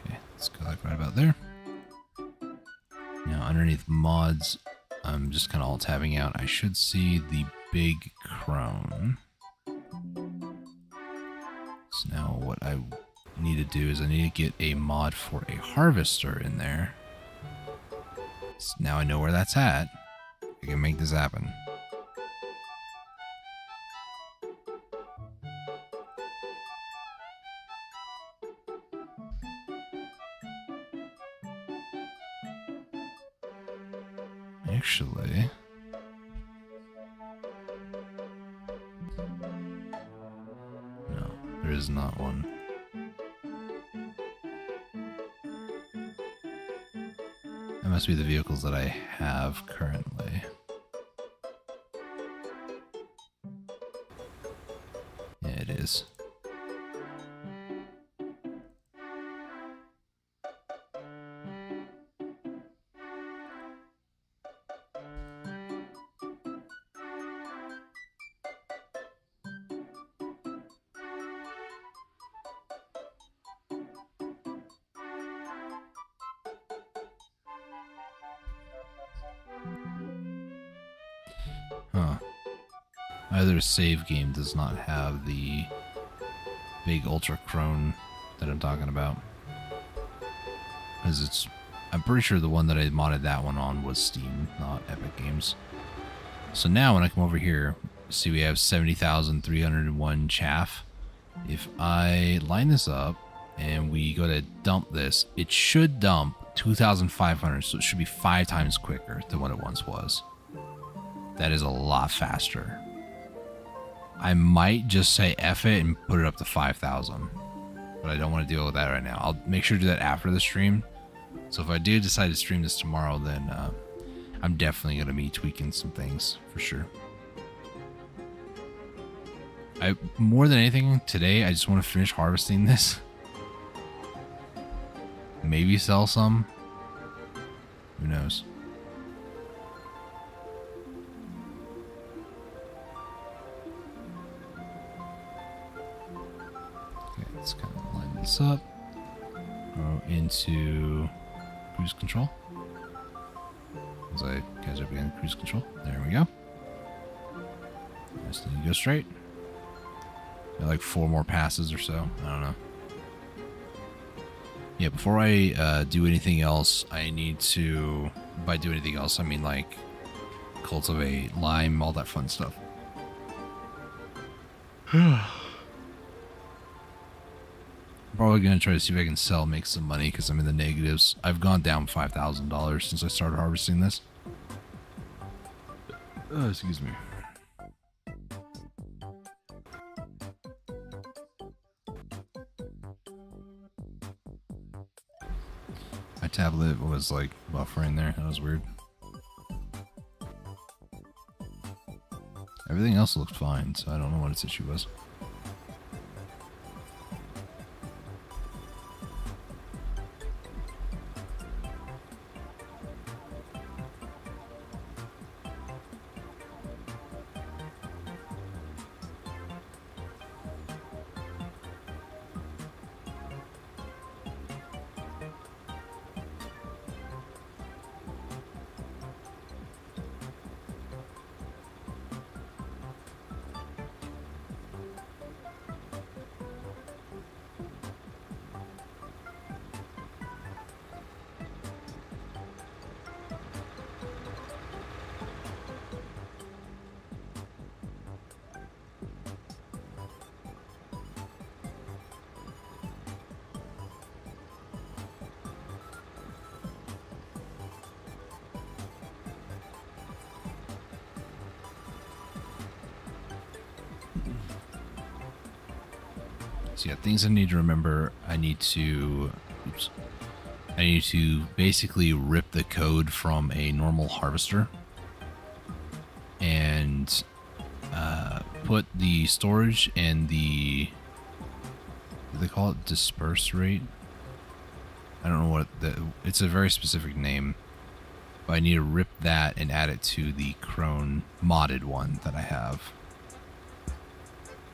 Okay, let's go like right about there. Now underneath mods, I'm just kind of alt tabbing out. I should see the big crone. So now what I need to do is I need to get a mod for a harvester in there. So now I know where that's at. I can make this happen. Actually, no, there is not one. That must be the vehicles that I have currently. Yeah, it is. Huh. My other save game does not have the big ultra crone that I'm talking about. Because I'm pretty sure the one that I modded that one on was Steam, not Epic Games. So now when I come over here, see we have 70,301 chaff. If I line this up and we go to dump this, it should dump 2,500, so it should be 5 times quicker than what it once was. That is a lot faster. I might just say F it and put it up to 5,000. But I don't want to deal with that right now. I'll make sure to do that after the stream. So if I do decide to stream this tomorrow, then I'm definitely going to be tweaking some things for sure. More than anything today, I just want to finish harvesting this. Maybe sell some. Who knows? Let's kind of line this up. Go into cruise control. As I guys are beginning cruise control. There we go. Just need to go straight. Like 4 more passes or so. I don't know. Yeah, before I do anything else, I need to. By do anything else, I mean like cultivate, lime, all that fun stuff. Probably going to try to see if I can sell, make some money because I'm in the negatives. I've gone down $5,000 since I started harvesting this. Excuse me. tablet was like buffering there. That was weird. Everything else looked fine, so I don't know what its issue was. So yeah, things I need to remember. I need to basically rip the code from a normal harvester and put the storage and the, what do they call it, disperse rate? I don't know what it's a very specific name, but I need to rip that and add it to the Crone modded one that I have.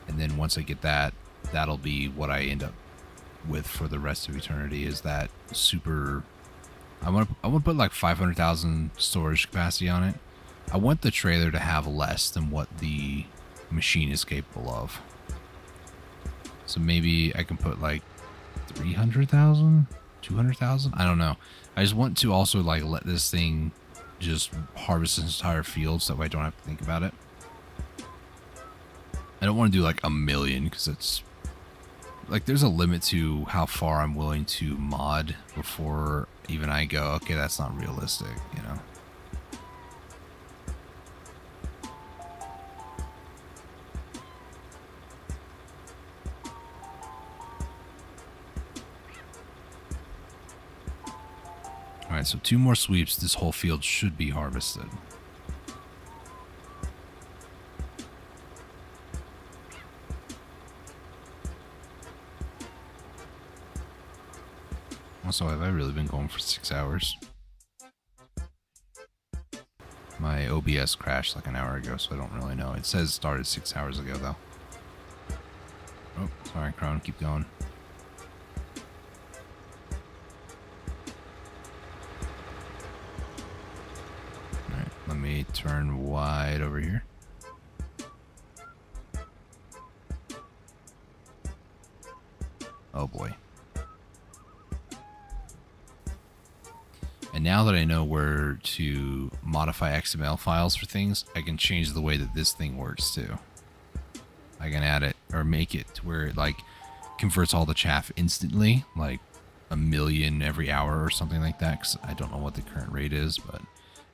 And then once I get that, that'll be what I end up with for the rest of eternity, is that super. I want to put like 500,000 storage capacity on it. I want the trailer to have less than what the machine is capable of. So maybe I can put like 300,000, 200,000. I don't know. I just want to also like let this thing just harvest this entire field, so that way I don't have to think about it. I don't want to do like 1 million, because it's like there's a limit to how far I'm willing to mod before even I go, okay, that's not realistic, you know? Alright, so 2 more sweeps, this whole field should be harvested. Also, have I really been going for 6 hours? My OBS crashed like an hour ago, so I don't really know. It says started 6 hours ago, though. Oh, sorry, Crone, keep going. Alright, let me turn wide over here. Oh boy. And now that I know where to modify XML files for things, I can change the way that this thing works too. I can add it or make it to where it like converts all the chaff instantly, like 1 million every hour or something like that, because I don't know what the current rate is, but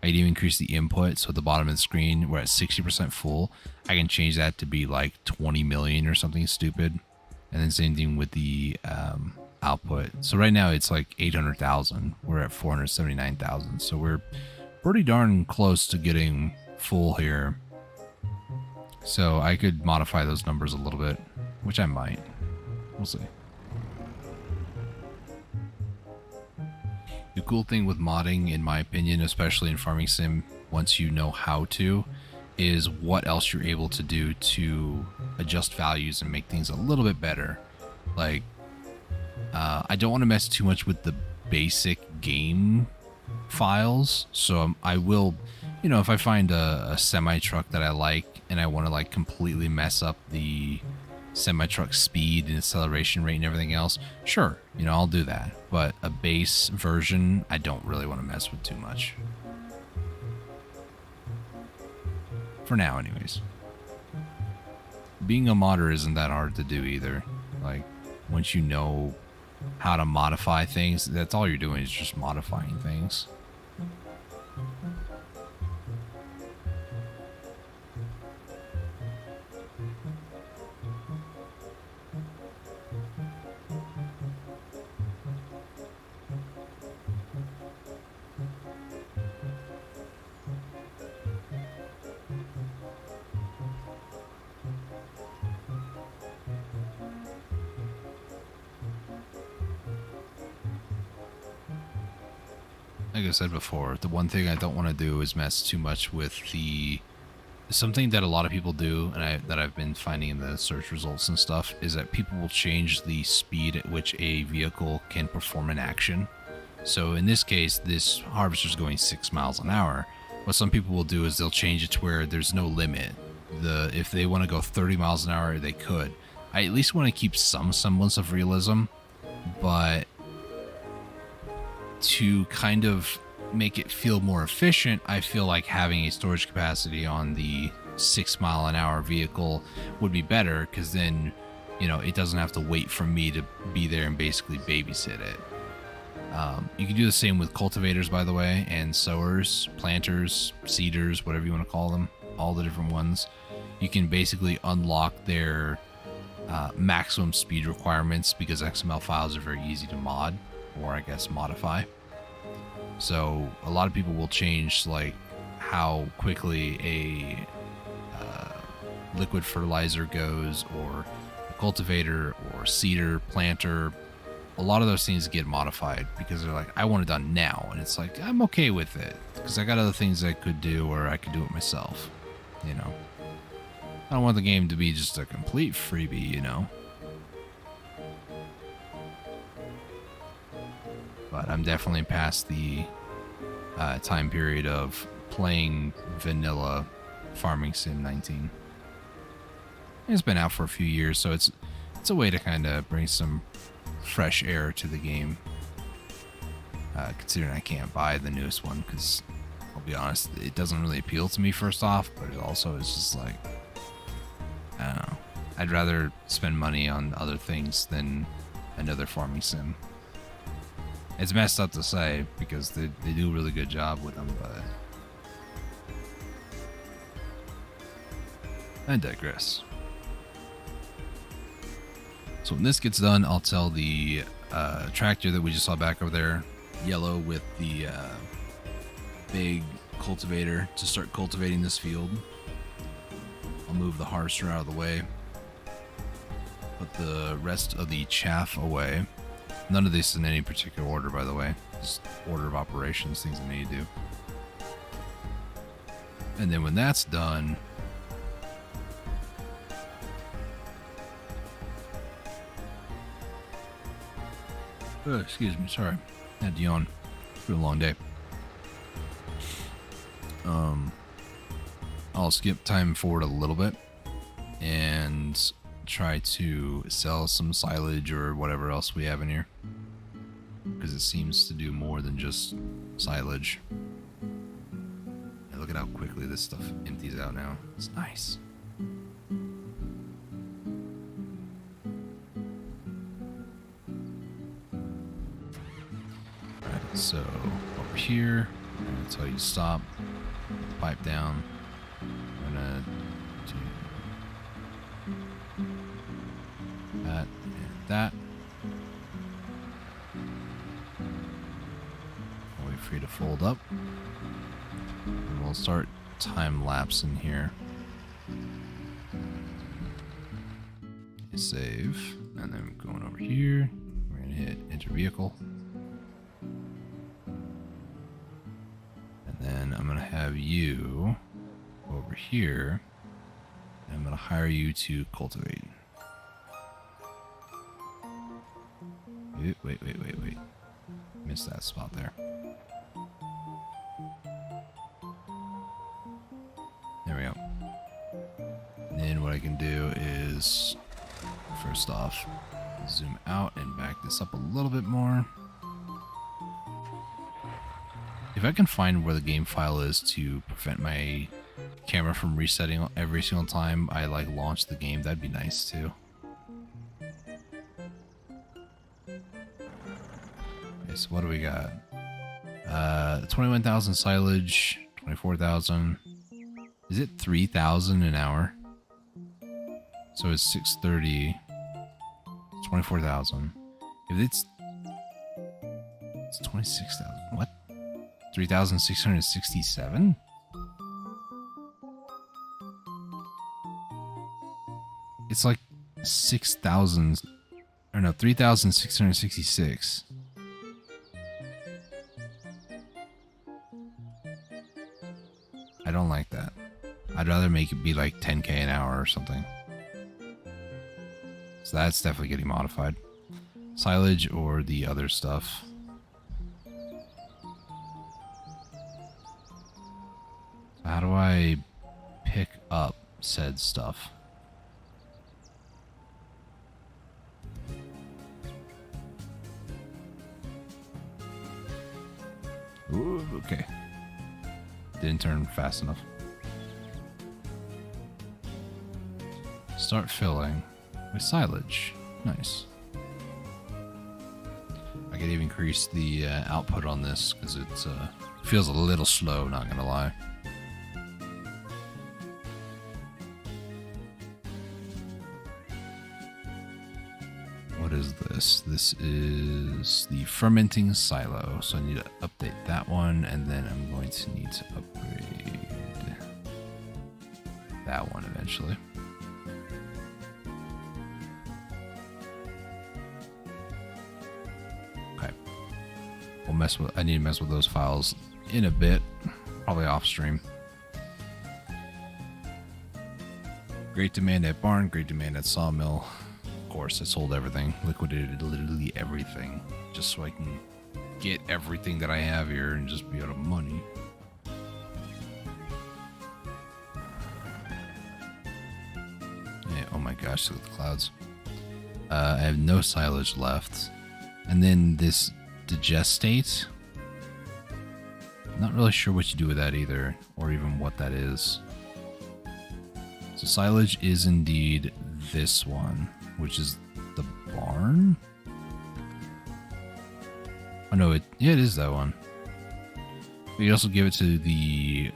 I can even increase the input. So at the bottom of the screen, we're at 60% full. I can change that to be like 20 million or something stupid. And then same thing with the output. So right now it's like 800,000. We're at 479,000. So we're pretty darn close to getting full here. So I could modify those numbers a little bit, which I might. We'll see. The cool thing with modding, in my opinion, especially in Farming Sim, once you know how to, is what else you're able to do to adjust values and make things a little bit better. Like, I don't want to mess too much with the basic game files, so I will, you know, if I find a semi-truck that I like and I want to like completely mess up the semi-truck speed and acceleration rate and everything else, sure, you know, I'll do that. But a base version, I don't really want to mess with too much. For now, anyways. Being a modder isn't that hard to do either. Like, once you know how to modify things, that's all you're doing is just modifying things. like I said before, the one thing I don't want to do is mess too much with something that a lot of people do, and that I've been finding in the search results and stuff, is that people will change the speed at which a vehicle can perform an action. So in this case, this harvester's going 6 miles an hour. What some people will do is they'll change it to where there's no limit. If they want to go 30 miles an hour, they could. I at least want to keep some semblance of realism, but to kind of make it feel more efficient, I feel like having a storage capacity on the 6 mile an hour vehicle would be better, because then, you know, it doesn't have to wait for me to be there and basically babysit it. You can do the same with cultivators, by the way, and sowers, planters, seeders, whatever you want to call them, all the different ones. You can basically unlock their maximum speed requirements, because XML files are very easy to mod, or I guess modify. So a lot of people will change like how quickly a liquid fertilizer goes, or a cultivator, or seeder, planter. A lot of those things get modified because they're like, I want it done now. And it's like, I'm okay with it because I got other things I could do, or I could do it myself, you know. I don't want the game to be just a complete freebie, you know. But I'm definitely past the time period of playing vanilla Farming Sim 19. It's been out for a few years, so it's a way to kind of bring some fresh air to the game. Considering I can't buy the newest one, because I'll be honest, it doesn't really appeal to me first off, but it also is just like, I don't know. I'd rather spend money on other things than another farming sim. It's messed up to say because they do a really good job with them, but I digress. So when this gets done, I'll tell the tractor that we just saw back over there, yellow with the big cultivator, to start cultivating this field. I'll move the harvester out of the way, put the rest of the chaff away. None of this in any particular order, by the way, just order of operations, things I need to do. And then when that's done, excuse me, sorry, I had to yawn. It's been a long day. I'll skip time forward a little bit and try to sell some silage or whatever else we have in here, because it seems to do more than just silage. And look at how quickly this stuff empties out now. It's nice. Alright, so over here, I'm going to tell you to stop, pipe down. I'm going to do that and that. I'll wait for you to fold up. And we'll start time lapse in here. Save. And then going over here, we're going to hit enter vehicle. And then I'm going to have you over here. And I'm going to hire you to cultivate. Wait. Missed that spot there. There we go. And then what I can do is, first off, zoom out and back this up a little bit more. If I can find where the game file is to prevent my camera from resetting every single time I like launch the game, that'd be nice too. Okay, so what do we got? 21,000 silage, 24,000. Is it 3,000 an hour? So it's 630. 24,000. If it's 26,000. What? 3,667? It's like 6,000, or no, 3,666. don't like that. I'd rather make it be like 10k an hour or something. So that's definitely getting modified. Silage or the other stuff. So how do I pick up said stuff? Ooh, okay. Didn't turn fast enough. Start filling with silage. Nice. I could even increase the output on this because it feels a little slow, not gonna lie. What is this? This is the fermenting silo. So I need to update that one, and then I'm going to need to upgrade that one eventually. Okay. I need to mess with those files in a bit, probably off stream. Great demand at barn, great demand at sawmill. Of course, I sold everything, liquidated literally everything, just so I can get everything that I have here and just be out of money. Yeah, oh my gosh, look at the clouds. I have no silage left. And then this digestate. Not really sure what you do with that either, or even what that is. So silage is indeed this one, which is the barn? Oh no, it is that one. But you also give it to the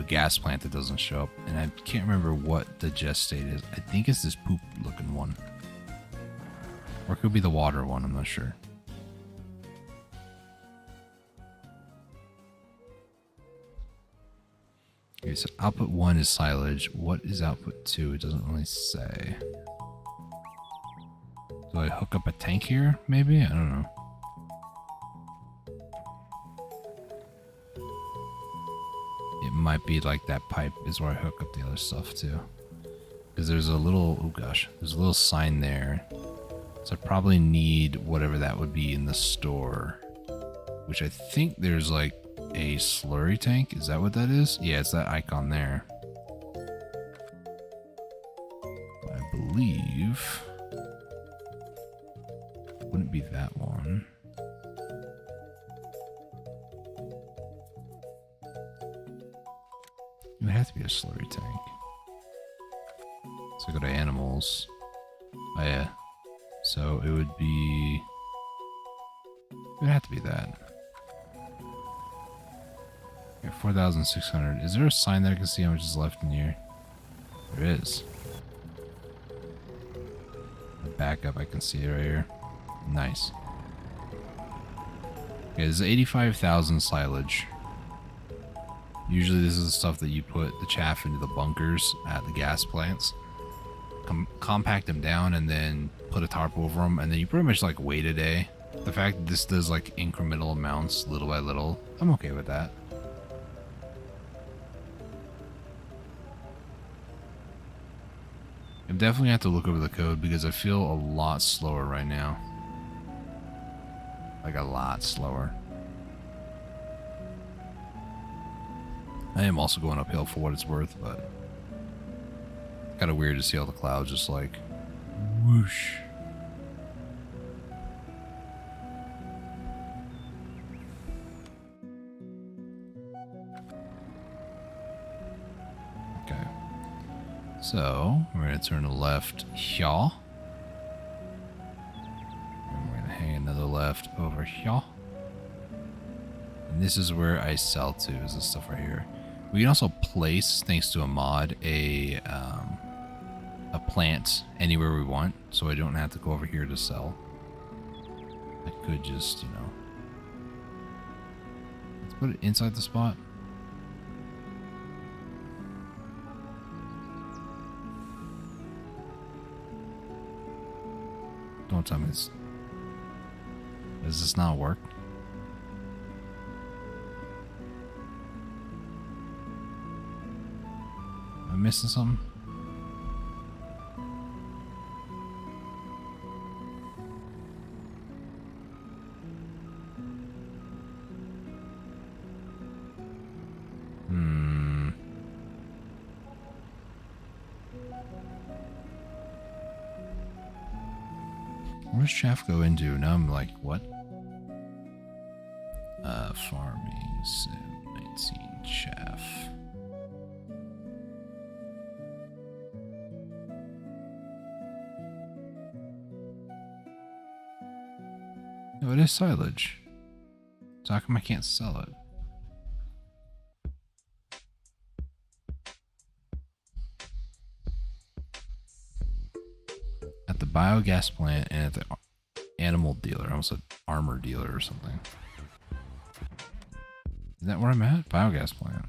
gas plant that doesn't show up, and I can't remember what the gestate is. I think it's this poop looking one. Or it could be the water one, I'm not sure. Okay, so output 1 is silage. What is output 2? It doesn't really say. Do I hook up a tank here, maybe? I don't know. It might be like that pipe is where I hook up the other stuff too. Because there's a little, oh gosh, there's a little sign there. So I probably need whatever that would be in the store. Which I think there's like a slurry tank. Is that what that is? Yeah, it's that icon there. I believe it wouldn't be that one. It would have to be a slurry tank. So I go to animals. Oh yeah. So it would be... It would have to be that. Okay, 4,600. Is there a sign that I can see how much is left in here? There is. Back up, I can see it right here. Nice. Okay, this is 85,000 silage. Usually this is the stuff that you put the chaff into the bunkers at the gas plants. Compact them down and then put a tarp over them, and then you pretty much like wait a day. The fact that this does like incremental amounts little by little, I'm okay with that. I definitely have to look over the code because I feel a lot slower right now. Like a lot slower. I am also going uphill for what it's worth, but kind of weird to see all the clouds just like whoosh. Okay. So, we're going to turn to the left here. And we're going to hang another left over here. And this is where I sell to, is this stuff right here. We can also place, thanks to a mod, a plant anywhere we want, so I don't have to go over here to sell. I could just, you know... Let's put it inside the spot. Don't tell me this. Does this not work? Am I missing something? Where does chaff go into? Now I'm like, what? Farming sim 19 chaff. No, it is silage. So how come I can't sell it? At the biogas plant and at the animal dealer. I almost said armor dealer or something. Is that where I'm at? Biogas plant.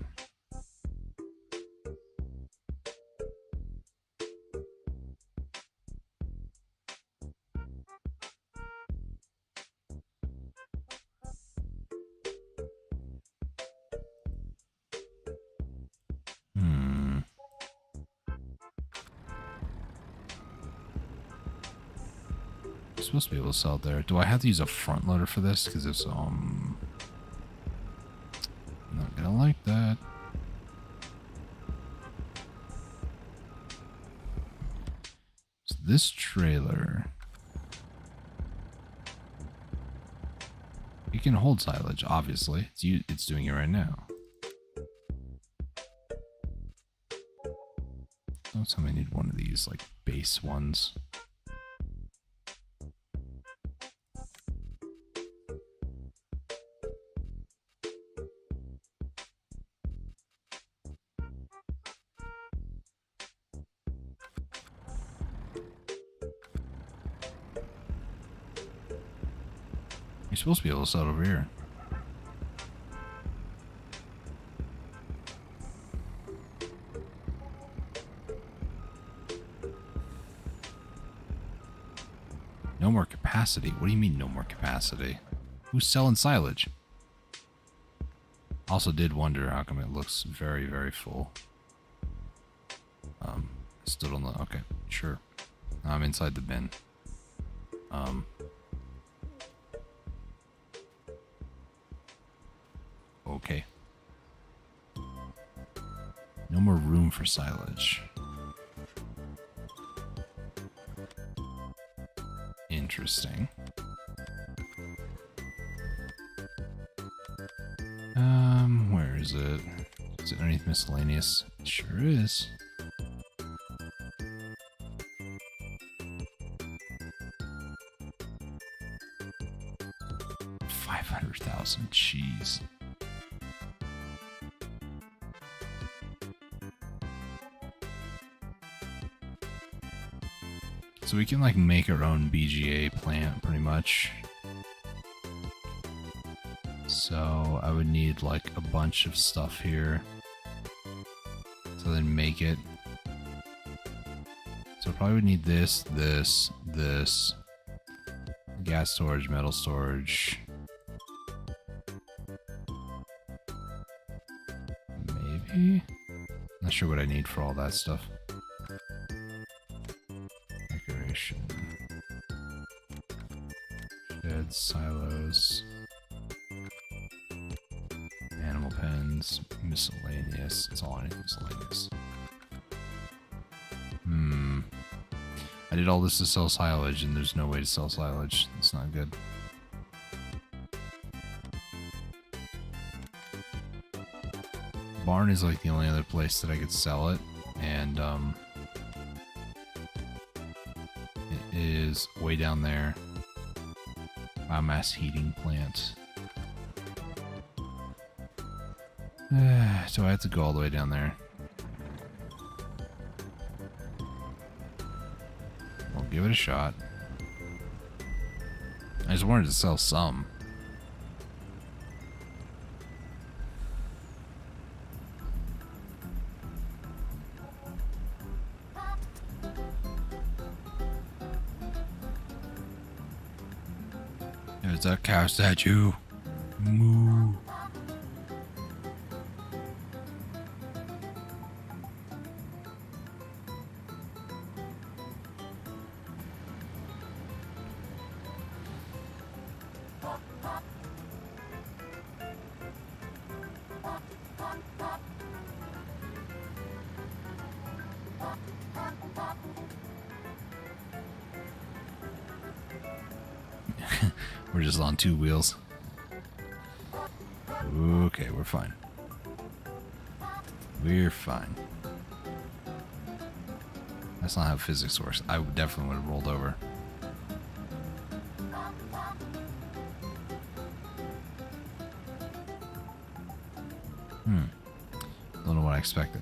I'm supposed to be able to sell it there. Do I have to use a front loader for this? Because it's not gonna like that. So this trailer, it can hold silage. Obviously, it's doing it right now. Don't tell me I need one of these like base ones. You're supposed to be able to sell it over here. No more capacity? What do you mean no more capacity? Who's selling silage? Also did wonder how come it looks very, very full. Still don't know. Okay, sure. I'm inside the bin. Okay. No more room for silage. Interesting. Where is it? Is it underneath miscellaneous? It sure is. $500,000. Jeez. So we can like make our own BGA plant pretty much. So I would need like a bunch of stuff here to then make it. So probably would need this, gas storage, metal storage. Maybe? Not sure what I need for all that stuff. Decoration. Sheds, silos. Animal pens, miscellaneous. It's all I need, miscellaneous. I did all this to sell silage, and there's no way to sell silage. It's not good. Barn is like the only other place that I could sell it, and it is way down there. Biomass heating plant. So I have to go all the way down there. We'll give it a shot. I just wanted to sell some. There's that cow statue. Moo. We're just on 2 wheels. Okay, we're fine. We're fine. That's not how physics works. I definitely would have rolled over. Don't know what I expected.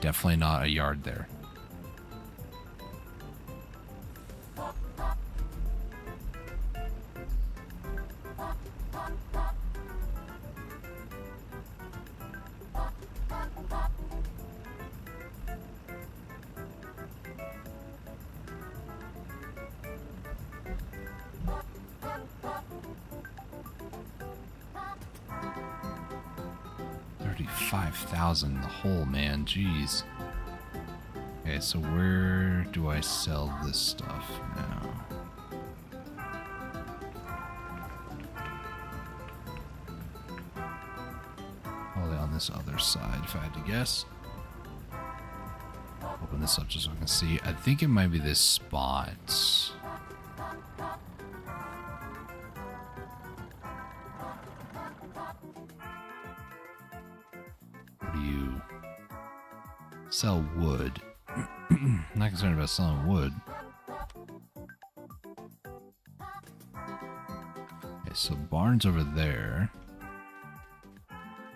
Definitely not a yard there. $35,000 in the hole, man. Jeez. Okay, so where do I sell this stuff now? Probably on this other side, if I had to guess. Open this up just so I can see. I think it might be this spot. What do you sell? Wood. I'm not concerned about selling wood. Okay, so barn's over there.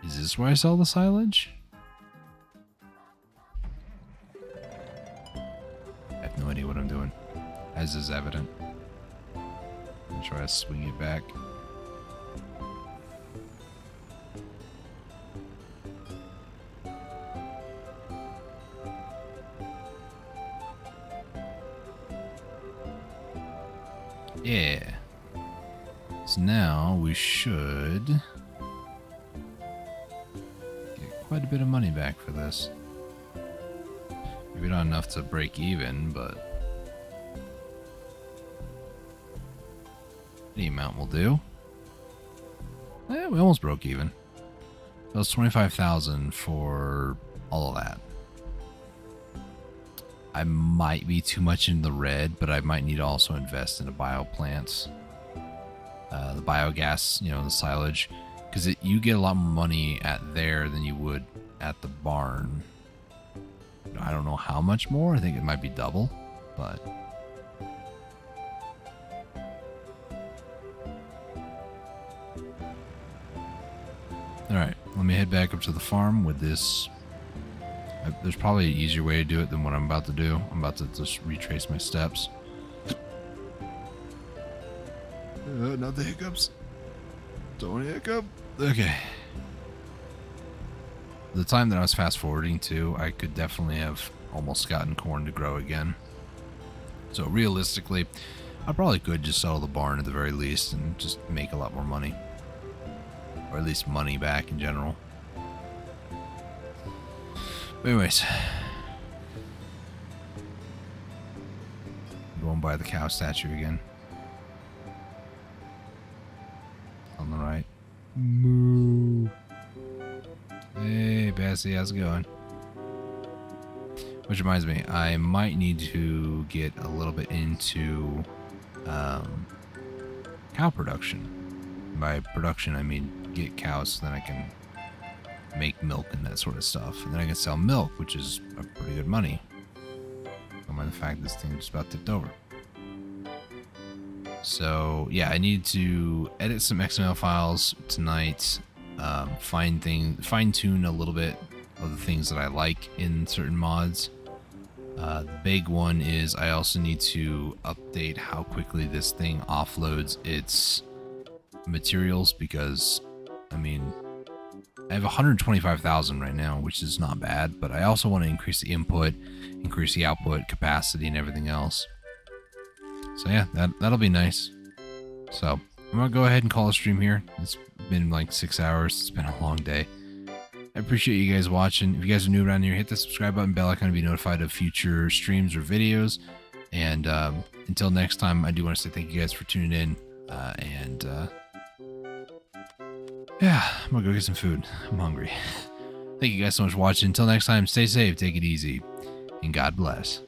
Is this where I sell the silage? I have no idea what I'm doing, as is evident. I'm gonna try to swing it back. Yeah. So now we should get quite a bit of money back for this. Maybe not enough to break even, but any amount will do. Yeah, we almost broke even. That was $25,000 for all of that. I might be too much in the red, but I might need to also invest in the bioplants. The biogas, you know, the silage. Because you get a lot more money at there than you would at the barn. I don't know how much more. I think it might be double, but... Alright, let me head back up to the farm with this. There's probably an easier way to do it than what I'm about to do. I'm about to just retrace my steps. Not the hiccups. Don't hiccup. Okay. The time that I was fast forwarding to, I could definitely have almost gotten corn to grow again. So realistically, I probably could just sell the barn at the very least and just make a lot more money. Or at least money back in general. But anyways. Going by the cow statue again. On the right. Moo. Hey, Bessie, how's it going? Which reminds me, I might need to get a little bit into cow production. By production, I mean get cows so then I can make milk and that sort of stuff. And then I can sell milk, which is a pretty good money. Don't mind the fact this thing just about tipped over. So yeah, I need to edit some XML files tonight. Fine-tune a little bit of the things that I like in certain mods. The big one is I also need to update how quickly this thing offloads its materials, because I mean I have 125,000 right now, which is not bad, but I also want to increase the input, increase the output capacity and everything else. So yeah, that'll be nice. So I'm gonna go ahead and call a stream here. It's been like 6 hours. It's been a long day. I appreciate you guys watching. If you guys are new around here, hit the subscribe button, bell icon to be notified of future streams or videos. And until next time, I do want to say thank you guys for tuning in. Yeah, I'm gonna go get some food. I'm hungry. Thank you guys so much for watching. Until next time, stay safe, take it easy. and God bless.